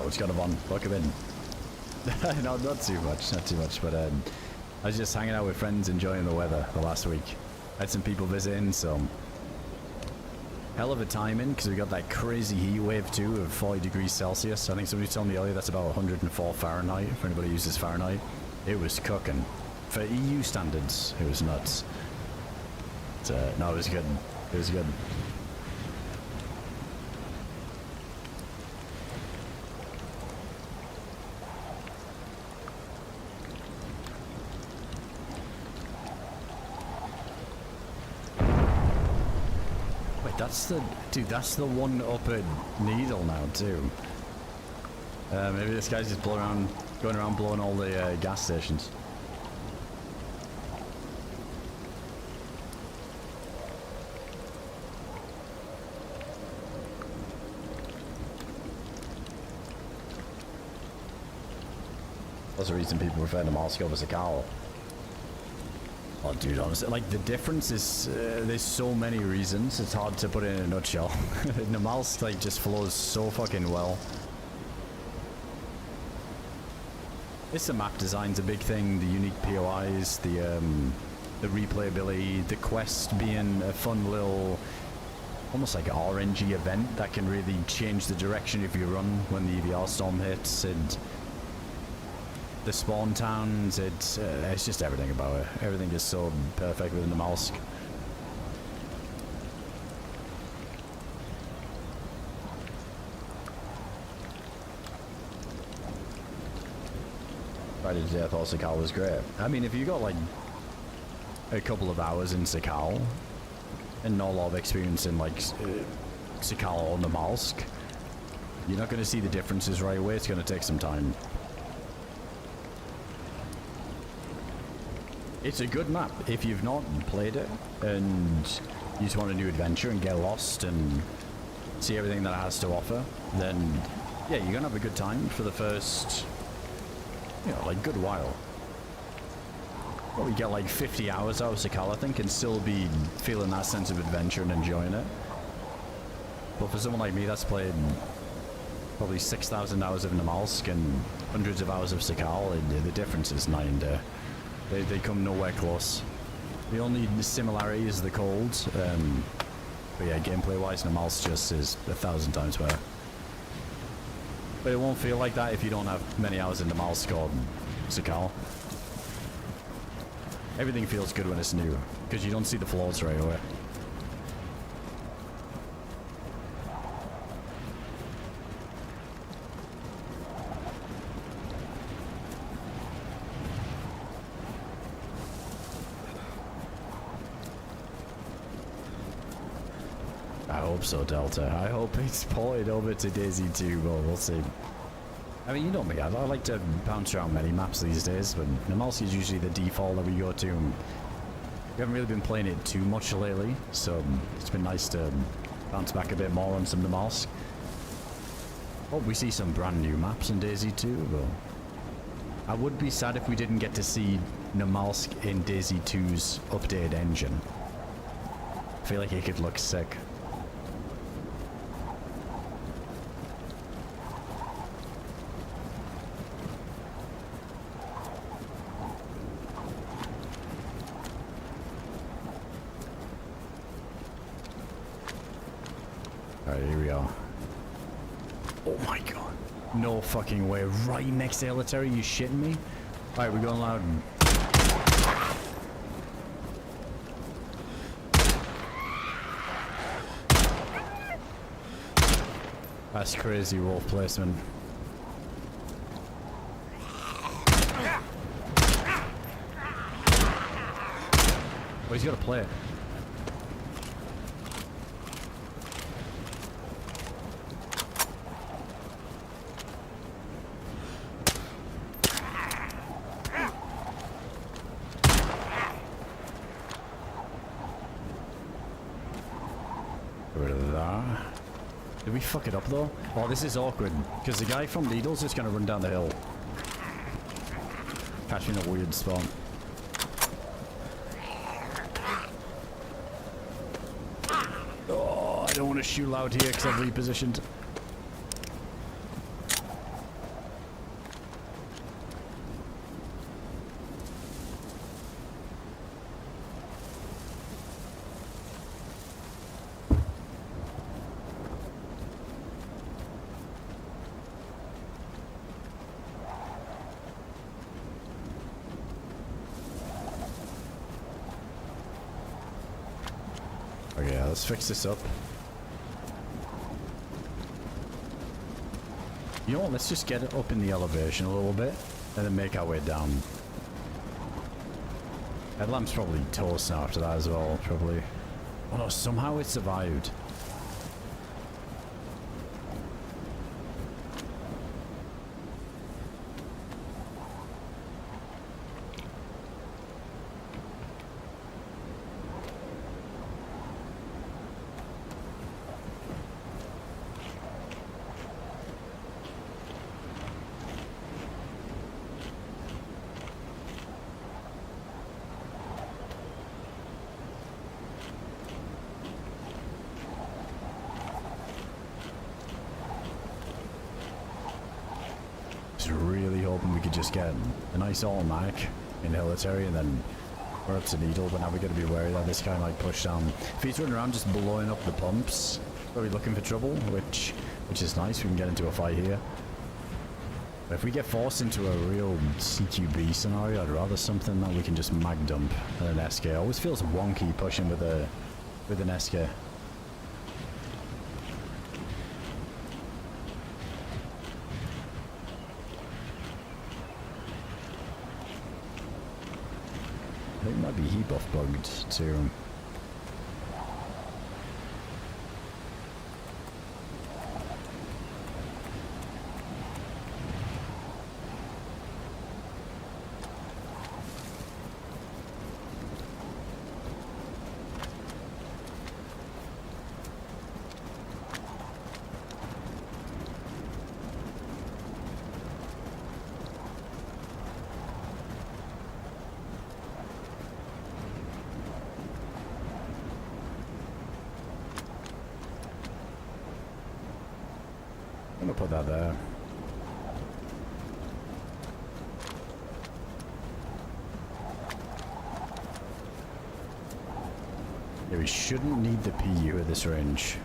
It's got a on. Look him in. No, not too much, but I was just hanging out with friends, enjoying the weather the last week. Had some people visiting, so hell of a timing because we got that crazy heat wave too of 40 degrees Celsius. I think somebody told me earlier that's about 104 Fahrenheit. If anybody uses Fahrenheit, it was cooking. For EU standards, it was nuts. But, no, it was good. It was good. That's the one up at Needle now too. Maybe this guy's just going around blowing all the gas stations. That's the reason people prefer NAMALSK over Sakal. Oh, dude, honestly, like, the difference is, there's so many reasons, it's hard to put it in a nutshell. NAMALSK, like, just flows so fucking well. It's the map design's a big thing, the unique POIs, the replayability, the quest being a fun little, almost like RNG event that can really change the direction if you run when the EVR storm hits, and the spawn towns, it's just everything about it. Everything is so perfect within the NAMALSK. Friday to Death or Sakal was great. I mean, if you got like a couple of hours in Sakal and not a lot of experience in like Sakal or NAMALSK, you're not going to see the differences right away. It's going to take some time. It's a good map. If you've not played it and you just want a new adventure and get lost and see everything that it has to offer, then yeah, you're gonna have a good time for the first, you know, like good while. Probably get like 50 hours out of Sakal, I think, and still be feeling that sense of adventure and enjoying it. But for someone like me that's played probably 6,000 hours of NAMALSK and hundreds of hours of Sakal, the difference is night and day. They come nowhere close. The only similarity is the cold, but yeah, gameplay-wise, NAMALSK just is 1,000 times better. But it won't feel like that if you don't have many hours in NAMALSK or Sakal. Everything feels good when it's new, because you don't see the flaws right away. I hope so, Delta. I hope it's ported over to Daisy too, but we'll see. I mean, you know me, I like to bounce around many maps these days, but NAMALSK is usually the default that we go to. We haven't really been playing it too much lately, so it's been nice to bounce back a bit more on some NAMALSK. Oh, we see some brand new maps in Dayz 2, though. I would be sad if we didn't get to see NAMALSK in Dayz 2's updated engine. I feel like it could look sick. Alright, here we are. Oh my god. No fucking way. Right next to Elitary, you shitting me? Alright, we're going loud. That's crazy wolf placement. Oh, he's got to play it. Get rid of that. Did we fuck it up though? Oh, this is awkward because the guy from Needle's just gonna run down the hill. Catch me in a weird spot. Oh, I don't want to shoot loud here because I've repositioned. Okay, let's fix this up. You know what, let's just get it up in the elevation a little bit and then make our way down. Headlamp's probably toast now after that as well, probably. Oh no, somehow it survived. Really hoping we could just get a nice automatic in Elitary and then we're up to Needle, but now we gotta be wary that this guy might push down. If he's running around just blowing up the pumps, probably looking for trouble, which is nice. We can get into a fight here. But if we get forced into a real CQB scenario, I'd rather something that we can just mag dump than an SK. It always feels wonky pushing with an SK. I think it might be heat buff bugged too. I'm gonna put that there. Yeah, we shouldn't need the PU at this range.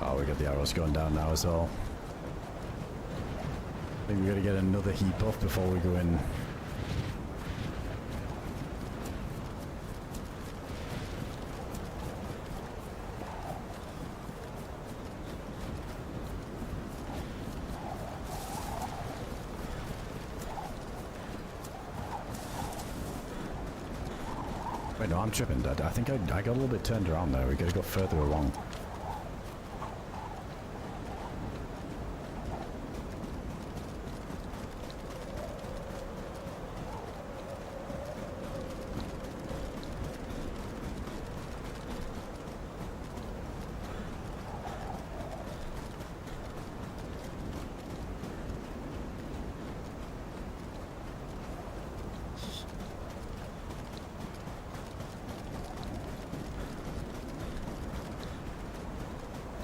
Oh, we got the arrows going down now as well. I think we gotta get another heat buff before we go in. Wait, no, I'm tripping, Dad. I think I got a little bit turned around there. We gotta go further along.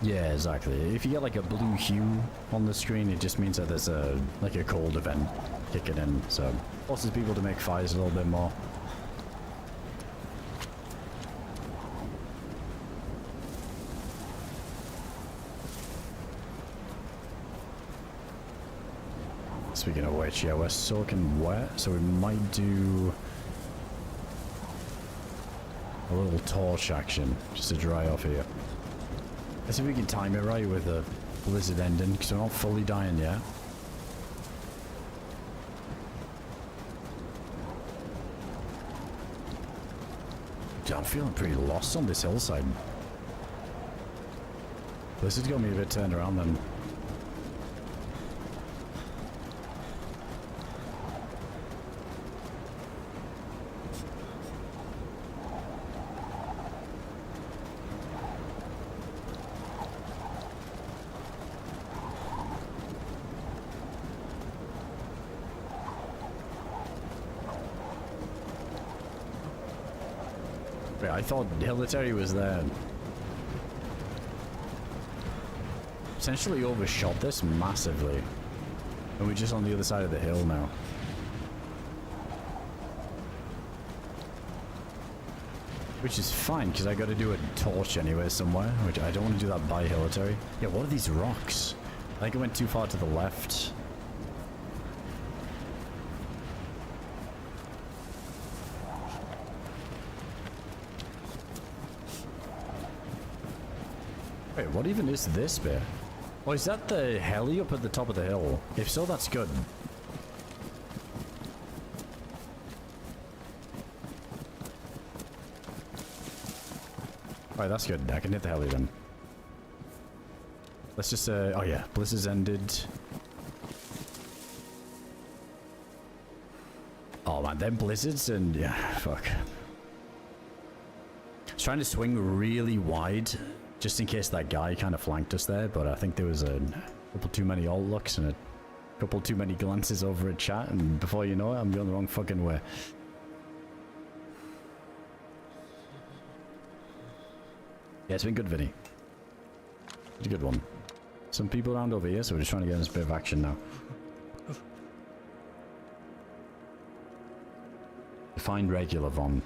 Yeah, exactly. If you get like a blue hue on the screen, it just means that there's a like a cold event kicking in, so forces people to make fires a little bit more. Speaking of which, yeah, we're soaking wet, so we might do a little torch action just to dry off here. Let's see if we can time it right with the blizzard ending, because we're not fully dying yet. Dude, I'm feeling pretty lost on this hillside. Blizzard's got me a bit turned around then. I thought Hilitary was there. Essentially overshot this massively. And we're just on the other side of the hill now. Which is fine, because I got to do a torch anyway somewhere, which I don't want to do that by Hilitary. Yeah, what are these rocks? I think I went too far to the left. Wait, what even is this bit? Oh, is that the heli up at the top of the hill? If so, that's good. Alright, that's good. I can hit the heli then. Let's just, oh yeah, Blizzard's ended. Oh man, them blizzards and, yeah, fuck. I was trying to swing really wide, just in case that guy kind of flanked us there, but I think there was a couple too many alt looks and a couple too many glances over at chat, and before you know it, I'm going the wrong fucking way. Yeah, it's been good, Vinny. It's a good one. Some people around over here, so we're just trying to get this bit of action now. Find regular Von.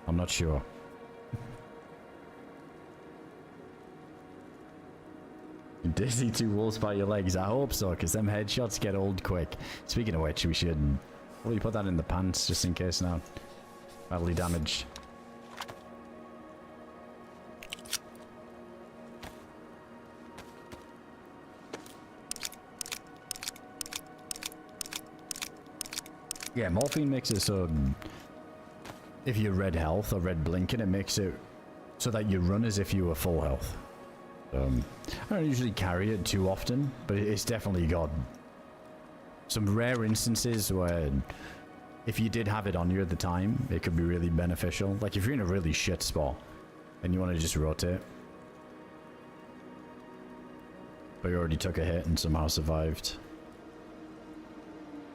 I'm not sure. Dizzy 2 wolves by your legs. I hope so, because them headshots get old quick. Speaking of which, we should probably put that in the pants just in case now. Badly damaged. Yeah, morphine makes it so if you're red health or red blinking, it makes it so that you run as if you were full health. I don't usually carry it too often, but it's definitely got some rare instances where if you did have it on you at the time, it could be really beneficial. Like if you're in a really shit spot and you want to just rotate, but you already took a hit and somehow survived.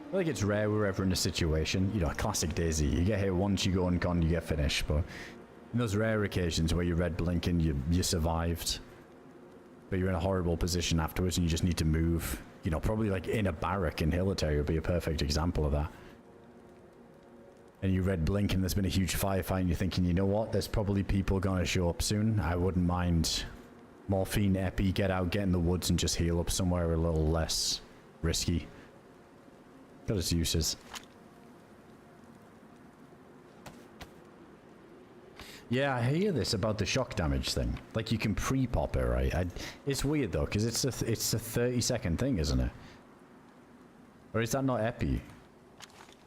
I feel like it's rare we're ever in a situation, you know, classic Daisy. You get hit once, you go uncon, you get finished. But in those rare occasions where you're red blinking, you survived, but you're in a horrible position afterwards and you just need to move. You know, probably like in a barrack in Hilitary would be a perfect example of that. And you red blink and there's been a huge firefight and you're thinking, you know what, there's probably people gonna show up soon. I wouldn't mind morphine, epi, get out, get in the woods and just heal up somewhere a little less risky. Got its uses. Yeah, I hear this about the shock damage thing. Like you can pre-pop it, right? It's weird though, because it's a 30-second thing, isn't it? Or is that not epi?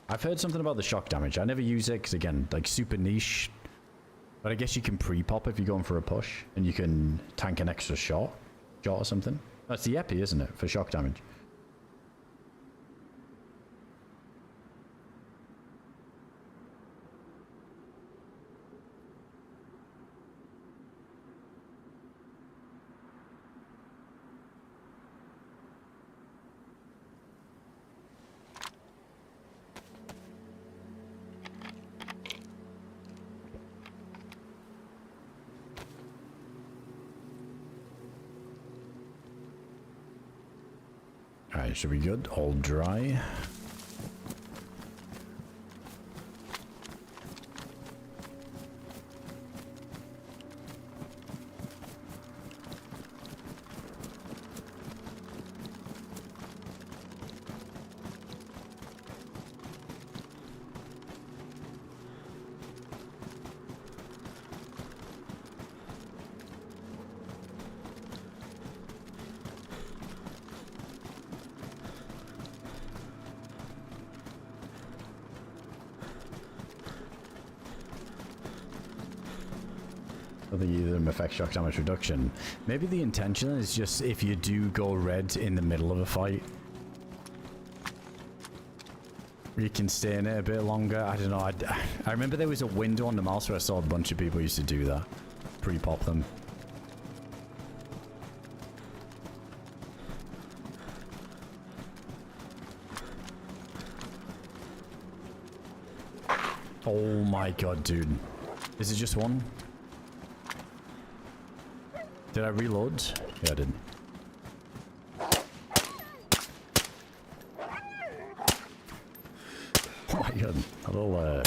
I've heard something about the shock damage. I never use it because again, like super niche. But I guess you can pre-pop if you're going for a push, and you can tank an extra shot or something. That's the epi, isn't it, for shock damage? Alright, should be good. All dry. I think either of them affect shock damage reduction. Maybe the intention is just if you do go red in the middle of a fight, you can stay in it a bit longer. I don't know. I remember there was a window on the mouse where I saw a bunch of people used to do that. Pre-pop them. Oh my god, dude. Is it just one? Did I reload? Yeah, I did. Oh my god, a little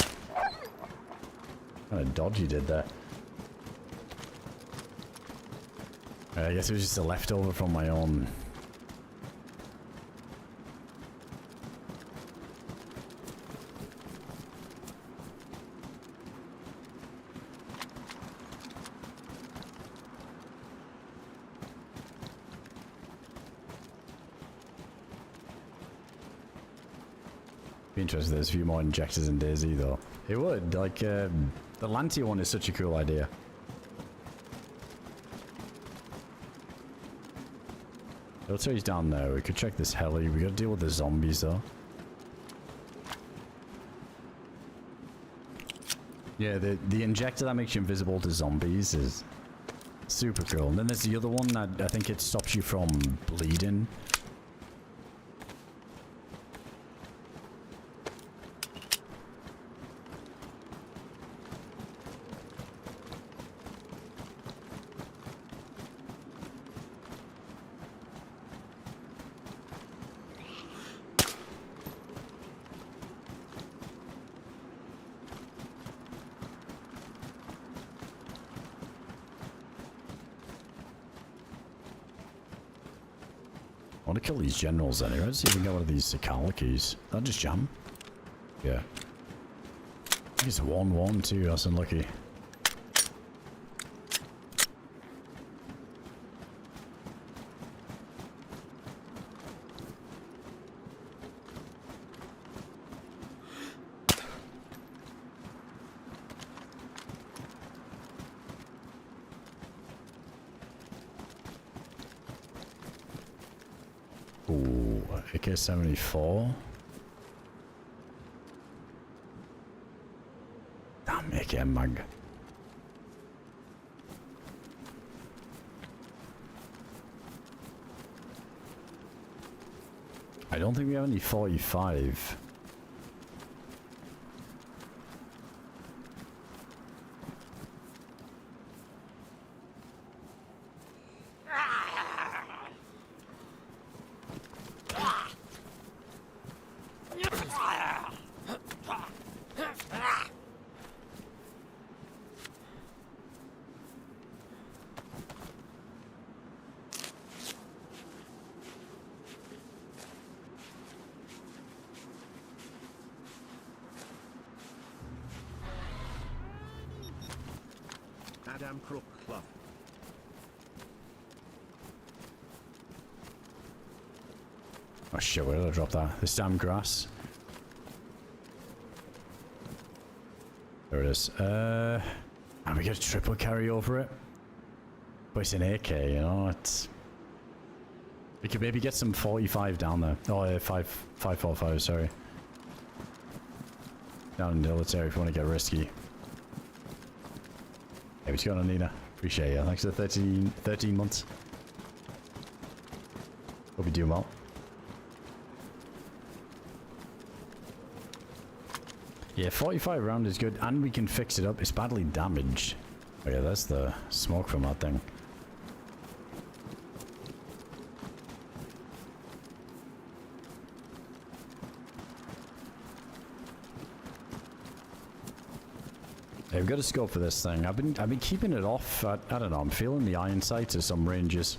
kind of dodge you did that. I guess it was just a leftover from my own. Be interested. There's a few more injectors in Dayz though. It would like the Lantia one is such a cool idea. Let's say he's down there. We could check this heli. We gotta deal with the zombies though. Yeah, the injector that makes you invisible to zombies is super cool. And then there's the other one that I think it stops you from bleeding. I want to kill these generals anyway. Let's see if we can get one of these Sakala keys. That'll just jam. Yeah. I think it's 1-1 too. That's unlucky. Ooh, AK-74. Damn, AK mag. I don't think we have any 45. AdamCrooK Club. Oh shit, where did I drop that? This damn grass. There it is. And we get a triple carry over it. But it's an AK, you know, it's... We could maybe get some 45 down there. Oh, 545, sorry. Down in Dillets area if you want to get risky. Hey, what's going on, Nina? Appreciate you. Thanks for the 13 months. Hope you're doing well. Yeah, 45 round is good, and we can fix it up. It's badly damaged. Oh yeah, that's the smoke from that thing. Yeah, we've got a scope for this thing. I've been keeping it off. I don't know. I'm feeling the iron sights at some ranges.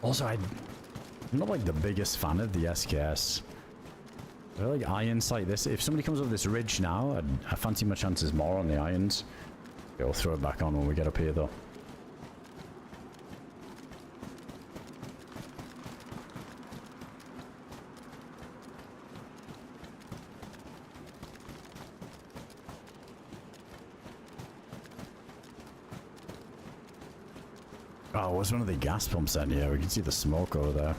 Also, I'm not like the biggest fan of the SKS. I feel like iron sight. This, if somebody comes up this ridge now, I fancy my chances more on the irons. Yeah, we'll throw it back on when we get up here, though. Oh, what's one of the gas pumps then? Yeah, we can see the smoke over there.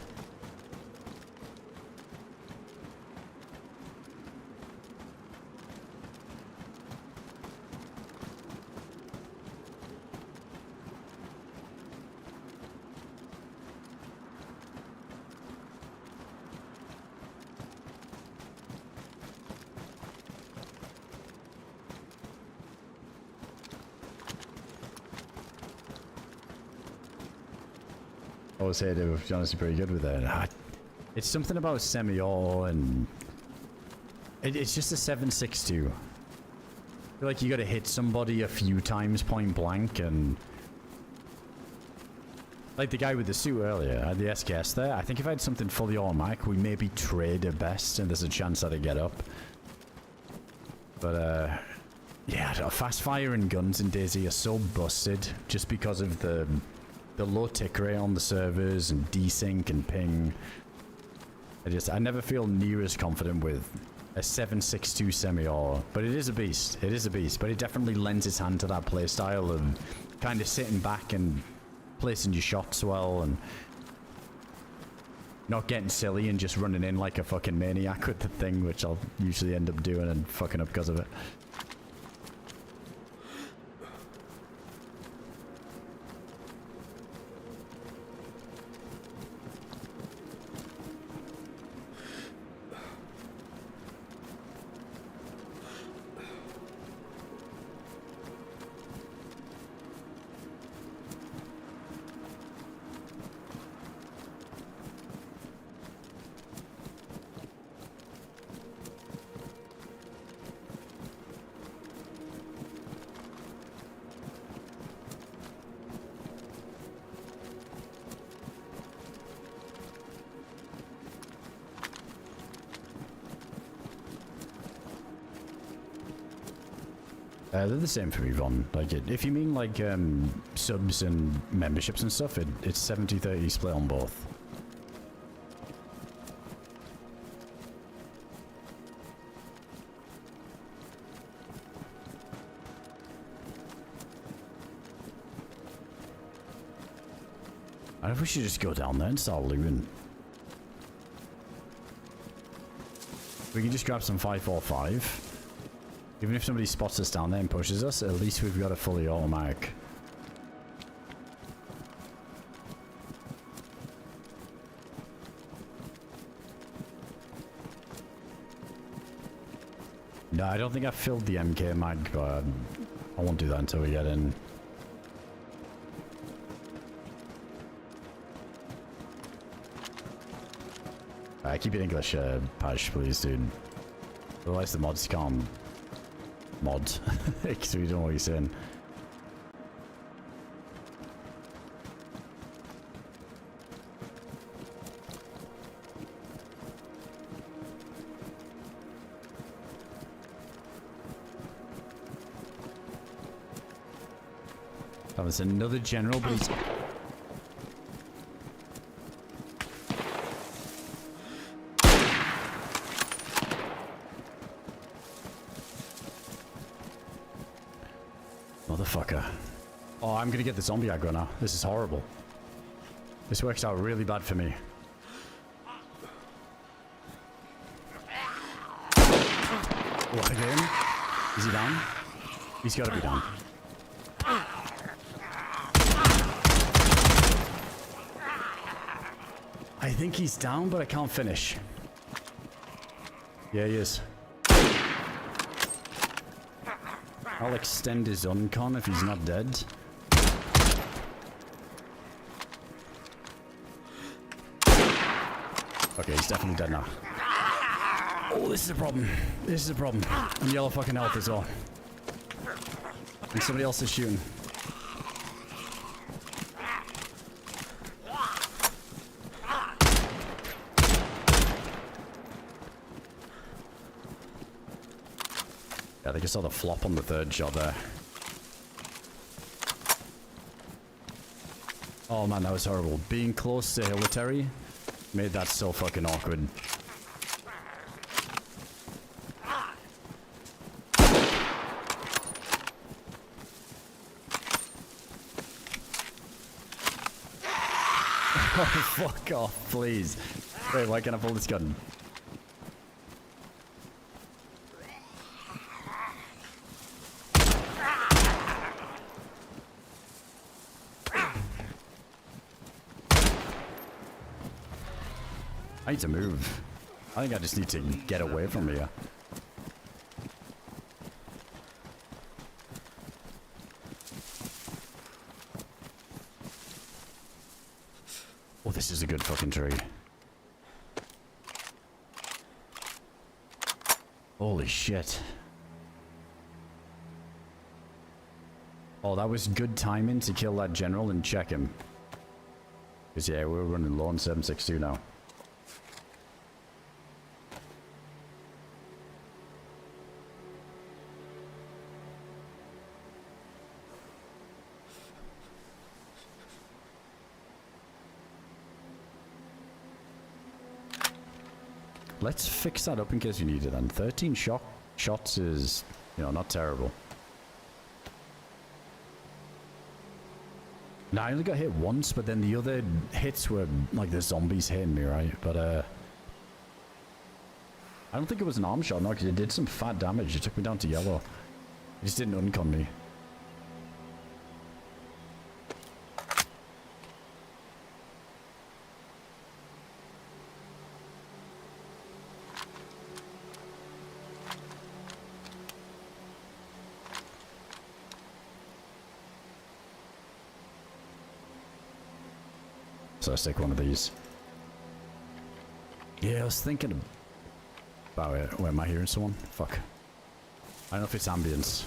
I always say they were honestly pretty good with it. It's something about semi-auto and it's just a 7.62. I feel like you got to hit somebody a few times point blank, and like the guy with the suit earlier, I had the SKS there. I think if I had something fully automatic, we maybe trade at best, and there's a chance that I get up. But yeah, fast firing guns in Dayz are so busted just because of the low tick rate on the servers and desync and ping. I never feel near as confident with a 7.62 semi-auto, but it is a beast. It is a beast, but it definitely lends its hand to that playstyle of kind of sitting back and placing your shots well and not getting silly and just running in like a fucking maniac with the thing, which I'll usually end up doing and fucking up because of it. They're the same for me, Ron. Like, if you mean like subs and memberships and stuff, it's 70-30 split on both. I don't know if we should just go down there and start looting. We can just grab some 545. Even if somebody spots us down there and pushes us, at least we've got a fully automatic. No, I don't think I filled the MK mag, but I won't do that until we get in. Keep it English, Paj, please, dude. Otherwise the mods can't mod, because we don't know what you're saying. That was another general, but he's... Motherfucker. Oh, I'm gonna get the zombie aggro now. This is horrible. This works out really bad for me. Oh, I get him. Is he down? He's gotta be down. I think he's down, but I can't finish. Yeah, he is. I'll extend his uncon if he's not dead. Okay, he's definitely dead now. Oh, this is a problem. This is a problem. And yellow fucking health as well. And somebody else is shooting. Yeah, I think I saw the flop on the third shot there. Oh man, that was horrible. Being close to Hilitary made that so fucking awkward. Oh, fuck off, please. Wait, why can't I pull this gun? I need to move. I think I just need to get away from here. Oh, this is a good fucking tree. Holy shit. Oh, that was good timing to kill that general and check him. Because yeah, we're running low on 762 now. Let's fix that up in case we need it then. 13 shots is, you know, not terrible. Now, I only got hit once, but then the other hits were like the zombies hitting me, right? But, I don't think it was an arm shot, no, because it did some fat damage. It took me down to yellow. It just didn't uncon me. So I take one of these. Yeah, I was thinking about it. Wait, am I hearing someone? Fuck. I don't know if it's ambience.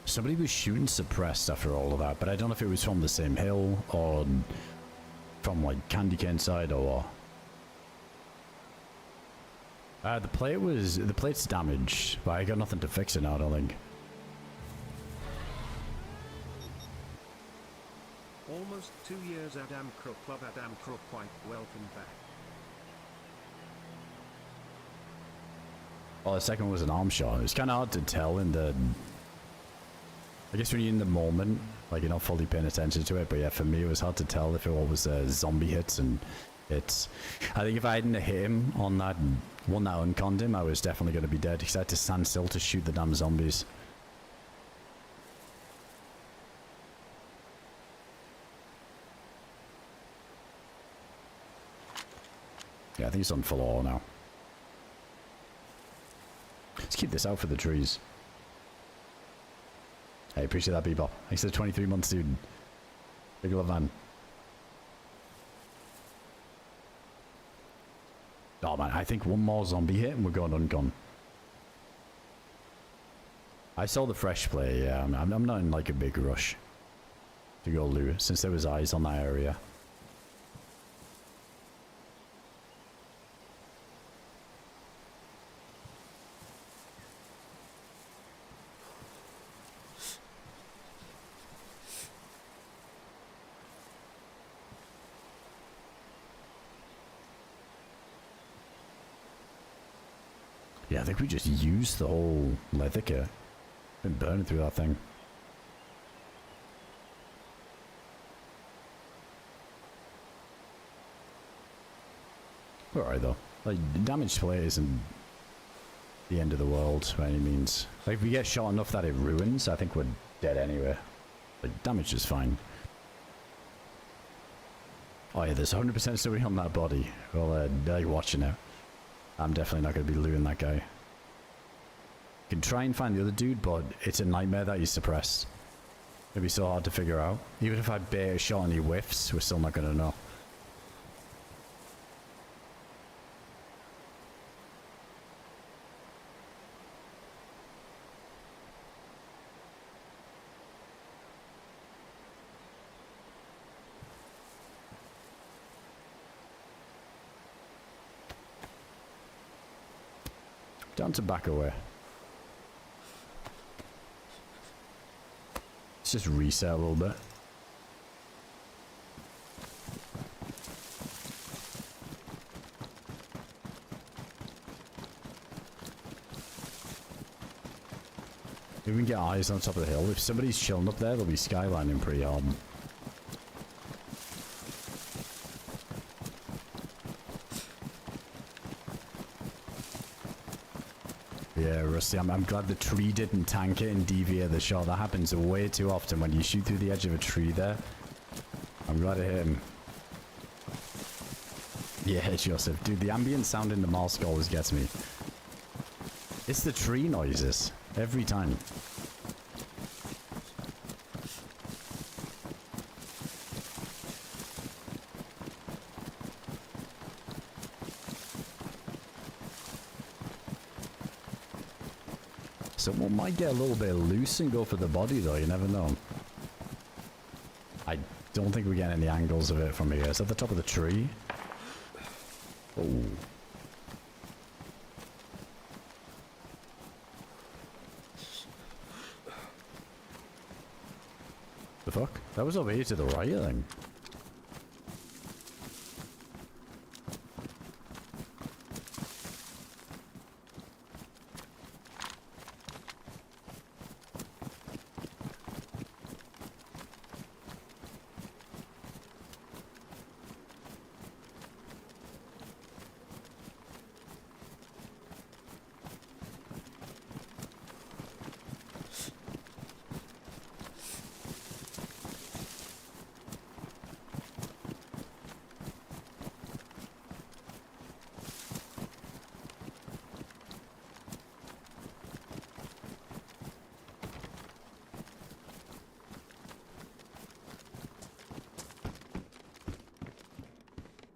Somebody was shooting suppressed after all of that, but I don't know if it was from the same hill or from like Candy Cane side or what. The plate's damaged, but I got nothing to fix it now, I don't think. Almost 2 years AdamCrooK, love AdamCrooK, quite welcome back. Well, the second was an arm shot. It's kind of hard to tell in the... I guess when you're in the moment, like you're not fully paying attention to it, but yeah, for me it was hard to tell if it was zombie hits and hits. I think if I hadn't hit him on that one that unconned him, I was definitely going to be dead because I had to stand still to shoot the damn zombies. Yeah, I think it's on full auto now. Let's keep this out for the trees. Hey, appreciate that, Bebop. Thanks to the 23-month student. Big love, man. Oh, man, I think one more zombie hit and we're going uncon. I saw the fresh play, yeah. I'm not in like a big rush to go loot since there was eyes on that area. Yeah, I think we just used the whole leather kit. Been burning through that thing. Alright though. Like, damaged plate isn't the end of the world by any means. Like, if we get shot enough that it ruins, I think we're dead anyway. Like, damage is fine. Oh yeah, there's 100% somebody on that body. Well, they're watching it. I'm definitely not going to be looting that guy. Can try and find the other dude, but it's a nightmare that he's suppressed. It'd be so hard to figure out. Even if I bait a shot and he whiffs, we're still not going to know. Down to back away. Let's just reset a little bit. If we can get eyes on top of the hill, if somebody's chilling up there, they'll be skylining pretty hard. Yeah, Rusty, I'm glad the tree didn't tank it and deviate the shot. That happens way too often when you shoot through the edge of a tree there. I'm glad it hit him. Yeah, Joseph. Dude, the ambient sound in the NAMALSK always gets me. It's the tree noises. Every time. Someone might get a little bit loose and go for the body though, you never know. I don't think we get any angles of it from here. It's at the top of the tree. Oh. The fuck? That was over here to the right, I think.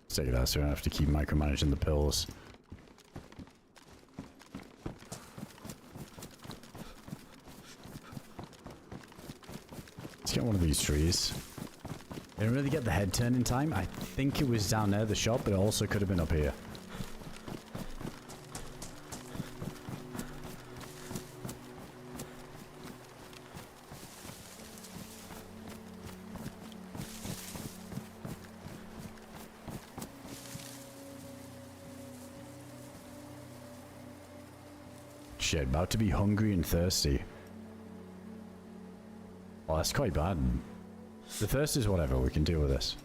Take that so I don't have to keep micromanaging the pills. Let's get one of these trees. I didn't really get the head turn in time. I think it was down there, the shop, but it also could have been up here. Shit, about to be hungry and thirsty. Oh, that's quite bad. The thirst is whatever, we can deal with this.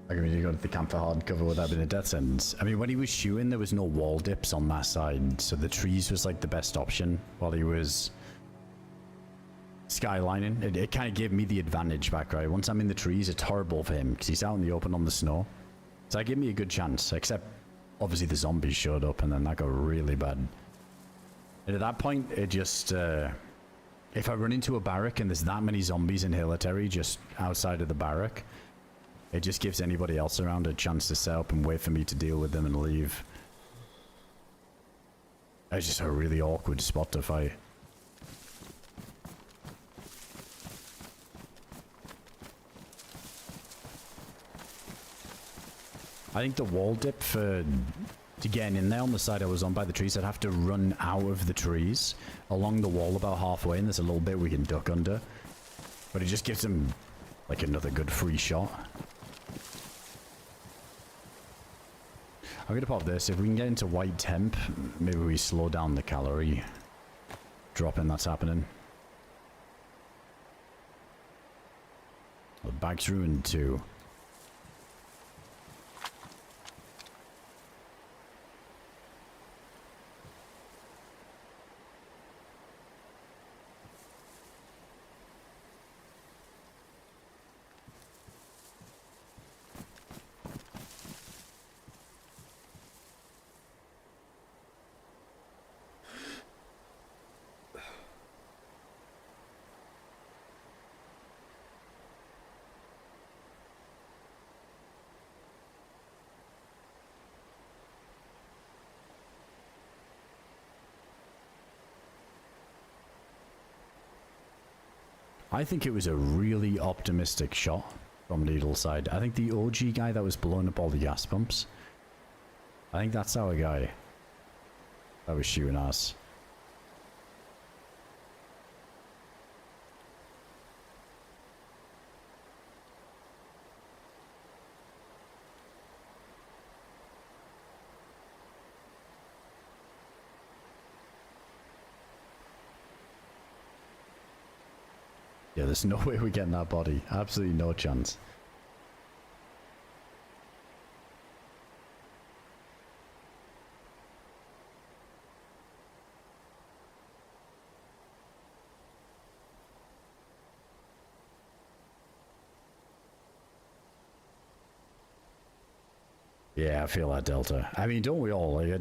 Like, I mean, you got the camp for hardcover, would that have been a death sentence? I mean, when he was shooting, there was no wall dips on that side, so the trees was like the best option while he was skylining. It kind of gave me the advantage back, right? Once I'm in the trees, it's horrible for him because he's out in the open on the snow. So that gave me a good chance, except obviously the zombies showed up and then that got really bad. And at that point, it just... if I run into a barrack and there's that many zombies in Hilitary just outside of the barrack, it just gives anybody else around a chance to set up and wait for me to deal with them and leave. It's just a really awkward spot to fight. I think the wall dip to get in there on the side I was on by the trees, I'd have to run out of the trees along the wall about halfway, and there's a little bit we can duck under. But it just gives them like another good free shot. I'm gonna pop this. If we can get into white temp, maybe we slow down the calorie dropping that's happening. The bag's ruined too. I think it was a really optimistic shot from Needle side. I think the OG guy that was blowing up all the gas pumps, I think that's our guy that was shooting us. Yeah, there's no way we're getting that body. Absolutely no chance. Yeah, I feel that, Delta. I mean, don't we all? Like,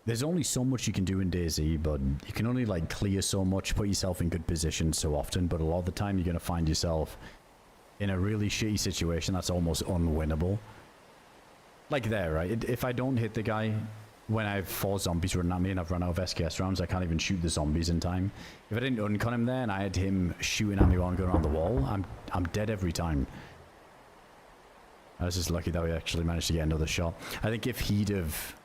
there's only so much you can do in Dayz, but you can only like clear so much, put yourself in good positions so often, but a lot of the time you're going to find yourself in a really shitty situation that's almost unwinnable. Like there, right? If I don't hit the guy when I have 4 zombies running at me and I've run out of SKS rounds, I can't even shoot the zombies in time. If I didn't uncon him there and I had him shooting at me while I'm going around the wall, I'm dead every time. I was just lucky that we actually managed to get another shot. I think if he'd have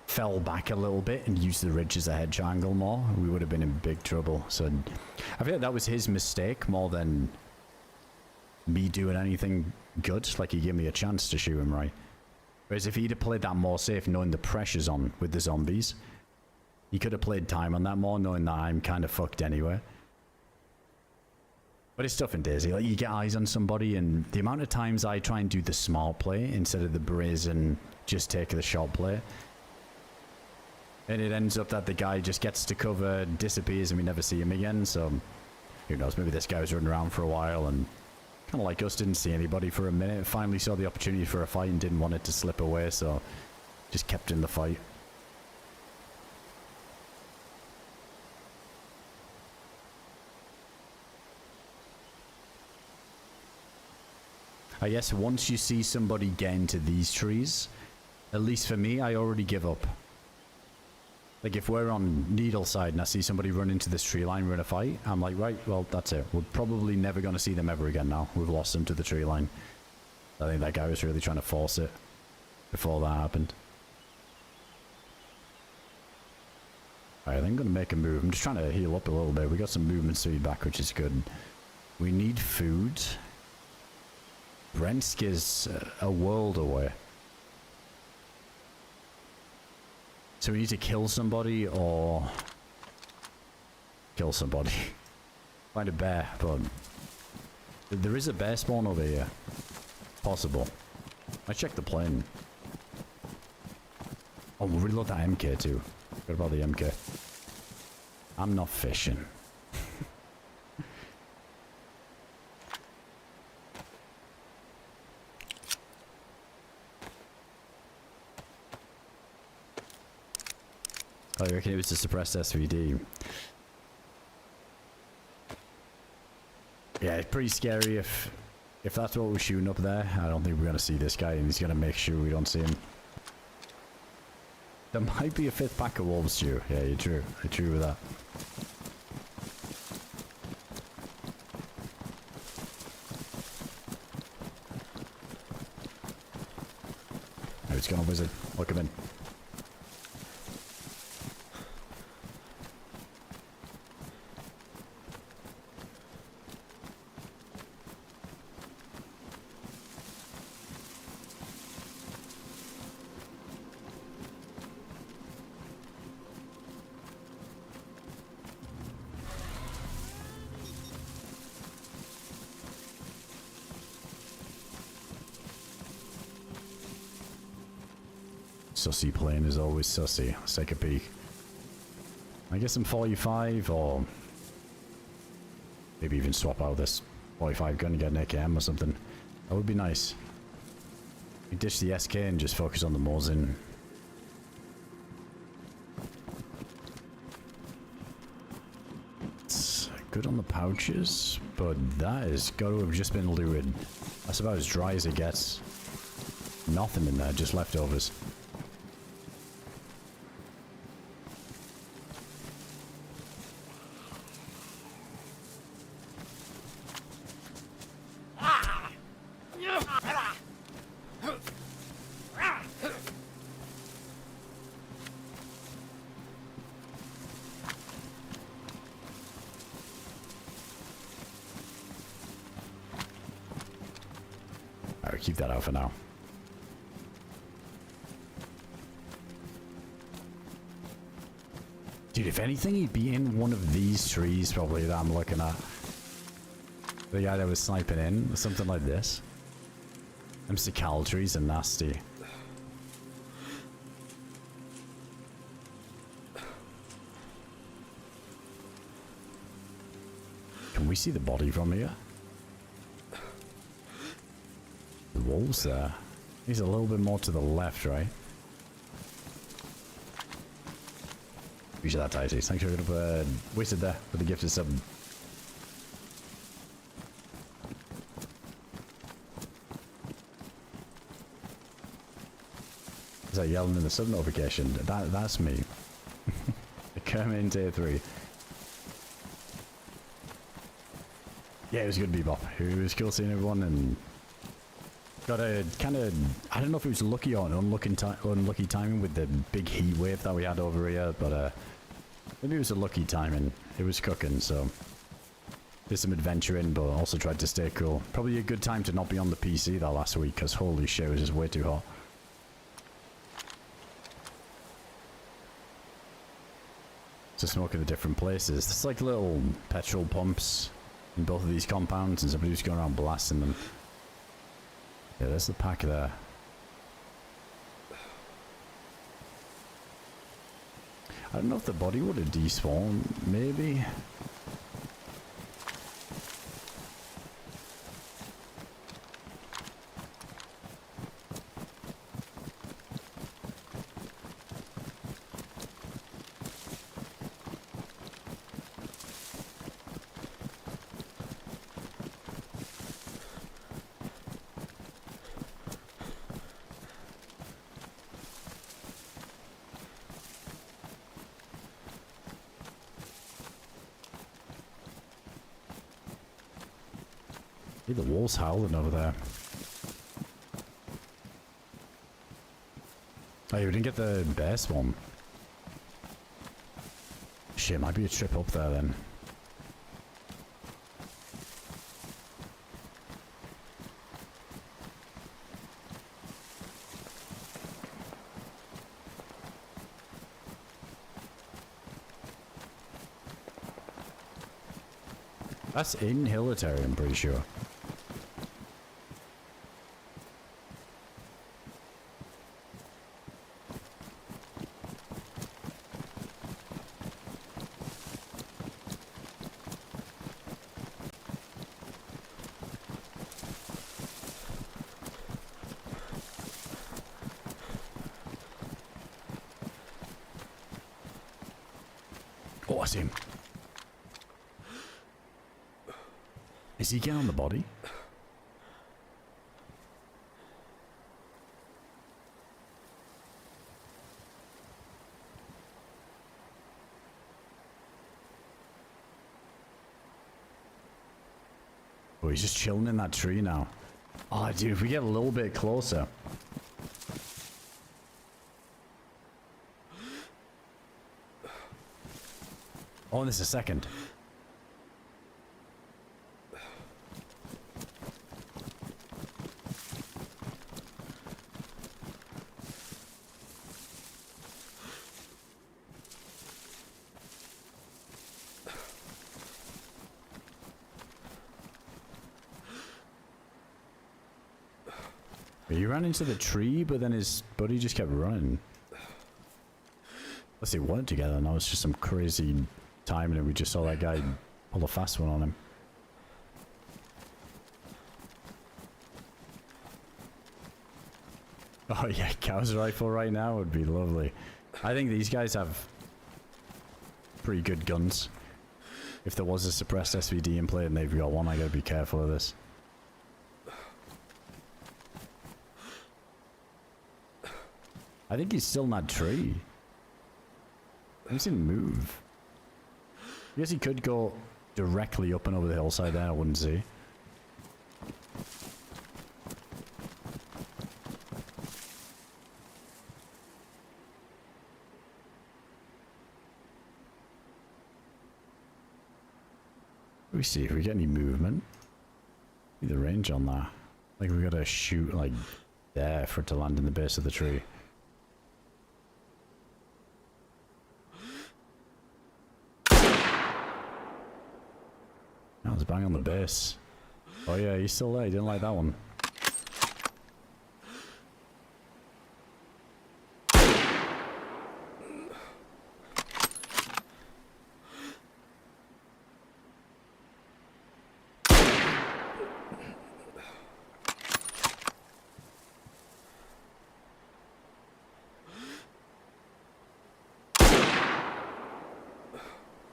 fell back a little bit and used the ridge as a head triangle more, we would have been in big trouble. So I feel like that was his mistake more than me doing anything good. Like, he gave me a chance to shoot him right. Whereas if he'd have played that more safe, knowing the pressure's on with the zombies, he could have played time on that more, knowing that I'm kind of fucked anyway. But it's tough in Dayz. Like, you get eyes on somebody, and the amount of times I try and do the smart play instead of the brazen just take the shot play, and it ends up that the guy just gets to cover, disappears, and we never see him again. So who knows, maybe this guy was running around for a while and kind of like us, didn't see anybody for a minute, finally saw the opportunity for a fight and didn't want it to slip away, so just kept in the fight. I guess once you see somebody get into these trees, at least for me, I already give up. Like, if we're on Needle side and I see somebody run into this tree line, we're in a fight, I'm like, right, well, that's it. We're probably never going to see them ever again now. We've lost them to the tree line. I think that guy was really trying to force it before that happened. Alright, I think I'm going to make a move. I'm just trying to heal up a little bit. We got some movement speed back, which is good. We need food. Brentsk is a world away. So we need to kill somebody or kill somebody. Find a bear, but there is a bear spawn over here. Possible. I checked the plane. Oh, we'll reload that MK too. What about the MK? I'm not fishing. Oh, you reckon it was to suppress SVD? Yeah, it's pretty scary if that's what we're shooting up there. I don't think we're gonna see this guy, and he's gonna make sure we don't see him. There might be a 5th pack of wolves, Stu. Yeah, you're true. You're true with that. Oh, it's gonna wizard. Look him in. Sussy plane is always sussy. Let's take a peek. I guess I'm 45, or maybe even swap out this 45 gun and get an AKM or something. That would be nice. We ditch the SK and just focus on the Mosin. It's good on the pouches, but that has got to have just been looted. That's about as dry as it gets. Nothing in there, just leftovers. Alright, keep that out for now. Dude, if anything, he'd be in one of these trees probably that I'm looking at. The guy that was sniping in, or something like this. Them cicale trees are nasty. Can we see the body from here? The wolves there. He's a little bit more to the left, right? Appreciate that, Dayz. Thanks for getting up, wasted there for the gifted sub. Is that yelling in the sub notification? That's me. Coming in tier 3. Yeah, it was good, Bebop. It was cool seeing everyone, and got a kind of, I don't know if it was lucky or unlucky timing with the big heat wave that we had over here, but maybe it was a lucky timing. It was cooking, so did some adventuring, but also tried to stay cool. Probably a good time to not be on the PC that last week, because holy shit, it was just way too hot. To smoke in the different places. It's like little petrol pumps in both of these compounds, and somebody was going around blasting them. Yeah, there's the pack there. I don't know if the body would have despawned, maybe. The wolves howling over there. Oh, you didn't get the bear spawn. Shit, might be a trip up there then. That's in Hilitary, I'm pretty sure. Oh, I see him. Is he getting on the body? Oh, he's just chilling in that tree now. Oh, dude, if we get a little bit closer. Oh, and there's a second. He ran into the tree, but then his buddy just kept running. Unless they weren't together, and that was just some crazy timing, and we just saw that guy pull a fast one on him. Oh yeah, Cow's rifle right now would be lovely. I think these guys have pretty good guns. If there was a suppressed SVD in play and they've got one, I gotta be careful of this. I think he's still in that tree. I haven't seen him move. I guess he could go directly up and over the hillside there, I wouldn't see. Let me see if we get any movement. Need the range on that. Like we gotta shoot like there for it to land in the base of the tree. That was bang on the base. Oh yeah, he's still there. He didn't like that one.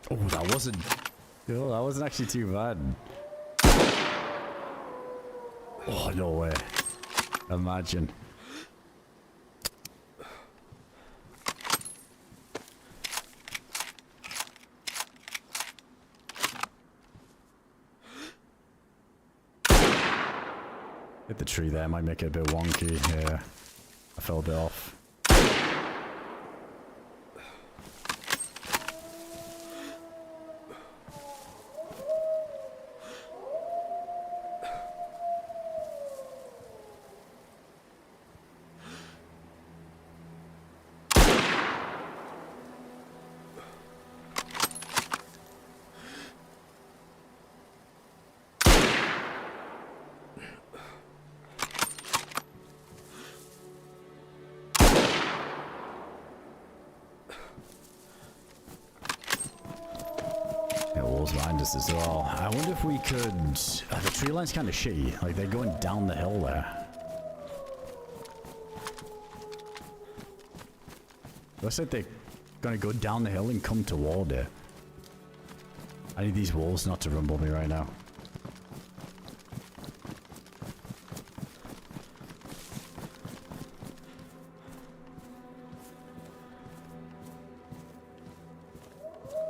Oh, that wasn't... Oh, that wasn't actually too bad. Oh, no way. Imagine. Hit the tree there, might make it a bit wonky. Yeah, I fell a bit off. Behind us as well. I wonder if we could... the tree line's kind of shitty. Like, they're going down the hill there. Looks like they're gonna go down the hill and come toward it. I need these wolves not to rumble me right now.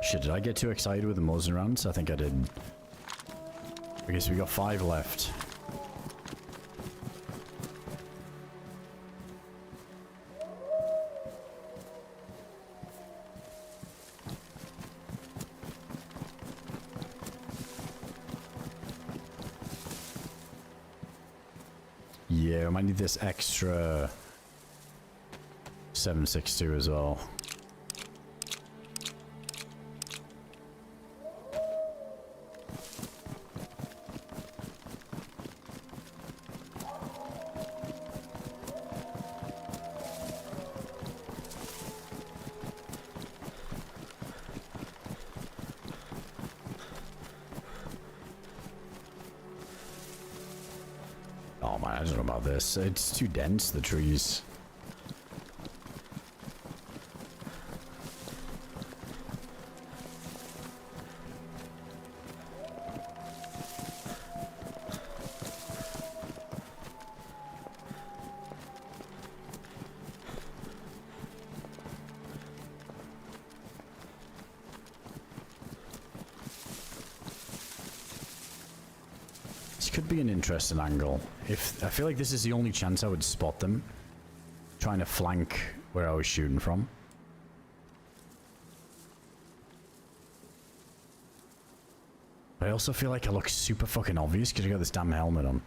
Shit, did I get too excited with the Mosin rounds? I think I did. Okay, so we got 5 left. Yeah, I might need this extra 7.62 as well. Oh man, I don't know about this. It's too dense, the trees. could be an interesting angle. If I feel like this is the only chance I would spot them trying to flank where I was shooting from. But I also feel like I look super fucking obvious because I got this damn helmet on.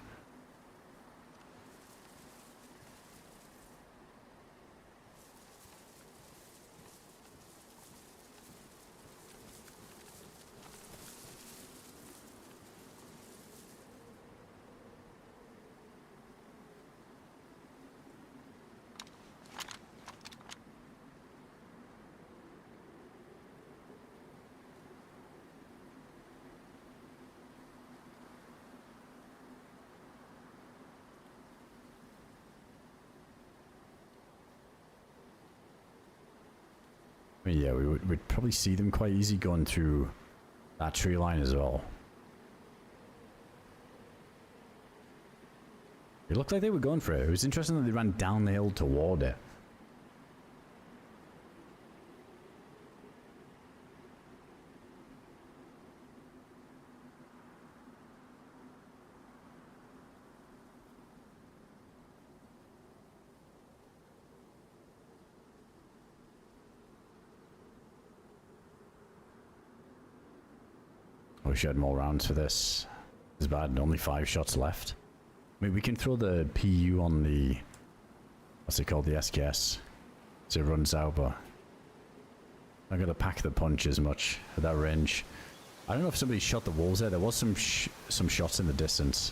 Yeah, we'd probably see them quite easy going through that tree line as well. It looked like they were going for it. It was interesting that they ran down the hill toward it. I wish I had more rounds for this. It's bad, only 5 shots left. I mean, we can throw the PU on the... what's it called? The SKS. So it runs out, but... I'm gonna pack the punch as much at that range. I don't know if somebody shot the wolves there. There was some shots in the distance.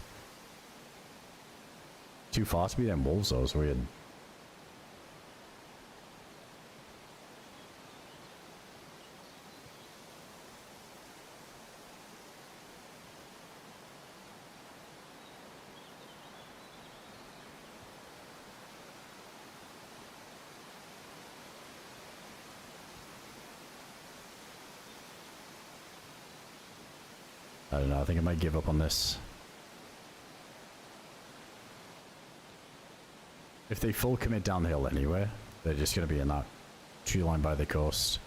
Too far to be them wolves, though. It's weird. I don't know, I think I might give up on this. If they full commit down the hill anyway, they're just going to be in that tree line by the coast.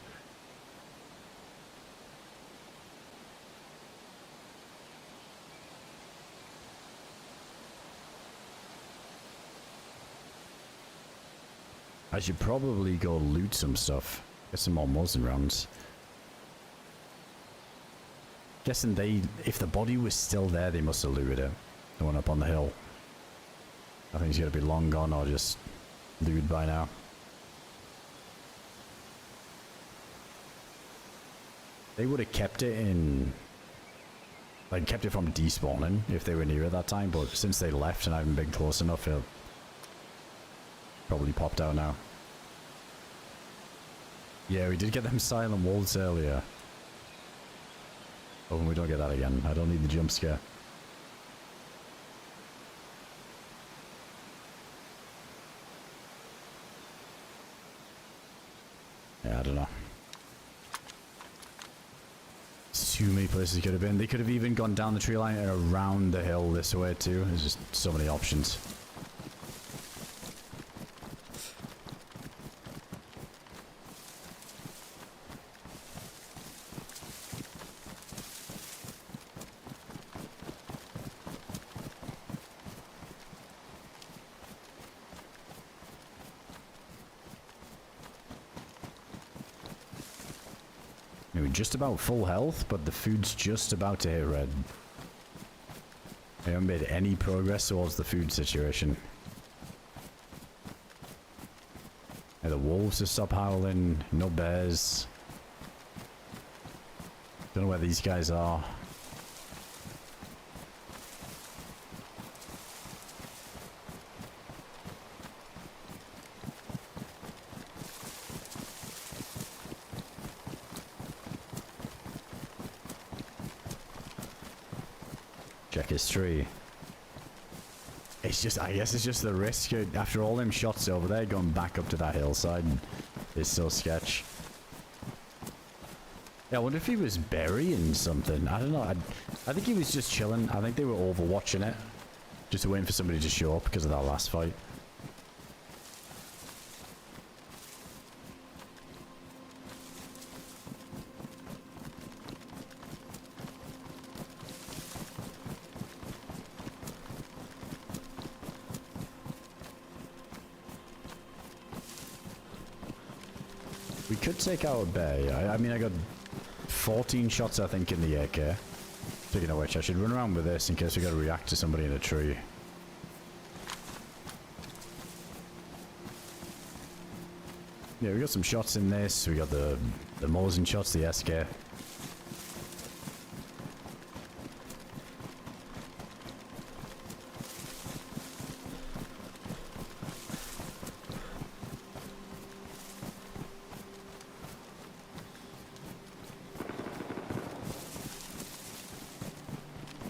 I should probably go loot some stuff. Get some more muzzle rounds. Guessing if the body was still there, they must have looted it. The one up on the hill. I think he's gonna be long gone or just looted by now. They would have kept it in, like kept it from despawning if they were near at that time, but since they left and I haven't been close enough, it probably popped out now. Yeah, we did get them silent wolves earlier. Oh, we don't get that again. I don't need the jump scare. Yeah, I don't know. Too many places could have been. They could have even gone down the tree line and around the hill this way too. There's just so many options. Just about full health, but the food's just about to hit red. I haven't made any progress towards the food situation. Yeah, the wolves have stopped howling, no bears. Don't know where these guys are. Check his tree. It's just, I guess it's just the risk after all them shots over there, going back up to that hillside is so sketch. Yeah, I wonder if he was burying something. I don't know. I think he was just chilling. I think they were overwatching it, just waiting for somebody to show up because of that last fight. could take out a bear. I mean, I got 14 shots, I think, in the AK. Speaking of which, I should run around with this in case we got to react to somebody in a tree. Yeah, we got some shots in this. We got the Mosin shots, the SK.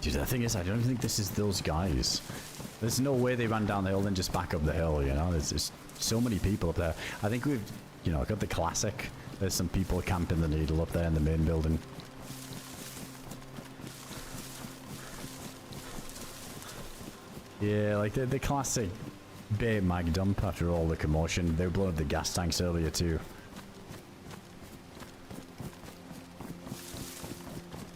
Dude, the thing is, I don't think this is those guys. There's no way they ran down the hill and just back up the hill, you know? There's so many people up there. I think we've, you know, got the classic. There's some people camping the needle up there in the main building. Yeah, like the classic bait mag dump after all the commotion. They were blowing up the gas tanks earlier too.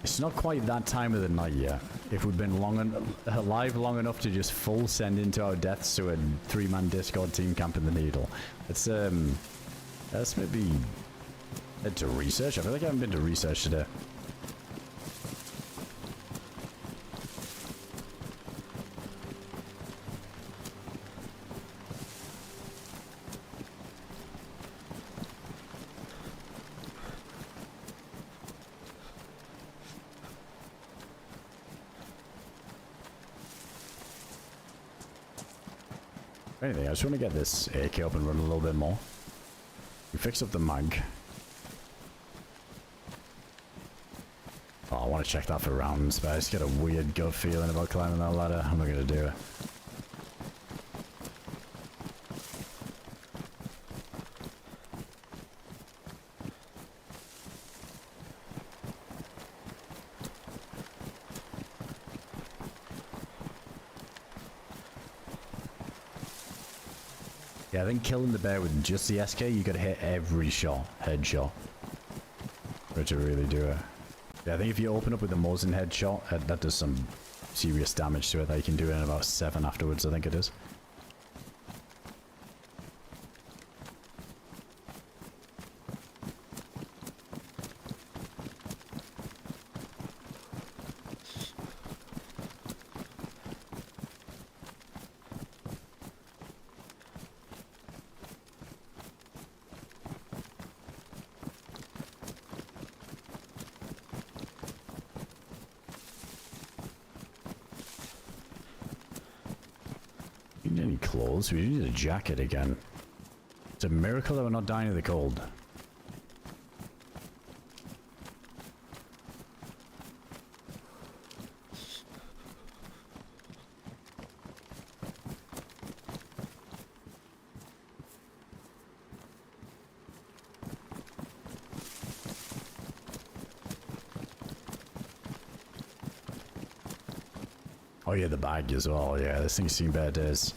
It's not quite that time of the night yet. If we'd been alive long enough to just full send into our deaths to a 3-man Discord team camping the needle. Let's maybe head to research. I feel like I haven't been to research today. Anything, I just want to get this AK up and run a little bit more. We fix up the mag. Oh, I want to check that for rounds, but I just get a weird gut feeling about climbing that ladder. I'm not going to do it. Yeah, I think killing the bear with just the SK, you gotta hit every shot, headshot, for it to really do it. Yeah, I think if you open up with a Mosin headshot, that does some serious damage to it that you can do in about 7 afterwards, I think it is. Any clothes? We need a jacket again. It's a miracle that we're not dying of the cold. Oh yeah, the bag as well. Yeah, this thing's seen better days.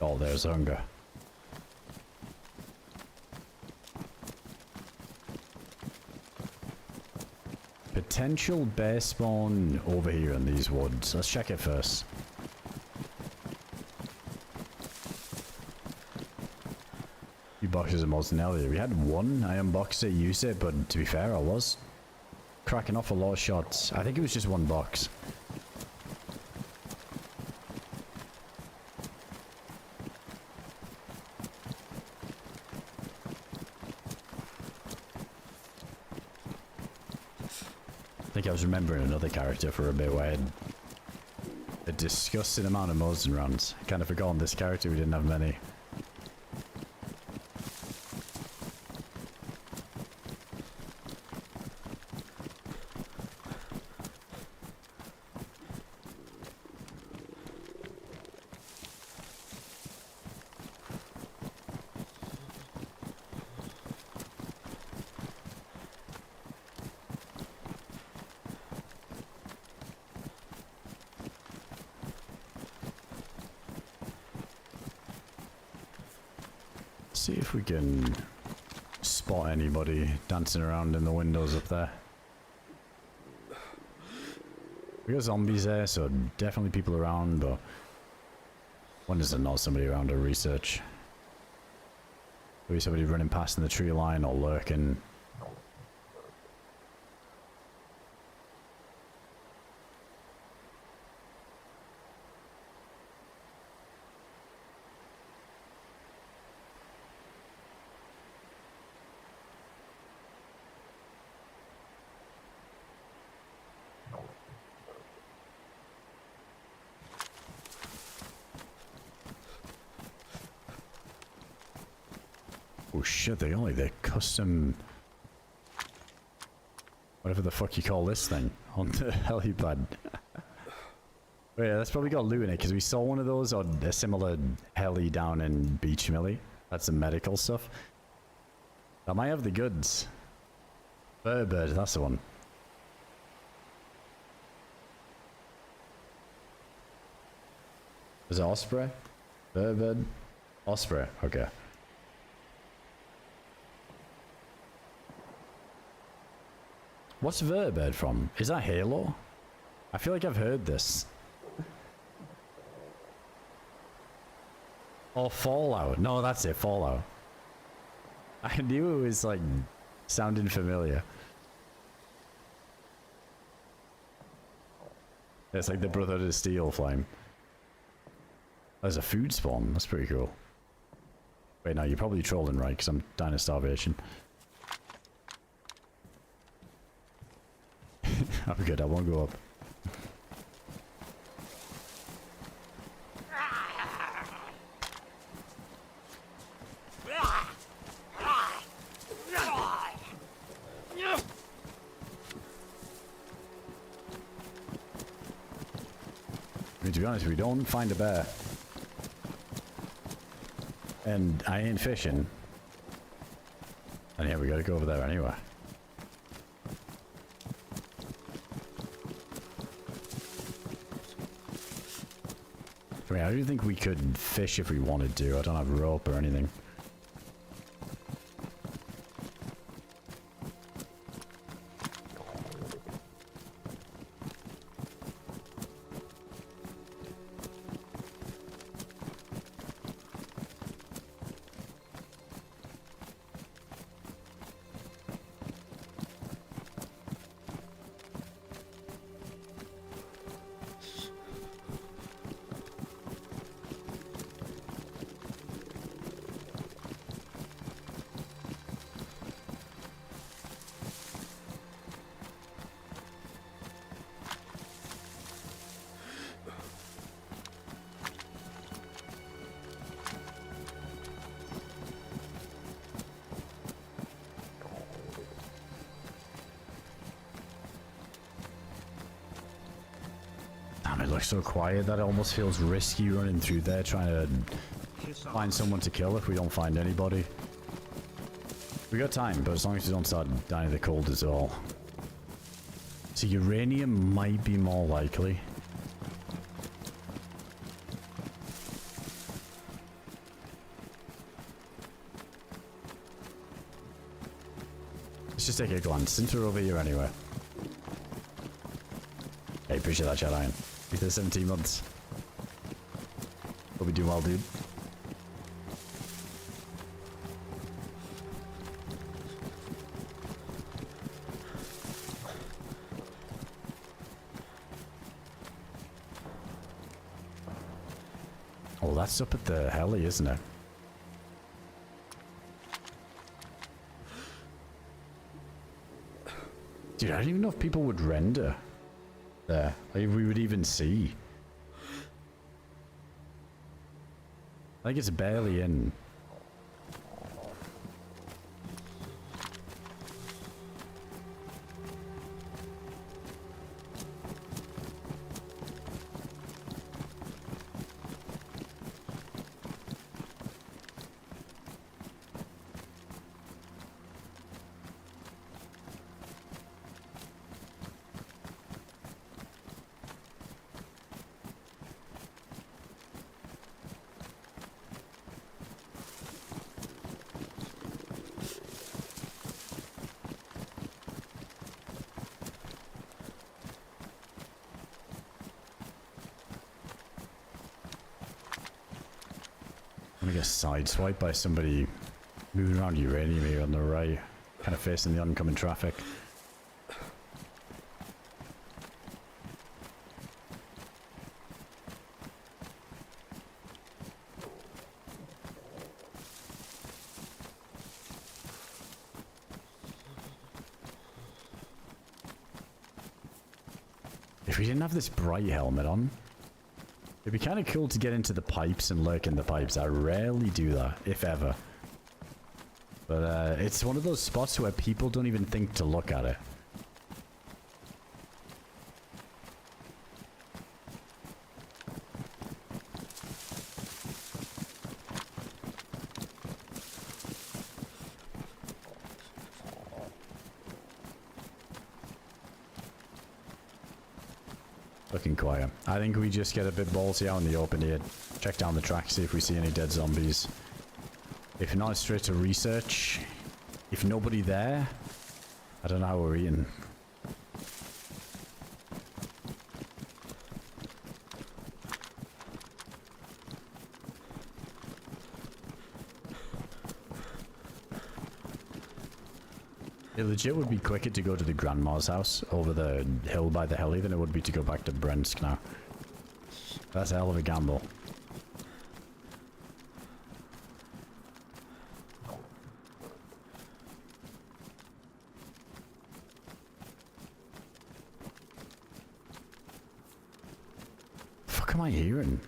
Oh, there's hunger. Potential bear spawn over here in these woods. Let's check it first. Few boxes of Mosin earlier. We had one. I unboxed it, used it, but to be fair, I was cracking off a lot of shots. I think it was just one box. I think I was remembering another character for a bit where I had a disgusting amount of Mosin rounds. Kind of forgotten this character, we didn't have many. See if we can spot anybody dancing around in the windows up there. We got zombies there, so definitely people around, but when does there not somebody around to research? Maybe somebody running past in the tree line or lurking. Oh shit, they got like their custom... whatever the fuck you call this thing on the helipad. Oh yeah, that's probably got loot in it, because we saw one of those on a similar heli down in Beach Millie. That's some medical stuff. That might have the goods. Bird, that's the one. Is it Osprey? Bird? Osprey, okay. What's Vertibird from? Is that Halo? I feel like I've heard this. Or Fallout. No, that's it, Fallout. I knew it was like sounding familiar. It's like the Brotherhood of Steel Flame. There's a food spawn. That's pretty cool. Wait, no, you're probably trolling, right? Because I'm dying of starvation. I'm good, I won't go up. I mean, to be honest, we don't find a bear. And I ain't fishing. And yeah, we gotta go over there anyway. I mean, I don't think we could fish if we wanted to. I don't have rope or anything. Damn, it looks so quiet that it almost feels risky running through there trying to find someone to kill if we don't find anybody. We got time, but as long as we don't start dying of the cold as well. So uranium might be more likely. Let's just take a glance. Since we're over here anyway. Hey, appreciate that, chat iron. Be there 17 months. Hope you doing well, dude. Oh, that's up at the heli, isn't it? Dude, I don't even know if people would render there. Like, if we would even see. I think it's barely in. gonna get sideswiped by somebody moving around uranium here on the right, kind of facing the oncoming traffic. If we didn't have this bright helmet on, it'd be kind of cool to get into the pipes and lurk in the pipes. I rarely do that, if ever. But it's one of those spots where people don't even think to look at it. Looking quiet. I think we just get a bit ballsy out in the open here. Check down the track, see if we see any dead zombies. If not, straight to research. If nobody there, I don't know how we're eating. It legit would be quicker to go to the grandma's house over the hill by the heli than it would be to go back to Brentsk now. That's a hell of a gamble. Fuck am I hearing?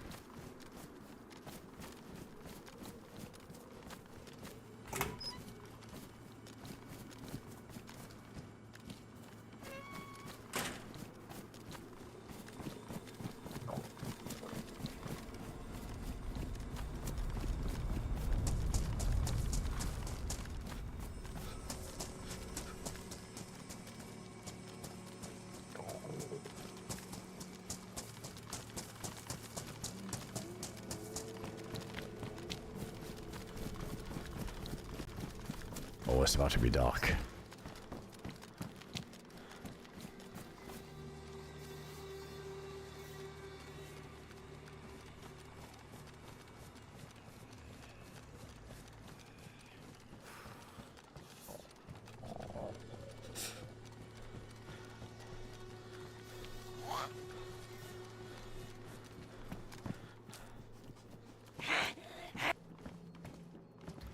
Oh, it's about to be dark.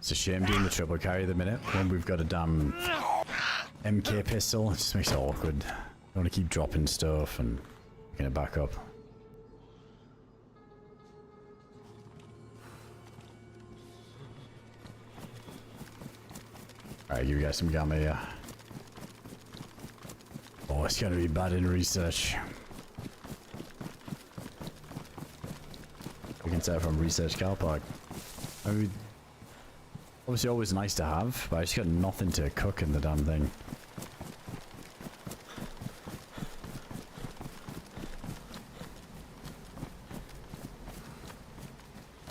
It's a shame doing the triple carry at the minute when we've got a damn MK pistol. It just makes it awkward. I want to keep dropping stuff and getting it back up. Alright, give you guys some gamma here. Oh, it's gonna be bad in research. We can set it from research car park. I mean, obviously always nice to have, but I just got nothing to cook in the damn thing.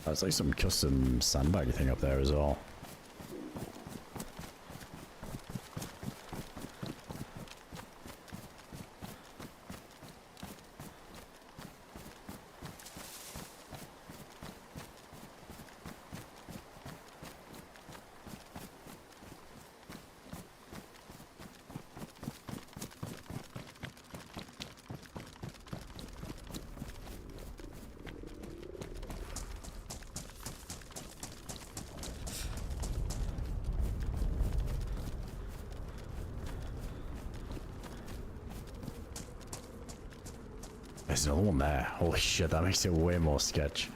That's like some custom sandbag thing up there as well. There's another one there. Holy shit, that makes it way more sketch.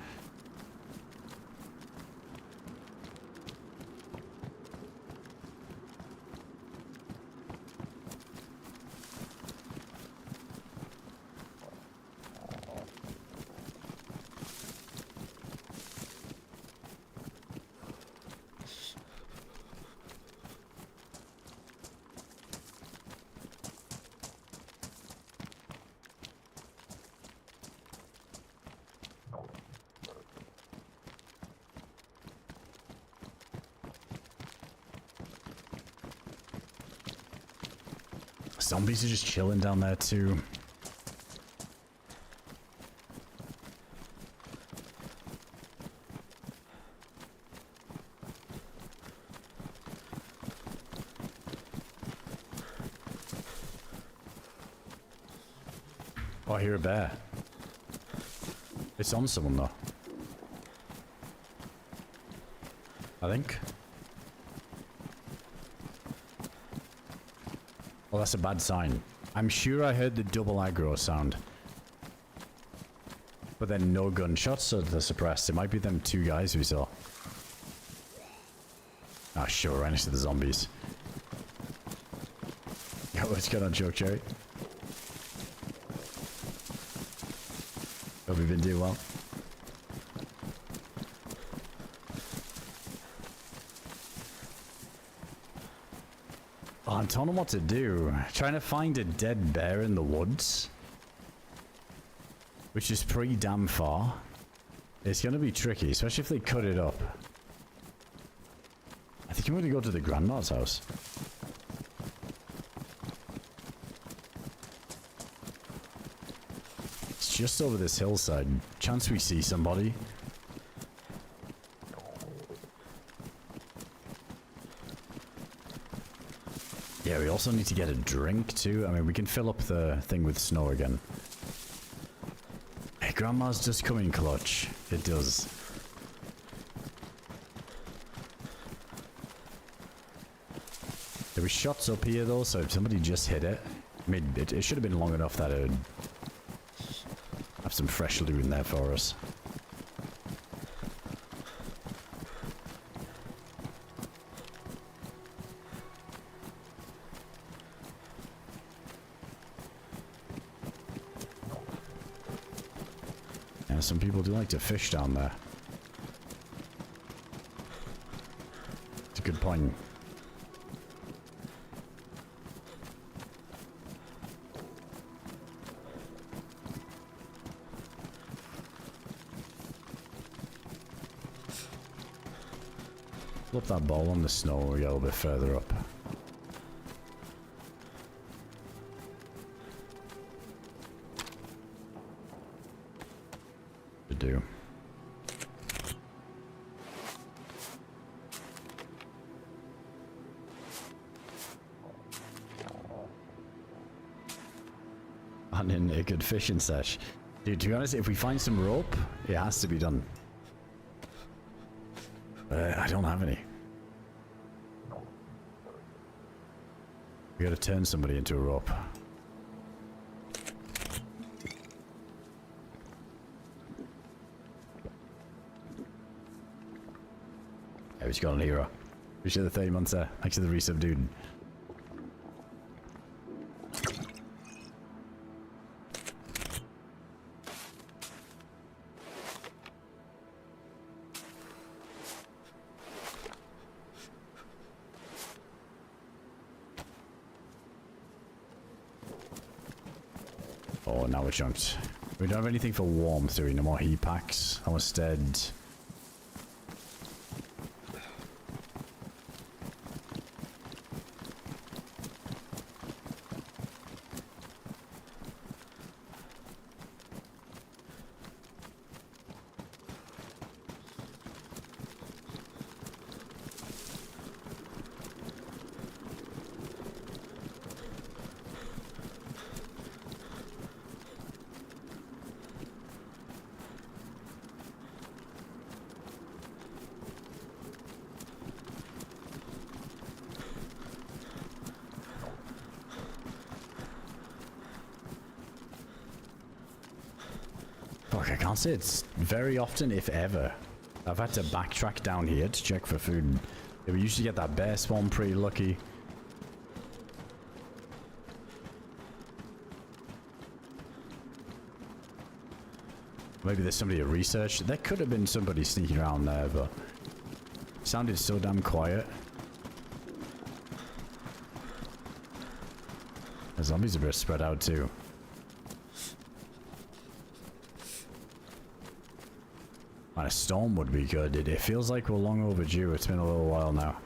Zombies are just chilling down there too. Oh, I hear a bear. It's on someone though. I think. Well, that's a bad sign. I'm sure I heard the double aggro sound. But then no gunshots, so they're suppressed. It might be them two guys we saw. Ah, sure, right next to the zombies. Yo, what's going on, Joke Cherry? Hope you've been doing well. Oh, I'm telling them what to do. Trying to find a dead bear in the woods, which is pretty damn far. It's going to be tricky, especially if they cut it up. I think I'm going to go to the grandma's house. It's just over this hillside. Chance we see somebody. Yeah, we also need to get a drink too. I mean, we can fill up the thing with snow again. Hey, grandma's just coming clutch. It does. There were shots up here though, so if somebody just hit it, I mean, it should have been long enough that it would have some fresh loot in there for us. Yeah, some people do like to fish down there. It's a good point. Flip that ball on the snow when we get a little bit further up. To do. And in a good fishing sesh. Dude, to be honest, if we find some rope, it has to be done. I don't have any. We gotta turn somebody into a rope. Yeah, we just got an hero. Appreciate the 30 months there. Thanks to the resub, dude. Oh, now we're chunked. We don't have anything for warmth, do we? No more heat packs. Oh, instead... Fuck, I can't say it's very often, if ever. I've had to backtrack down here to check for food. Yeah, we usually get that bear spawn pretty lucky. Maybe there's somebody to research. There could have been somebody sneaking around there, but it sounded so damn quiet. The zombies are a bit spread out too. Man, a storm would be good. It feels like we're long overdue. It's been a little while now.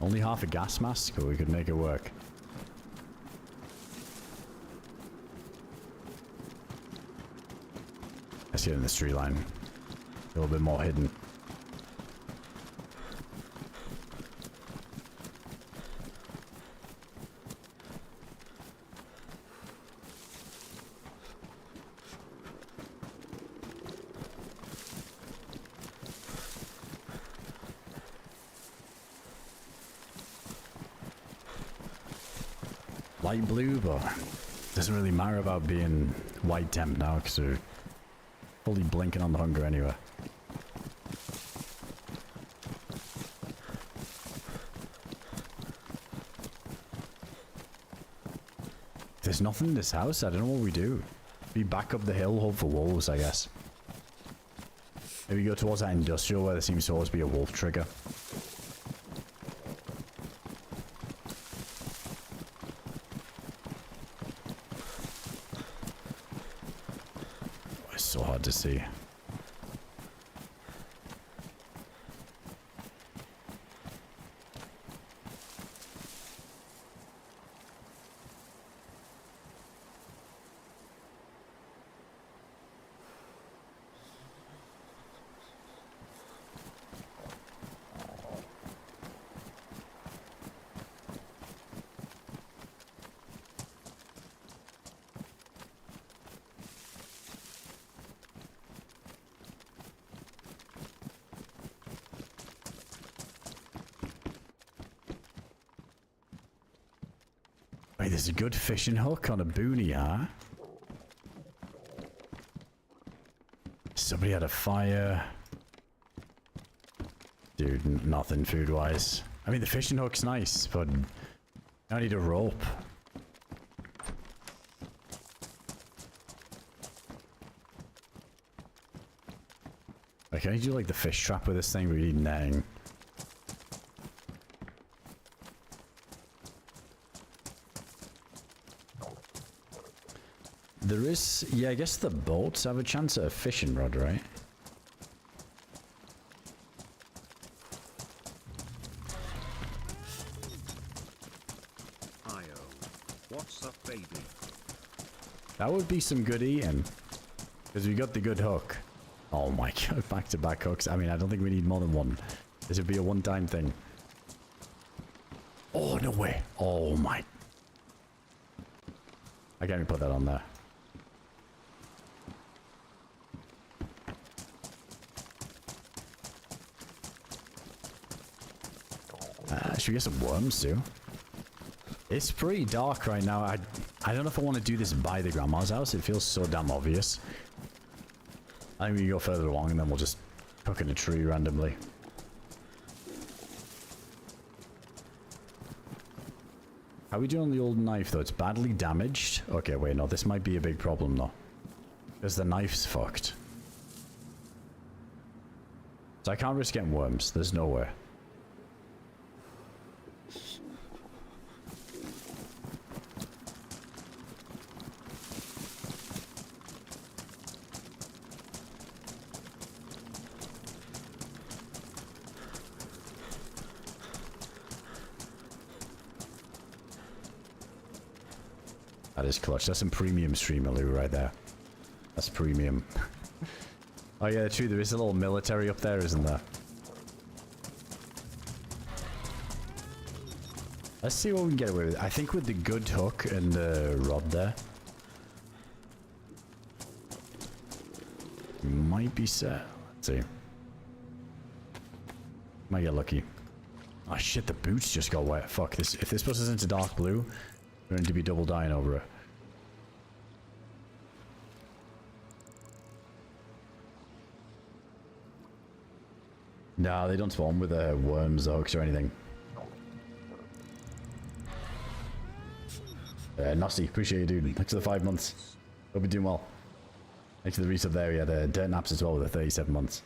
Only half a gas mask, but we could make it work. Let's get in this tree line. A little bit more hidden. light blue, but doesn't really matter about being white temp now because we're fully blinking on the hunger anyway. There's nothing in this house. I don't know what we do. We back up the hill, hope for wolves, I guess. Maybe go towards that industrial where there seems to always be a wolf trigger. Oh, it's so hard to see. Wait, there's a good fishing hook on a boonie, huh? Somebody had a fire. Dude, nothing food-wise. I mean, the fishing hook's nice, but I need a rope. Like, can I do like the fish trap with this thing? We need netting. There is, yeah, I guess the boats have a chance at a fishing rod, right? Io. What's up, baby? That would be some good eating. Because we got the good hook. Oh my god, back-to-back hooks. I mean, I don't think we need more than one. This would be a one-time thing. Oh, no way. Oh my. I can't even put that on there. Should we get some worms too? It's pretty dark right now. I don't know if I want to do this by the grandma's house. It feels so damn obvious. I think we can go further along and then we'll just hook in a tree randomly. How are we doing on the old knife though? It's badly damaged. Okay, wait, no, this might be a big problem though. Because the knife's fucked. So I can't risk getting worms. There's no way. That is clutch. That's some premium streamer loot right there. That's premium. Oh yeah, true. There is a little military up there, isn't there? Let's see what we can get away with. I think with the good hook and the rod there, we might be set. Let's see. Might get lucky. Oh shit, the boots just got wet. Fuck this. If this puts us into dark blue, we're going to be double dying over it. No, they don't spawn with worms or hooks or anything. Nosty, appreciate you, dude. Thanks for the 5 months. Hope you're doing well. Thanks for the resub there. We had Dirt Naps as well with the 37 months.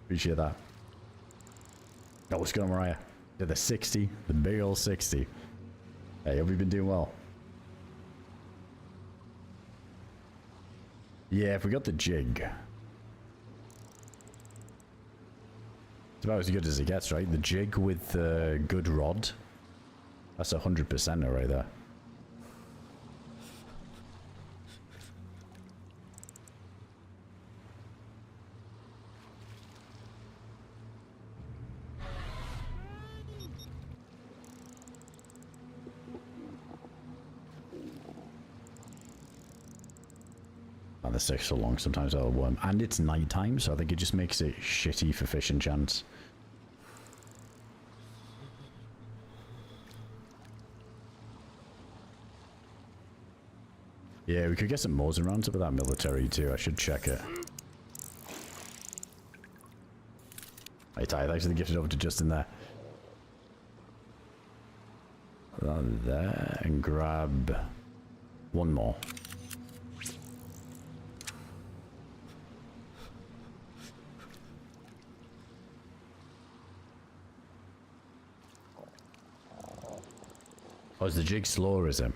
Appreciate that. Oh, what's going on, Mariah? Yeah, the 60. The big old 60. Hey, hope you've been doing well. Yeah, if we got the jig. It's about as good as it gets, right? The jig with the good rod. That's 100% right there. And the sticks so long sometimes I'll worm. And it's nighttime, so I think it just makes it shitty for fishing chance. Yeah, we could get some Mosin rounds up with that military too. I should check it. Hey Ty, thanks for the gifted over to Justin there. Put that there and grab one more. Oh, is the jig slower, is it?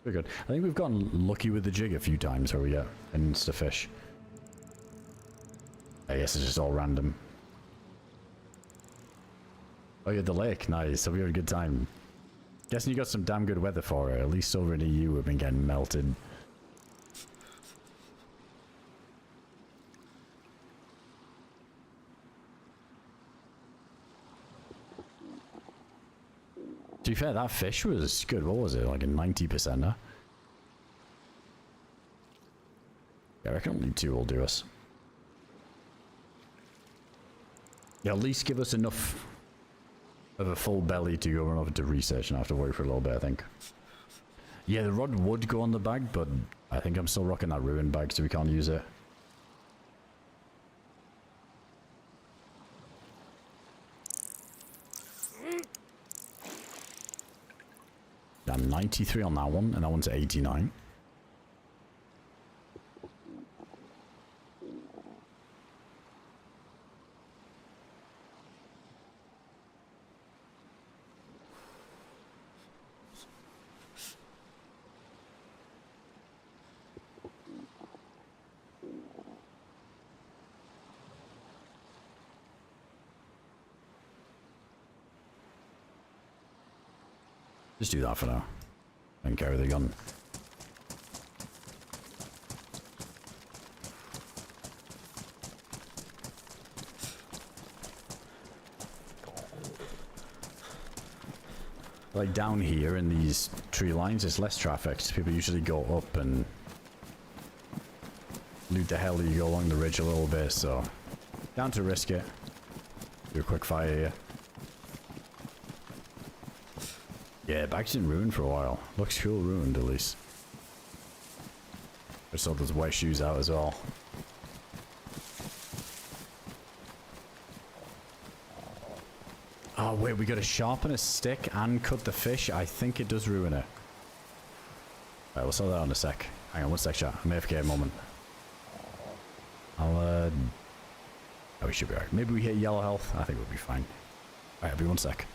Very good. I think we've gotten lucky with the jig a few times where we get an insta fish. I guess it's just all random. Oh, you're at the lake. Nice. Hope you had a good time. Guessing you got some damn good weather for it. At least over in EU we've been getting melted. To be fair, that fish was good. What was it? Like a 90%, huh? Yeah, I reckon only 2 will do us. Yeah, at least give us enough of a full belly to go run over to research and have to worry for a little bit, I think. Yeah, the rod would go on the bag, but I think I'm still rocking that ruined bag, so we can't use it. I'm 93 on that one, and that one's 89. Just do that for now. And carry the gun. Like down here in these tree lines, there's less traffic. So people usually go up and loot the hell you go along the ridge a little bit, so down to risk it. Do a quick fire here. Yeah, bag's been ruined for a while. Looks cool ruined at least. I saw those white shoes out as well. Oh wait, we gotta sharpen a stick and cut the fish. I think it does ruin it. Alright, we'll sort that out in a sec. Hang on, one sec, chat. I'm AFK a moment. Oh, we should be alright. Maybe we hit yellow health. I think we'll be fine. Alright, I'll be one sec.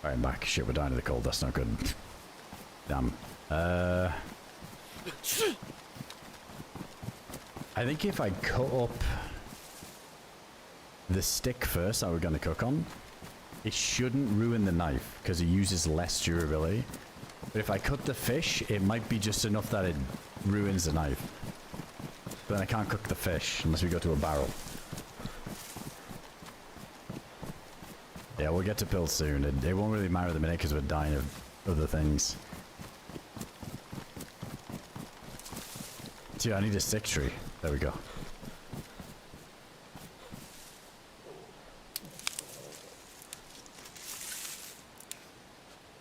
Alright, I'm back. Shit, we're dying of the cold. That's not good. Damn. I think if I cut up the stick first that we're going to cook on, it shouldn't ruin the knife because it uses less durability. But if I cut the fish, it might be just enough that it ruins the knife. But then I can't cook the fish unless we go to a barrel. Yeah, we'll get to pills soon. It won't really matter at the minute because we're dying of other things. Dude, I need a stick tree. There we go.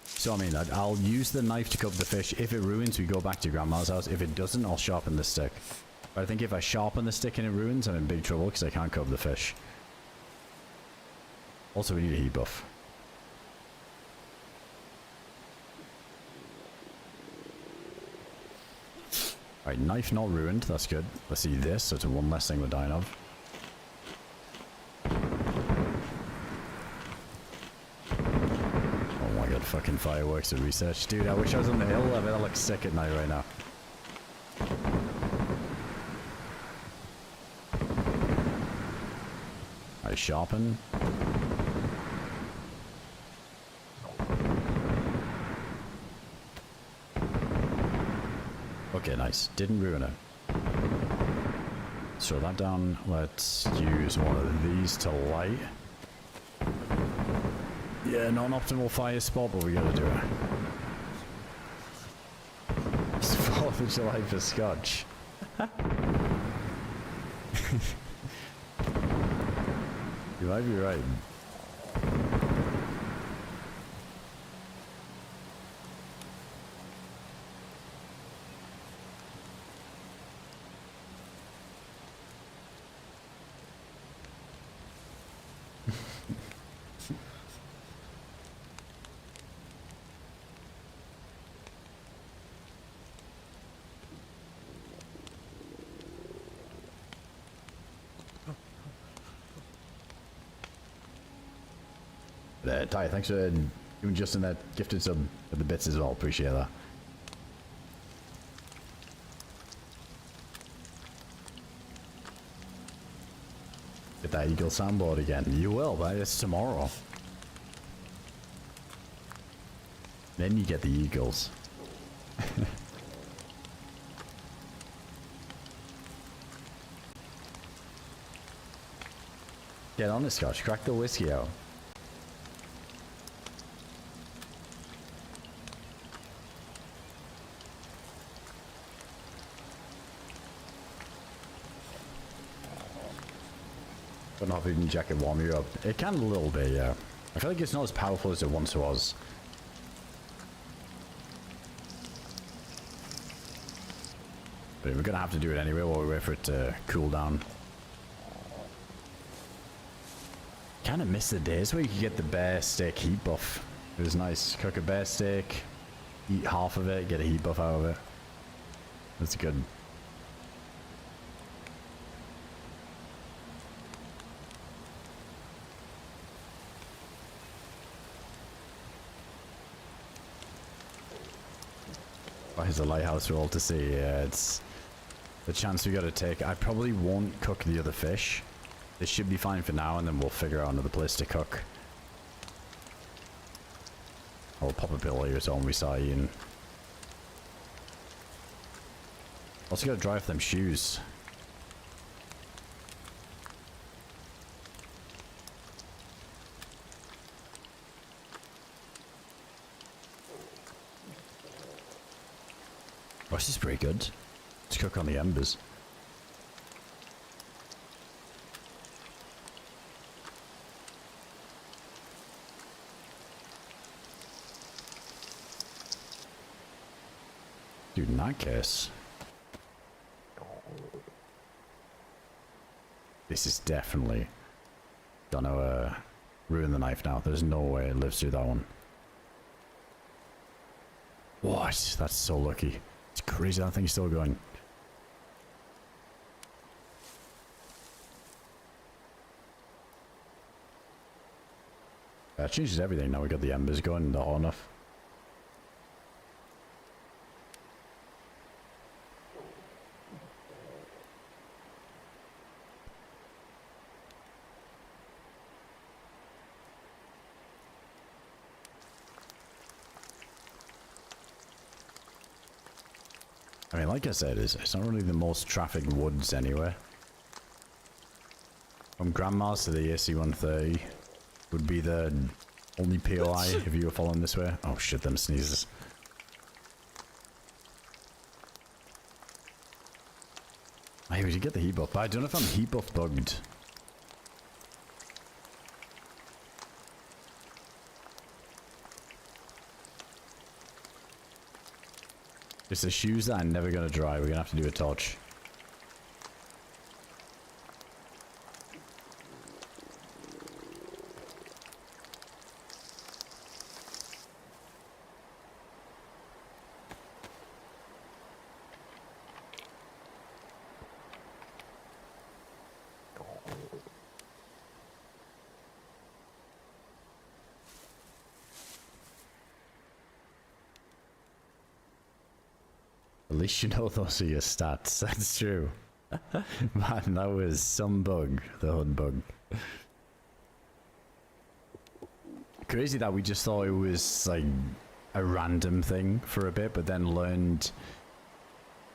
So I mean, I'll use the knife to cook the fish. If it ruins, we go back to Grandma's house. If it doesn't, I'll sharpen the stick. But I think if I sharpen the stick and it ruins, I'm in big trouble because I can't cook the fish. Also, we need a heat buff. Alright, knife not ruined. That's good. Let's see this. So it's one less thing we're dying of. Fucking fireworks and research. Dude, I wish I was on the hill. I bet I look sick at night right now. I sharpen. Okay, nice. Didn't ruin it. Throw that down. Let's use one of these to light. Yeah, not an optimal fire spot, but we gotta do it. It's 4th of July for Scotch. You might be right. Ty, thanks for giving Justin that gifted sub of the bits as well. Appreciate that. Get that Eagle soundboard again. You will, but it's tomorrow. Then you get the Eagles. Get on the Scotch. Crack the whiskey out. But not even jacket warm you up. It can a little bit, yeah. I feel like it's not as powerful as it once was. But we're gonna have to do it anyway while we wait for it to cool down. Kinda miss the days where you could get the bear steak heat buff. It was nice. Cook a bear steak, eat half of it, get a heat buff out of it. That's good. Here's a lighthouse for all to see. Yeah, it's the chance we gotta take. I probably won't cook the other fish. This should be fine for now, and then we'll figure out another place to cook. I'll pop a pill here so when we start eating. Also gotta dry off them shoes. Oh, this is pretty good. Let's cook on the embers. Dude, in that case... This is definitely gonna ruin the knife now. There's no way it lives through that one. What? That's so lucky. It's crazy that thing's still going. That changes everything now we got the embers going, not hot enough. I mean, like I said, it's not really the most trafficked woods anywhere. From Grandma's to the AC-130 would be the only POI if you were following this way. Oh shit, them sneezes. Hey, we should get the heat buff. But I don't know if I'm heat buff bugged. It's the shoes that I'm never going to dry. We're going to have to do a torch. At least you know those are your stats. That's true. Man, that was some bug. The hood bug. Crazy that we just thought it was like a random thing for a bit, but then learned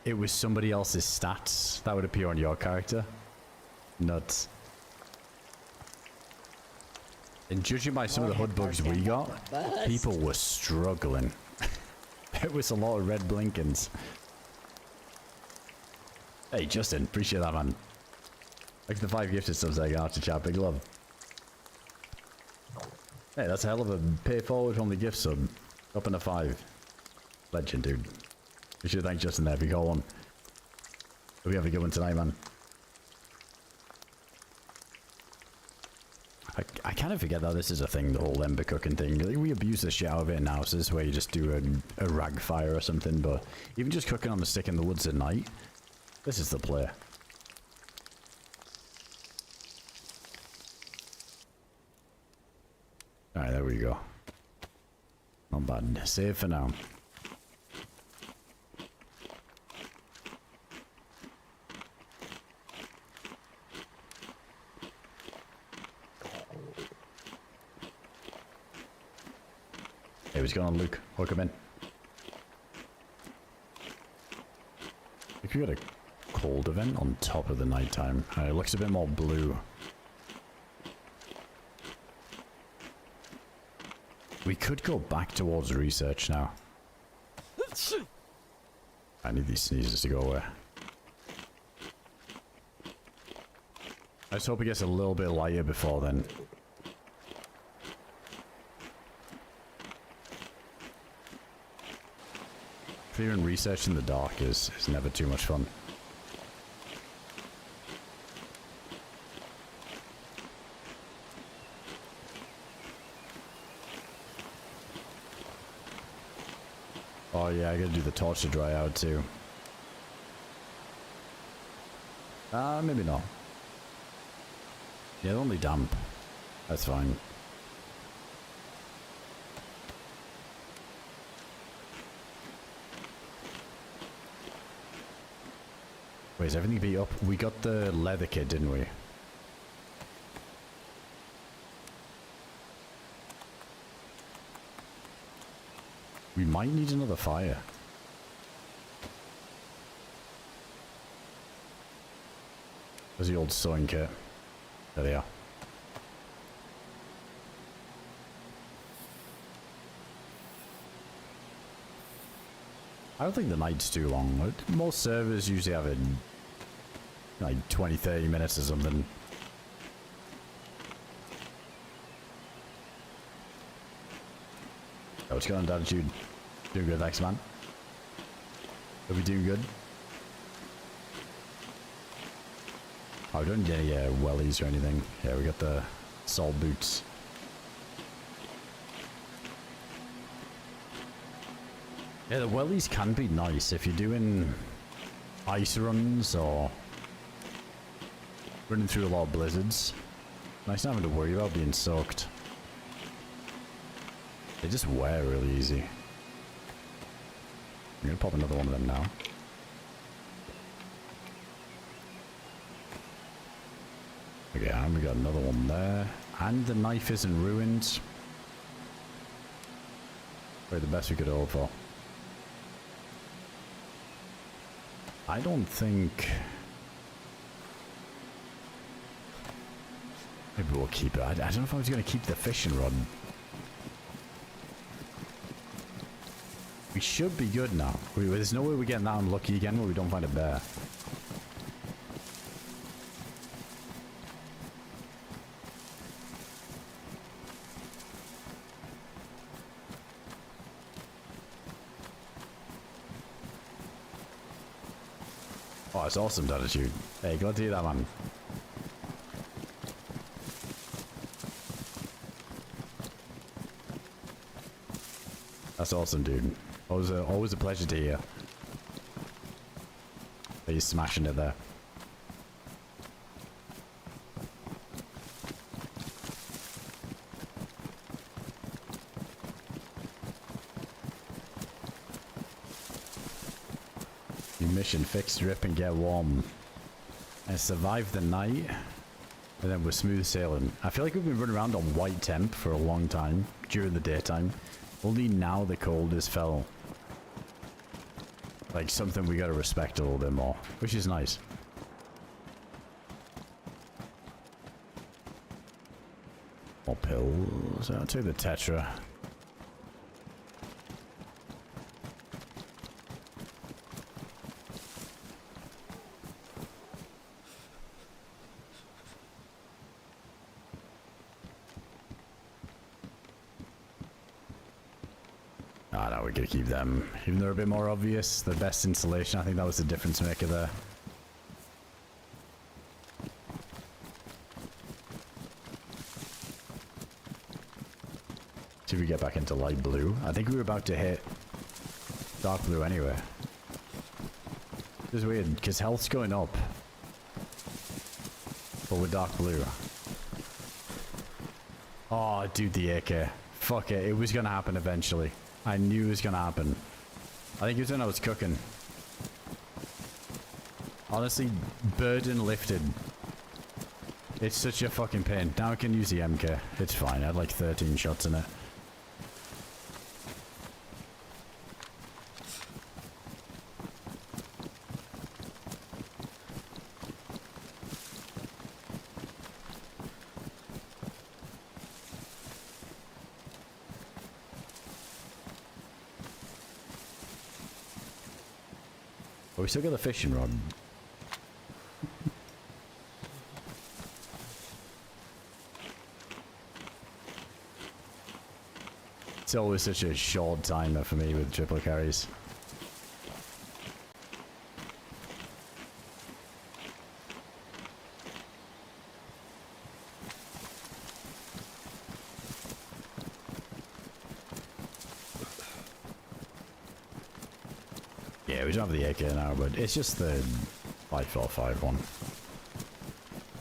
it was somebody else's stats that would appear on your character. Nuts. And judging by some of the hood bugs we got, people were struggling. There was a lot of red blinkins. Hey, Justin, appreciate that, man. Like the 5 gifted subs I got after chat, big love. Hey, that's a hell of a pay forward from the gift sub. Up in a 5. Legend, dude. We should thank Justin there if you got one. Hope you have a good one tonight, man. I kind of forget that this is a thing, the whole ember cooking thing. Like, we abuse the shit out of it in houses where you just do a rag fire or something, but even just cooking on the stick in the woods at night, this is the play. Alright, there we go. Not bad. Save for now. Hey, what's going on, Luke? Welcome in. If you got a cold event on top of the nighttime, it looks a bit more blue. We could go back towards research now. I need these sneezes to go away. I just hope it gets a little bit lighter before then. Clearing research in the dark is never too much fun. Oh yeah, I gotta do the torch to dry out too. Maybe not. Yeah, they're only damp. That's fine. Wait, is everything beat up? We got the leather kit, didn't we? We might need another fire. Where's the old sewing kit? There they are. I don't think the night's too long. Most servers usually have it like 20-30 minutes or something. Oh, what's going on, Attitude? Doing good, thanks, man. Are we doing good? Oh, we don't need any wellies or anything. Yeah, we got the salt boots. Yeah, the wellies can be nice if you're doing ice runs or running through a lot of blizzards. Nice not having to worry about being soaked. They just wear really easy. I'm gonna pop another one of them now. Okay, and we got another one there. And the knife isn't ruined. Probably the best we could hope for. I don't think... Maybe we'll keep it. I don't know if I was going to keep the fishing rod. We should be good now. There's no way we're getting that unlucky again where we don't find a bear. Oh, it's awesome attitude. Hey, glad to hear that, man. That's awesome, dude. Always a pleasure to hear. That you're smashing it there. New mission, fix drip and get warm. And survive the night. And then we're smooth sailing. I feel like we've been running around on white temp for a long time. During the daytime. Only now the cold has fell. Like something we gotta respect a little bit more. Which is nice. More pills. I'll take the Tetra. Ah, no, we're gonna keep them. Even though they're a bit more obvious, the best installation, I think that was the difference maker there. See if we get back into light blue. I think we were about to hit dark blue anyway. This is weird, because health's going up. But with dark blue. Oh, dude, the AK. Fuck it, it was gonna happen eventually. I knew it was gonna happen. I think it was when I was cooking. Honestly, burden lifted. It's such a fucking pain. Now I can use the MK. It's fine. I had like 13 shots in it. But we still got the fishing rod. It's always such a short timer for me with triple carries. Yeah, we don't have the AK now, but it's just the 545 one.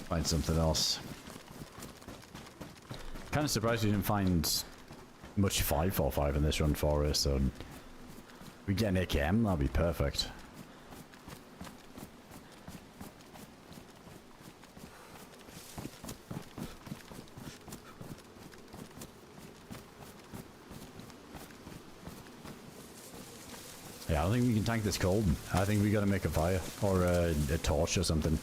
Find something else. Kind of surprised we didn't find much 545 in this run for us, so we get an AKM, that'll be perfect. Yeah, I don't think we can tank this cold. I think we gotta make a fire or a torch or something.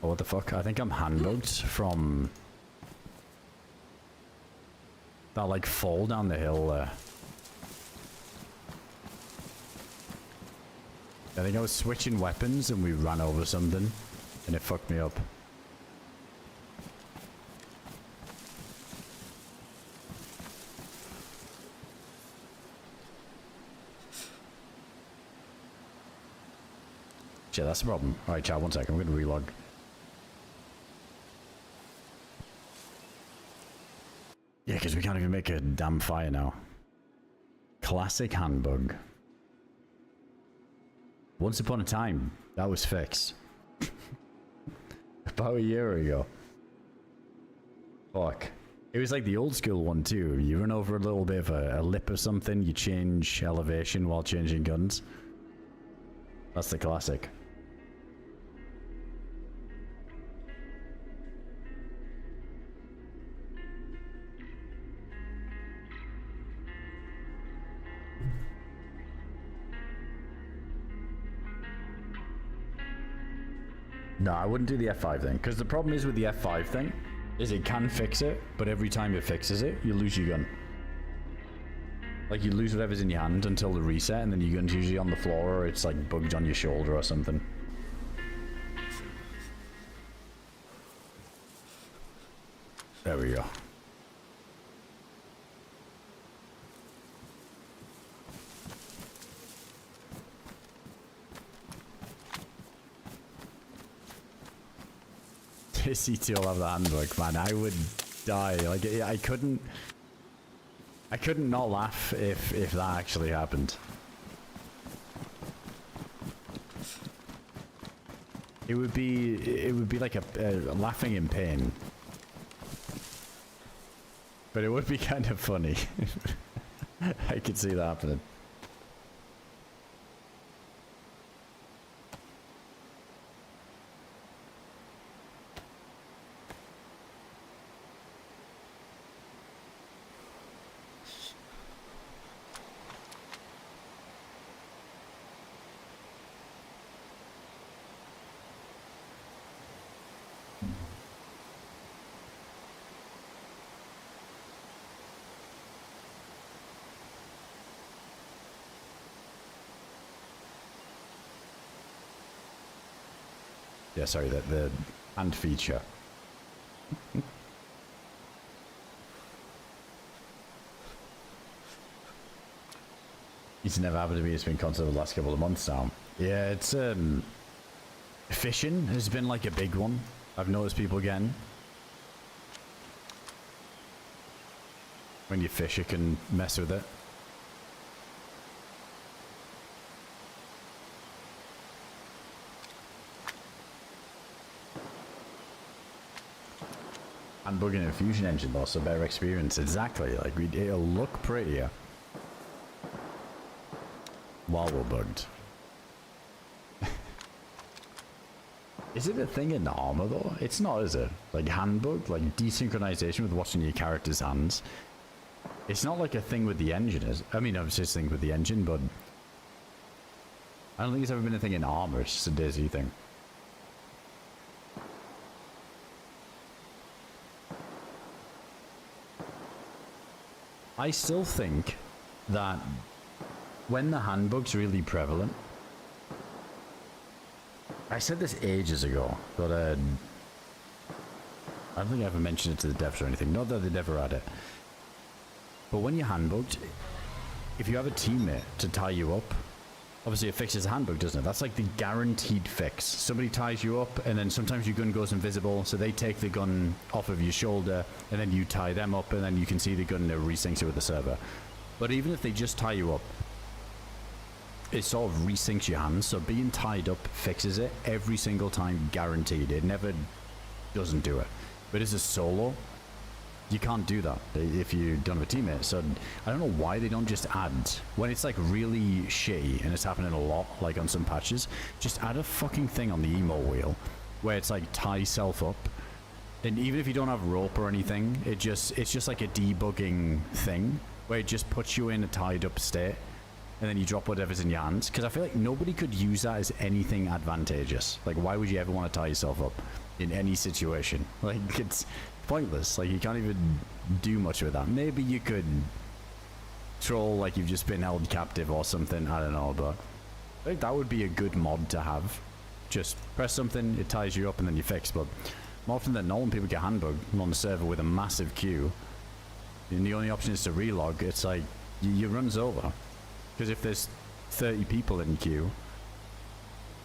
Oh, what the fuck? I think I'm handbugged from that like fall down the hill there. I think I was switching weapons and we ran over something and it fucked me up. Shit, that's the problem. Alright, chat, 1 second. I'm gonna relog. Yeah, because we can't even make a damn fire now. Classic handbug. Once upon a time, that was fixed. About a year ago. Fuck. It was like the old school one too. You run over a little bit of a lip or something, you change elevation while changing guns. That's the classic. No, I wouldn't do the F5 thing, because the problem is with the F5 thing, is it can fix it, but every time it fixes it, you lose your gun. Like, you lose whatever's in your hand until the reset, and then your gun's usually on the floor, or it's like bugged on your shoulder or something. There we go. CT will have the handbook, man. I would die. Like, I couldn't not laugh if that actually happened. It would be like a laughing in pain. But it would be kind of funny. I could see that happening. Yeah, sorry, the hand feature. It's never happened to me. It's been constant the last couple of months now. Yeah, it's fishing has been like a big one. I've noticed people again. When you fish, you can mess with it. And bugging a fusion engine though, so better experience. Exactly, like it'll look prettier while we're bugged. Is it a thing in armor though? It's not, is it? Like hand bug, like desynchronization with watching your character's hands. It's not like a thing with the engine, is it? I mean, obviously it's a thing with the engine, but I don't think it's ever been a thing in armor. It's just a Dayz thing. I still think that when the handbook's really prevalent, I said this ages ago, but I don't think I ever mentioned it to the devs or anything. Not that they'd ever had it. But when you're handbooked, if you have a teammate to tie you up, obviously it fixes the handbook, doesn't it? That's like the guaranteed fix. Somebody ties you up, and then sometimes your gun goes invisible, so they take the gun off of your shoulder, and then you tie them up, and then you can see the gun and it resyncs it with the server. But even if they just tie you up, it sort of resyncs your hands, so being tied up fixes it every single time, guaranteed. It never doesn't do it. But as a solo, you can't do that if you don't have a teammate. So I don't know why they don't just add, when it's like really shitty, and it's happening a lot, like on some patches, just add a fucking thing on the emo wheel where it's like tie self up, and even if you don't have rope or anything, it's just like a debugging thing where it just puts you in a tied up state, and then you drop whatever's in your hands. Because I feel like nobody could use that as anything advantageous. Like, why would you ever want to tie yourself up in any situation? Like, it's pointless. Like, you can't even do much with that. Maybe you could troll like you've just been held captive or something, I don't know, but I think that would be a good mod to have. Just press something, it ties you up, and then you fix. But more often than not, when people get handbugged on the server with a massive queue, and the only option is to relog, it's like you runs over. Because if there's 30 people in queue,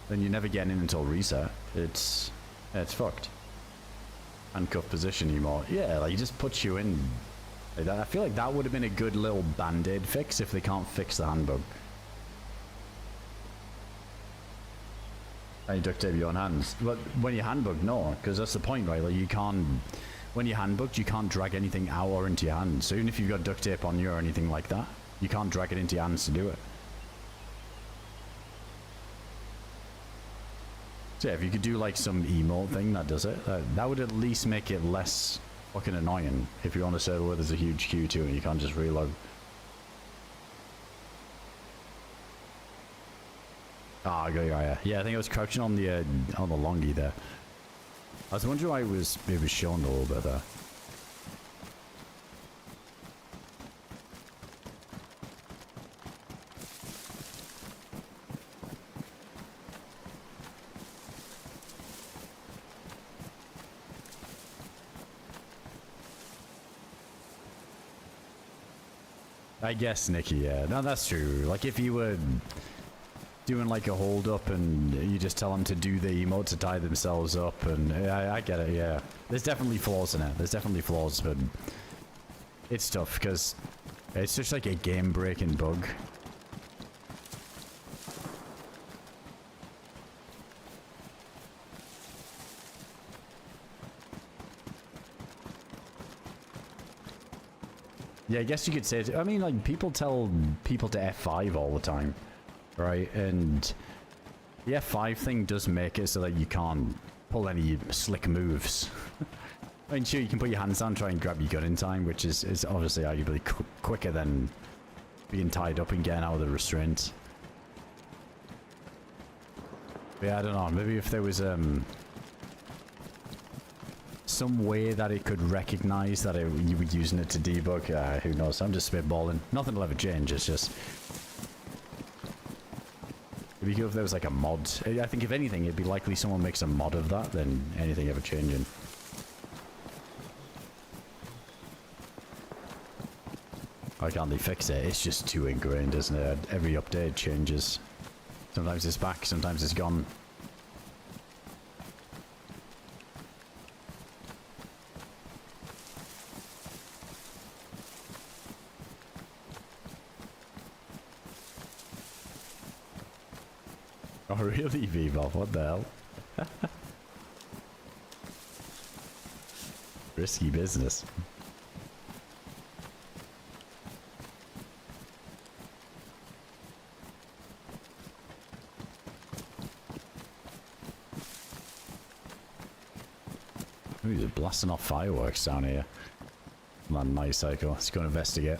then you're never getting in until reset. It's fucked. Handcuff position anymore. Yeah, like, it just puts you in. Like that. I feel like that would have been a good little band-aid fix if they can't fix the handbug. And you duct tape your own hands. But when you're handbugged, no, because that's the point, right? Like, you can't, when you're handbugged, you can't drag anything out or into your hands. So even if you've got duct tape on you or anything like that, you can't drag it into your hands to do it. So yeah, if you could do like some emote thing that does it, that would at least make it less fucking annoying if you're on a server where there's a huge queue too and you can't just reload. Ah, yeah, I think I was crouching on the longy there. I was wondering why it was shown a little bit there. I guess, Nikki, yeah. No, that's true. Like, if you were doing, like, a hold-up and you just tell them to do the emote to tie themselves up, and I get it, yeah. There's definitely flaws in it. There's definitely flaws, but it's tough, because it's just, like, a game-breaking bug. Yeah, I guess you could say it. I mean, like, people tell people to F5 all the time, right? And the F5 thing does make it so that you can't pull any slick moves. I mean, sure, you can put your hands down, try and grab your gun in time, which is obviously arguably quicker than being tied up and getting out of the restraint. But yeah, I don't know. Maybe if there was some way that it could recognize that you were using it to debug, who knows? I'm just spitballing. Nothing will ever change. It's just it'd be good if there was like a mod. I think if anything, it'd be likely someone makes a mod of that than anything ever changing. Why can't they fix it? It's just too ingrained, isn't it? Every update changes. Sometimes it's back, sometimes it's gone. Oh really, Vivov? What the hell? Risky business. Ooh, he's blasting off fireworks down here. Come on, my cycle. Let's go investigate.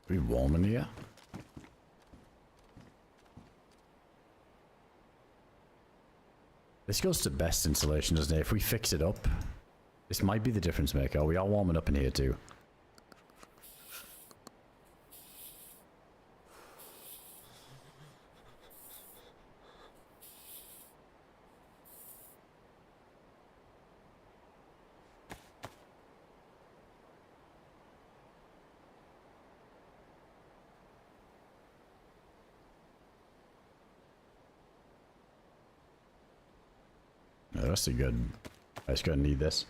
Pretty warm in here. This goes to best insulation, doesn't it? If we fix it up, this might be the difference maker. We are warming up in here too. That's a good. I just gonna need this.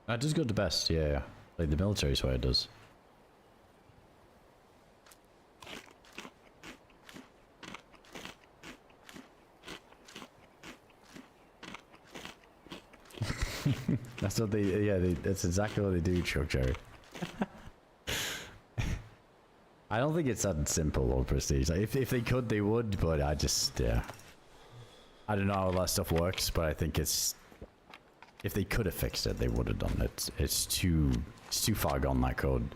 That does go to best, yeah. Like the military is why it does. That's what they, yeah, that's exactly what they do, Chuck Jerry. I don't think it's that simple or prestige. Like, if they could, they would, but I just, yeah. I don't know how all that stuff works, but I think it's, if they could have fixed it, they would have done it. It's too far gone, that code.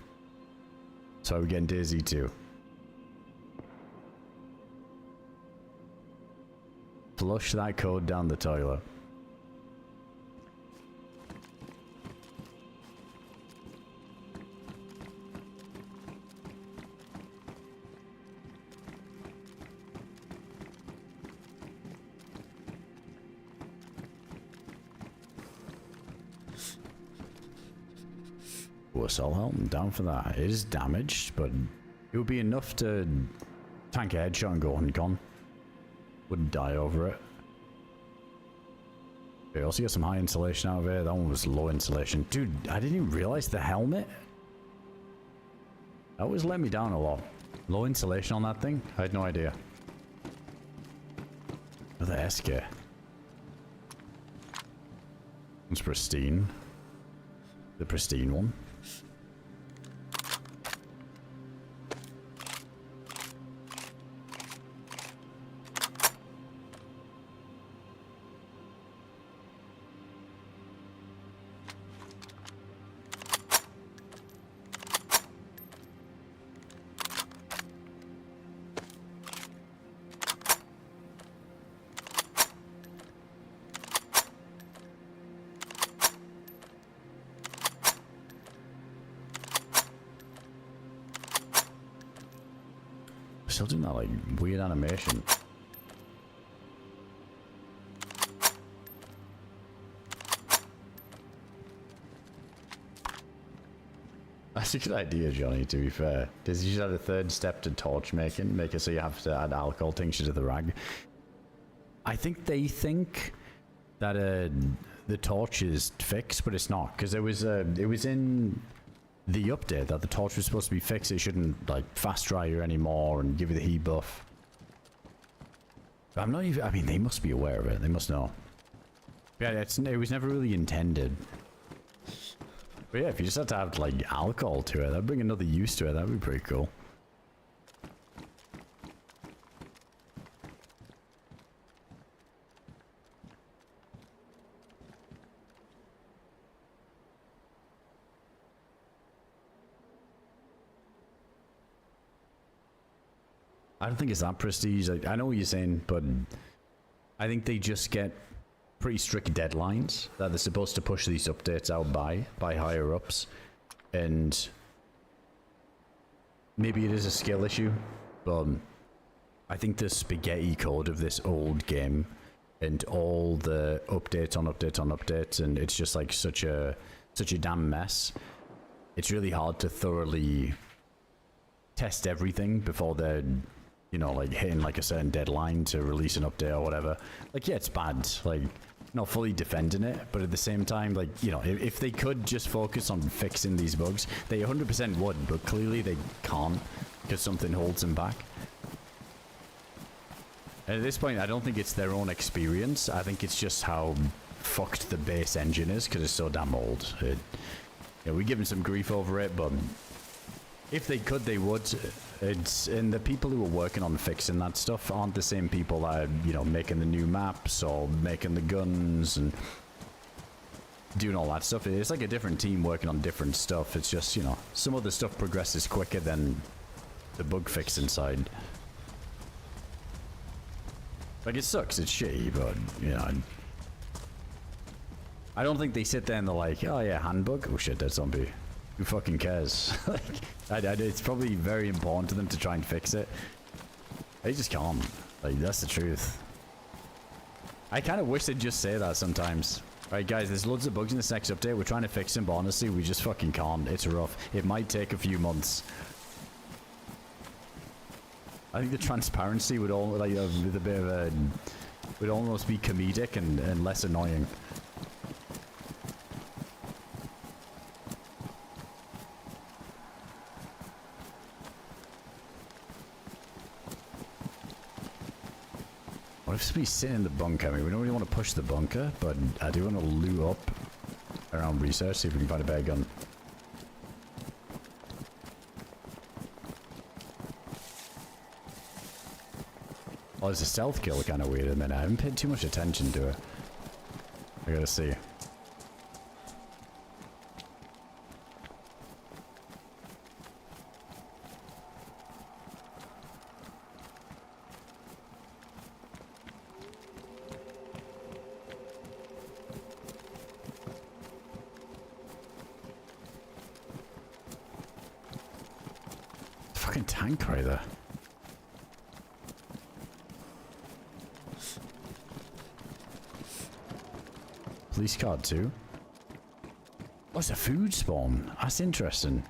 So we're getting Dayz too. Flush that code down the toilet. Assault helmet, I'm down for that. It is damaged, but it would be enough to tank a headshot and go on gone. Wouldn't die over it. We also get some high insulation out of here. That one was low insulation. Dude, I didn't even realize the helmet. That always let me down a lot. Low insulation on that thing? I had no idea. Another SK. One's pristine. The pristine one. Still doing that like weird animation. That's a good idea, Johnny, to be fair. Does you should add a third step to torch making, make it so you have to add alcohol tincture to the rag. I think they think that the torch is fixed, but it's not, because it was in the update that the torch was supposed to be fixed. It shouldn't like fast dry you anymore and give you the heat buff. I'm not even, I mean, they must be aware of it. They must know. Yeah, it was never really intended. But yeah, if you just had to add like alcohol to it, that'd bring another use to it. That'd be pretty cool. I don't think it's that prestige. I know what you're saying, but I think they just get pretty strict deadlines that they're supposed to push these updates out by higher ups, and maybe it is a skill issue, but I think the spaghetti code of this old game and all the updates on updates on updates, and it's just like such a damn mess. It's really hard to thoroughly test everything before they're, you know, like hitting like a certain deadline to release an update or whatever. Like, yeah, it's bad, like not fully defending it, but at the same time, like, you know, if they could just focus on fixing these bugs, they 100% would, but clearly they can't because something holds them back. And at this point, I don't think it's their own experience. I think it's just how fucked the base engine is because it's so damn old. You know, we give them some grief over it, but if they could, they would. And the people who are working on fixing that stuff aren't the same people that are, you know, making the new maps or making the guns and doing all that stuff. It's like a different team working on different stuff. It's just, you know, some of the stuff progresses quicker than the bug fixing side. Like, it sucks, it's shitty, but, you know, I don't think they sit there and they're like, oh yeah, handbook? Oh shit, dead zombie. Who fucking cares? Like, it's probably very important to them to try and fix it. They just can't. Like, that's the truth. I kind of wish they'd just say that sometimes. Right, guys, there's loads of bugs in this next update. We're trying to fix them, but honestly, we just fucking can't. It's rough. It might take a few months. I think the transparency would all, like, with a bit of a, would almost be comedic and less annoying. What if somebody's sitting in the bunker? I mean, we don't really want to push the bunker, but I do want to loot up around research, see if we can find a better gun. Oh, there's a stealth kill kind of weird in a minute. I haven't paid too much attention to it. I gotta see. Fucking tank right there. Police card too. Oh, it's a food spawn. That's interesting.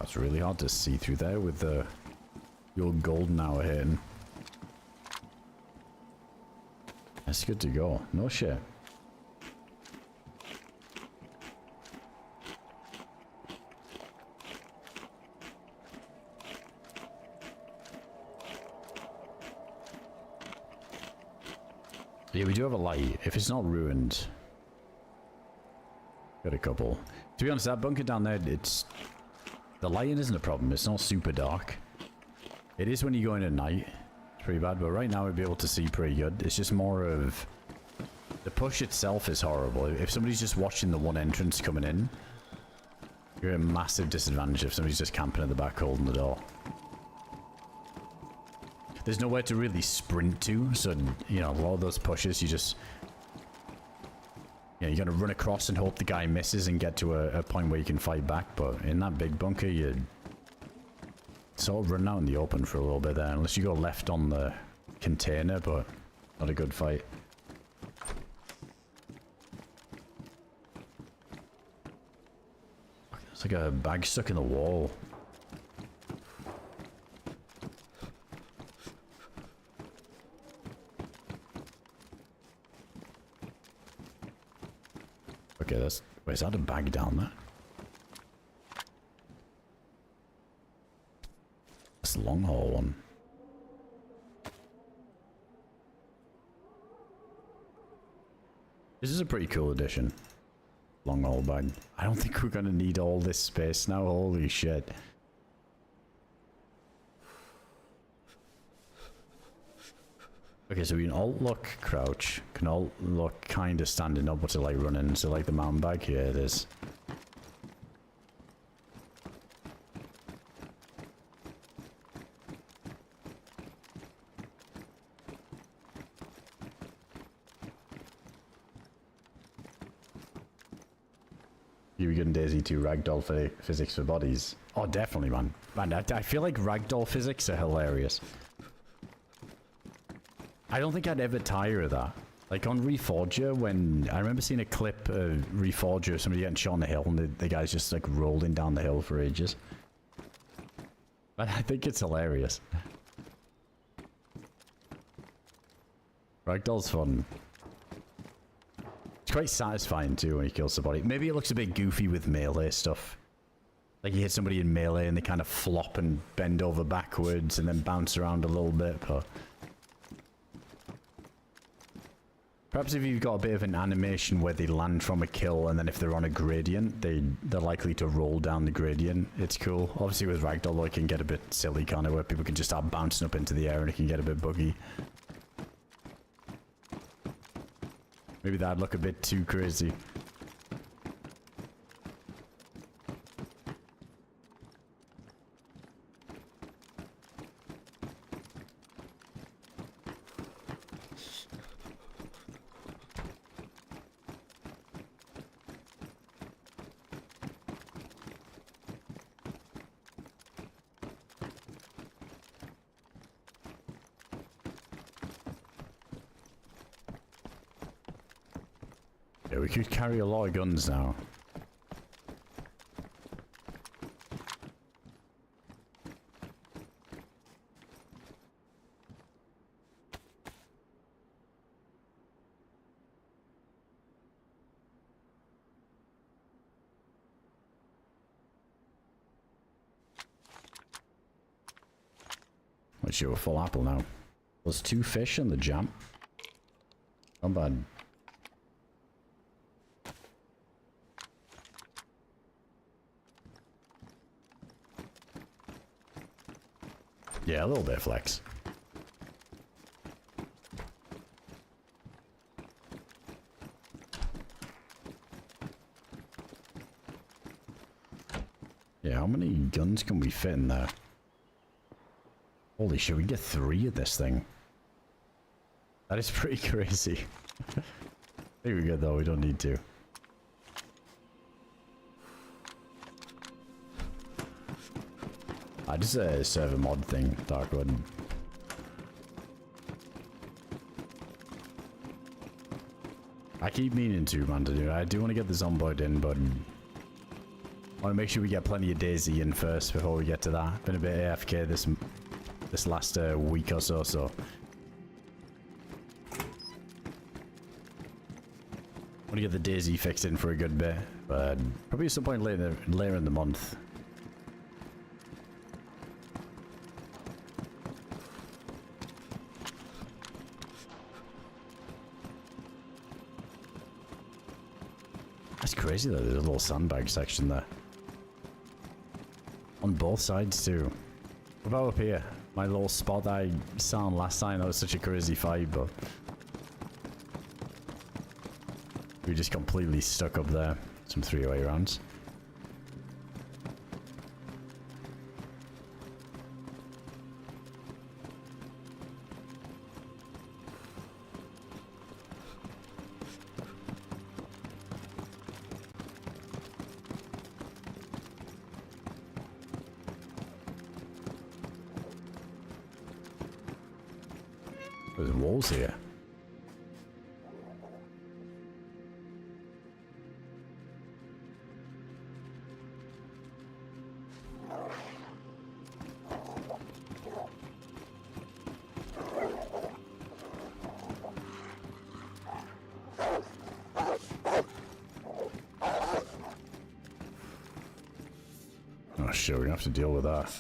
That's really hard to see through there with the old golden hour hitting. That's good to go. No shit. Yeah, we do have a light. If it's not ruined. Got a couple. To be honest, that bunker down there, it's... The lighting isn't a problem. It's not super dark. It is when you go in at night. It's pretty bad, but right now we'd be able to see pretty good. It's just more of... The push itself is horrible. If somebody's just watching the one entrance coming in, you're at a massive disadvantage if somebody's just camping at the back holding the door. There's nowhere to really sprint to, so, you know, a lot of those pushes, you just... You know, you're gonna run across and hope the guy misses and get to a point where you can fight back, but in that big bunker, you sort of run out in the open for a little bit there, unless you go left on the container, but not a good fight. It's like a bag stuck in the wall. Okay, that's... Wait, is that a bag down there? That's the long haul one. This is a pretty cool addition. Long haul bag. I don't think we're gonna need all this space now. Holy shit. Okay, so we can alt look crouch, can alt look kind of standing up, what's it like running? So like the mountain bike, here it is. You were good in Dayz 2 ragdoll physics for bodies. Oh, definitely, man. Man, I feel like ragdoll physics are hilarious. I don't think I'd ever tire of that. Like on Reforger, when I remember seeing a clip of Reforger, somebody getting shot on the hill, and the guy's just like rolling down the hill for ages. But I think it's hilarious. Ragdoll's fun. It's quite satisfying too when you kill somebody. Maybe it looks a bit goofy with melee stuff. Like you hit somebody in melee and they kind of flop and bend over backwards and then bounce around a little bit, but... Perhaps if you've got a bit of an animation where they land from a kill and then if they're on a gradient, they're likely to roll down the gradient. It's cool. Obviously with Ragdoll, though, it can get a bit silly, kind of, where people can just start bouncing up into the air and it can get a bit buggy. Maybe that'd look a bit too crazy. Yeah, we could carry a lot of guns now. Let's show a full apple now. There's 2 fish in the jam. Not bad. Yeah, a little bit of flex. Yeah, how many guns can we fit in there? Holy shit, we can get 3 of this thing. That is pretty crazy. I think we're good though, we don't need to. I just server mod thing, Darkwood. I keep meaning to, man, to do it. I do want to get the Zomboid in, but want to make sure we get plenty of Dayz in first before we get to that. Been a bit AFK this last week or so, so. Want to get the Dayz fixed in for a good bit, but probably at some point later in the month. That's crazy though, there's a little sandbag section there. On both sides too. What about up here? My little spot that I sat on last time, that was such a crazy fight, but... we just completely stuck up there. Some 308 rounds. There's walls here. Oh shit, we're gonna have to deal with that.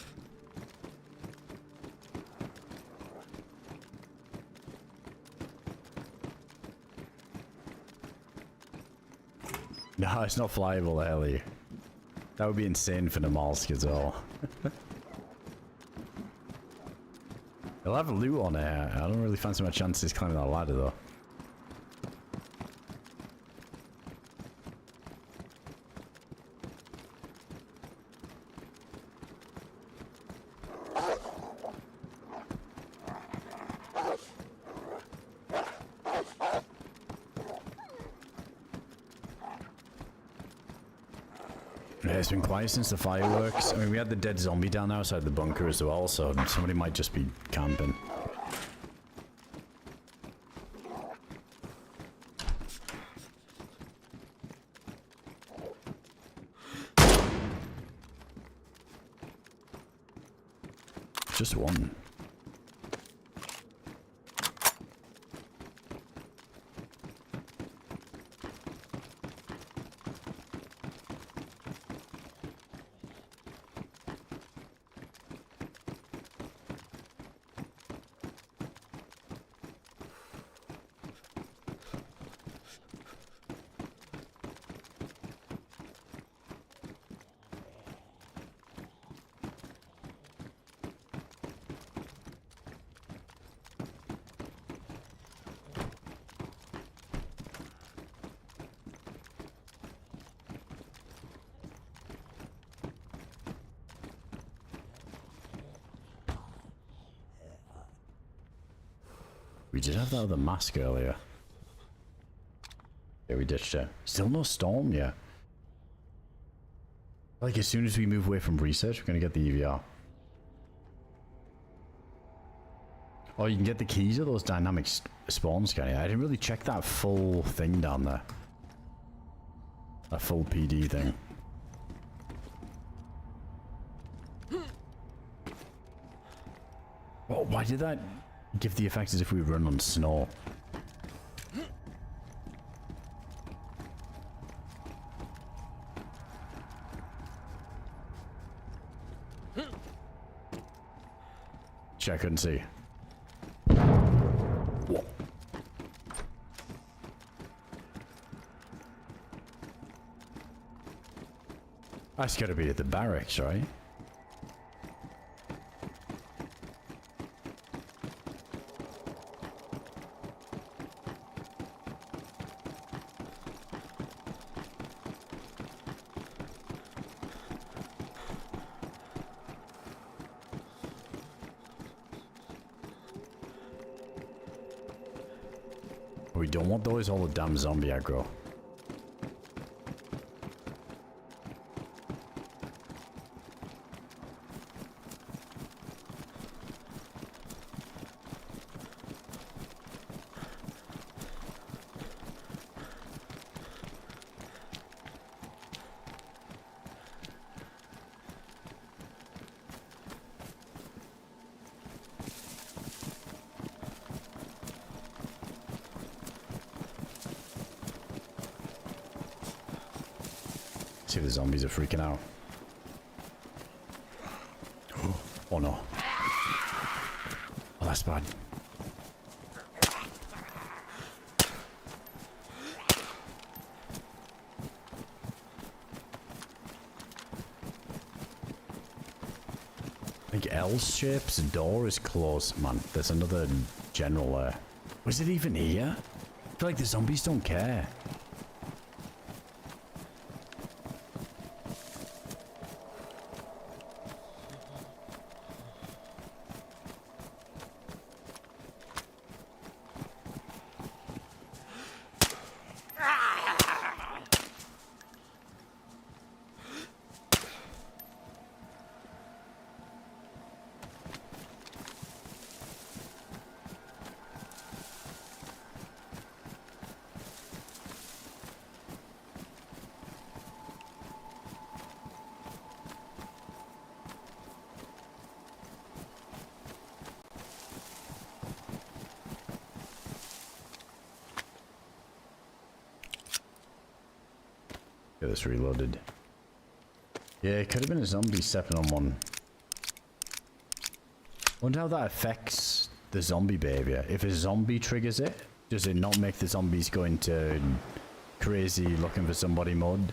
No, it's not flyable, the hell you. That would be insane for NAMALSK as well. They'll have loot on it. I don't really fancy my chances climbing that ladder though. Yeah, it's been quiet since the fireworks. I mean, we had the dead zombie down outside the bunker as well, so somebody might just be camping. Just one. We did have that other mask earlier. Yeah, we ditched it. Still no storm yet. Like, as soon as we move away from research, we're gonna get the EVR. Oh, you can get the keys of those dynamic spawns, can you? I didn't really check that full thing down there. That full PD thing. Oh, why did that give the effect as if we run on snow? Shit, I couldn't see. Whoa. That's gotta be at the barracks, right? We don't want those all the damn zombie aggro. See if the zombies are freaking out. Oh no. Oh, that's bad. I think L-shape's door is closed, man. There's another general there. Was it even here? I feel like the zombies don't care. Get this reloaded. Yeah, it could have been a zombie stepping on one. Wonder how that affects the zombie behavior. If a zombie triggers it, does it not make the zombies go into crazy looking for somebody mode?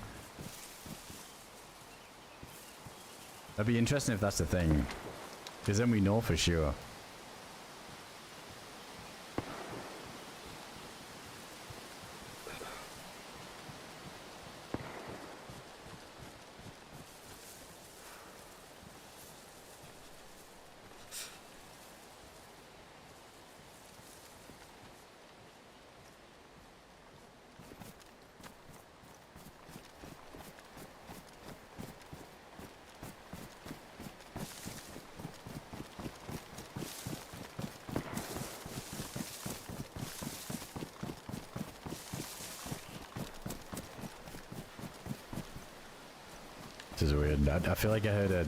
That'd be interesting if that's the thing. Because then we know for sure. This is weird. I feel like I heard a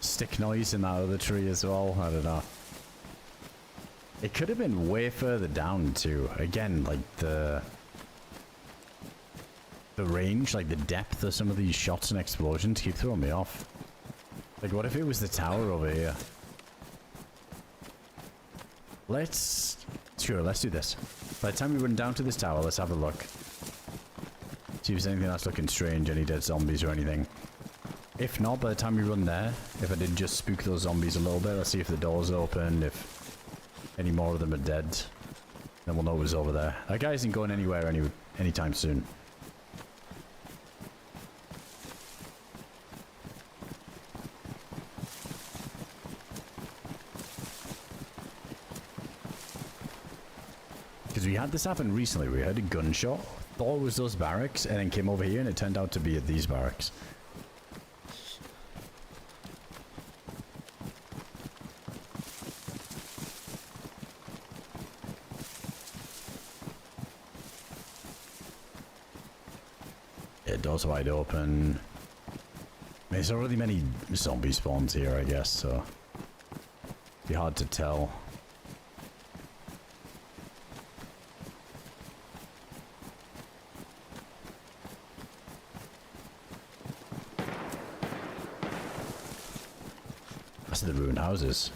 stick noise in that other tree as well. I don't know. It could have been way further down too. Again, like the range, like the depth of some of these shots and explosions keep throwing me off. Like, what if it was the tower over here? Let's do this. By the time we run down to this tower, let's have a look. See if there's anything that's looking strange, any dead zombies or anything. If not, by the time we run there, if I did just spook those zombies a little bit, let's see if the door's open, if any more of them are dead. Then we'll know it was over there. That guy isn't going anywhere anytime soon. Because we had this happen recently. We heard a gunshot. Thought it was those barracks, and then came over here, and it turned out to be at these barracks. Yeah, door's wide open. I mean, there's already many zombie spawns here, I guess, so it'd be hard to tell. The ruined houses.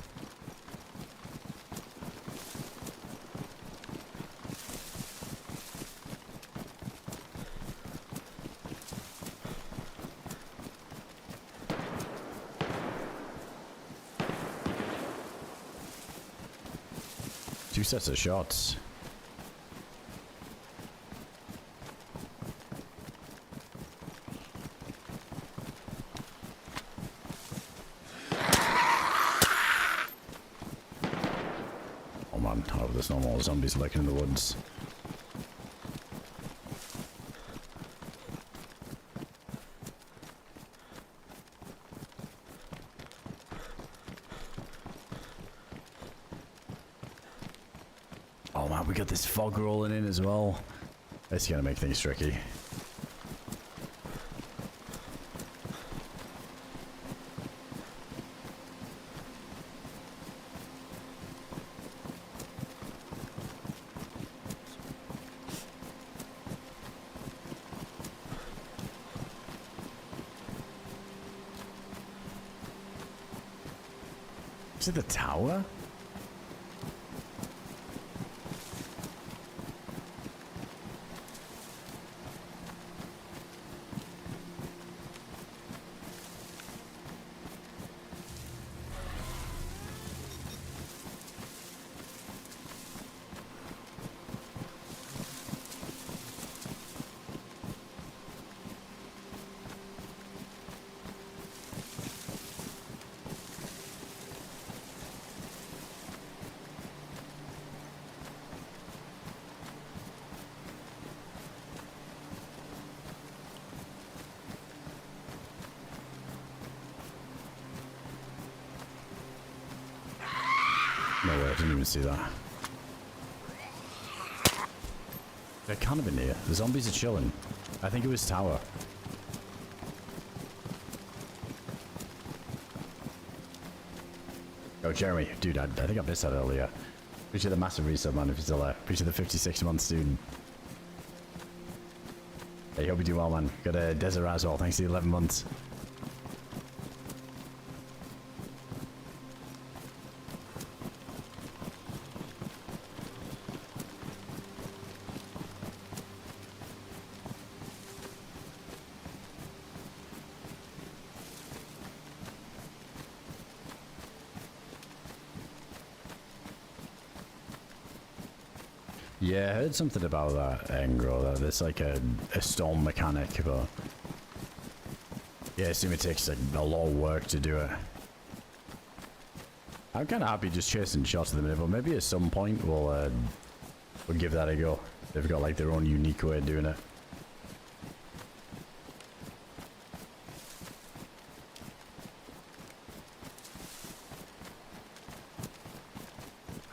Two sets of shots. Oh, there's no more zombies lurking in the woods. Oh man, we got this fog rolling in as well. That's gonna make things tricky. Is it the tower? No way, I didn't even see that. They're kind of in here. The zombies are chilling. I think it was tower. Oh, Jeremy, dude, I think I missed that earlier. Appreciate the massive reset, man, if you're still there. Appreciate the 56 months, dude. Hey, hope you do well, man. Got a Desert as well. Thanks to the 11 months. Yeah, I heard something about that, Engro, that there's like a storm mechanic, but yeah, I assume it takes like a lot of work to do it. I'm kind of happy just chasing shots at the minute, but maybe at some point we'll give that a go. They've got like their own unique way of doing it.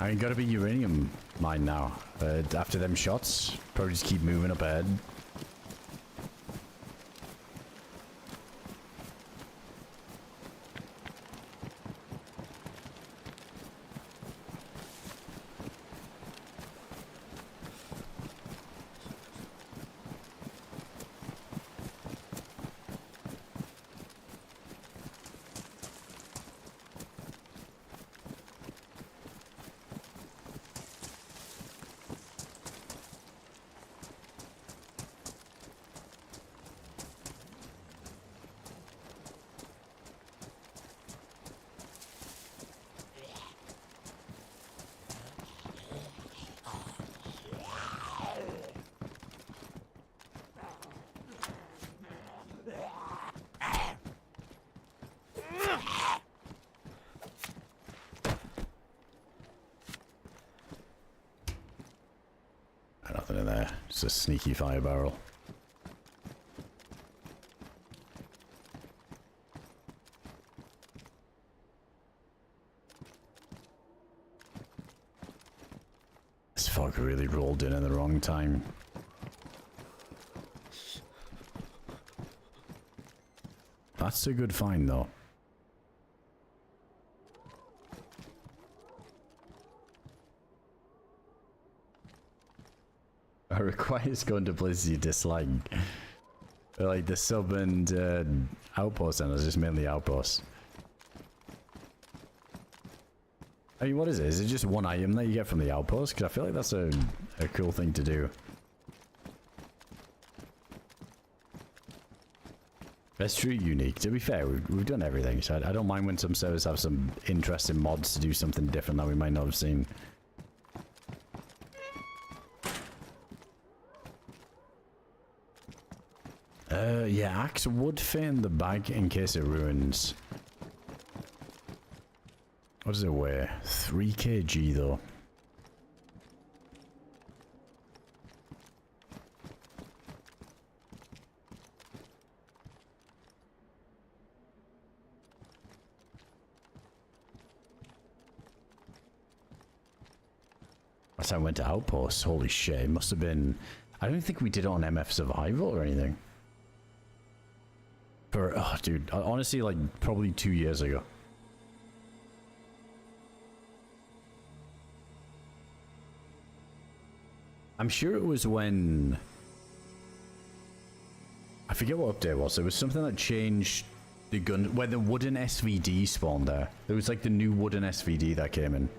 I ain't gotta be uranium mine now. After them shots, probably just keep moving up ahead. Nothing in there. Just a sneaky fire barrel. This fog really rolled in at the wrong time. That's a good find, though. Requires going to places you dislike. Like the sub and outpost centers, just mainly outposts. I mean, what is it? Is it just one item that you get from the outpost? Because I feel like that's a cool thing to do. That's true unique. To be fair, we've done everything, so I don't mind when some servers have some interesting mods to do something different that we might not have seen. Yeah, axe would fit in the bag in case it ruins. What does it weigh? 3 kg though. Last time I went to Outposts, holy shit, it must have been... I don't think we did it on MF Survival or anything. Oh, dude, honestly, like, probably 2 years ago. I'm sure it was when... I forget what update it was. It was something that changed The gun, where the wooden SVD spawned there. There was like the new wooden SVD that came in.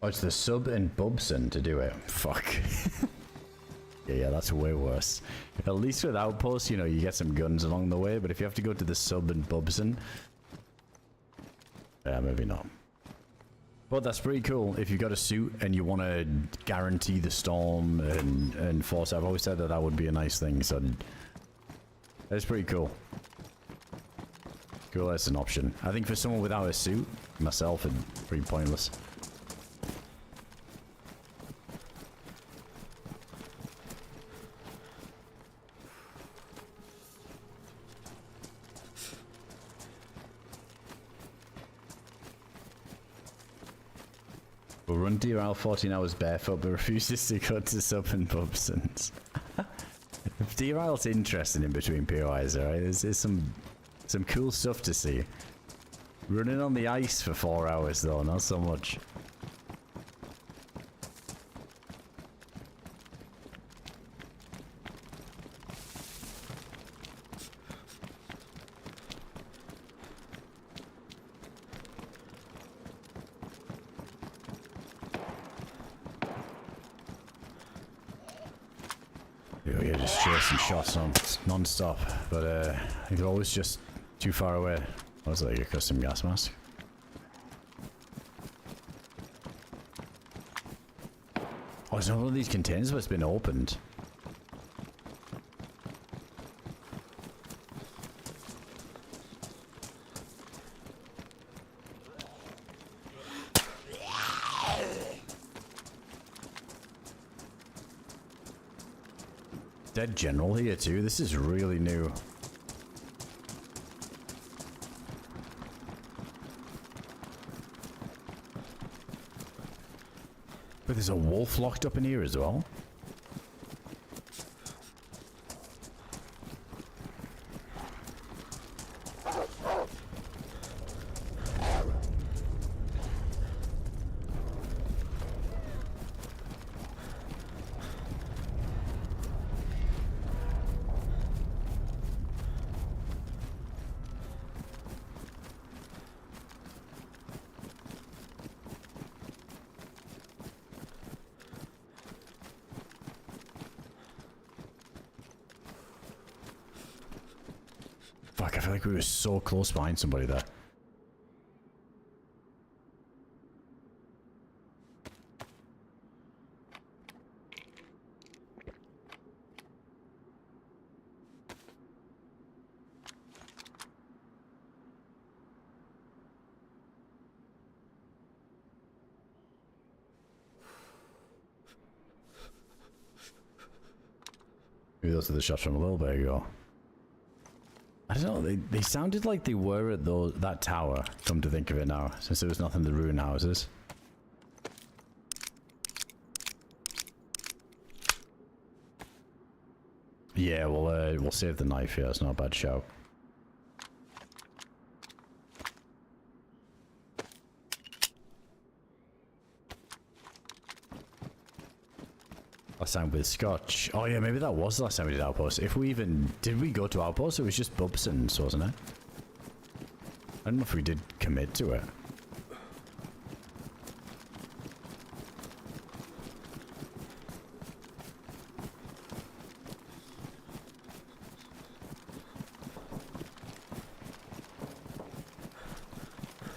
Oh, it's the sub and Bubson to do it. Fuck. Yeah, that's way worse. At least with Outposts, you know, you get some guns along the way, but if you have to go to the sub and Bubson... Yeah, maybe not. But that's pretty cool if you've got a suit and you want to guarantee the storm and force. I've always said that that would be a nice thing, so that's pretty cool. Cool, that's an option. I think for someone without a suit, myself, it's pretty pointless. Will run DRL 14 hours barefoot but refuses to go to sub and Bubsons. DRL's interesting in between POIs, alright? There's some cool stuff to see. Running on the ice for 4 hours though, not so much. Yeah, just chasing shots non-stop, but they're always just too far away. What was that, your custom gas mask? Oh, it's not one of these containers that's been opened. Dead general here too. This is really new. But there's a wolf locked up in here as well. Fuck, I feel like we were so close behind somebody there. Maybe those are the shots from a little bit ago. I don't know, they sounded like they were at that tower, come to think of it now, since there was nothing in the ruin houses. Yeah, we'll save the knife here, it's not a bad shout. Last time with Scotch. Oh yeah, maybe that was the last time we did Outpost. If we even... Did we go to Outpost? It was just Bubsons, wasn't it? I don't know if we did commit to it.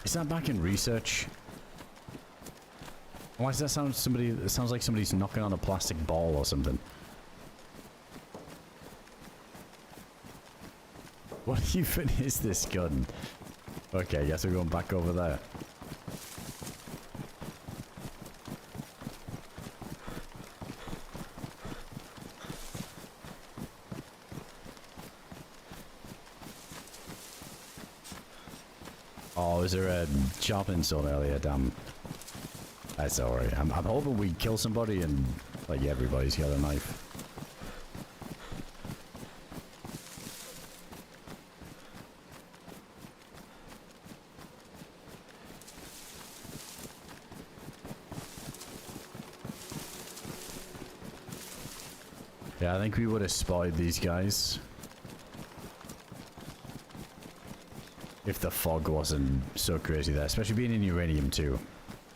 Is that back in research? Why does that sound it sounds like somebody's knocking on a plastic ball or something. What even is this gun? Okay, I guess we're going back over there. Oh, is there a sharpening sword earlier? Damn. That's alright. I'm hoping we kill somebody and, like, everybody's got a knife. Yeah, I think we would have spotted these guys. If the fog wasn't so crazy there, especially being in uranium too.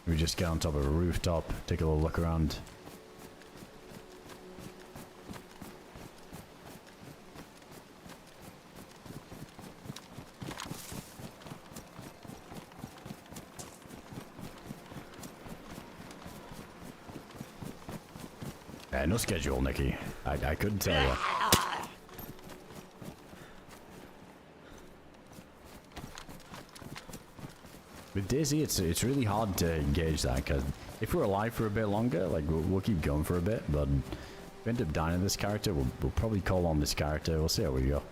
We just get on top of a rooftop, take a little look around. Yeah, no schedule, Nikki. I couldn't tell you. With Dayz, it's really hard to gauge that, because if we're alive for a bit longer, like, we'll keep going for a bit, but if we end up dying in this character, we'll probably call on this character. We'll see how we go.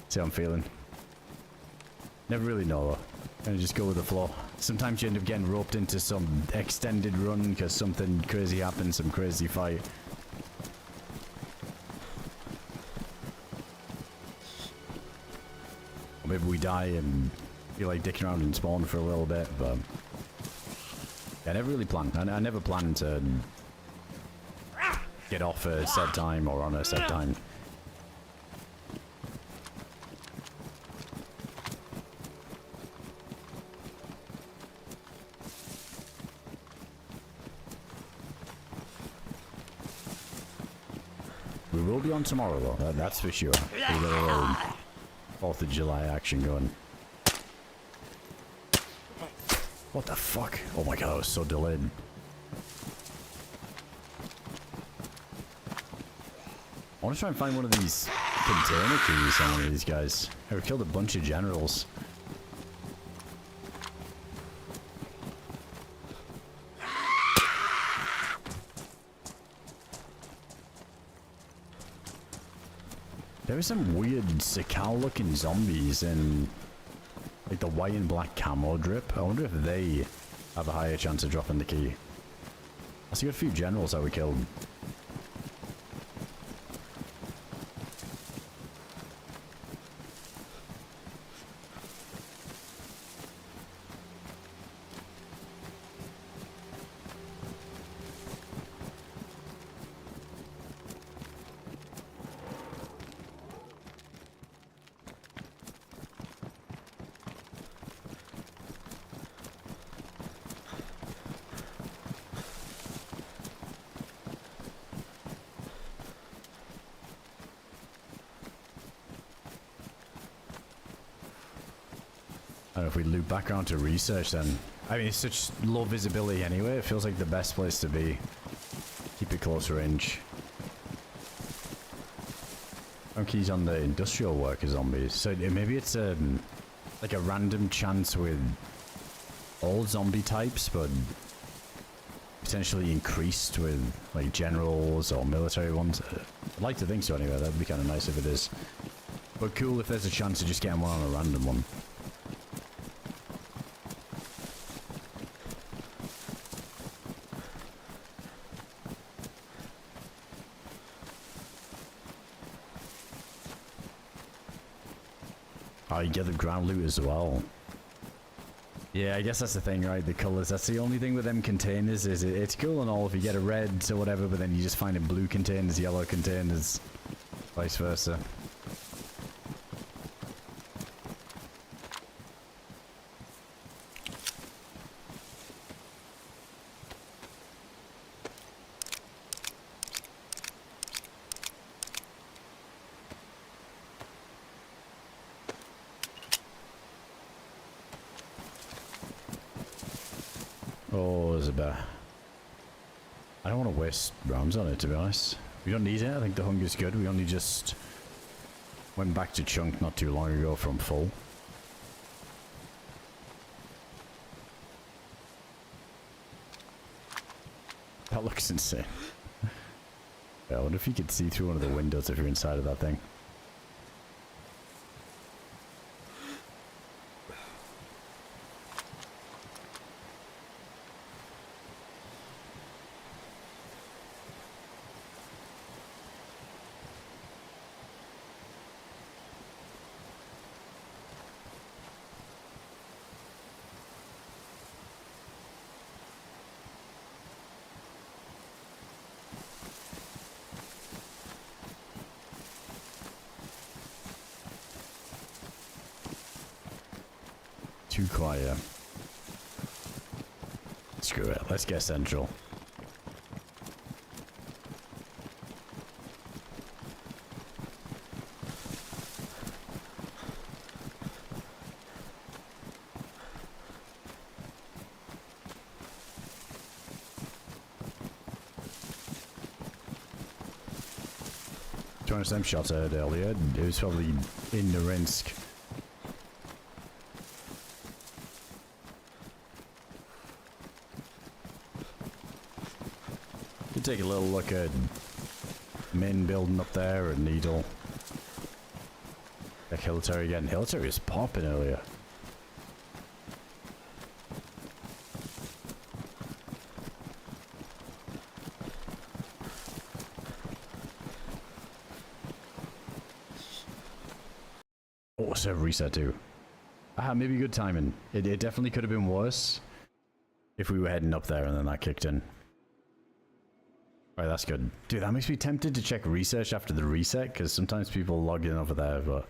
See how I'm feeling. Never really know, though. Kind of just go with the flow. Sometimes you end up getting roped into some extended run because something crazy happens, some crazy fight. Or maybe we die and feel like dicking around and spawn for a little bit, but yeah, I never really planned. I never planned to get off a set time or on a set time. We will be on tomorrow though, that's for sure. We got a little 4th of July action going. What the fuck? Oh my god, I was so delayed. I want to try and find one of these container keys on one of these guys. I've killed a bunch of generals. There were some weird Sakal looking zombies in like the white and black camo drip. I wonder if they have a higher chance of dropping the key. I see a few generals that we killed. I don't know if we loop back around to research then. I mean, it's such low visibility anyway. It feels like the best place to be. Keep it close range. Found keys on the industrial worker zombies. So maybe it's like a random chance with all zombie types, but potentially increased with like generals or military ones. I'd like to think so anyway. That'd be kind of nice if it is. But cool if there's a chance of just getting one on a random one. Oh, you get the ground loot as well. Yeah, I guess that's the thing, right? The colors. That's the only thing with them containers is it's cool and all if you get a red or whatever, but then you just find in blue containers, yellow containers, vice versa. Oh, there's a bear. I don't want to waste rounds on it, to be honest. We don't need it. I think the hunger's good. We only just went back to chunk not too long ago from full. That looks insane. Yeah, I wonder if you could see through one of the windows if you're inside of that thing. too quiet. Screw it. Let's get central. Trying to same shots I heard earlier. It was probably in the Rinsk. You take a little look at main building up there and Needle. Check Hillary again. Hillary was popping earlier. Oh, server reset too. Maybe good timing. It definitely could have been worse if we were heading up there and then that kicked in. Alright, that's good. Dude, that makes me tempted to check research after the reset, because sometimes people log in over there, but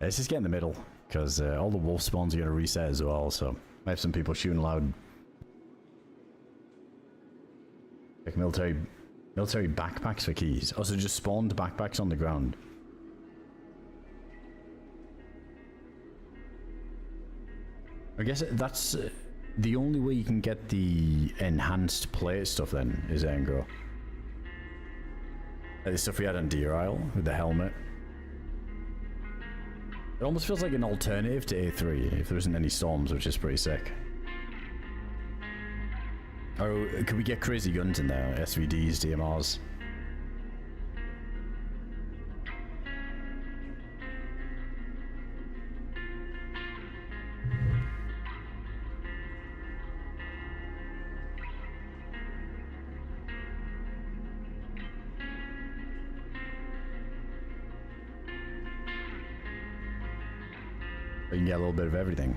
let's just get in the middle, because all the wolf spawns are going to reset as well, so I have some people shooting loud. Check military backpacks for keys. Also, just spawned backpacks on the ground. I guess that's the only way you can get the enhanced plate stuff then, is Angro. Like the stuff we had on IRL with the helmet. It almost feels like an alternative to A3 if there isn't any storms, which is pretty sick. Oh, could we get crazy guns in there? SVDs, DMRs? You can get a little bit of everything.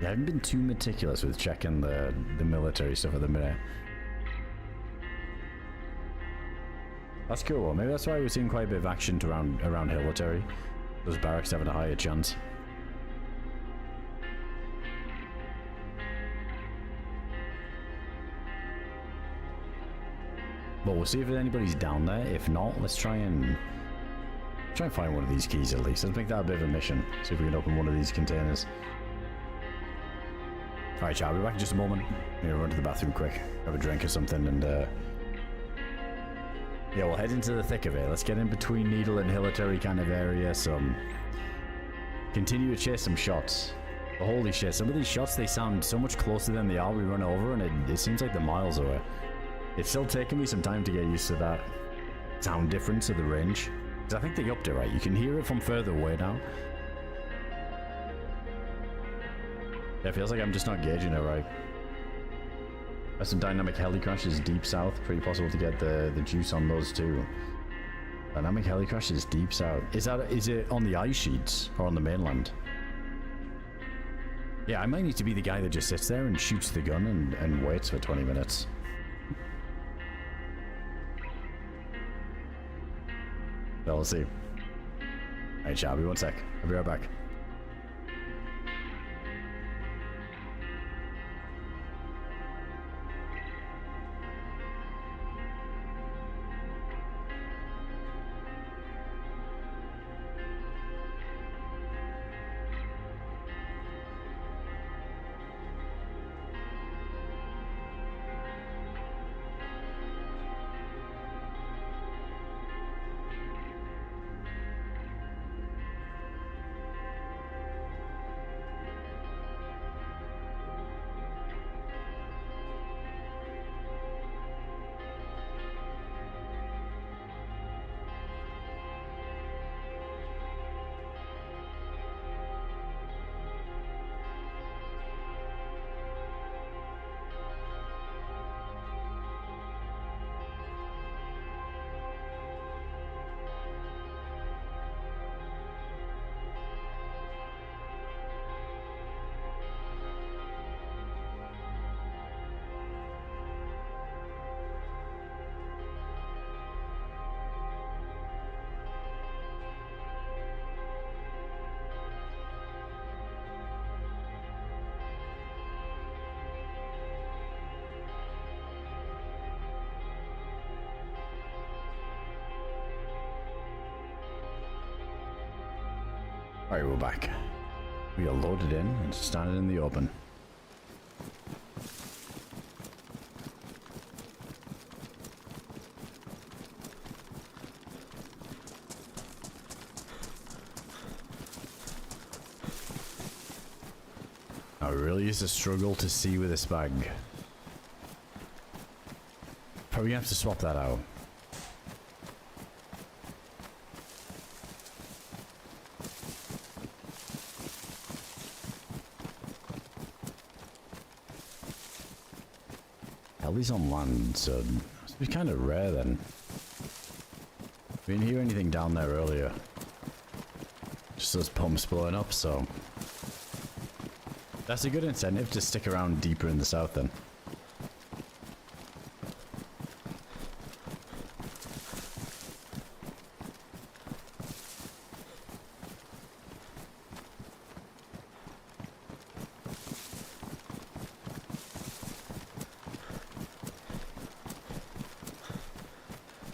Yeah, I haven't been too meticulous with checking the military stuff at the minute. That's cool. Maybe that's why we're seeing quite a bit of action around Hillary. Those barracks having a higher chance. Well, we'll see if anybody's down there. If not, let's try and find one of these keys at least. Let's make that a bit of a mission. See if we can open one of these containers. Alright, chat, I'll be back in just a moment. I'm gonna run to the bathroom quick, have a drink or something, and yeah, we'll head into the thick of it. Let's get in between Needle and Hillary kind of area, continue to chase some shots. But holy shit, some of these shots, they sound so much closer than they are. We run over and it seems like they're miles away. It's still taking me some time to get used to that sound difference of the range. Because I think they upped it, right? You can hear it from further away now. Yeah, it feels like I'm just not gauging it right. There's some dynamic heli crashes deep south. Pretty possible to get the juice on those too. Dynamic heli crashes deep south. Is it on the ice sheets or on the mainland? Yeah, I might need to be the guy that just sits there and shoots the gun and waits for 20 minutes. Well, we'll see. Alright, Shabby, one sec. I'll be right back. Alright, we're back. We are loaded in and standing in the open. Now, it really is a struggle to see with this bag. Probably gonna have to swap that out. Heli's on land, so it must be kind of rare then. We didn't hear anything down there earlier. Just those pumps blowing up, so... That's a good incentive to stick around deeper in the south then.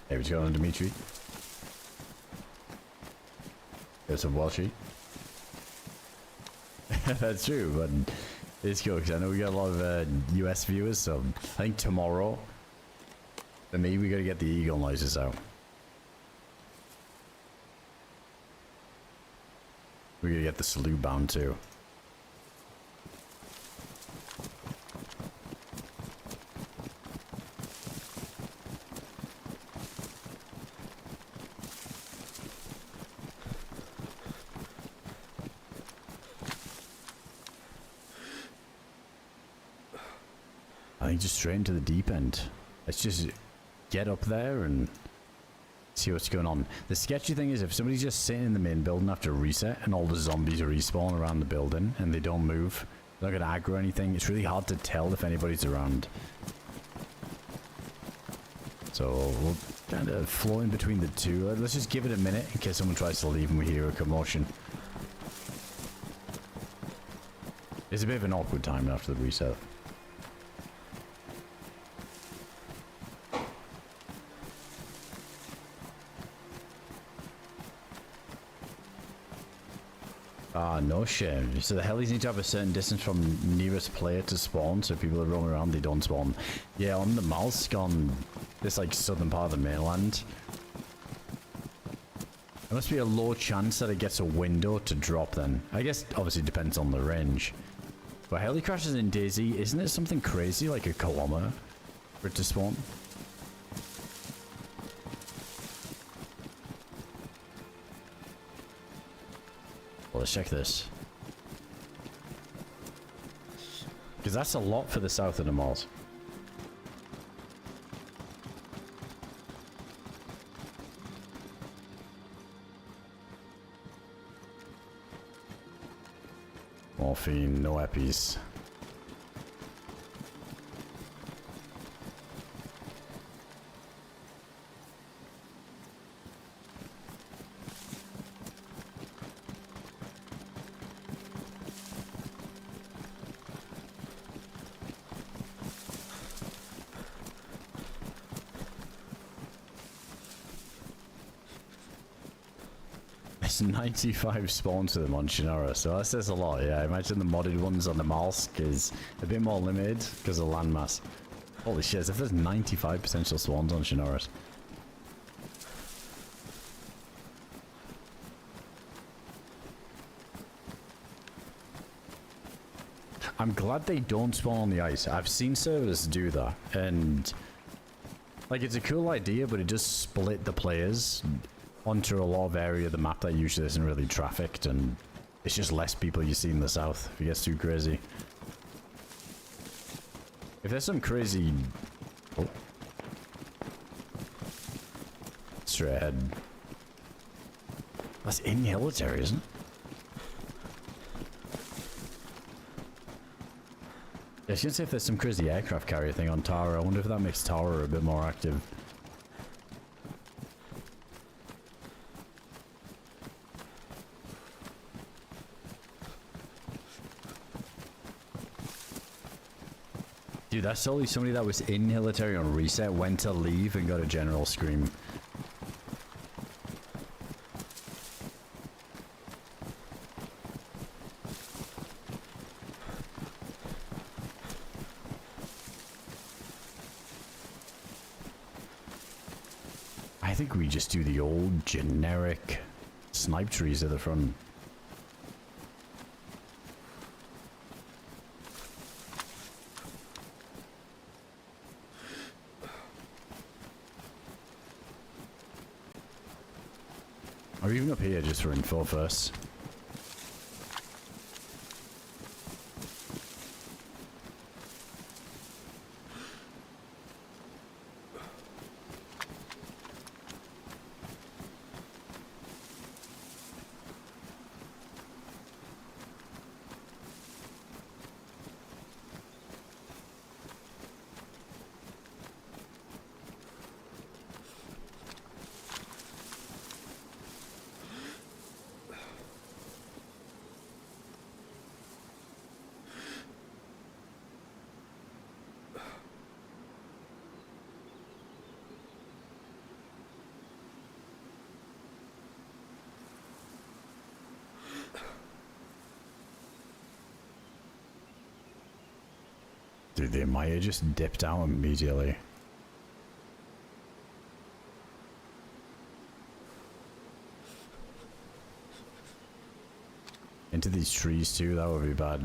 Hey, what's going on, Dimitri? There's some Welshie. That's true, but it's cool because I know we got a lot of US viewers, so I think tomorrow, for me, we gotta get the eagle noises out. We gotta get the salute bound too. I think just straight into the deep end. Let's just get up there and see what's going on. The sketchy thing is if somebody's just sitting in the main building after a reset and all the zombies respawn around the building and they don't move, they're not going to aggro anything, it's really hard to tell if anybody's around. So we'll kind of flow in between the two. Let's just give it a minute in case someone tries to leave and we hear a commotion. It's a bit of an awkward time after the reset. Ah, no shame. So the helis need to have a certain distance from nearest player to spawn, so if people are roaming around, they don't spawn. Yeah, on the NAMALSK, on this like southern part of the mainland, there must be a low chance that it gets a window to drop then. I guess obviously it depends on the range. But heli crashes in Dayz, isn't it something crazy like a kilometer for it to spawn? Let's check this. Because that's a lot for the south of the malls. Morphine, no eppies. There's 95 spawns to them on Shannara, so that says a lot. Yeah, I imagine the modded ones on the NAMALSK is a bit more limited because of landmass. Holy shit, if there's 95 potential spawns on Shannara. I'm glad they don't spawn on the ice. I've seen servers do that, and like it's a cool idea, but it does split the players onto a lot of area of the map that usually isn't really trafficked, and it's just less people you see in the south if it gets too crazy. If there's some crazy... Oh. Straight ahead. That's in military, isn't it? I was gonna say if there's some crazy aircraft carrier thing on Tara, I wonder if that makes Tara a bit more active. Dude, that's totally somebody that was in military on reset, went to leave and got a general scream. I think we just do the old generic snipe trees at the front. Or even up here just for info first. Dude, the Maya just dipped out immediately. Into these trees too, that would be bad.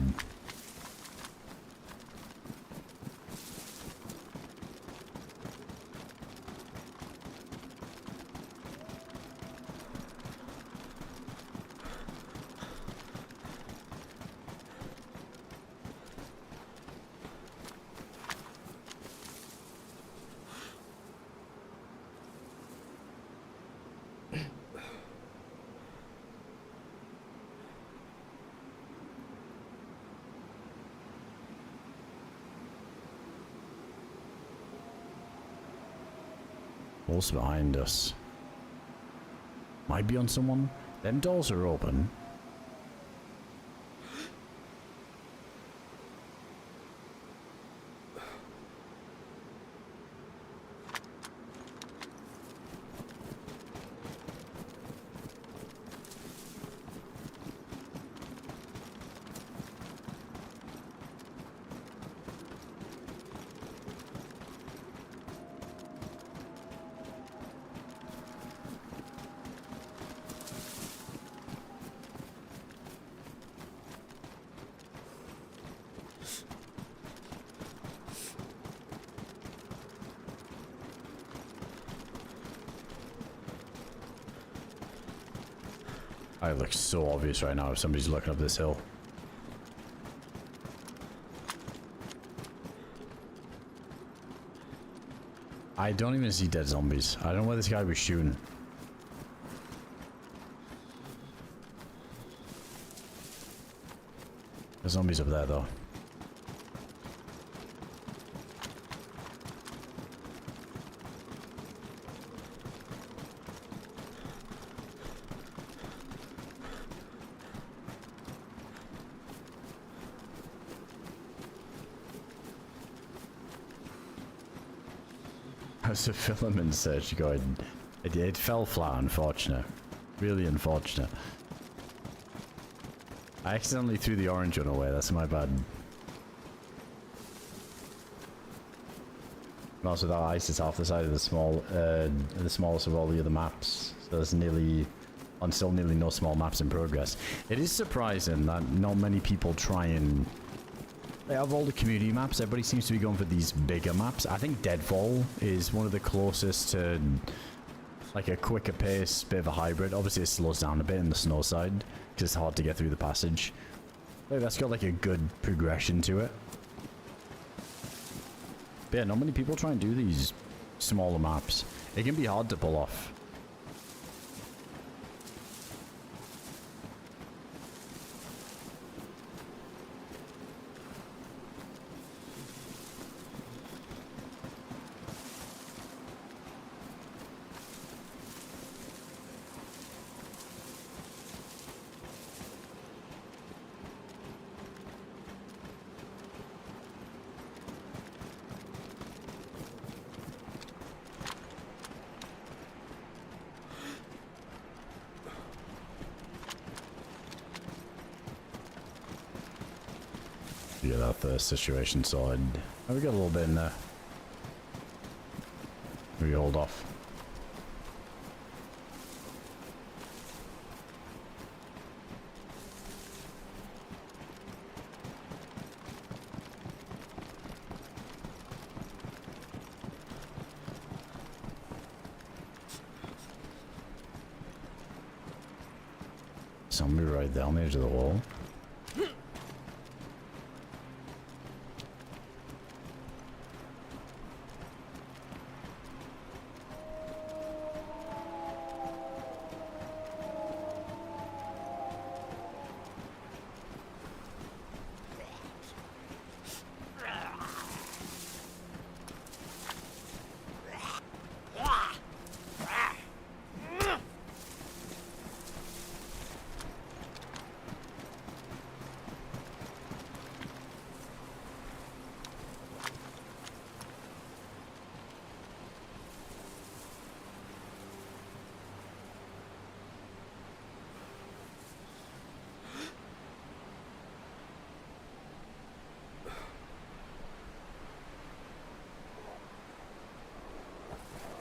What's behind us? Might be on someone. Them doors are open. It looks so obvious right now if somebody's looking up this hill. I don't even see dead zombies. I don't know where this guy was shooting. There's zombies up there though. How's the filament search going? It fell flat, unfortunate. Really unfortunate. I accidentally threw the orange one away, that's my bad. And also that ice is off the side of the smallest of all the other maps. So there's still nearly no small maps in progress. It is surprising that not many people try and... Out of all the community maps, everybody seems to be going for these bigger maps. I think Deadfall is one of the closest to like a quicker pace, bit of a hybrid. Obviously it slows down a bit in the snow side because it's hard to get through the passage. But that's got like a good progression to it. But yeah, not many people try and do these smaller maps. It can be hard to pull off. Get that first situation sorted. Oh, we got a little bit in there. We hold off. Zombie right there on the edge of the wall.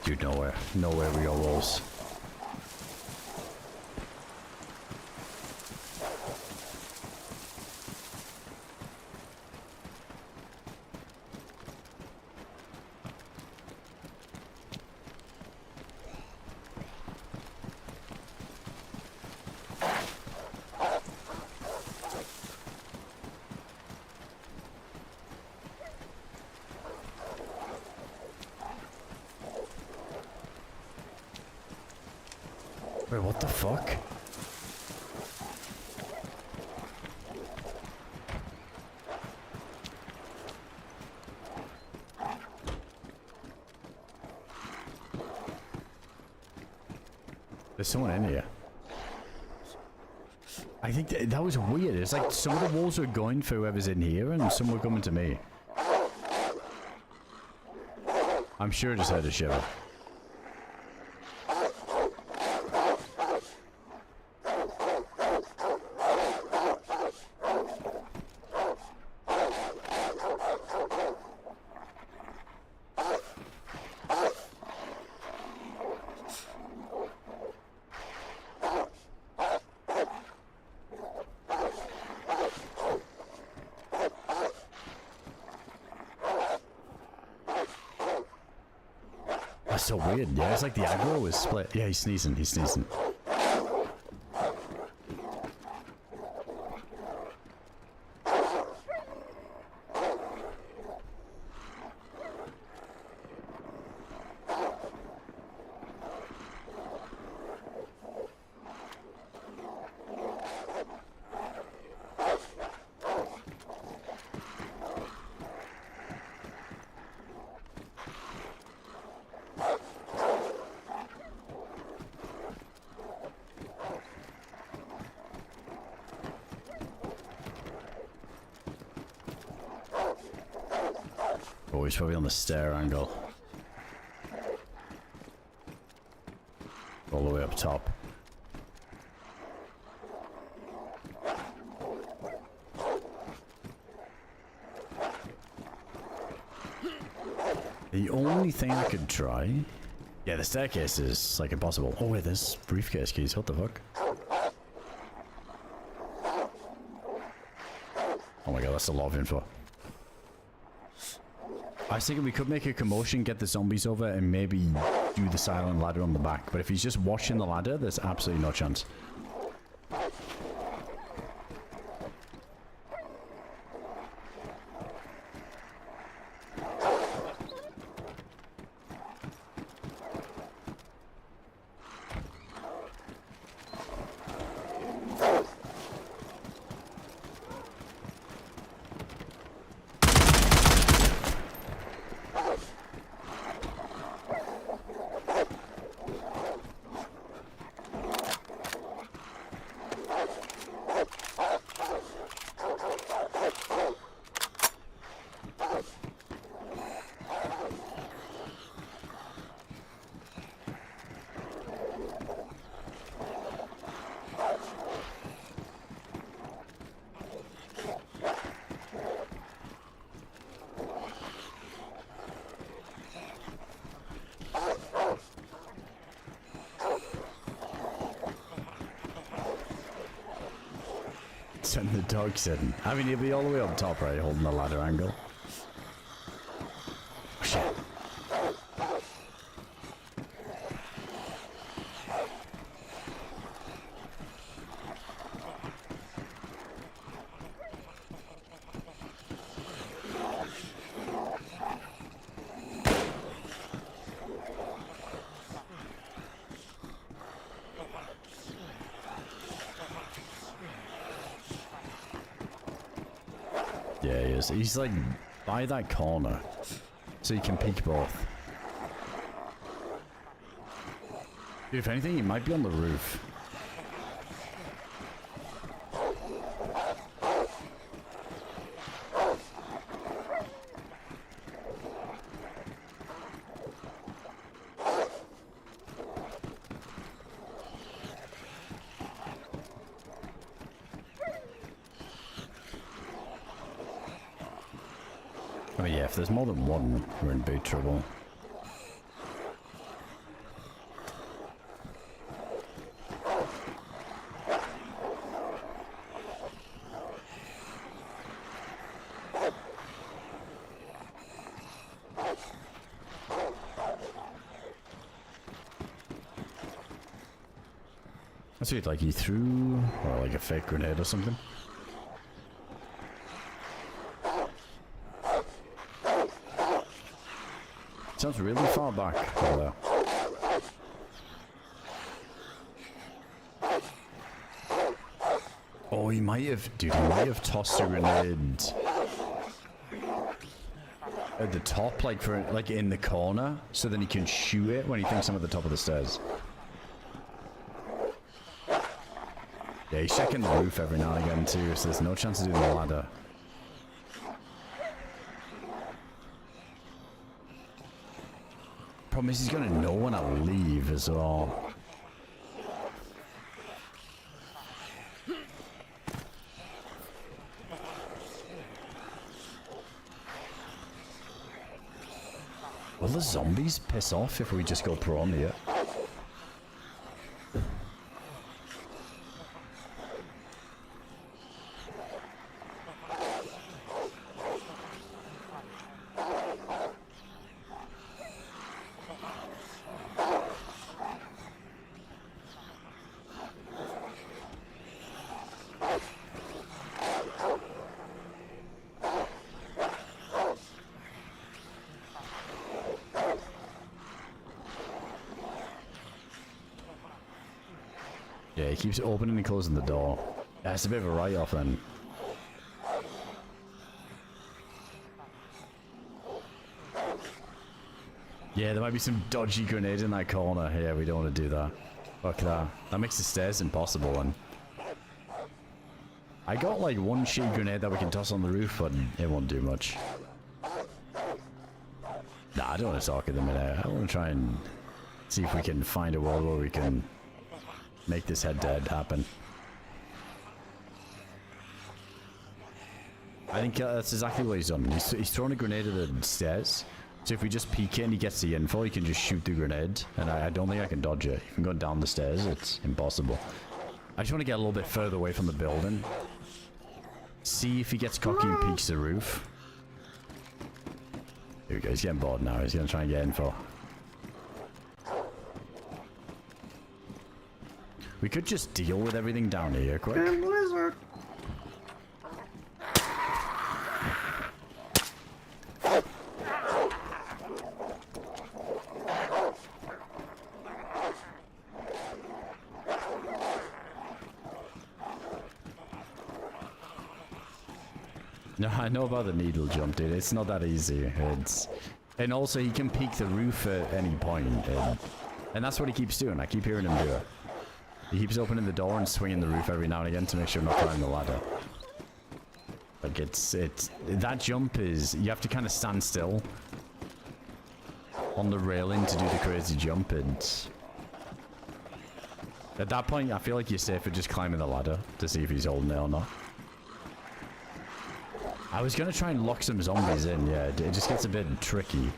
Dude, nowhere we go, wolves. Wait, what the fuck? There's someone in here. I think that was weird. It's like some of the walls were going for whoever's in here and some were coming to me. I'm sure I just heard a shiver. That's so weird. Yeah, it's like the aggro was split. Yeah, he's sneezing. He's sneezing. Oh, he's probably on the stair angle. All the way up top. The only thing I could try... Yeah, the staircase is like impossible. Oh wait, there's briefcase keys. What the fuck? Oh my god, that's a lot of info. I was thinking we could make a commotion, get the zombies over, and maybe do the silent ladder on the back. But if he's just watching the ladder, there's absolutely no chance. Send the dogs in. I mean, he'll be all the way up top, right, holding the ladder angle. Oh, shit. Yeah, he is. He's like by that corner, so you can peek both. Dude, if anything, he might be on the roof. I mean, yeah, if there's more than one, we're in big trouble. I see it like he threw, or like a fake grenade or something. Sounds really far back over there. Oh, he might have, dude, he might have tossed a grenade at the top, like for, like in the corner, so then he can shoot it when he thinks I'm at the top of the stairs. Yeah, he's checking the roof every now and again too, so there's no chance of doing the ladder. Problem is he's gonna know when I leave as well. Will the zombies piss off if we just go prone here? Yeah, he keeps opening and closing the door. That's a bit of a write-off then. Yeah, there might be some dodgy grenade in that corner. Yeah, we don't want to do that. Fuck that. That makes the stairs impossible and I got like one shitty grenade that we can toss on the roof, but it won't do much. Nah, I don't want to talk at the minute. I want to try and see if we can find a world where we can make this head-to-head happen. I think that's exactly what he's done. He's thrown a grenade at the stairs. So if we just peek it and he gets the info, he can just shoot the grenade. And I don't think I can dodge it. Even going down the stairs, it's impossible. I just want to get a little bit further away from the building. See if he gets cocky and peeks the roof. Here we go, he's getting bored now. He's going to try and get info. We could just deal with everything down here quick. Blizzard. No, I know about the needle jump, dude. It's not that easy. And also he can peek the roof at any point, and that's what he keeps doing. I keep hearing him do it. He keeps opening the door and swinging the roof every now and again to make sure I'm not climbing the ladder. Like that jump is, you have to kind of stand still on the railing to do the crazy jump, and at that point I feel like you're safer just climbing the ladder to see if he's holding it or not. I was gonna try and lock some zombies in, yeah, it just gets a bit tricky.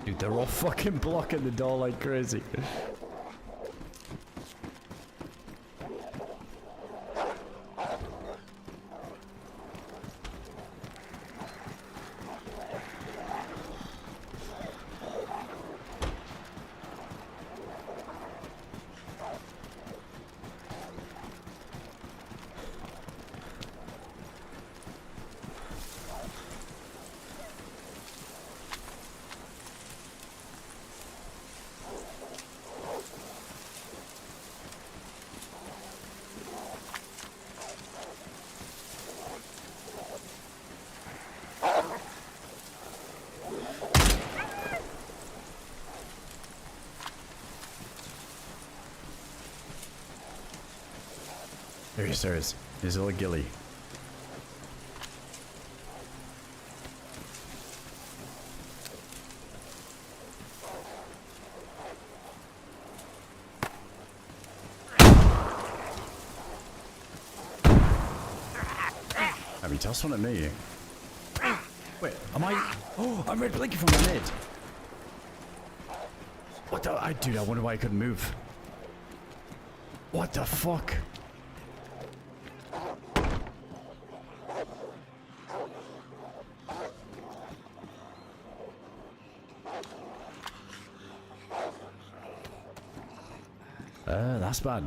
Dude, they're all fucking blocking the door like crazy. There he is, there he is. His little ghillie. Have you tossed one at me? Wait, am I? Oh, I'm red blinking from my mid. What the? Dude, I wonder why I couldn't move. What the fuck? That's bad.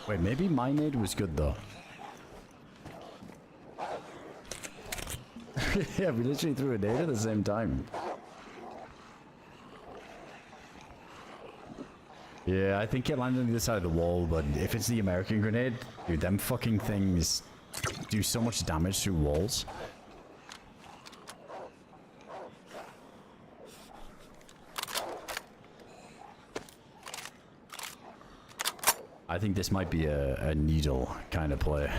Wait, maybe my nade was good though. Yeah, we literally threw a nade at the same time. Yeah, I think it landed on the other side of the wall, but if it's the American grenade, dude, them fucking things do so much damage through walls. I think this might be a needle kind of play.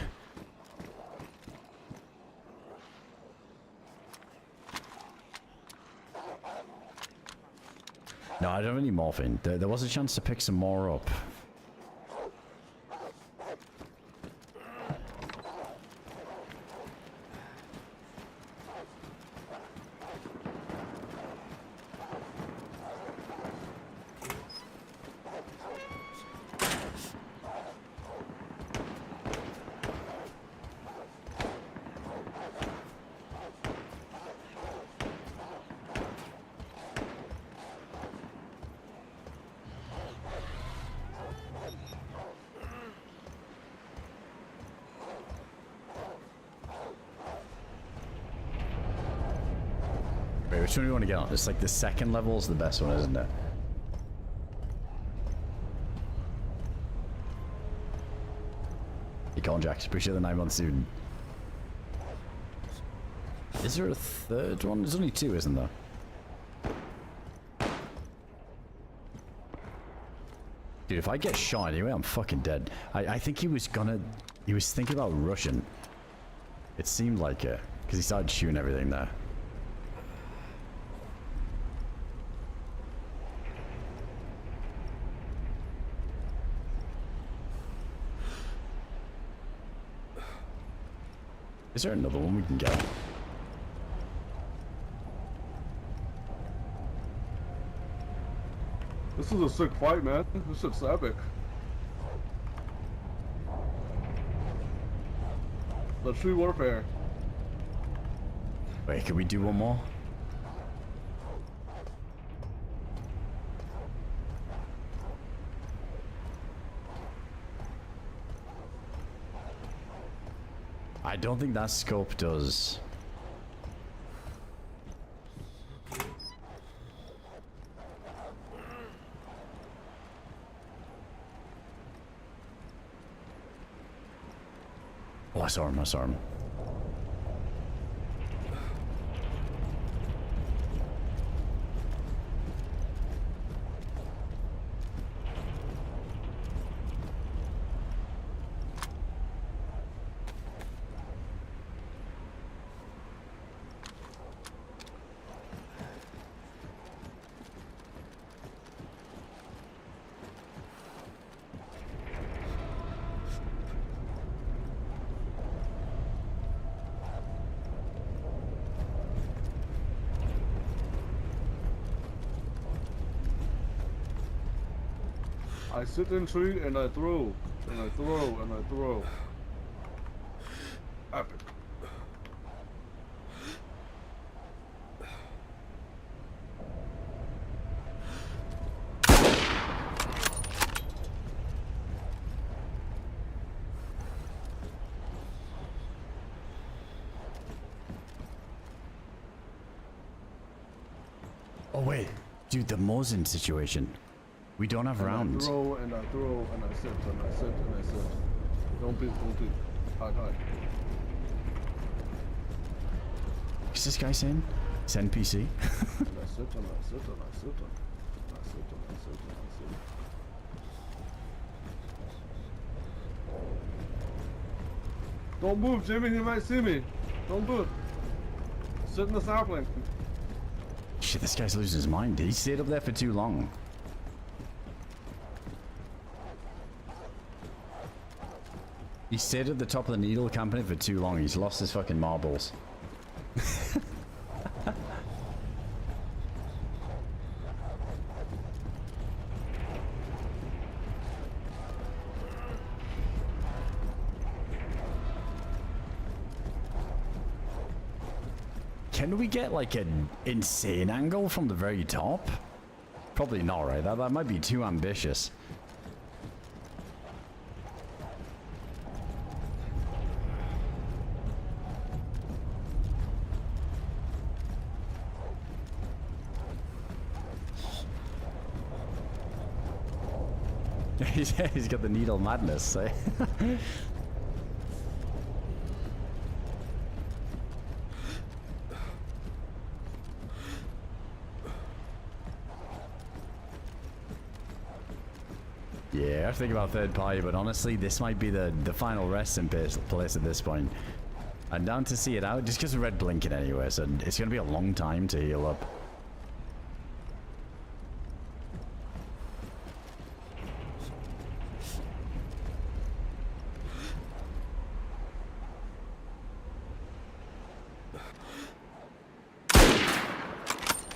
No, I don't have any morphine. There was a chance to pick some more up. Wait, which one do you want to get on? It's like the second level is the best one, isn't it? You call Jax. Appreciate the 9 months, dude. Is there a third one? There's only 2, isn't there? Dude, if I get shot anyway, I'm fucking dead. I think he was thinking about rushing. It seemed like it, because he started shooting everything there. Is there another one we can get? This is a sick fight, man. This shit's epic. Let's true warfare. Wait, can we do one more? I don't think that scope does. Oh, I saw him, I saw him. I sit in tree and I throw, and I throw, and I throw. Epic. Oh wait, dude, the Mosin situation. We don't have rounds. I throw and I throw and I sit and I sit and I sit. Don't peek, don't peek. Hide, hide. What's this guy saying? It's NPC. And I sit and I sit and I sit. searching, I search. Don't move, Jimmy. He might see me. Don't move. Sit in the sapling. Shit, this guy's losing his mind. He stayed up there for too long. He stayed at the top of the needle company for too long. He's lost his fucking marbles. Can we get like an insane angle from the very top? Probably not, right? That might be too ambitious. He's got the needle madness. Eh? Yeah, I think about third party, but honestly, this might be the final resting place at this point. I'm down to see it out, just because of red blinking anyway, so it's going to be a long time to heal up.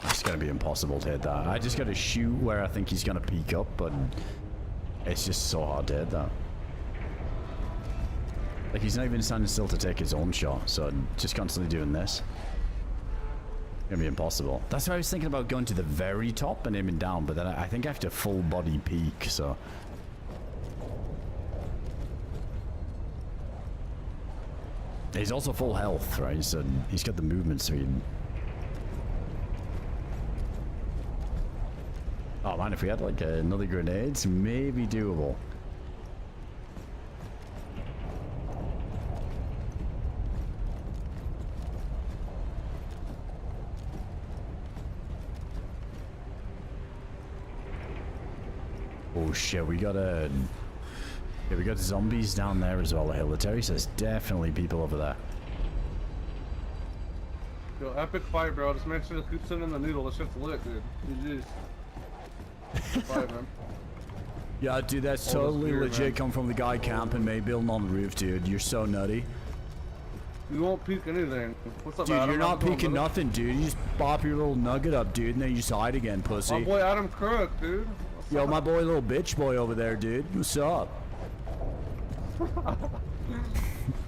It's going to be impossible to hit that. I just got to shoot where I think he's going to peek up, but it's just so hard to hit that. Like, he's not even standing still to take his own shot, so just constantly doing this. It's gonna be impossible. That's why I was thinking about going to the very top and aiming down, but then I think I have to full body peek, so. He's also full health, right? So he's got the movement speed. Oh man, if we had like another grenade, maybe doable. Oh shit, we got we got zombies down there as well. Hilitary says definitely people over there. Yo, epic fight, bro. Just make sure to keep sitting in the needle. This shit's lit, dude. GG's. Fight, man. Yeah, dude, that's totally legit. Man. Come from the guy camping, mate, building on the roof, dude. You're so nutty. You won't peek anything. What's up, dude? Adam? You're not peeking nothing, dude. You just bop your little nugget up, dude, and then you just hide again, pussy. My boy AdamCrooK, dude. What's Yo, up? my boy, little bitch boy over there, dude. What's up?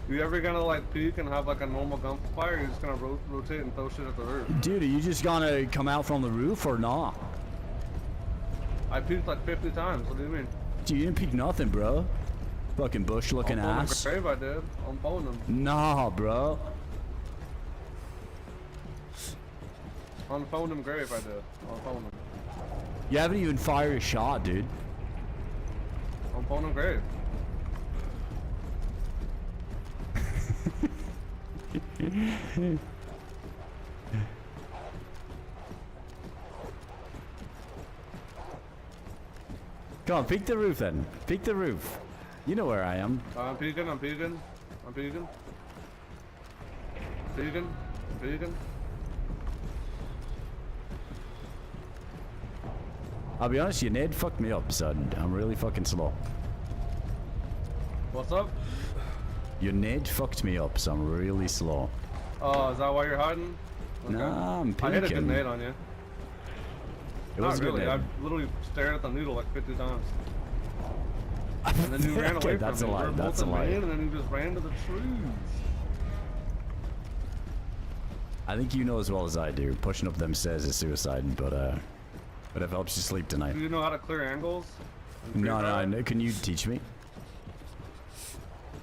You ever gonna like peek and have like a normal gunfire? You're just gonna rotate and throw shit at the roof. Dude, are you just gonna come out from the roof or not? I peeked like 50 times. What do you mean? Dude, you didn't peek nothing, bro. Fucking bush looking ass. On the grave I did. I'm phoning him. Nah, bro. On phone him grave I did. On phone him. You haven't even fired a shot, dude. On phone him grave. Come on, peek the roof then. Peek the roof. You know where I am. I'm peeking, I'm peeking. I'm peeking. Peeking. Peeking. I'll be honest, your nade fucked me up, son. I'm really fucking slow. What's up? Your nade fucked me up, so I'm really slow. Oh, is that why you're hiding? Okay. Nah, I'm peeking. I hit a good nade on you. It was Not really. good. I literally stared at the needle like 50 times. And then you ran away that's from a me. lie. We were That's a both lie. in, and then you just ran to the trees. I think you know as well as I do. Pushing up them stairs is suicide, but it helps you sleep tonight. Do you know how to clear angles? No. Can you teach me?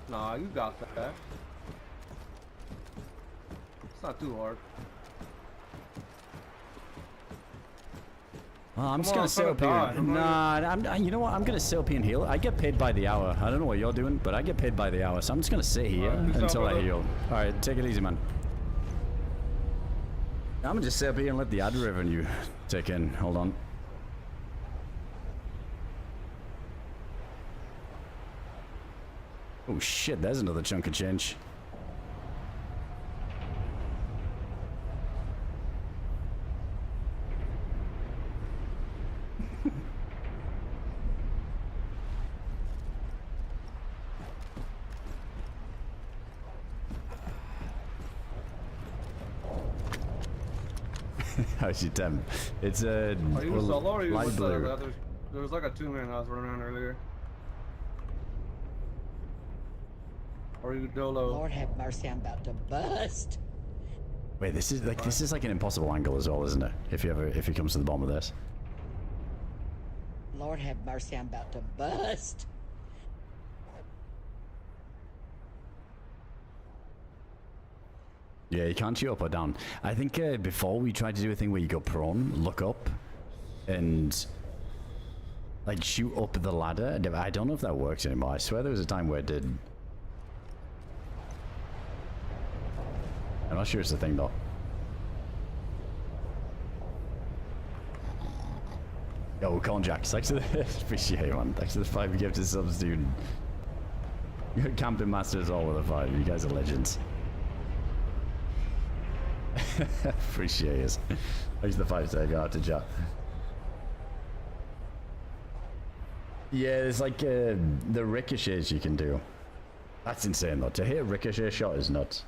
Nah, you got that. It's not too hard. Well, I'm just gonna sit up here. Nah, you know what? I'm gonna sit up here and heal. I get paid by the hour. I don't know what you're doing, but I get paid by the hour, so I'm just gonna sit here until I heal. All right, take it easy, man. I'm gonna just sit up here and let the ad revenue take in. Hold on. Oh shit, there's another chunk of change. How's your temp? It's a Are you solo or are you light with blue. the others? There was like a 2-man I was running around earlier. Or are you dolo? Lord have mercy, I'm about to bust. Wait, this is like an impossible angle as well, isn't it? If he comes to the bottom of this. Lord have mercy, I'm about to bust. Yeah, you can't shoot up or down. I think before we tried to do a thing where you go prone, look up, and like shoot up the ladder. I don't know if that works anymore. I swear there was a time where it did. I'm not sure it's the thing though. Yo, Conjax, thanks to the appreciate man. Thanks to the 5 gifted subs, dude. You're camping masters all with a 5. You guys are legends. Appreciate it. Thanks to the 5 sec out to chat. Yeah, there's like the ricochets you can do. That's insane though. To hit a ricochet shot is nuts.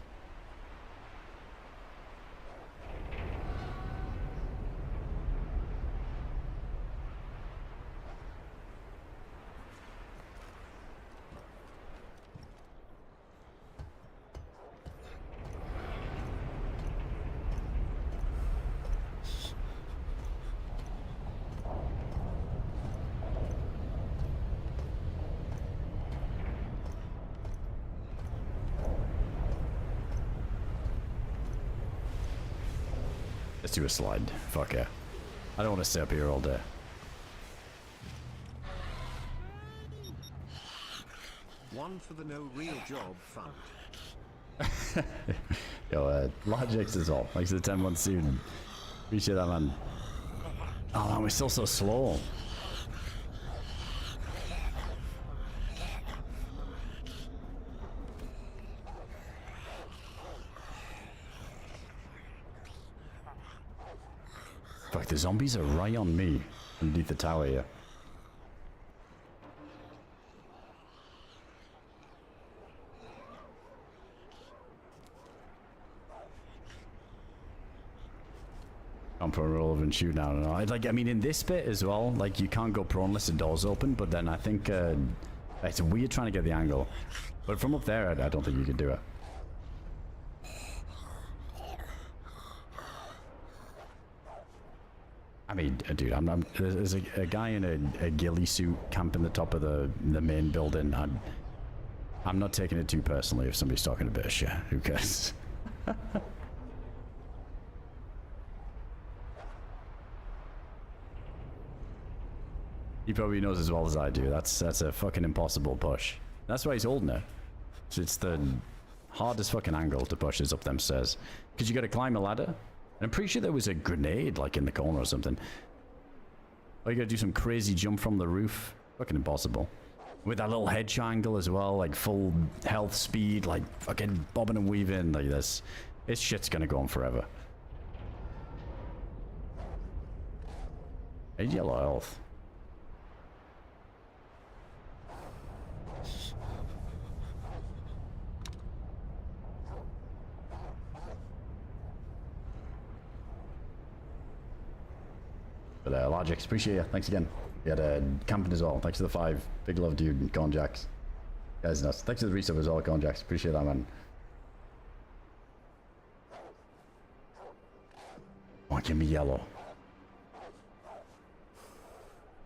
Let's do a slide. Fuck yeah. I don't want to stay up here all day. One for the no real job fund. Yo, large X is all. Thanks to the 10-month student. Appreciate that, man. Oh man, we're still so slow. Fuck, the zombies are right on me underneath the tower here. I'm for a roll of and shoot now. No, like, I mean, in this bit as well, like, you can't go prone unless the door's open, but then I think it's weird trying to get the angle. But from up there, I don't think you can do it. I mean, dude, there's a guy in a ghillie suit camping the top of the main building. I'm not taking it too personally if somebody's talking a bit of shit. Who cares? He probably knows as well as I do. That's a fucking impossible push. That's why he's holding it. It's the hardest fucking angle to push is up them stairs. Because you got to climb a ladder. And I'm pretty sure there was a grenade like in the corner or something. Or you got to do some crazy jump from the roof. Fucking impossible. With that little headshot angle as well, like full health speed, like fucking bobbing and weaving like this. This shit's gonna go on forever. Hey, yellow health. But Logics, appreciate you. Thanks again. You had camping as well. Thanks to the 5. Big love, dude. And Conjax. Guys, nuts. Thanks to the resub as well, Conjax. Appreciate that, man. Oh, give me yellow.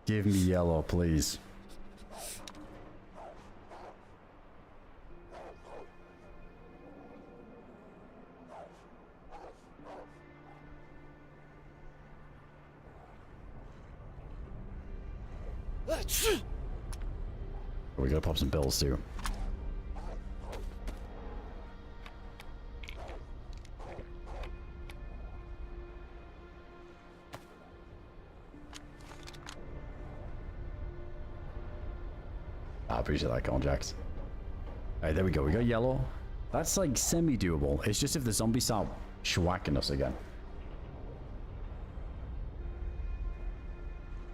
Give me yellow, please. We gotta pop some bills too. I appreciate that, Conjax. Alright, there we go. We got yellow. That's like semi-doable. It's just if the zombies start schwacking us again.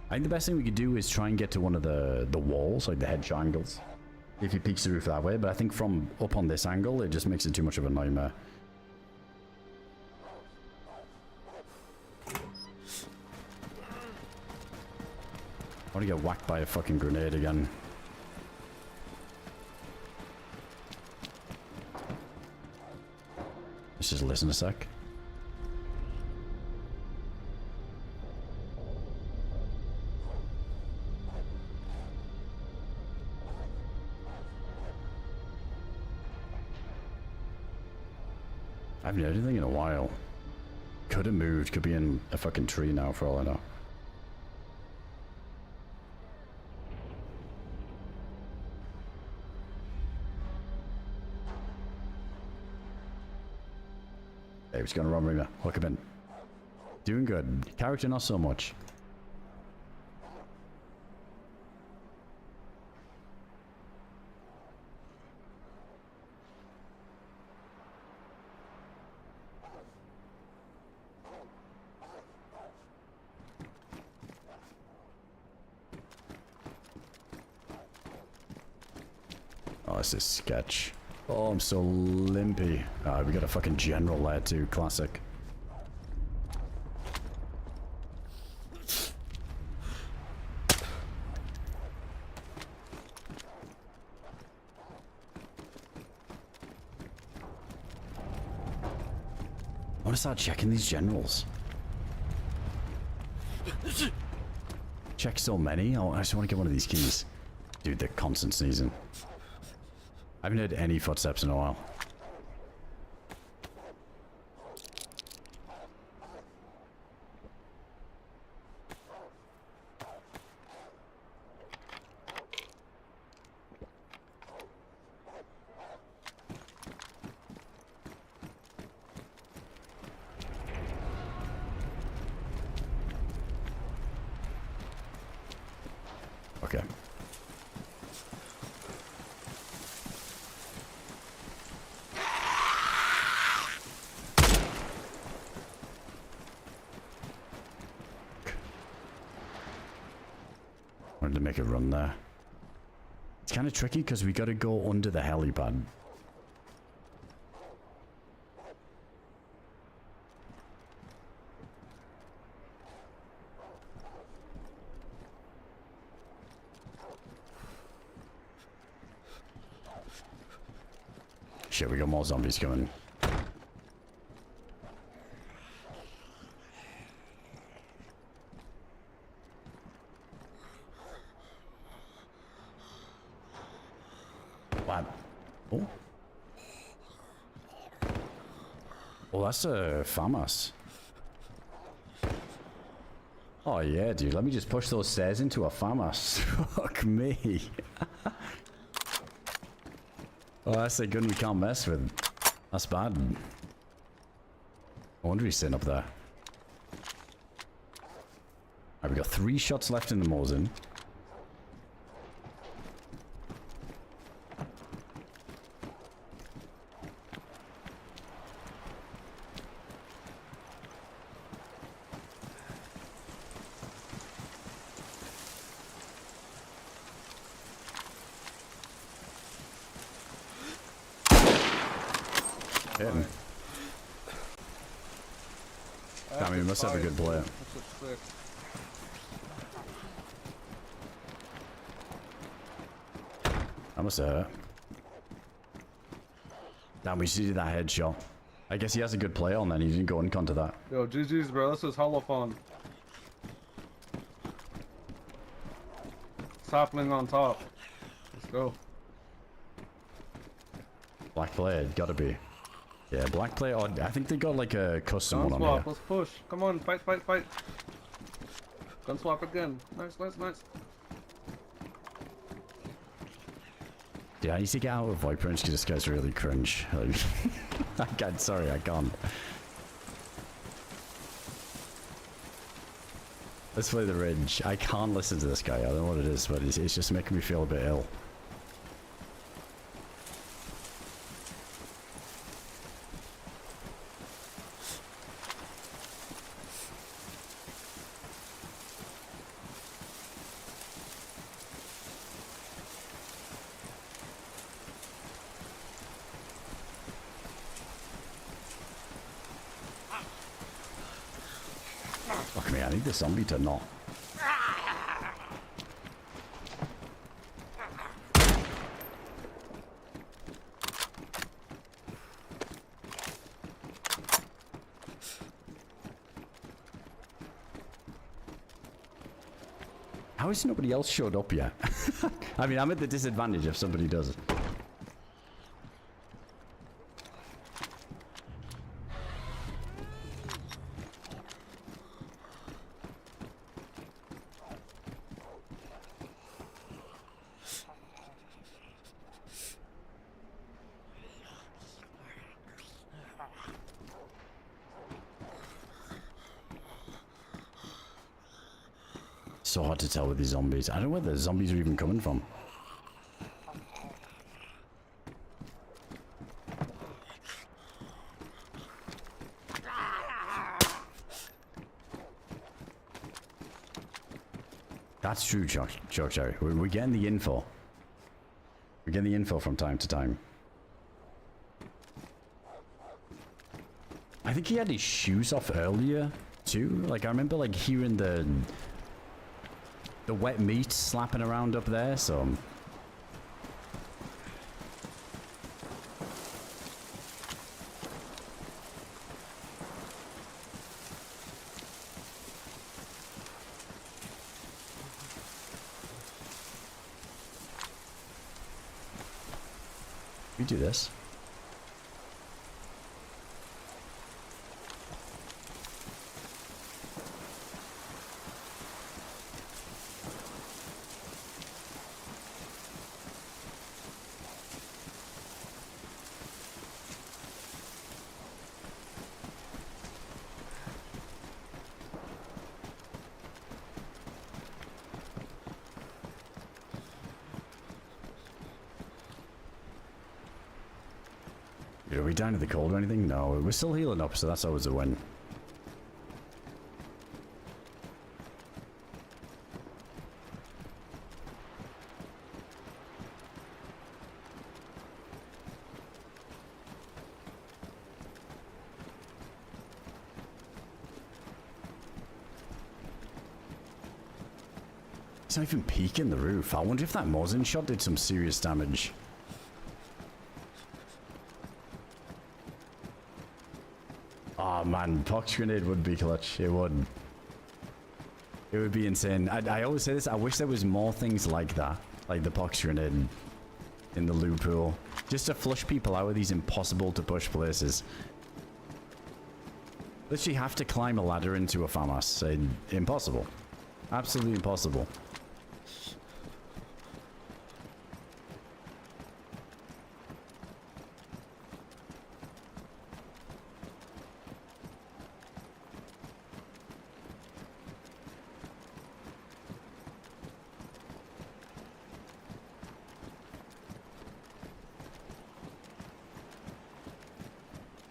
I think the best thing we could do is try and get to one of the walls, like the head triangles. If he peeks the roof that way, but I think from up on this angle, it just makes it too much of a nightmare. I want to get whacked by a fucking grenade again. Let's just listen a sec. I haven't heard anything in a while. Could have moved, could be in a fucking tree now for all I know. Hey, what's going on, Ringer? Welcome in. Doing good. Character, not so much. Oh, this is sketch. Oh, I'm so limpy. We got a fucking general there too. Classic. I want to start checking these generals. Check so many. Oh, I just want to get one of these keys. Dude, they're constant sneezing. I haven't heard any footsteps in a while. Okay. Wanted to make a run there. It's kind of tricky because we got to go under the helipad. Shit, we got more zombies coming. What? Oh. Oh, that's a FAMAS. Oh yeah, dude. Let me just push those stairs into a FAMAS. Fuck me. Oh, that's a gun we can't mess with. That's bad. I wonder he's sitting up there. Alright, we got 3 shots left in the Mosin. Him. I mean, we must have a good player. I must have. Damn, we should do that headshot. I guess he has a good play on then. He didn't go uncon to that. Yo, GG's, bro. This is hella fun. Sapling on top. Let's go. Black player, gotta be. Yeah, black player. Oh, I think they got like a custom Gun one swap. on here. Let's push. Come on, fight, fight, fight. Gun swap again. Nice, nice, nice. Yeah, I need to get out of Viper because this guy's really cringe. I can't, sorry, I can't. Let's play the Ridge. I can't listen to this guy. I don't know what it is, but it's just making me feel a bit ill. I need the zombie to not. How has nobody else showed up yet? I mean, I'm at the disadvantage if somebody does it. So hard to tell with these zombies. I don't know where the zombies are even coming from. That's true, Chuck Cherry. We're getting the info. We're getting the info from time to time. I think he had his shoes off earlier, too. Like, I remember, like, hearing the wet meat slapping around up there, so... We do this. Are we down to the cold or anything? No, we're still healing up, so that's always a win. It's not even peeking the roof. I wonder if that Mosin shot did some serious damage. Oh man, Pox Grenade would be clutch. It would. It would be insane. I always say this, I wish there was more things like that. Like the Pox Grenade in the loot pool. Just to flush people out of these impossible to push places. Literally have to climb a ladder into a farmhouse. Impossible. Absolutely impossible.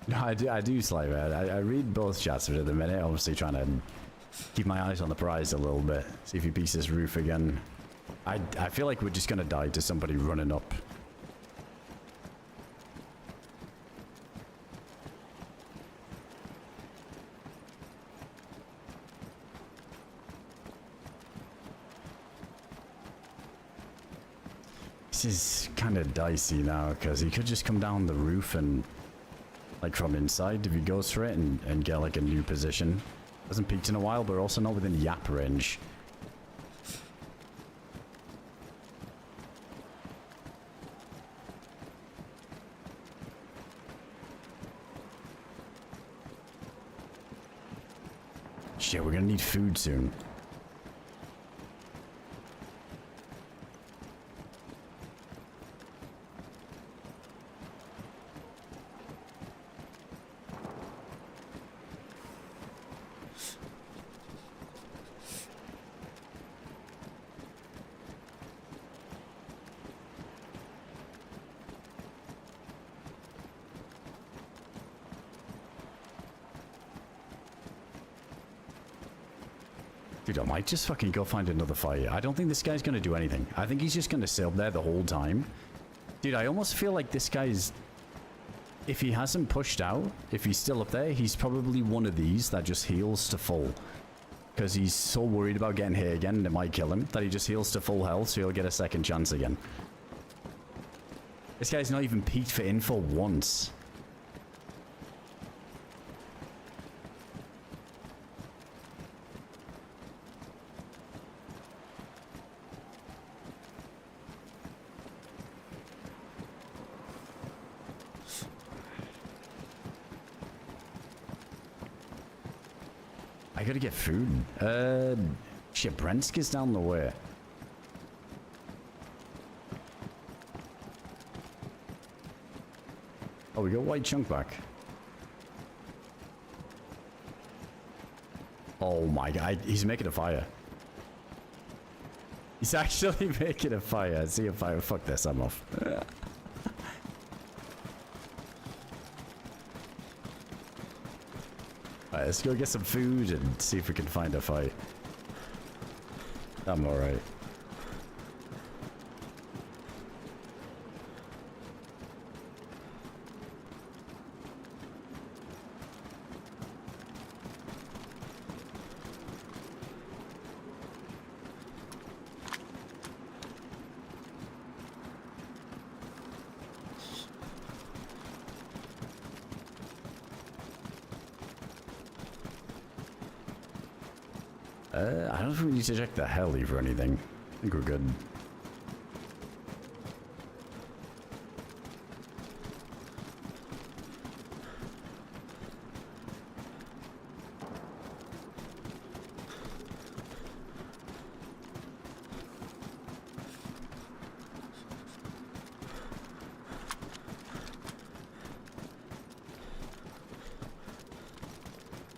No, I do slightly. I read both chats at the minute, obviously trying to keep my eyes on the prize a little bit. See if he beats this roof again. I feel like we're just gonna die to somebody running up. This is kind of dicey now, because he could just come down the roof and... like from inside, if he goes for it and get like a new position. Hasn't peeked in a while, but also not within yap range. Shit, we're gonna need food soon. Dude, I might just fucking go find another fight. I don't think this guy's gonna do anything. I think he's just gonna sit up there the whole time. Dude, I almost feel like this guy's... if he hasn't pushed out, if he's still up there, he's probably one of these that just heals to full. because he's so worried about getting hit again and it might kill him that he just heals to full health so he'll get a second chance again. This guy's not even peeked for info once. I gotta get food. Shit, Brenska's down the way. Oh, we got white chunk back. Oh my god, he's making a fire. He's actually making a fire. I see a fire. Fuck this, I'm off. Alright, let's go get some food and see if we can find a fight. I'm alright. I don't know if we need to check the heli for anything. I think we're good.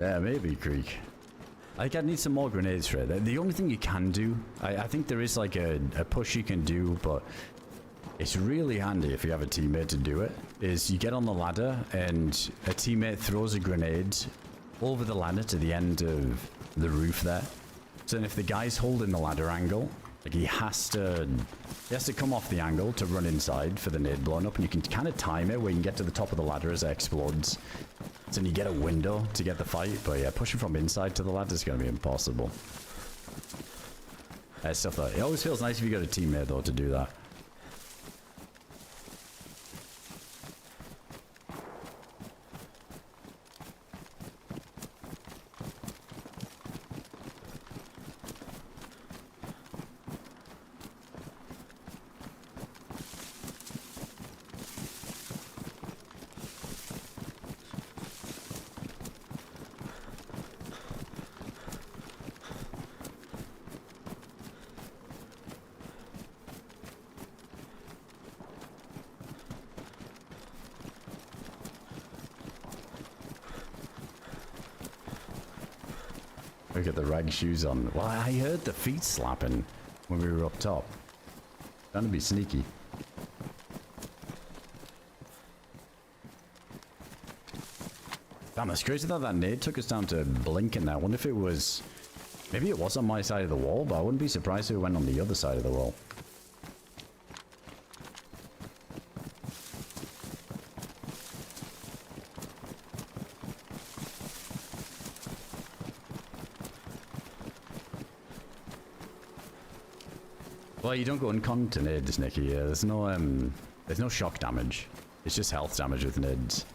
Yeah, maybe Creek. I think I need some more grenades for it. The only thing you can do, I think there is like a push you can do, but it's really handy if you have a teammate to do it, is you get on the ladder and a teammate throws a grenade over the ladder to the end of the roof there. So then if the guy's holding the ladder angle, like he has to come off the angle to run inside for the nade blowing up, and you can kind of time it where you can get to the top of the ladder as it explodes. So then you get a window to get the fight, but yeah, pushing from inside to the ladder is going to be impossible. Stuff like that. It always feels nice if you got a teammate though to do that. Look at the rag shoes on. Well, I heard the feet slapping when we were up top. Trying to be sneaky. Damn, it's crazy that that nade took us down to blinking there. I wonder if it was... Maybe it was on my side of the wall, but I wouldn't be surprised if it went on the other side of the wall. Well, you don't go uncon to nids, Nicky. There's no shock damage. It's just health damage with nids.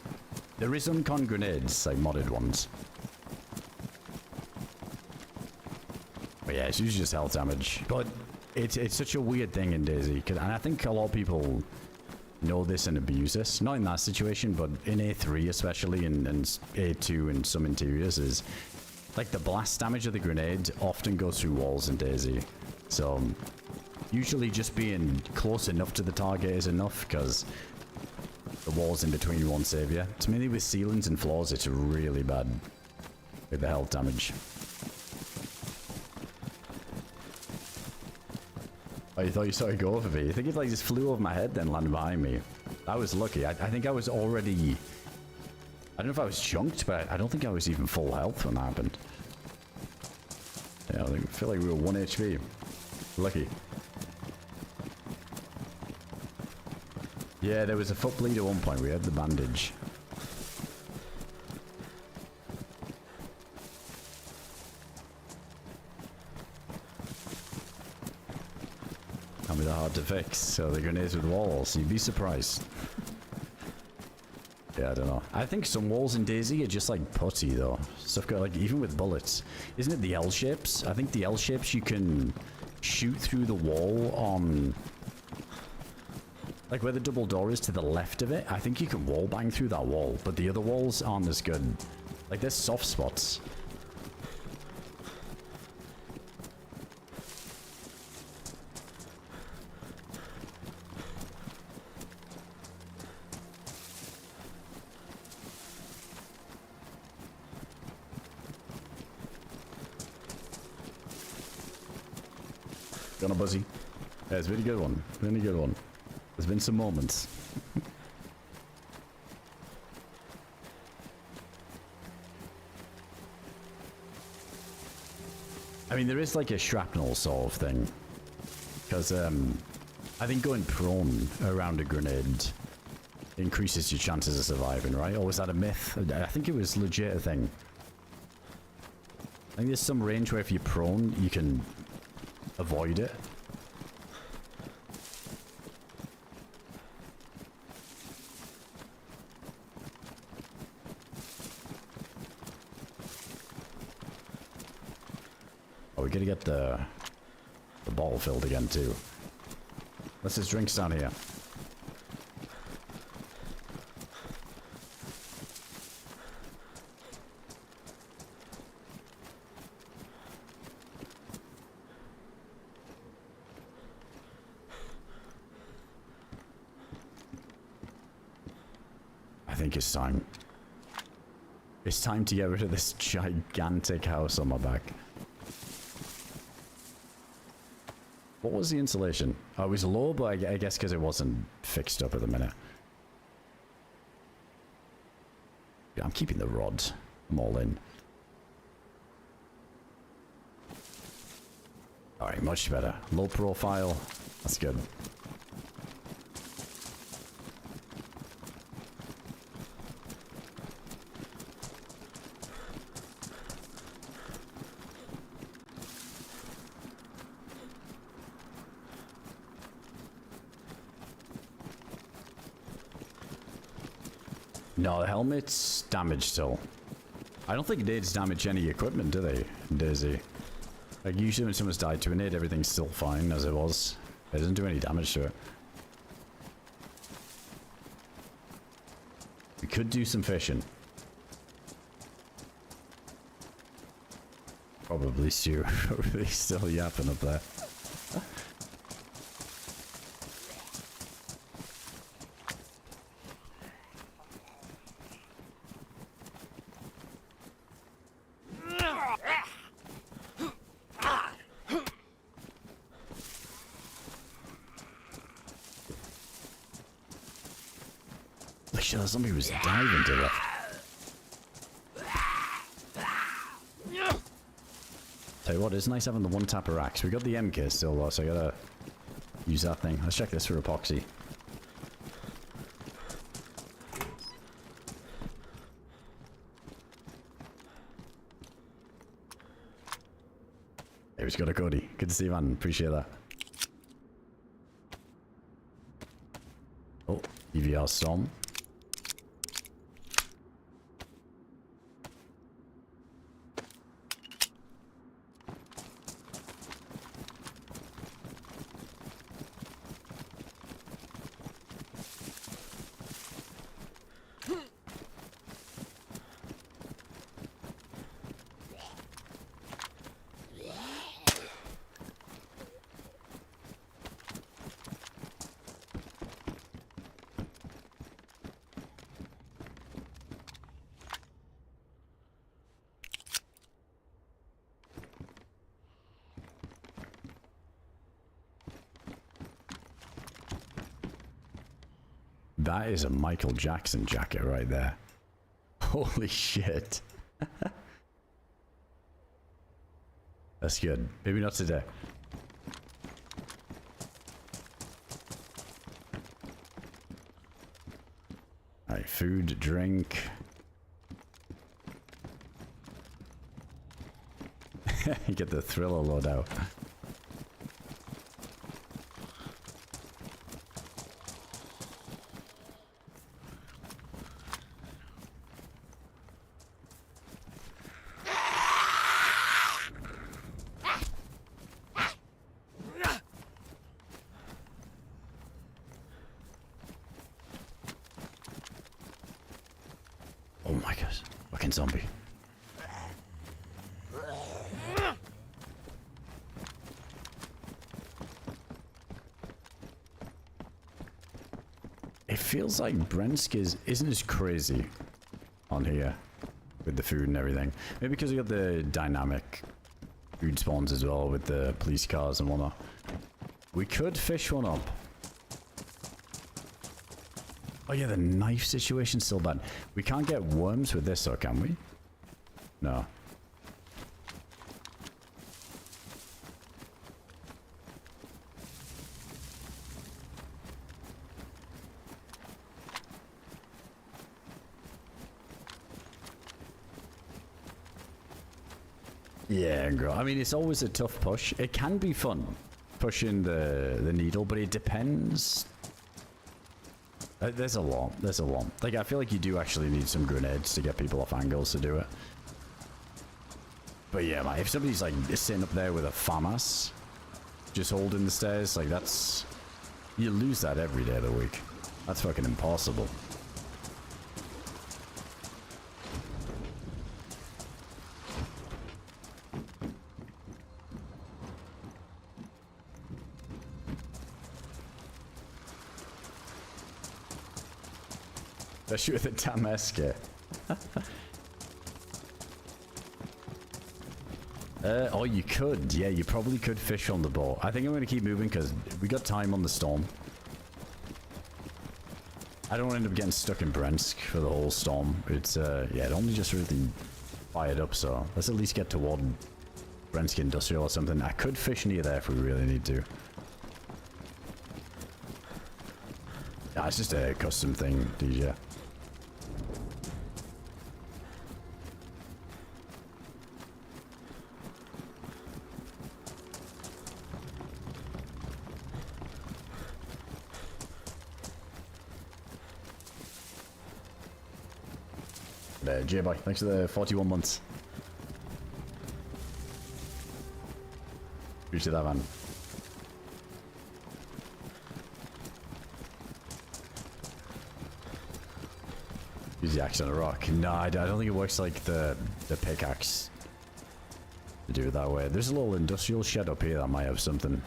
There is uncon grenades, like modded ones. But yeah, it's usually just health damage. But it's such a weird thing in Dayz, and I think a lot of people know this and abuse this. Not in that situation, but in A3 especially, and A2 and some interiors, is like the blast damage of the grenade often goes through walls in Dayz. So usually just being close enough to the target is enough, because the walls in between won't save you. It's mainly with ceilings and floors, it's really bad with the health damage. Oh, you thought you saw it go over me? I think it like just flew over my head then landed behind me. I was lucky. I think I was already... I don't know if I was chunked, but I don't think I was even full health when that happened. Yeah, I feel like we were 1 HP. Lucky. Yeah, there was a foot bleed at one point. We had the bandage. Apparently they're hard to fix, so the grenades with walls, you'd be surprised. Yeah, I don't know. I think some walls in Dayz are just like putty though. Stuff got like, even with bullets. Isn't it the L shapes? I think the L shapes you can shoot through the wall on... Like where the double door is to the left of it, I think you can wall bang through that wall, but the other walls aren't as good. Like there's soft spots. Got a buzzy. Yeah, it's a really good one. Really good one. There's been some moments. I mean, there is like a shrapnel sort of thing. Because, I think going prone around a grenade increases your chances of surviving, right? Or was that a myth? I think it was legit a thing. I think there's some range where if you're prone, you can avoid it. Oh, we gotta get the bottle filled again too. Let's just drinks down here. I think it's time. It's time to get rid of this gigantic house on my back. What was the insulation? Oh, it was low, but I guess because it wasn't fixed up at the minute. Yeah, I'm keeping the rod. I'm all in. Alright, much better. Low profile. That's good. No, the helmet's damaged still. I don't think nades damage any equipment, do they, in Dayz? Like, usually when someone's died to a nade, everything's still fine as it was. It doesn't do any damage to it. We could do some fishing. Probably Stu. Probably still yapping up there. Somebody was diving to that. Tell you what, it's nice having the one tapper axe. We got the MK still though, so I gotta use that thing. Let's check this for epoxy. Hey, we've got a Cody. Good to see you, man. Appreciate that. Oh, EVR Storm. That is a Michael Jackson jacket right there. Holy shit. That's good. Maybe not today. Alright, food, drink. Get the thriller load out. God. Fucking zombie. It feels like Brentsk isn't as crazy on here with the food and everything. Maybe because we got the dynamic food spawns as well with the police cars and whatnot. We could fish one up. Oh yeah, the knife situation's still bad. We can't get worms with this, or can we? No. Yeah, girl. I mean, it's always a tough push. It can be fun, pushing the needle, but it depends. There's a lot. There's a lot. Like, I feel like you do actually need some grenades to get people off angles to do it. But yeah, man, if somebody's like sitting up there with a FAMAS, just holding the stairs, like that's... You lose that every day of the week. That's fucking impossible. Especially with the NAMALSK. Oh, you could. Yeah, you probably could fish on the boat. I think I'm going to keep moving because we got time on the storm. I don't want to end up getting stuck in Brentsk for the whole storm. It's, yeah, it only just really fired up, so let's at least get toward Brentsk Industrial or something. I could fish near there if we really need to. Nah, it's just a custom thing, DJ. J-Boy, thanks for the 41 months. Appreciate that, man. Use the axe on a rock. No, I don't think it works like the pickaxe to do it that way. There's a little industrial shed up here that might have something.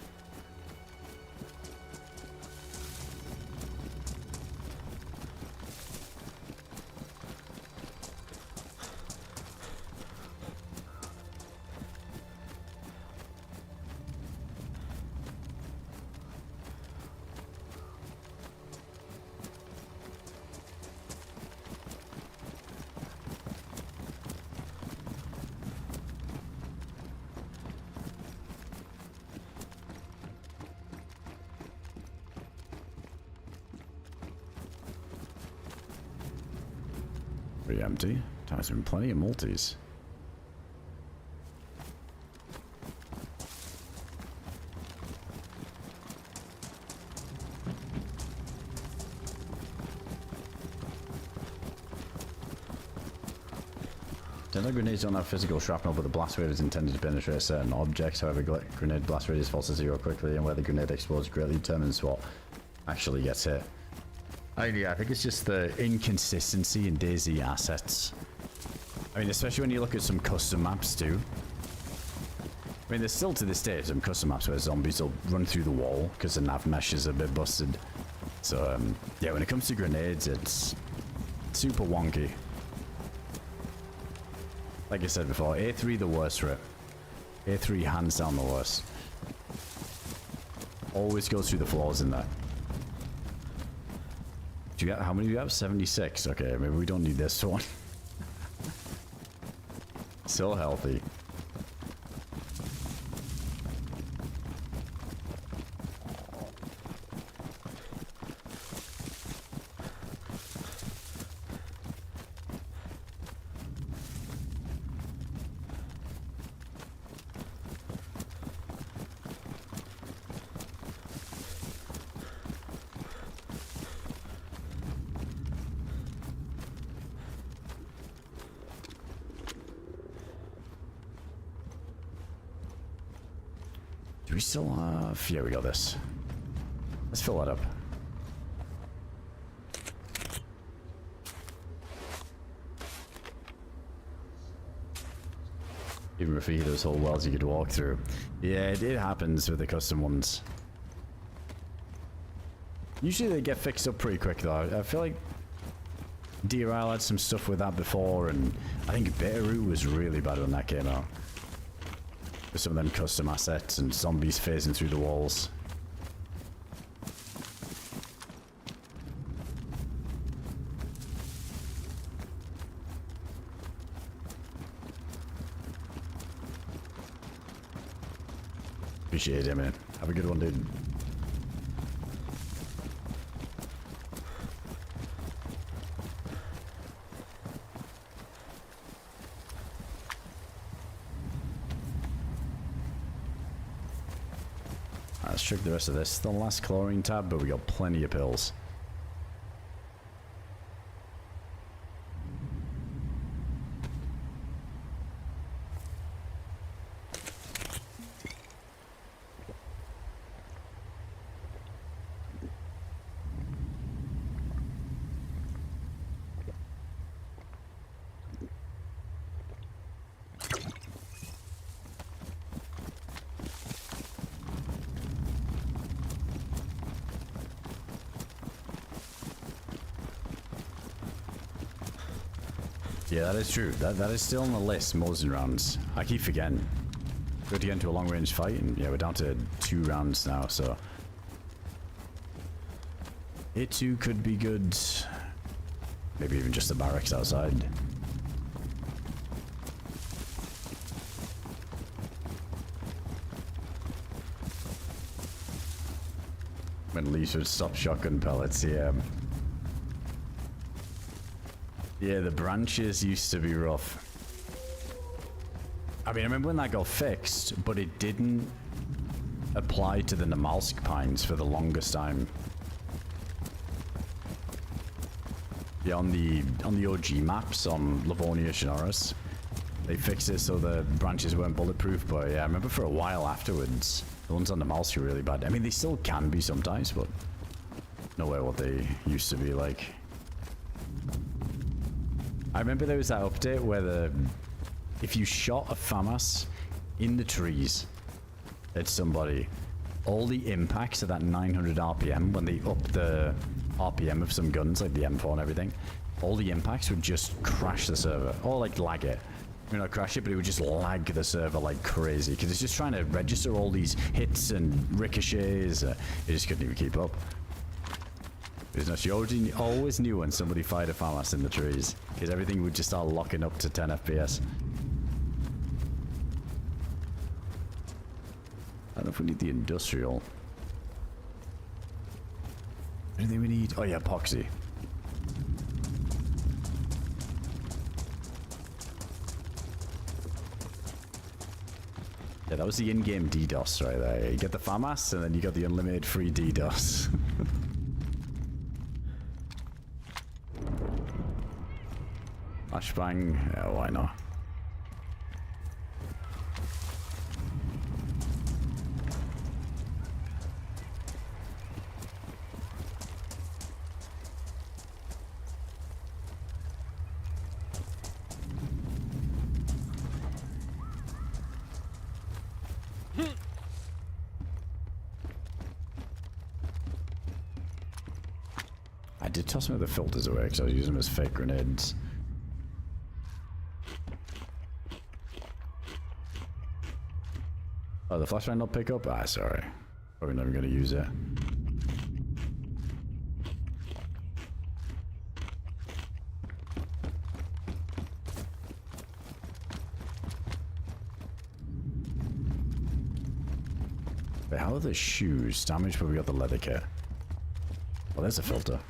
Pretty empty. There's been plenty of multis. Tender grenades don't have physical shrapnel, but the blast rate is intended to penetrate certain objects. However, grenade blast radius falls to 0 quickly, and where the grenade explodes greatly determines what actually gets hit. Yeah, I think it's just the inconsistency in Dayz assets. I mean, especially when you look at some custom maps too. I mean, there's still to this day some custom maps where zombies will run through the wall because the nav mesh is a bit busted. So, yeah, when it comes to grenades, it's super wonky. Like I said before, A3 the worst for it. A3 hands down the worst. Always goes through the flaws in that. Do you got, how many do you have? 76. Okay, maybe we don't need this one. Still healthy. Do we still have... Yeah, we got this. Let's fill that up. Even if he does whole wells you could walk through. Yeah, it happens with the custom ones. Usually they get fixed up pretty quick though. I feel like DRL had some stuff with that before, and I think Bitterroot was really bad when that came out. With some of them custom assets and zombies phasing through the walls. Appreciate it, man. Have a good one, dude. Let's check the rest of this. The last chlorine tab, but we got plenty of pills. Yeah, that is true. That is still on the list, Mosin rounds. I keep forgetting. Good to get into a long range fight, and yeah, we're down to 2 rounds now, so it too could be good. Maybe even just the barracks outside. When Leaf would stop shotgun pellets, yeah. Yeah, the branches used to be rough. I mean, I remember when that got fixed, but it didn't apply to the NAMALSK pines for the longest time. Yeah, on the OG maps on Livonia Shinoris, they fixed it so the branches weren't bulletproof, but yeah, I remember for a while afterwards, the ones on NAMALSK were really bad. I mean, they still can be sometimes, but nowhere what they used to be like. I remember there was that update where if you shot a FAMAS in the trees at somebody, all the impacts at that 900 RPM, when they up the RPM of some guns, like the M4 and everything, all the impacts would just crash the server, or like lag it. I mean, not crash it, but it would just lag the server like crazy, because it's just trying to register all these hits and ricochets. It just couldn't even keep up. She always knew when somebody fired a FAMAS in the trees, because everything would just start locking up to 10 FPS. I don't know if we need the industrial. Anything we need? Oh yeah, epoxy. Yeah, that was the in-game DDoS right there. You get the FAMAS, and then you got the unlimited free DDoS. Flashbang, yeah, why not? I did toss some of the filters away because I was using them as fake grenades. Oh, the flashbang not pick up? Ah, sorry. Probably never gonna use it. Wait, how are the shoes damaged, but we got the leather kit? Well, there's a filter.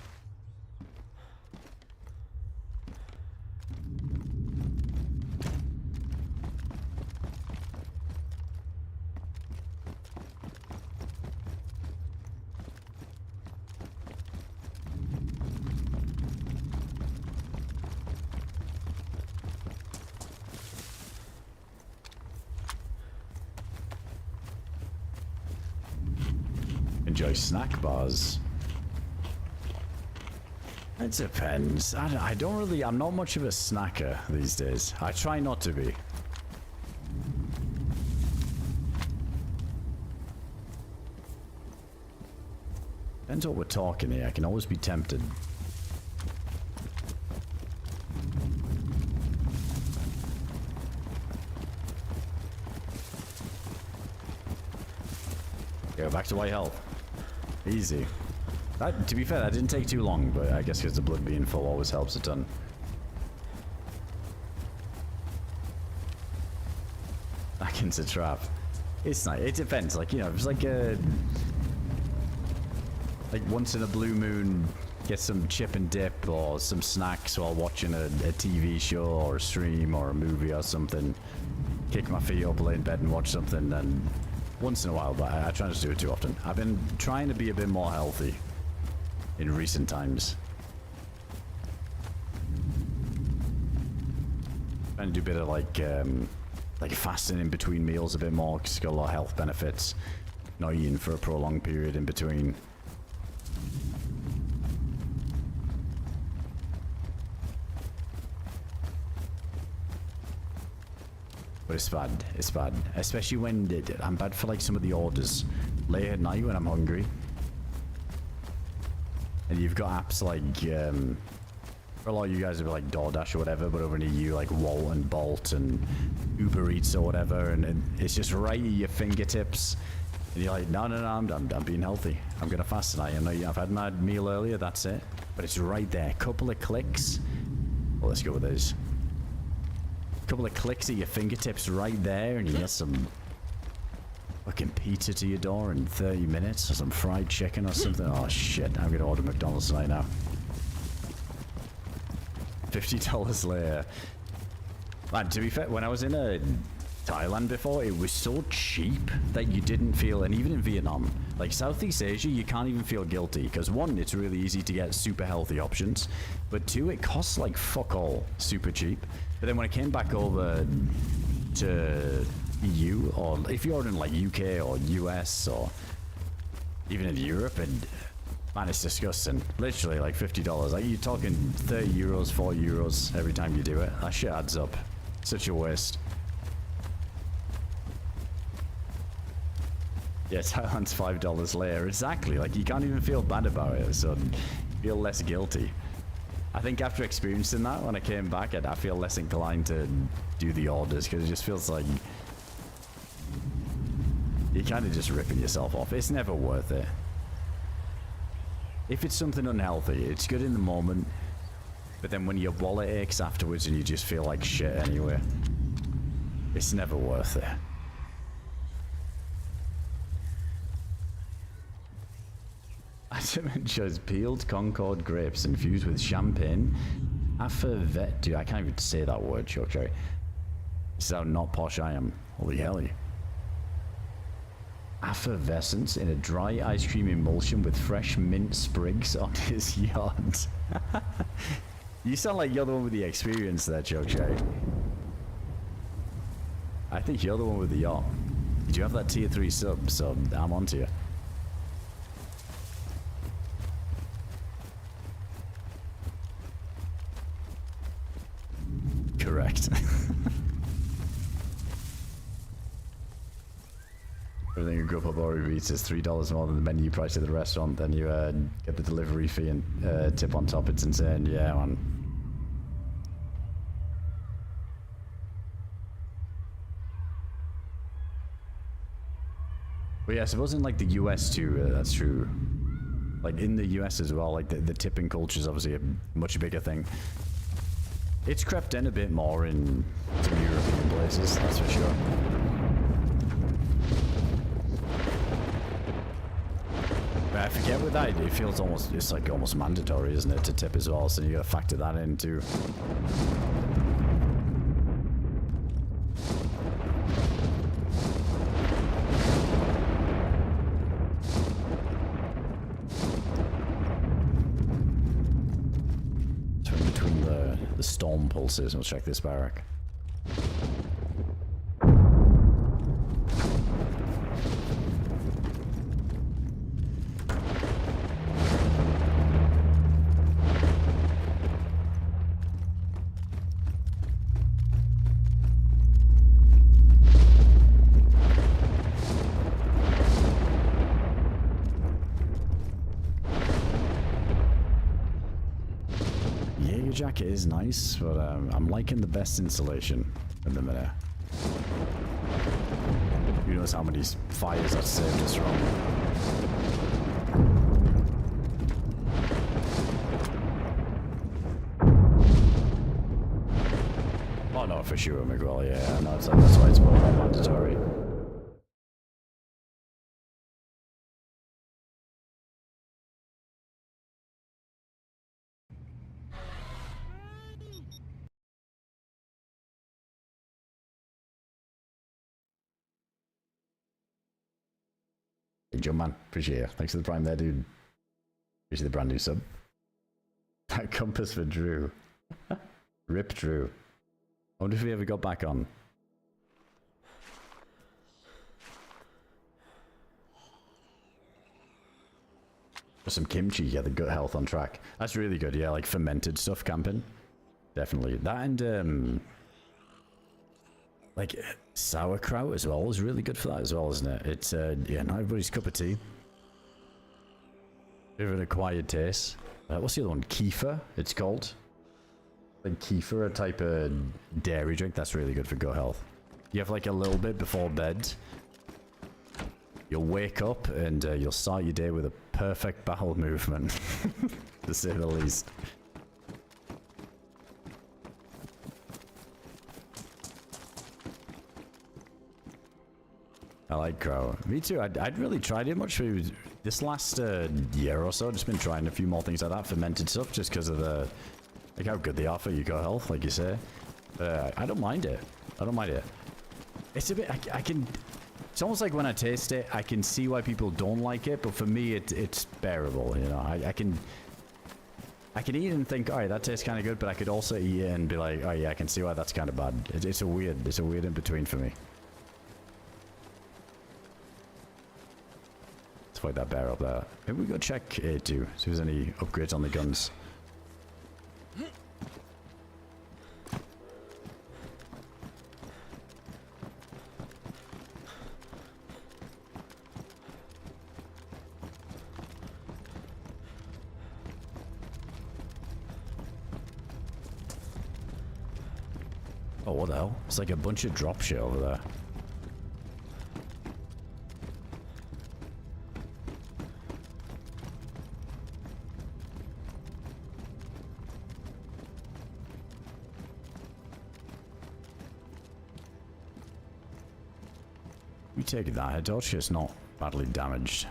Enjoy snack bars. It depends. I don't really, I'm not much of a snacker these days. I try not to be. Depends what we're talking here. I can always be tempted. Go back to white health. Easy. That, to be fair, that didn't take too long, but I guess because the blood being full always helps a ton. Back into trap. It's nice. It depends. Like, you know, it's like a... Like once in a blue moon, get some chip and dip or some snacks while watching a TV show or a stream or a movie or something. Kick my feet up, lay in bed and watch something, and once in a while, but I try not to do it too often. I've been trying to be a bit more healthy in recent times. Trying to do a bit of like fasting in between meals a bit more, because it's got a lot of health benefits. Not eating for a prolonged period in between. But it's bad. It's bad. Especially when I'm bad for like some of the orders late at night when I'm hungry. And you've got apps like, for a lot of you guys are like DoorDash or whatever, but over near you like Wolt and Bolt and Uber Eats or whatever, and it's just right at your fingertips. And you're like, no, I'm being healthy. I'm gonna fast tonight. I know I've had my meal earlier, that's it. But it's right there. Couple of clicks. Well, let's go with those. Couple of clicks at your fingertips right there, and you get some fucking pizza to your door in 30 minutes, or some fried chicken or something. Oh shit, I'm gonna order McDonald's tonight now. $50 later. Man, to be fair, when I was in Thailand before, it was so cheap that you didn't feel, and even in Vietnam, like Southeast Asia, you can't even feel guilty, because one, it's really easy to get super healthy options, but two, it costs like fuck all super cheap. But then when I came back over to EU, or if you're in like UK or US or even in Europe, and man, it's disgusting. Literally like $50. Like you're talking 30 euros, 40 euros every time you do it. That shit adds up. Such a waste. Yeah, Thailand's $5 later. Exactly. Like you can't even feel bad about it, so feel less guilty. I think after experiencing that, when I came back, I feel less inclined to do the orders, because it just feels like you're kind of just ripping yourself off. It's never worth it. If it's something unhealthy, it's good in the moment, but then when your wallet aches afterwards and you just feel like shit anyway, it's never worth it. Adam chose peeled Concord grapes infused with champagne. Dude, I can't even say that word, Chuck Cherry. This is how not posh I am. Holy hell. Effervescence in a dry ice cream emulsion with fresh mint sprigs on his yacht. You sound like you're the one with the experience there, Chuck Cherry. I think you're the one with the yacht. Did you have that tier 3 sub? So I'm onto you. Correct. Everything you Grubhub or Uber Eats is $3 more than the menu price of the restaurant. Then you get the delivery fee and tip on top. It's insane. Yeah, man. But yeah, I suppose in like the US too, that's true. Like in the US as well, like the tipping culture is obviously a much bigger thing. It's crept in a bit more in some European places, that's for sure. But I forget with that, it feels almost, it's like almost mandatory, isn't it, to tip as well, so you gotta factor that in too. The storm pulses. We'll check this barrack. jacket is nice, but I'm liking the best insulation in the minute. Who knows how many fires that saved us from. Oh no, for sure, Miguel, yeah, no, that's why it's more mandatory. Hey, Joe, man, appreciate it. Thanks for the prime there, dude. Appreciate the brand new sub. That compass for Drew. Rip Drew. I wonder if he ever got back on. Some kimchi, yeah, the gut health on track. That's really good, yeah, like fermented stuff camping. Definitely. That and, like, sauerkraut as well is really good for that as well, isn't it? It's, yeah, not everybody's cup of tea. Bit of an acquired taste. What's the other one? Kefir, it's called. Like kefir, a type of dairy drink. That's really good for gut health. You have like a little bit before bed. You'll wake up and you'll start your day with a perfect bowel movement, to say the least. I like crow. Me too. I'd really tried it much for this last year or so. Just been trying a few more things like that, fermented stuff, just because of the like how good they are for your gut health, like you say. I don't mind it. I don't mind it. It's a bit. I can. It's almost like when I taste it, I can see why people don't like it, but for me, it's bearable. You know, I can eat and think, all right, that tastes kind of good, but I could also eat it and be like, oh yeah, I can see why that's kind of bad. It's a weird in between for me. Let's fight that bear up there. Maybe we go check A2, see if there's any upgrades on the guns. Oh, what the hell? It's like a bunch of drop shit over there. We take that. Her torch is not badly damaged.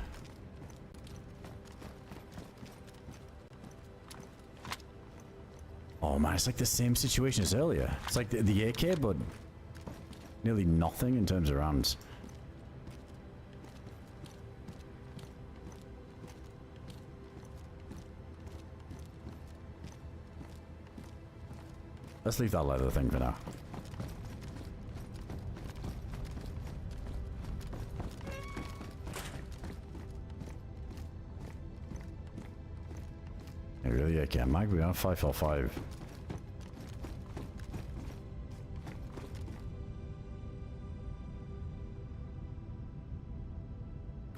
Oh man, it's like the same situation as earlier. It's like the AK, but nearly nothing in terms of rounds. Let's leave that leather thing for now. Hey, really, AK mag? We are 545.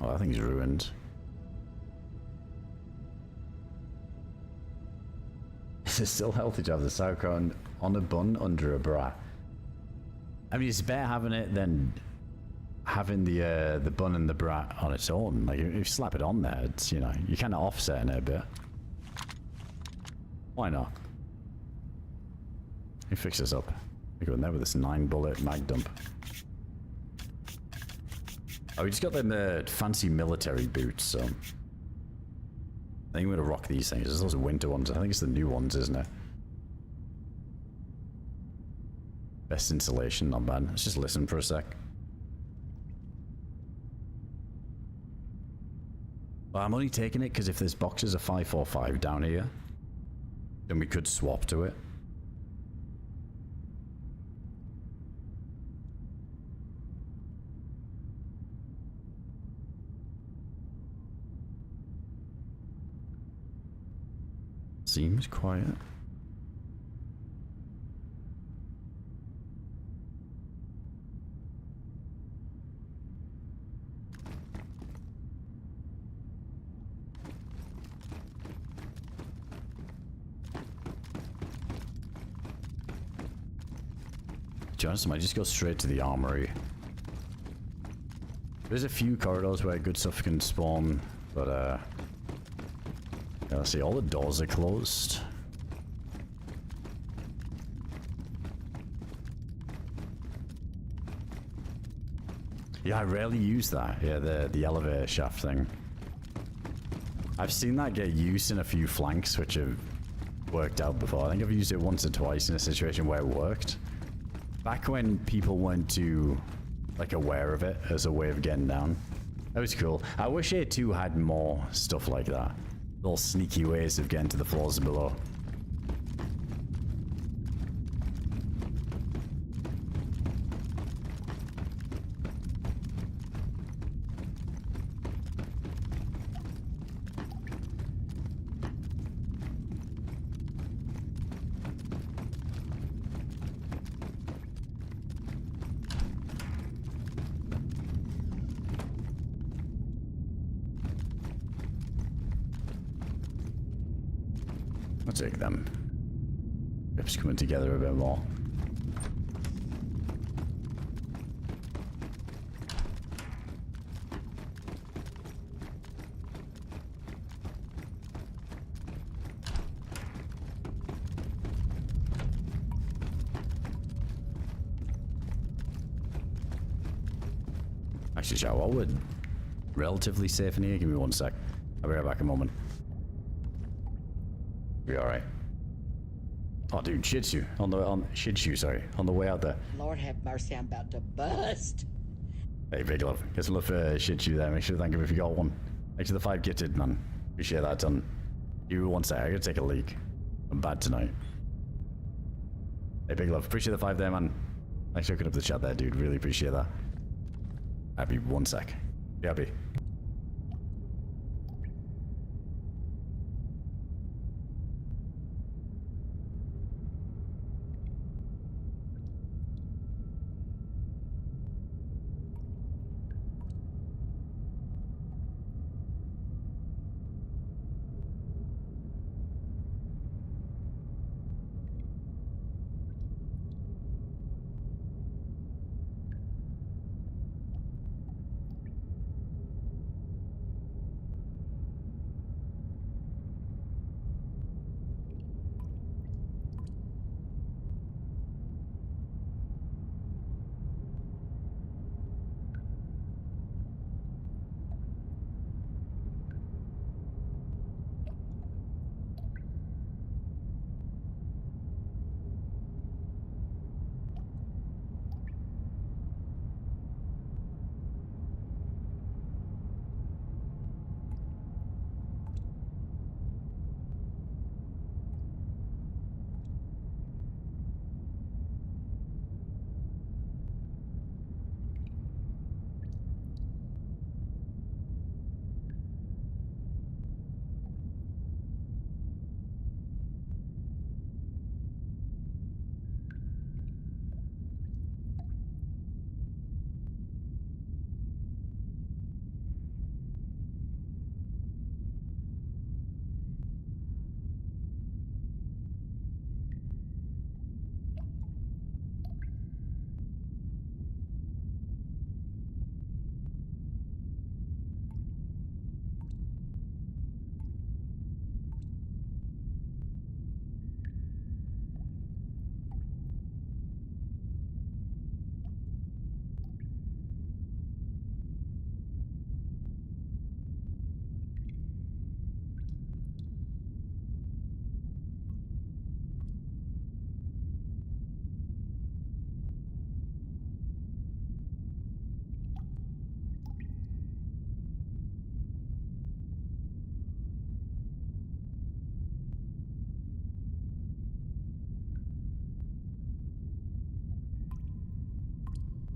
Oh, that thing's ruined. Is it still healthy to have the sauerkraut on a bun under a bra? I mean, it's better having it than having the bun and the bra on its own. Like, if you slap it on there, it's, you know, you're kind of offsetting it a bit. Why not? Let me fix this up. We go in there with this 9-bullet mag dump. Oh, we just got them fancy military boots, so I think we're gonna rock these things. There's those winter ones. I think it's the new ones, isn't it? Best insulation, not bad. Let's just listen for a sec. Well, I'm only taking it because if there's boxes of 545 down here, then we could swap to it. Seems quiet. be honest, I might just go straight to the armory. There's a few corridors where good stuff can spawn, but yeah, let's see, all the doors are closed. Yeah, I rarely use that. Yeah, the elevator shaft thing. I've seen that get used in a few flanks, which have worked out before. I think I've used it once or twice in a situation where it worked. Back when people weren't too, like, aware of it as a way of getting down. That was cool. I wish A2 had more stuff like that. Little sneaky ways of getting to the floors below. I'll take them. Rips coming together a bit more. Actually, Joe, we're relatively safe in here. Give me one sec. I'll be right back in a moment. Be alright. Oh, dude, shih tzu. On the way out there. Lord have mercy, I'm about to bust. Hey, big love. Get some love for shih tzu there. Make sure to thank him if you got one. Thanks to the 5 gifted, man. Appreciate that, ton. You one sec. I gotta take a leak. I'm bad tonight. Hey, big love. Appreciate the 5 there, man. Thanks for hooking up the chat there, dude. Really appreciate that. Happy, one sec. Be happy.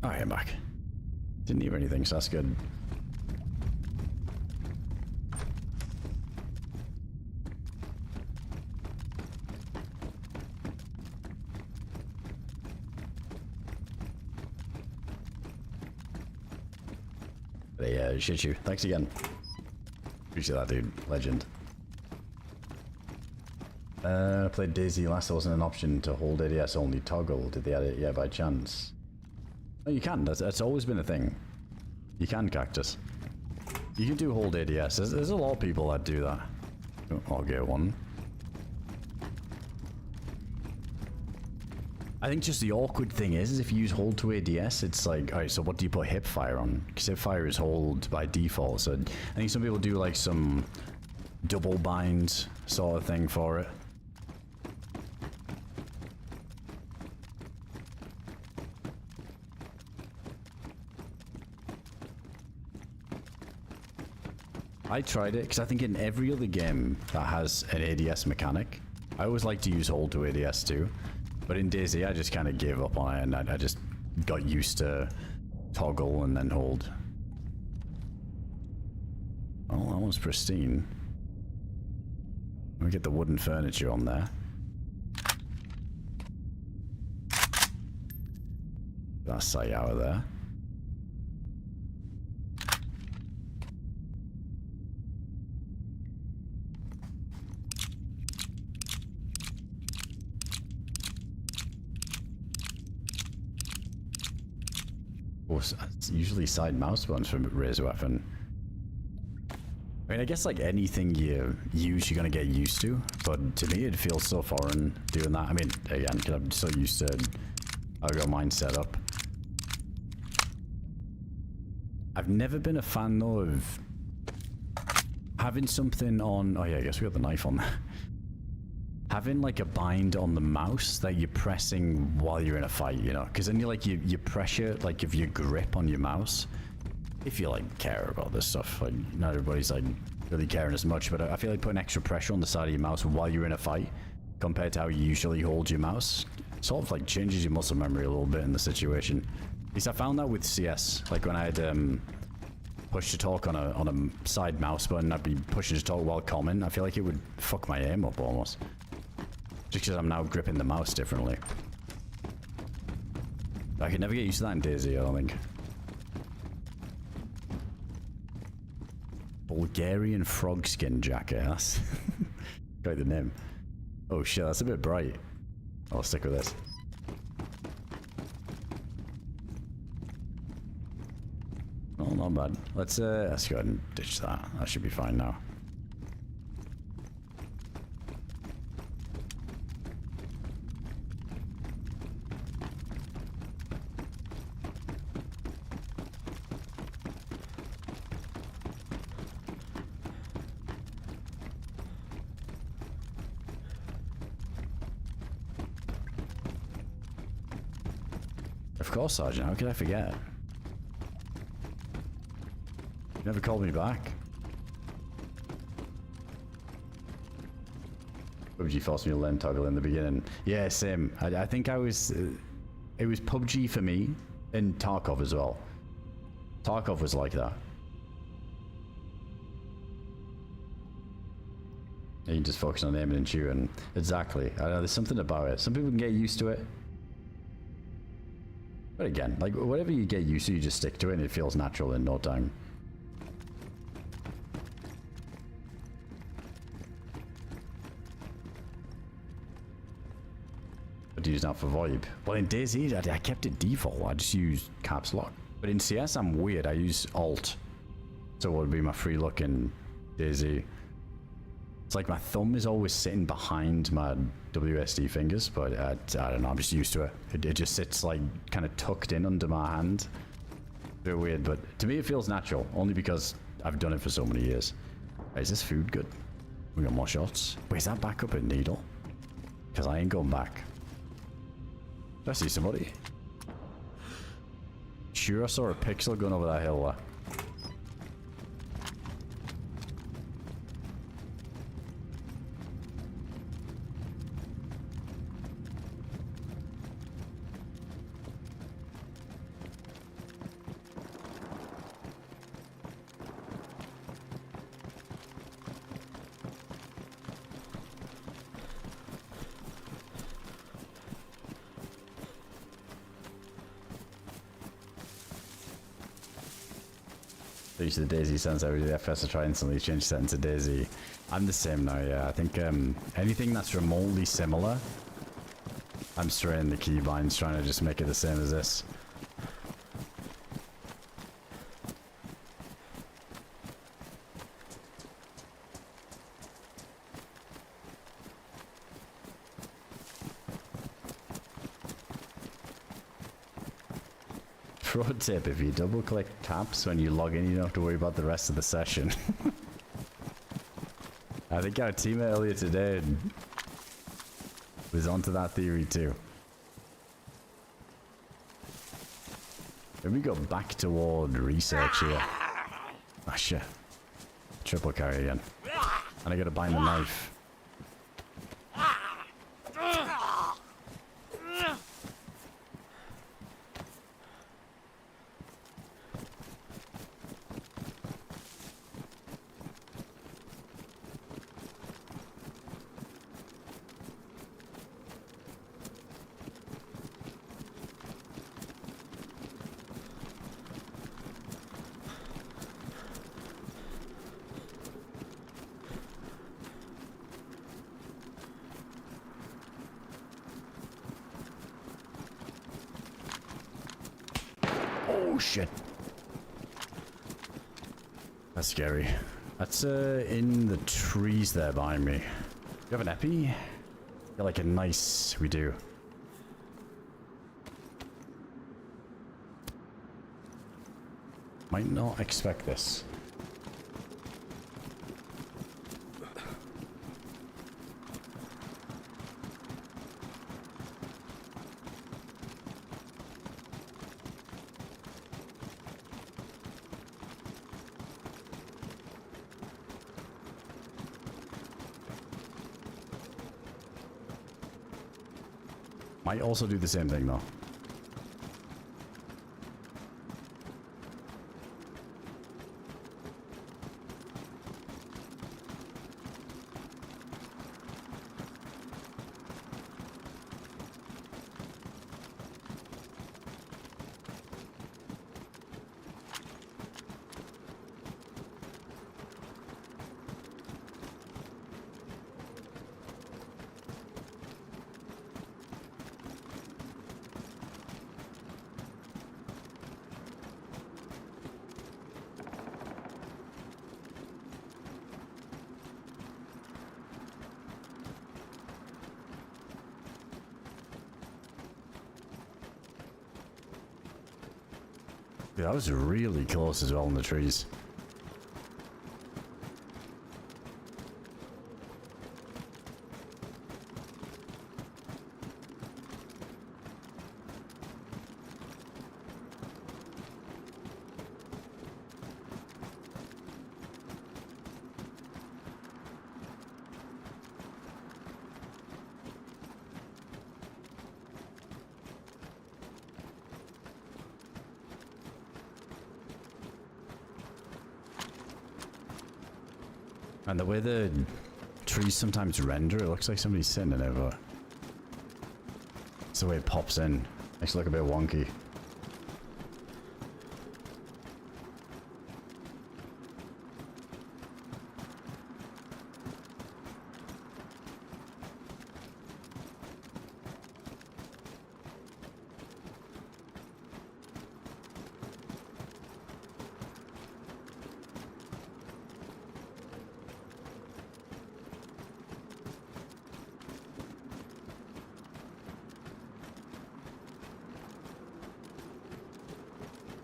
Alright, I'm back. Didn't hear anything, so that's good. Hey, shit you. Thanks again. Appreciate that, dude. Legend. I played Dayz last. There wasn't an option to hold ADS, only toggle. Did they add it? Yeah, by chance. No, you can. That's always been a thing. You can, Cactus. You can do hold ADS. There's a lot of people that do that. Oh, I'll get one. I think just the awkward thing is if you use hold to ADS, it's like, alright, so what do you put hip fire on? Because hip fire is hold by default, so I think some people do like some double bind sort of thing for it. I tried it because I think in every other game that has an ADS mechanic, I always like to use hold to ADS too. But in Dayz, I just kind of gave up on it, and I just got used to toggle and then hold. Oh, that one's pristine. Let me get the wooden furniture on there. That sight out of there. It's usually side mouse buttons from Razor Weapon. I mean, I guess like anything you use, you're gonna get used to. But to me, it feels so foreign doing that. I mean, again, because I'm so used to how I got mine set up. I've never been a fan though of having something on. Oh yeah, I guess we got the knife on there. Having like a bind on the mouse that you're pressing while you're in a fight, you know, because then you like you pressure like if your grip on your mouse, if you like care about this stuff, like not everybody's like really caring as much, but I feel like putting extra pressure on the side of your mouse while you're in a fight compared to how you usually hold your mouse sort of like changes your muscle memory a little bit in the situation. At least I found that with CS, like when I had push to talk on a side mouse button, I'd be pushing to talk while common. I feel like it would fuck my aim up almost. Just because I'm now gripping the mouse differently. I could never get used to that in Dayz, I don't think. Bulgarian frog skin jacket, that's quite the name. Oh shit, that's a bit bright. I'll stick with this. Oh, not bad. Let's go ahead and ditch that. That should be fine now. Of course, Sergeant. How could I forget? You never called me back. PUBG forced me to learn toggle in the beginning. Yeah, same. I think I was... it was PUBG for me, and Tarkov as well. Tarkov was like that. You just focus on aiming and shooting. Exactly. I know, there's something about it. Some people can get used to it. But again, like, whatever you get used to, you just stick to it and it feels natural in no time. What do you use now for VoIP? Well, in Dayz, I kept it default. I just use caps lock. But in CS, I'm weird. I use Alt. So what would be my free look in Dayz? It's like my thumb is always sitting behind my WSD fingers, but I don't know, I'm just used to it. It just sits like kind of tucked in under my hand. A bit weird, but to me it feels natural, only because I've done it for so many years. Right, is this food good? We got more shots. Wait, is that back up at Needle? Because I ain't going back. Did I see somebody? Sure, I saw a pixel going over that hill there. Switch to the Dayz sense. I would do FPS to try instantly change setting to Dayz. I'm the same now, yeah. I think anything that's remotely similar, I'm straight in the keybinds trying to just make it the same as this. Pro tip, if you double click tabs when you log in, you don't have to worry about the rest of the session. I think our teammate earlier today was onto that theory too. Let me go back toward research here. Oh shit. Triple carry again. And I gotta bind the knife. Oh shit. That's scary. That's in the trees there behind me. You have an epi? Got like a nice... We do. Might not expect this. Might also do the same thing though. Yeah, that was really close as well in the trees. And the way the trees sometimes render, it looks like somebody's sitting in it, but it's the way it pops in. Makes it look a bit wonky.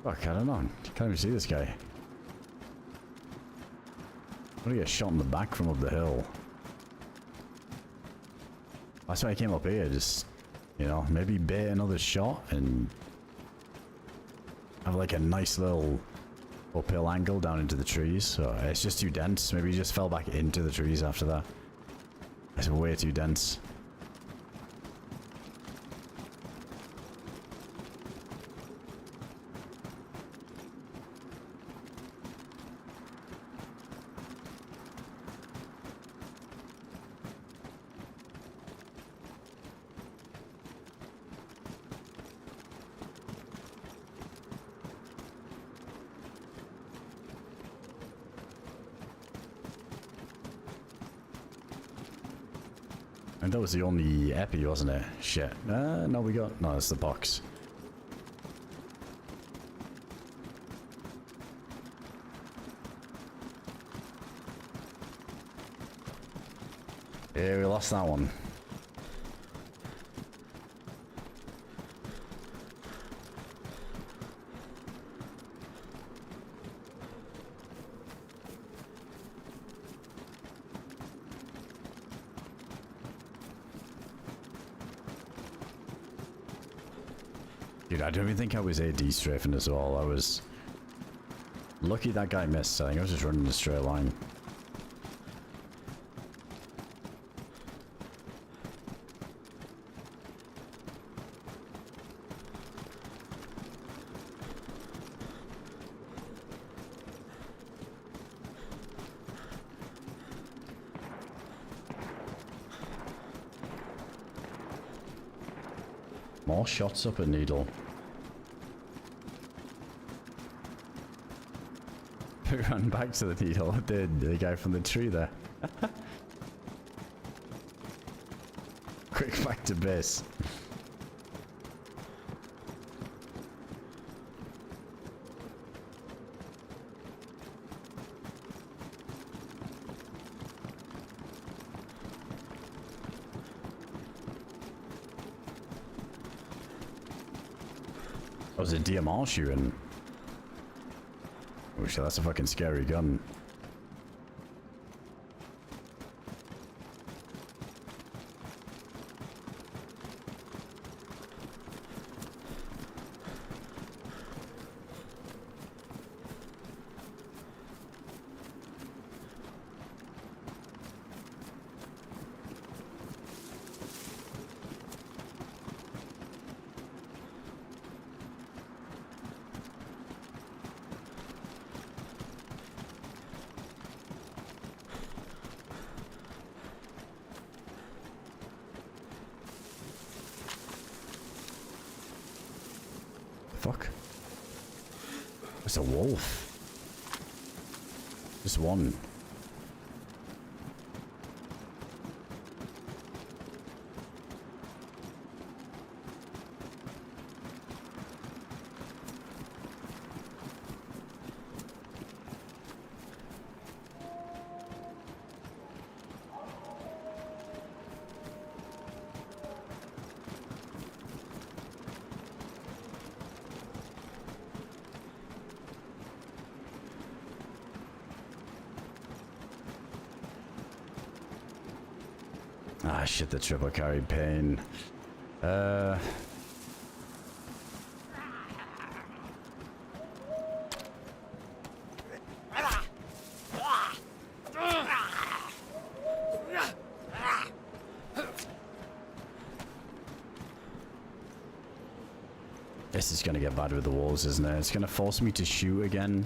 Fuck, I don't know. Can't even see this guy. I'm gonna get shot in the back from up the hill. That's why I came up here, just, you know, maybe bait another shot and have like a nice little uphill angle down into the trees. So it's just too dense. Maybe he just fell back into the trees after that. It's way too dense. And that was the only epi, wasn't it? Shit. No, we got... No, it's the box. Yeah, we lost that one. Dude, I don't even think I was AD strafing as well. I was lucky that guy missed. I think I was just running a straight line. More shots up at Needle. Who ran back to the Needle? The guy from the tree there. Quick back to base. That was a DMR shooting. Oh shit, that's a fucking scary gun. Fuck. It's a wolf. Just one. Ah, shit, the triple carry pain. This is gonna get bad with the walls, isn't it? It's gonna force me to shoot again.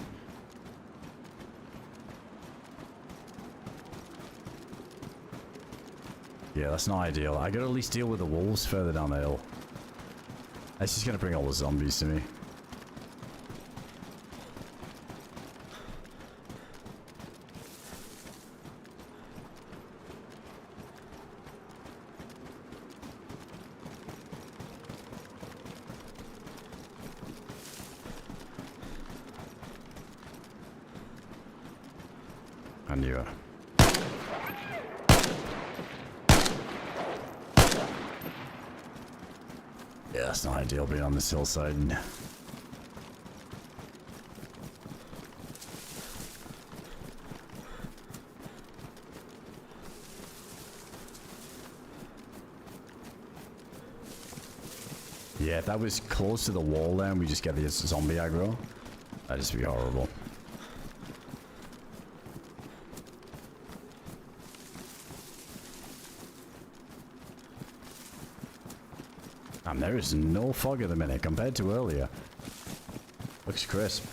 Yeah, that's not ideal. I gotta at least deal with the wolves further down the hill. That's just gonna bring all the zombies to me. I knew it. Yeah, that's not ideal being on this hillside. Yeah, if that was close to the wall there and we just get the zombie aggro, that'd just be horrible. And there is no fog at the minute compared to earlier. Looks crisp.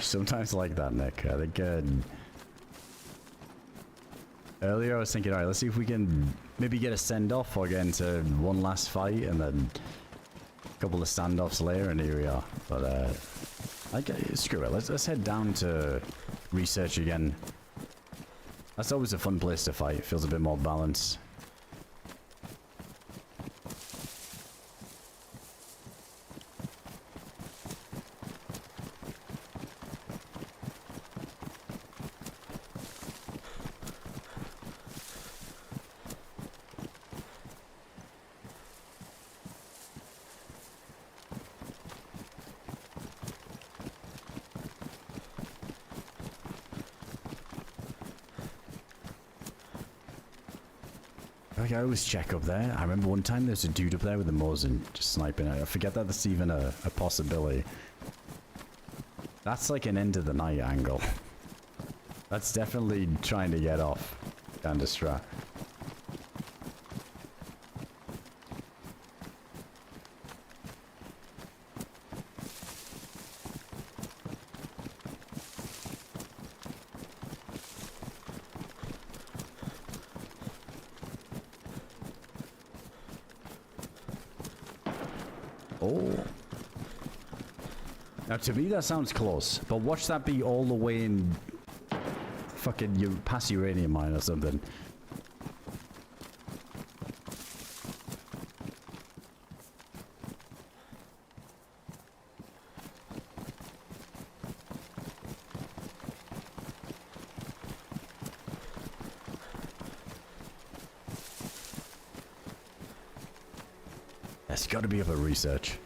sometimes like that, Nick. I think earlier I was thinking, alright, let's see if we can maybe get a send-off or get into one last fight and then a couple of standoffs later, and here we are. But screw it, let's head down to research again. That's always a fun place to fight. Feels a bit more balanced. I always check up there. I remember one time there's a dude up there with a Mosin just sniping. I forget that that's even a possibility. That's like an end of the night angle. That's definitely trying to get off kind of strat. Oh. Now to me that sounds close, but watch that be all the way in fucking you past uranium mine or something. There's got to be other research.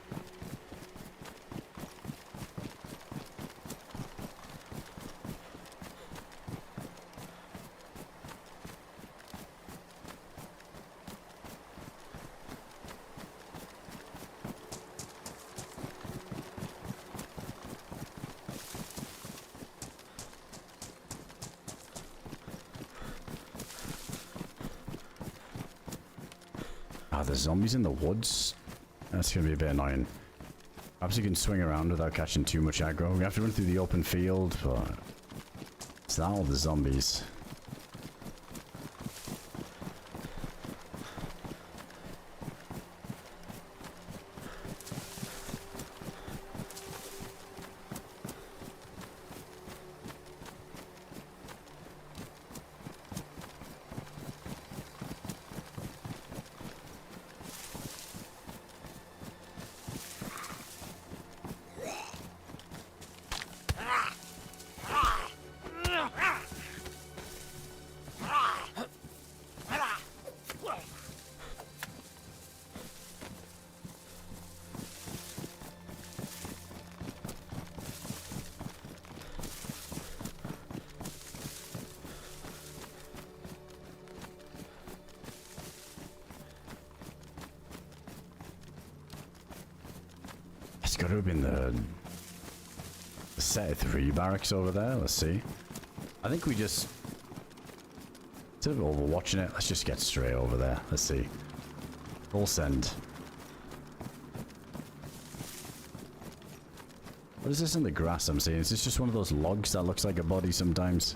Ah, there's zombies in the woods. That's gonna be a bit annoying. Perhaps you can swing around without catching too much aggro. We have to run through the open field, but it's not all the zombies. It's got to have been the set 3 barracks over there. Let's see. I think we just, instead of overwatching it, let's just get straight over there. Let's see. Full send. What is this in the grass I'm seeing? Is this just one of those logs that looks like a body sometimes?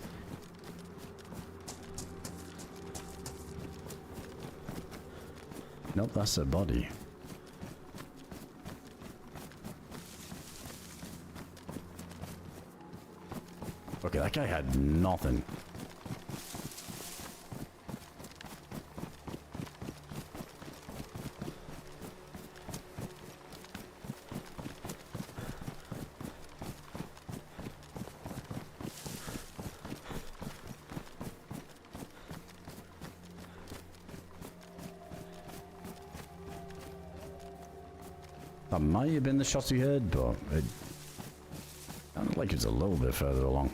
Nope, that's a body. Okay, that guy had nothing. That might have been the shots we heard, but it sounded like it's a little bit further along.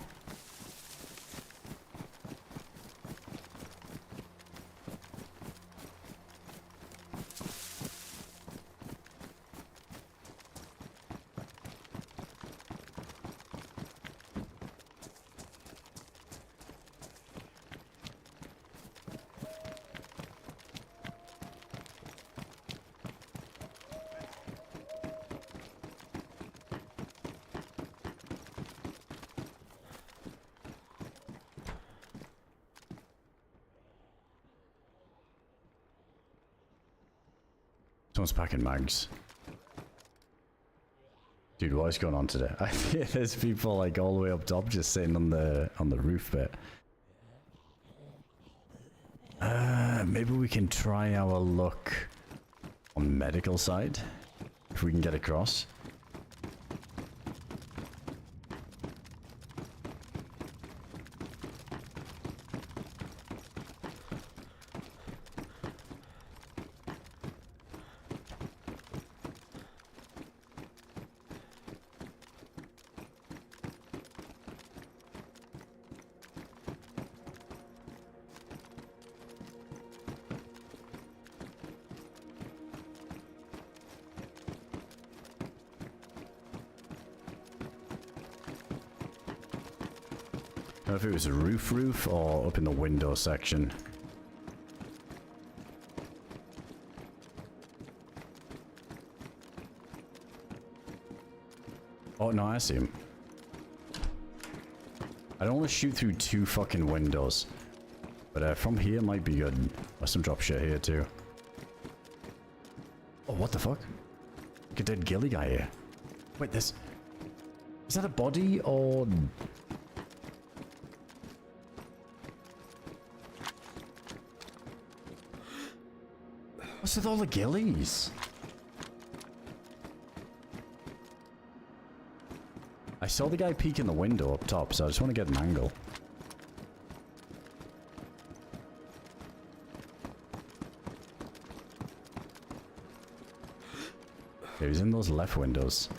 Someone's packing mags. Dude, what is going on today? I think there's people like all the way up top just sitting on the roof bit. Maybe we can try our luck on the medical side if we can get across. I don't know if it was a roof or up in the window section. Oh no, I see him. I don't want to shoot through 2 fucking windows. But from here might be good. There's some drop shit here too. Oh, what the fuck? Like a dead ghillie guy here. Wait, this... Is that a body or... What's with all the ghillies? I saw the guy peek in the window up top, so I just want to get an angle. Okay, he's in those left windows.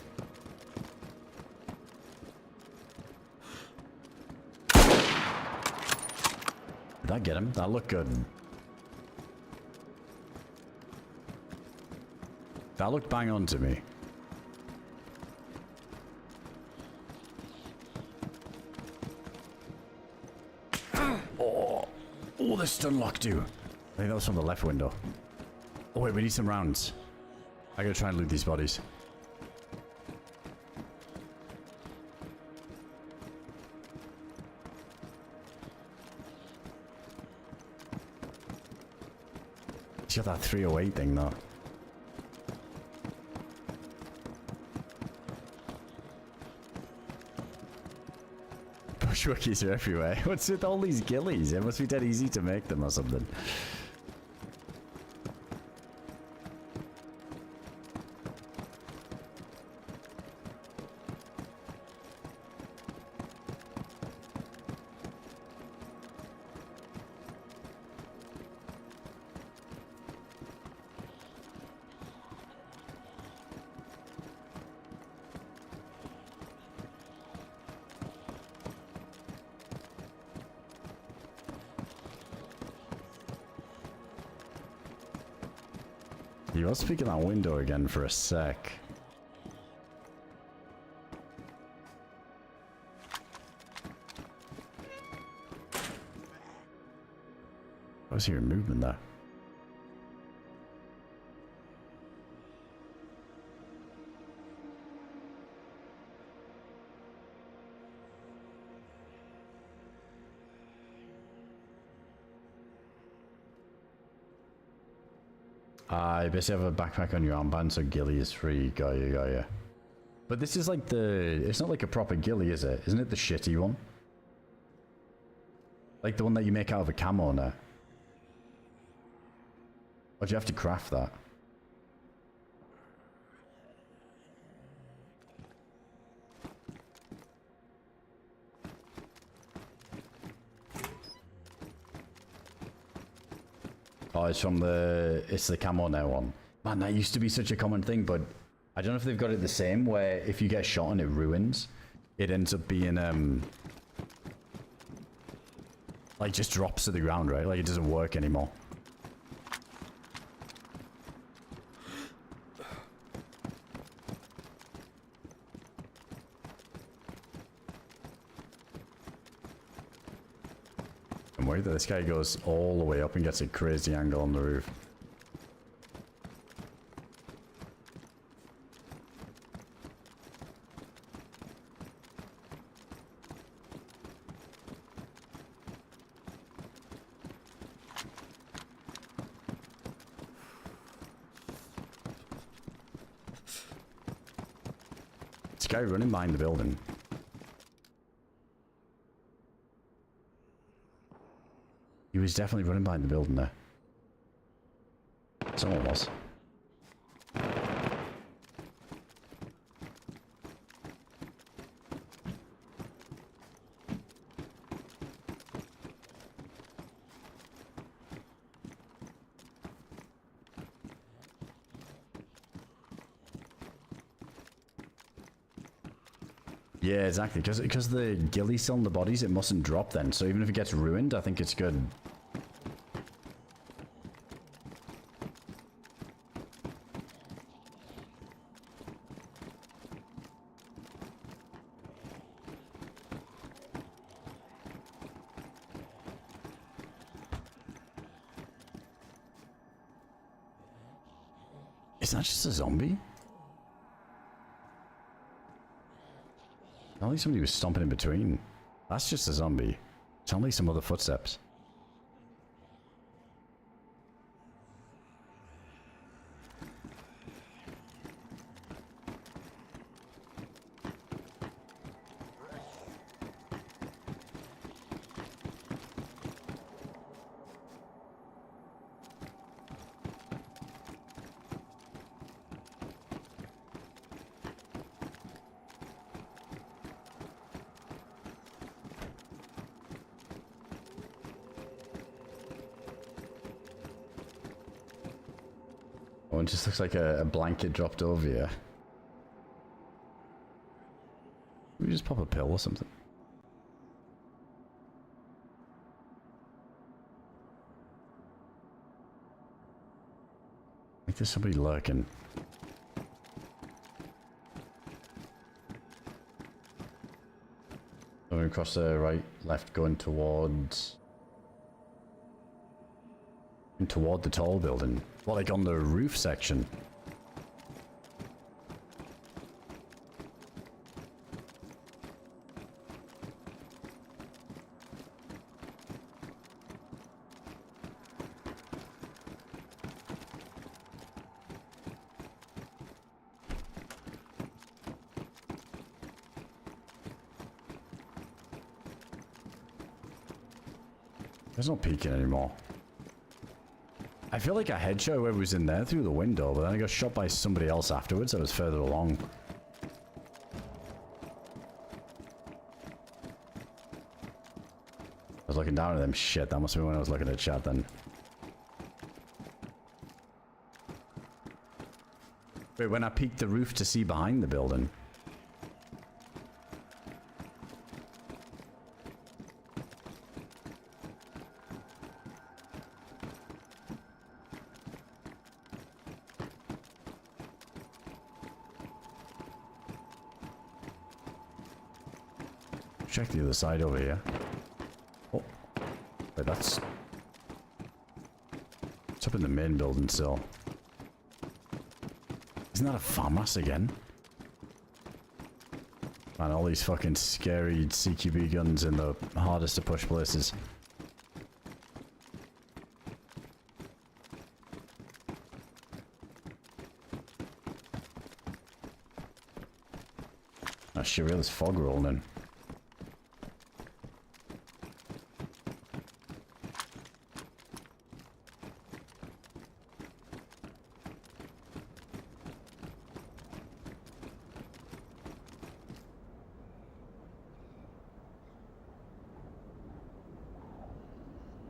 Did that get him? That looked good. That looked bang on to me. Oh, this stun lock too. I think that was from the left window. Oh wait, we need some rounds. I gotta try and loot these bodies. He's got that 308 thing though. Bushwookies are everywhere. What's with all these ghillies? It must be dead easy to make them or something. You was peeking that window again for a sec. I was hearing movement there. You basically have a backpack on your armband, so ghillie is free. Got you. But this is like the... It's not like a proper ghillie, is it? Isn't it the shitty one? Like the one that you make out of a camo net? Or do you have to craft that? Oh, it's from the... It's the camo net one. Man, that used to be such a common thing, but I don't know if they've got it the same, where if you get shot and it ruins, it ends up being, like, just drops to the ground, right? Like, it doesn't work anymore. I'm worried that this guy goes all the way up and gets a crazy angle on the roof. guy running behind the building. He was definitely running behind the building there. Someone was. Yeah, exactly. Because the ghillie's still in the bodies, it mustn't drop then. So even if it gets ruined, I think it's good. Is that just a zombie? I think somebody was stomping in between. That's just a zombie. It's only some other footsteps. Oh, it just looks like a blanket dropped over here. We just pop a pill or something. I think there's somebody lurking. Going across the right, left, going towards... toward the tall building. Well, like on the roof section. There's no peeking anymore. I feel like I headshot whoever was in there through the window, but then I got shot by somebody else afterwards that was further along. I was looking down at them. Shit, that must have been when I was looking at chat then. Wait, when I peeked the roof to see behind the building. Check the other side over here. Oh, wait, that's... It's up in the main building still. Isn't that a farmhouse again? Man, all these fucking scary CQB guns in the hardest to push places. Oh shit, there's fog rolling in.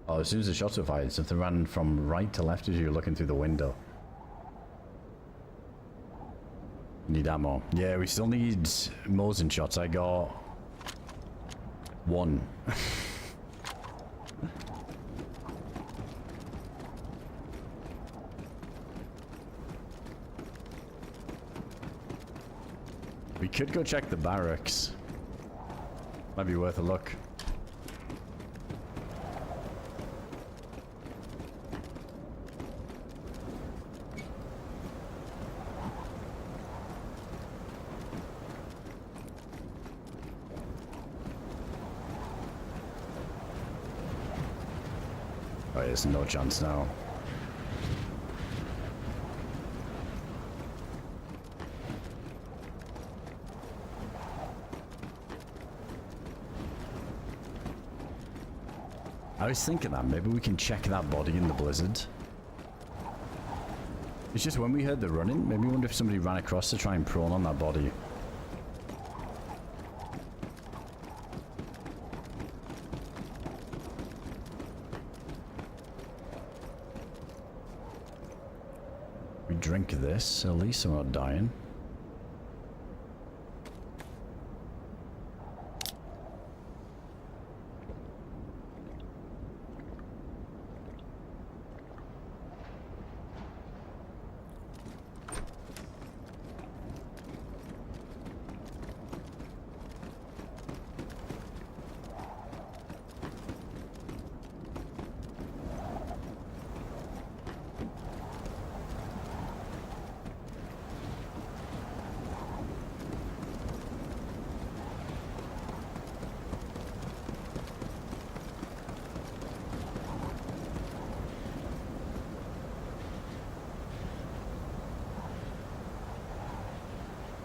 Oh, as soon as the shots were fired, something ran from right to left as you were looking through the window. Need ammo. Yeah, we still need Mosin shots. I got one. We could go check the barracks. Might be worth a look. Oh, there's no chance now. I was thinking that maybe we can check that body in the blizzard. It's just when we heard the running, maybe we wonder if somebody ran across to try and prone on that body. We drink this, at least I'm not dying.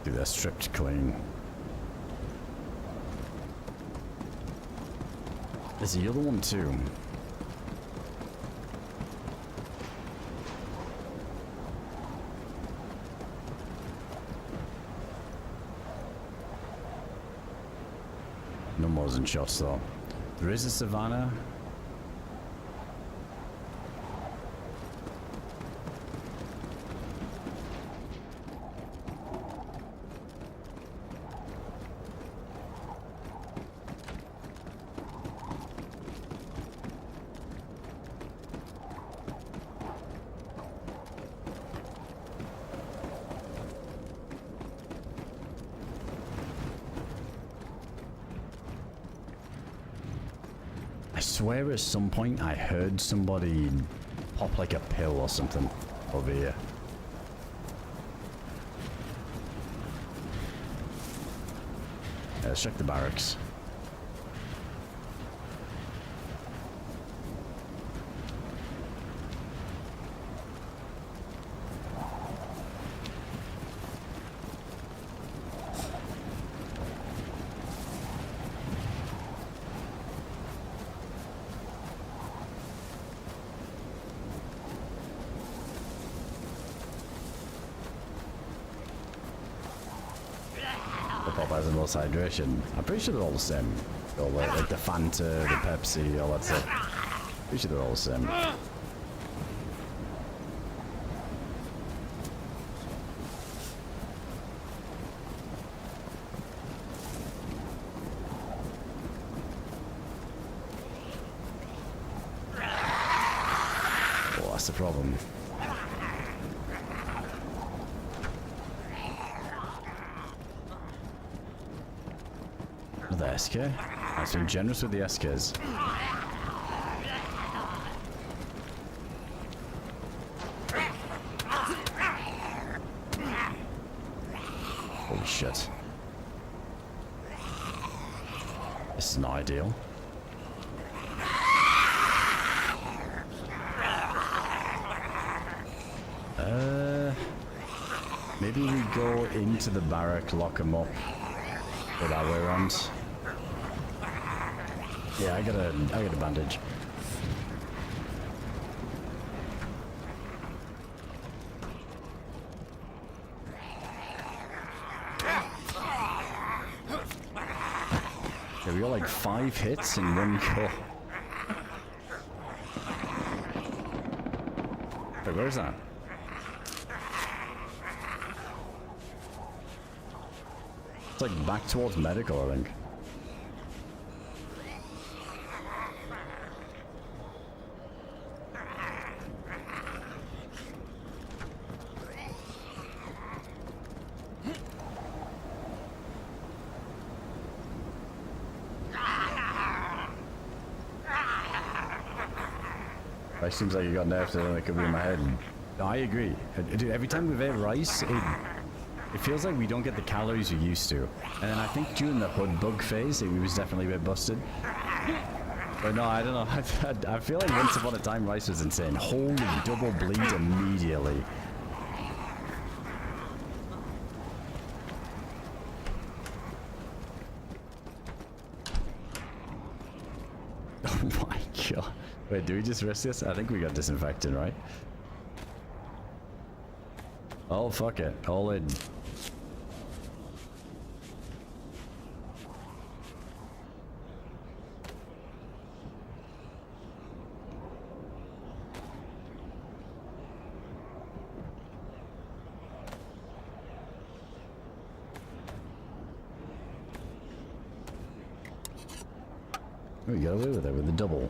They're stripped clean. There's the other one too. No more than shots though. There is a savannah. I swear at some point I heard somebody pop like a pill or something over here. Let's check the barracks. Pop has the most hydration. I'm pretty sure they're all the same. All like the Fanta, the Pepsi, all that stuff. Pretty sure they're all the same. Oh, that's the problem. The SK? I've been generous with the SKs. Holy shit. This is not ideal. Maybe we go into the barrack, lock them up. Go that way around. Yeah, I got a bandage. Yeah, we got like 5 hits in one go. Wait, where's that? It's like back towards medical, I think. It seems like you got nerfed and it could be in my head. No, I agree. Dude, every time we've ate rice, it feels like we don't get the calories we used to. And then I think during the hood bug phase, it was definitely a bit busted. But no, I don't know. I feel like once upon a time rice was insane. Holy double bleed immediately. Oh my god. God. Wait, do we just risk this? I think we got disinfectant, right? Oh, fuck it. All in. Oh, you got away with it with the double.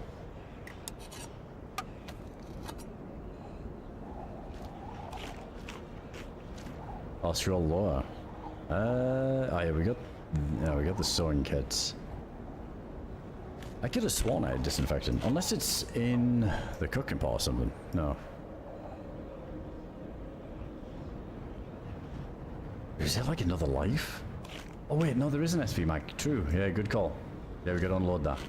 Austral Law. Oh yeah, we got the sewing kits. I could have sworn I had disinfectant, unless it's in the cooking pot or something. No. Is there like another life? Oh wait, no, there is an SV Mac. True. Yeah, good call. Yeah, we gotta unload that.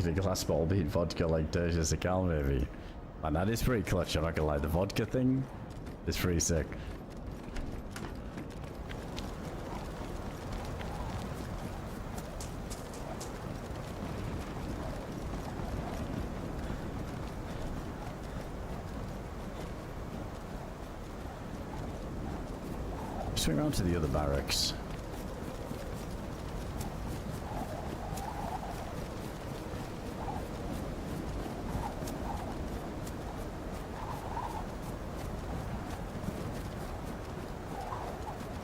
A glass bottle beat vodka like Dayz as a cal maybe. Man, that is pretty clutch, I'm not gonna lie. The vodka thing is pretty sick. Swing around to the other barracks.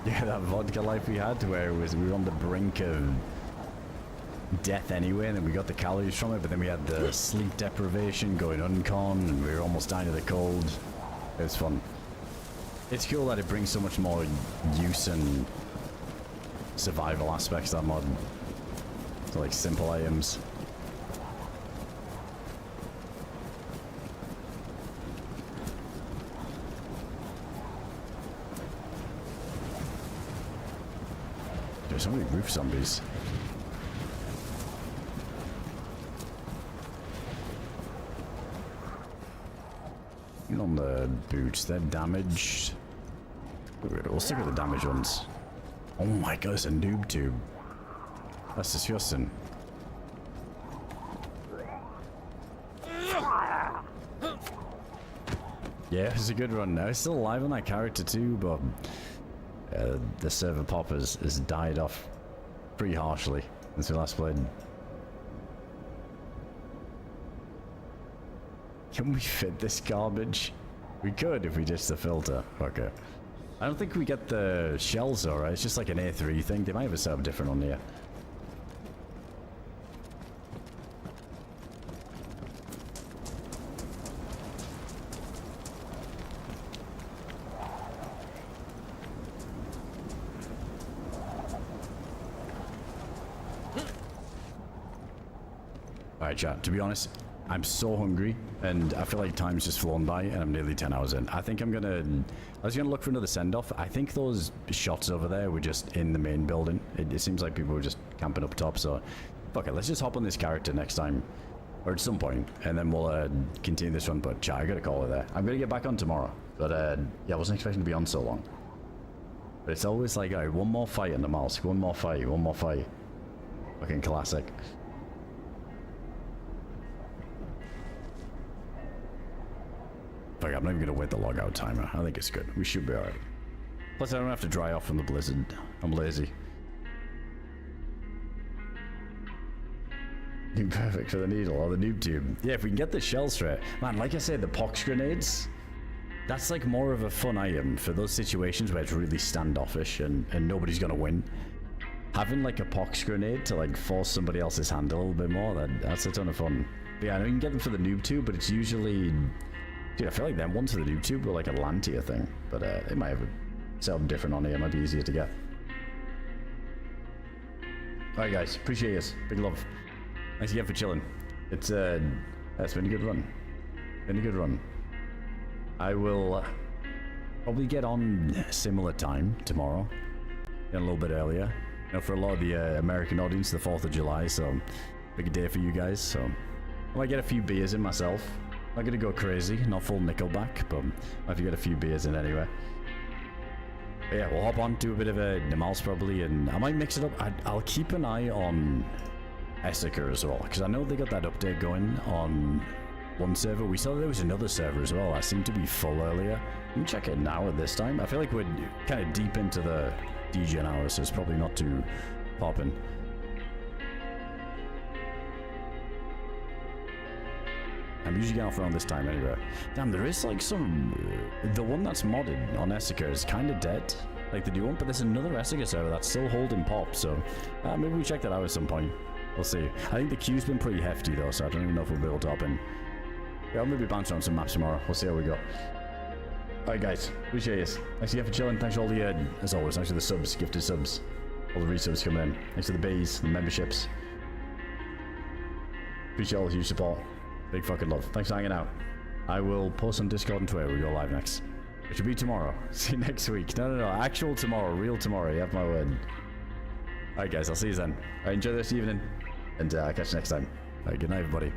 Yeah, that vodka life we had where we were on the brink of death anyway, and then we got the calories from it, but then we had the sleep deprivation going uncon, and we were almost dying of the cold. It was fun. It's cool that it brings so much more use and survival aspects to that mod. So like simple items. There's so many roof zombies. Even on the boots, they're damaged. We'll stick with the damaged ones. Oh my god, it's a noob tube. That's disgusting. Yeah, it's a good run. Now it's still alive on that character too, but the server pop has died off pretty harshly since we last played. Can we fit this garbage? We could if we ditched the filter. Okay. I don't think we get the shells though, right? It's just like an A3 thing. They might have a set up different on here. Alright chat, to be honest, I'm so hungry and I feel like time's just flown by and I'm nearly 10 hours in. I think I was gonna look for another send-off. I think those shots over there were just in the main building. It seems like people were just camping up top, so fuck it, let's just hop on this character next time or at some point and then we'll continue this run. But chat, I gotta call it there. I'm gonna get back on tomorrow, but yeah, I wasn't expecting to be on so long. But it's always like, alright, one more fight in the NAMALSK, one more fight. Fucking classic. Fuck, I'm not even gonna wait the logout timer. I think it's good. We should be alright. Plus, I don't have to dry off from the blizzard. I'm lazy. Perfect for the needle or the noob tube. Yeah, if we can get the shell straight. Man, like I said, the pox grenades, that's like more of a fun item for those situations where it's really standoffish and nobody's gonna win. Having like a pox grenade to like force somebody else's hand a little bit more, that's a ton of fun. But yeah, I know you can get them for the noob tube, but it's usually... Dude, I feel like them ones for the noob tube were like a LAN tier thing, but it might have set up different on here. It might be easier to get. Alright guys, appreciate you. Big love. Thanks again for chilling. It's been a good run. Been a good run. I will probably get on similar time tomorrow. Get a little bit earlier. You know, for a lot of the American audience, the 4th of July, so big day for you guys. So I might get a few beers in myself. Not gonna go crazy, not full Nickelback, but I might get a few beers in anyway. But yeah, we'll hop on, do a bit of a NAMALSK probably, and I might mix it up. I'll keep an eye on Essica as well, because I know they got that update going on one server. We saw there was another server as well. I seem to be full earlier. Let me check it now at this time. I feel like we're kind of deep into the DJ hour, so it's probably not too popping. I'm usually getting off around this time anyway. Damn, there is like some... the one that's modded on Essica is kind of dead. Like the new one, but there's another Essica server that's still holding pop, so maybe we check that out at some point. We'll see. I think the queue's been pretty hefty though, so I don't even know if we'll be able to hop in. Yeah, I'll maybe bounce around some maps tomorrow. We'll see how we go. Alright guys, appreciate it. Thanks again for chilling. Thanks for all the, as always, thanks for the subs, gifted subs. All the resubs coming in. Thanks for the bays, the memberships. Appreciate all the huge support. Big fucking love. Thanks for hanging out. I will post on Discord and Twitter. We go live next. It should be tomorrow. See you next week. No. Actual tomorrow. Real tomorrow. You have my word. Alright guys, I'll see you then. Alright, enjoy this evening. And I'll catch you next time. Alright, good night everybody.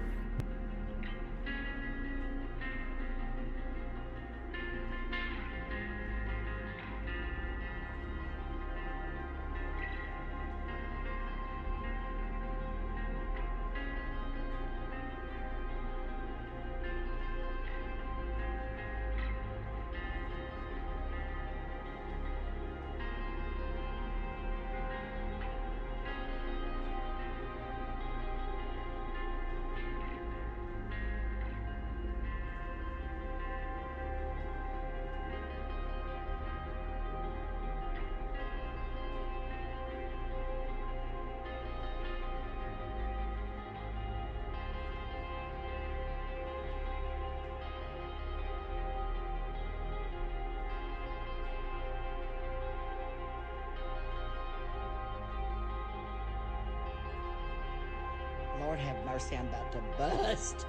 Lord have mercy, I'm about to bust.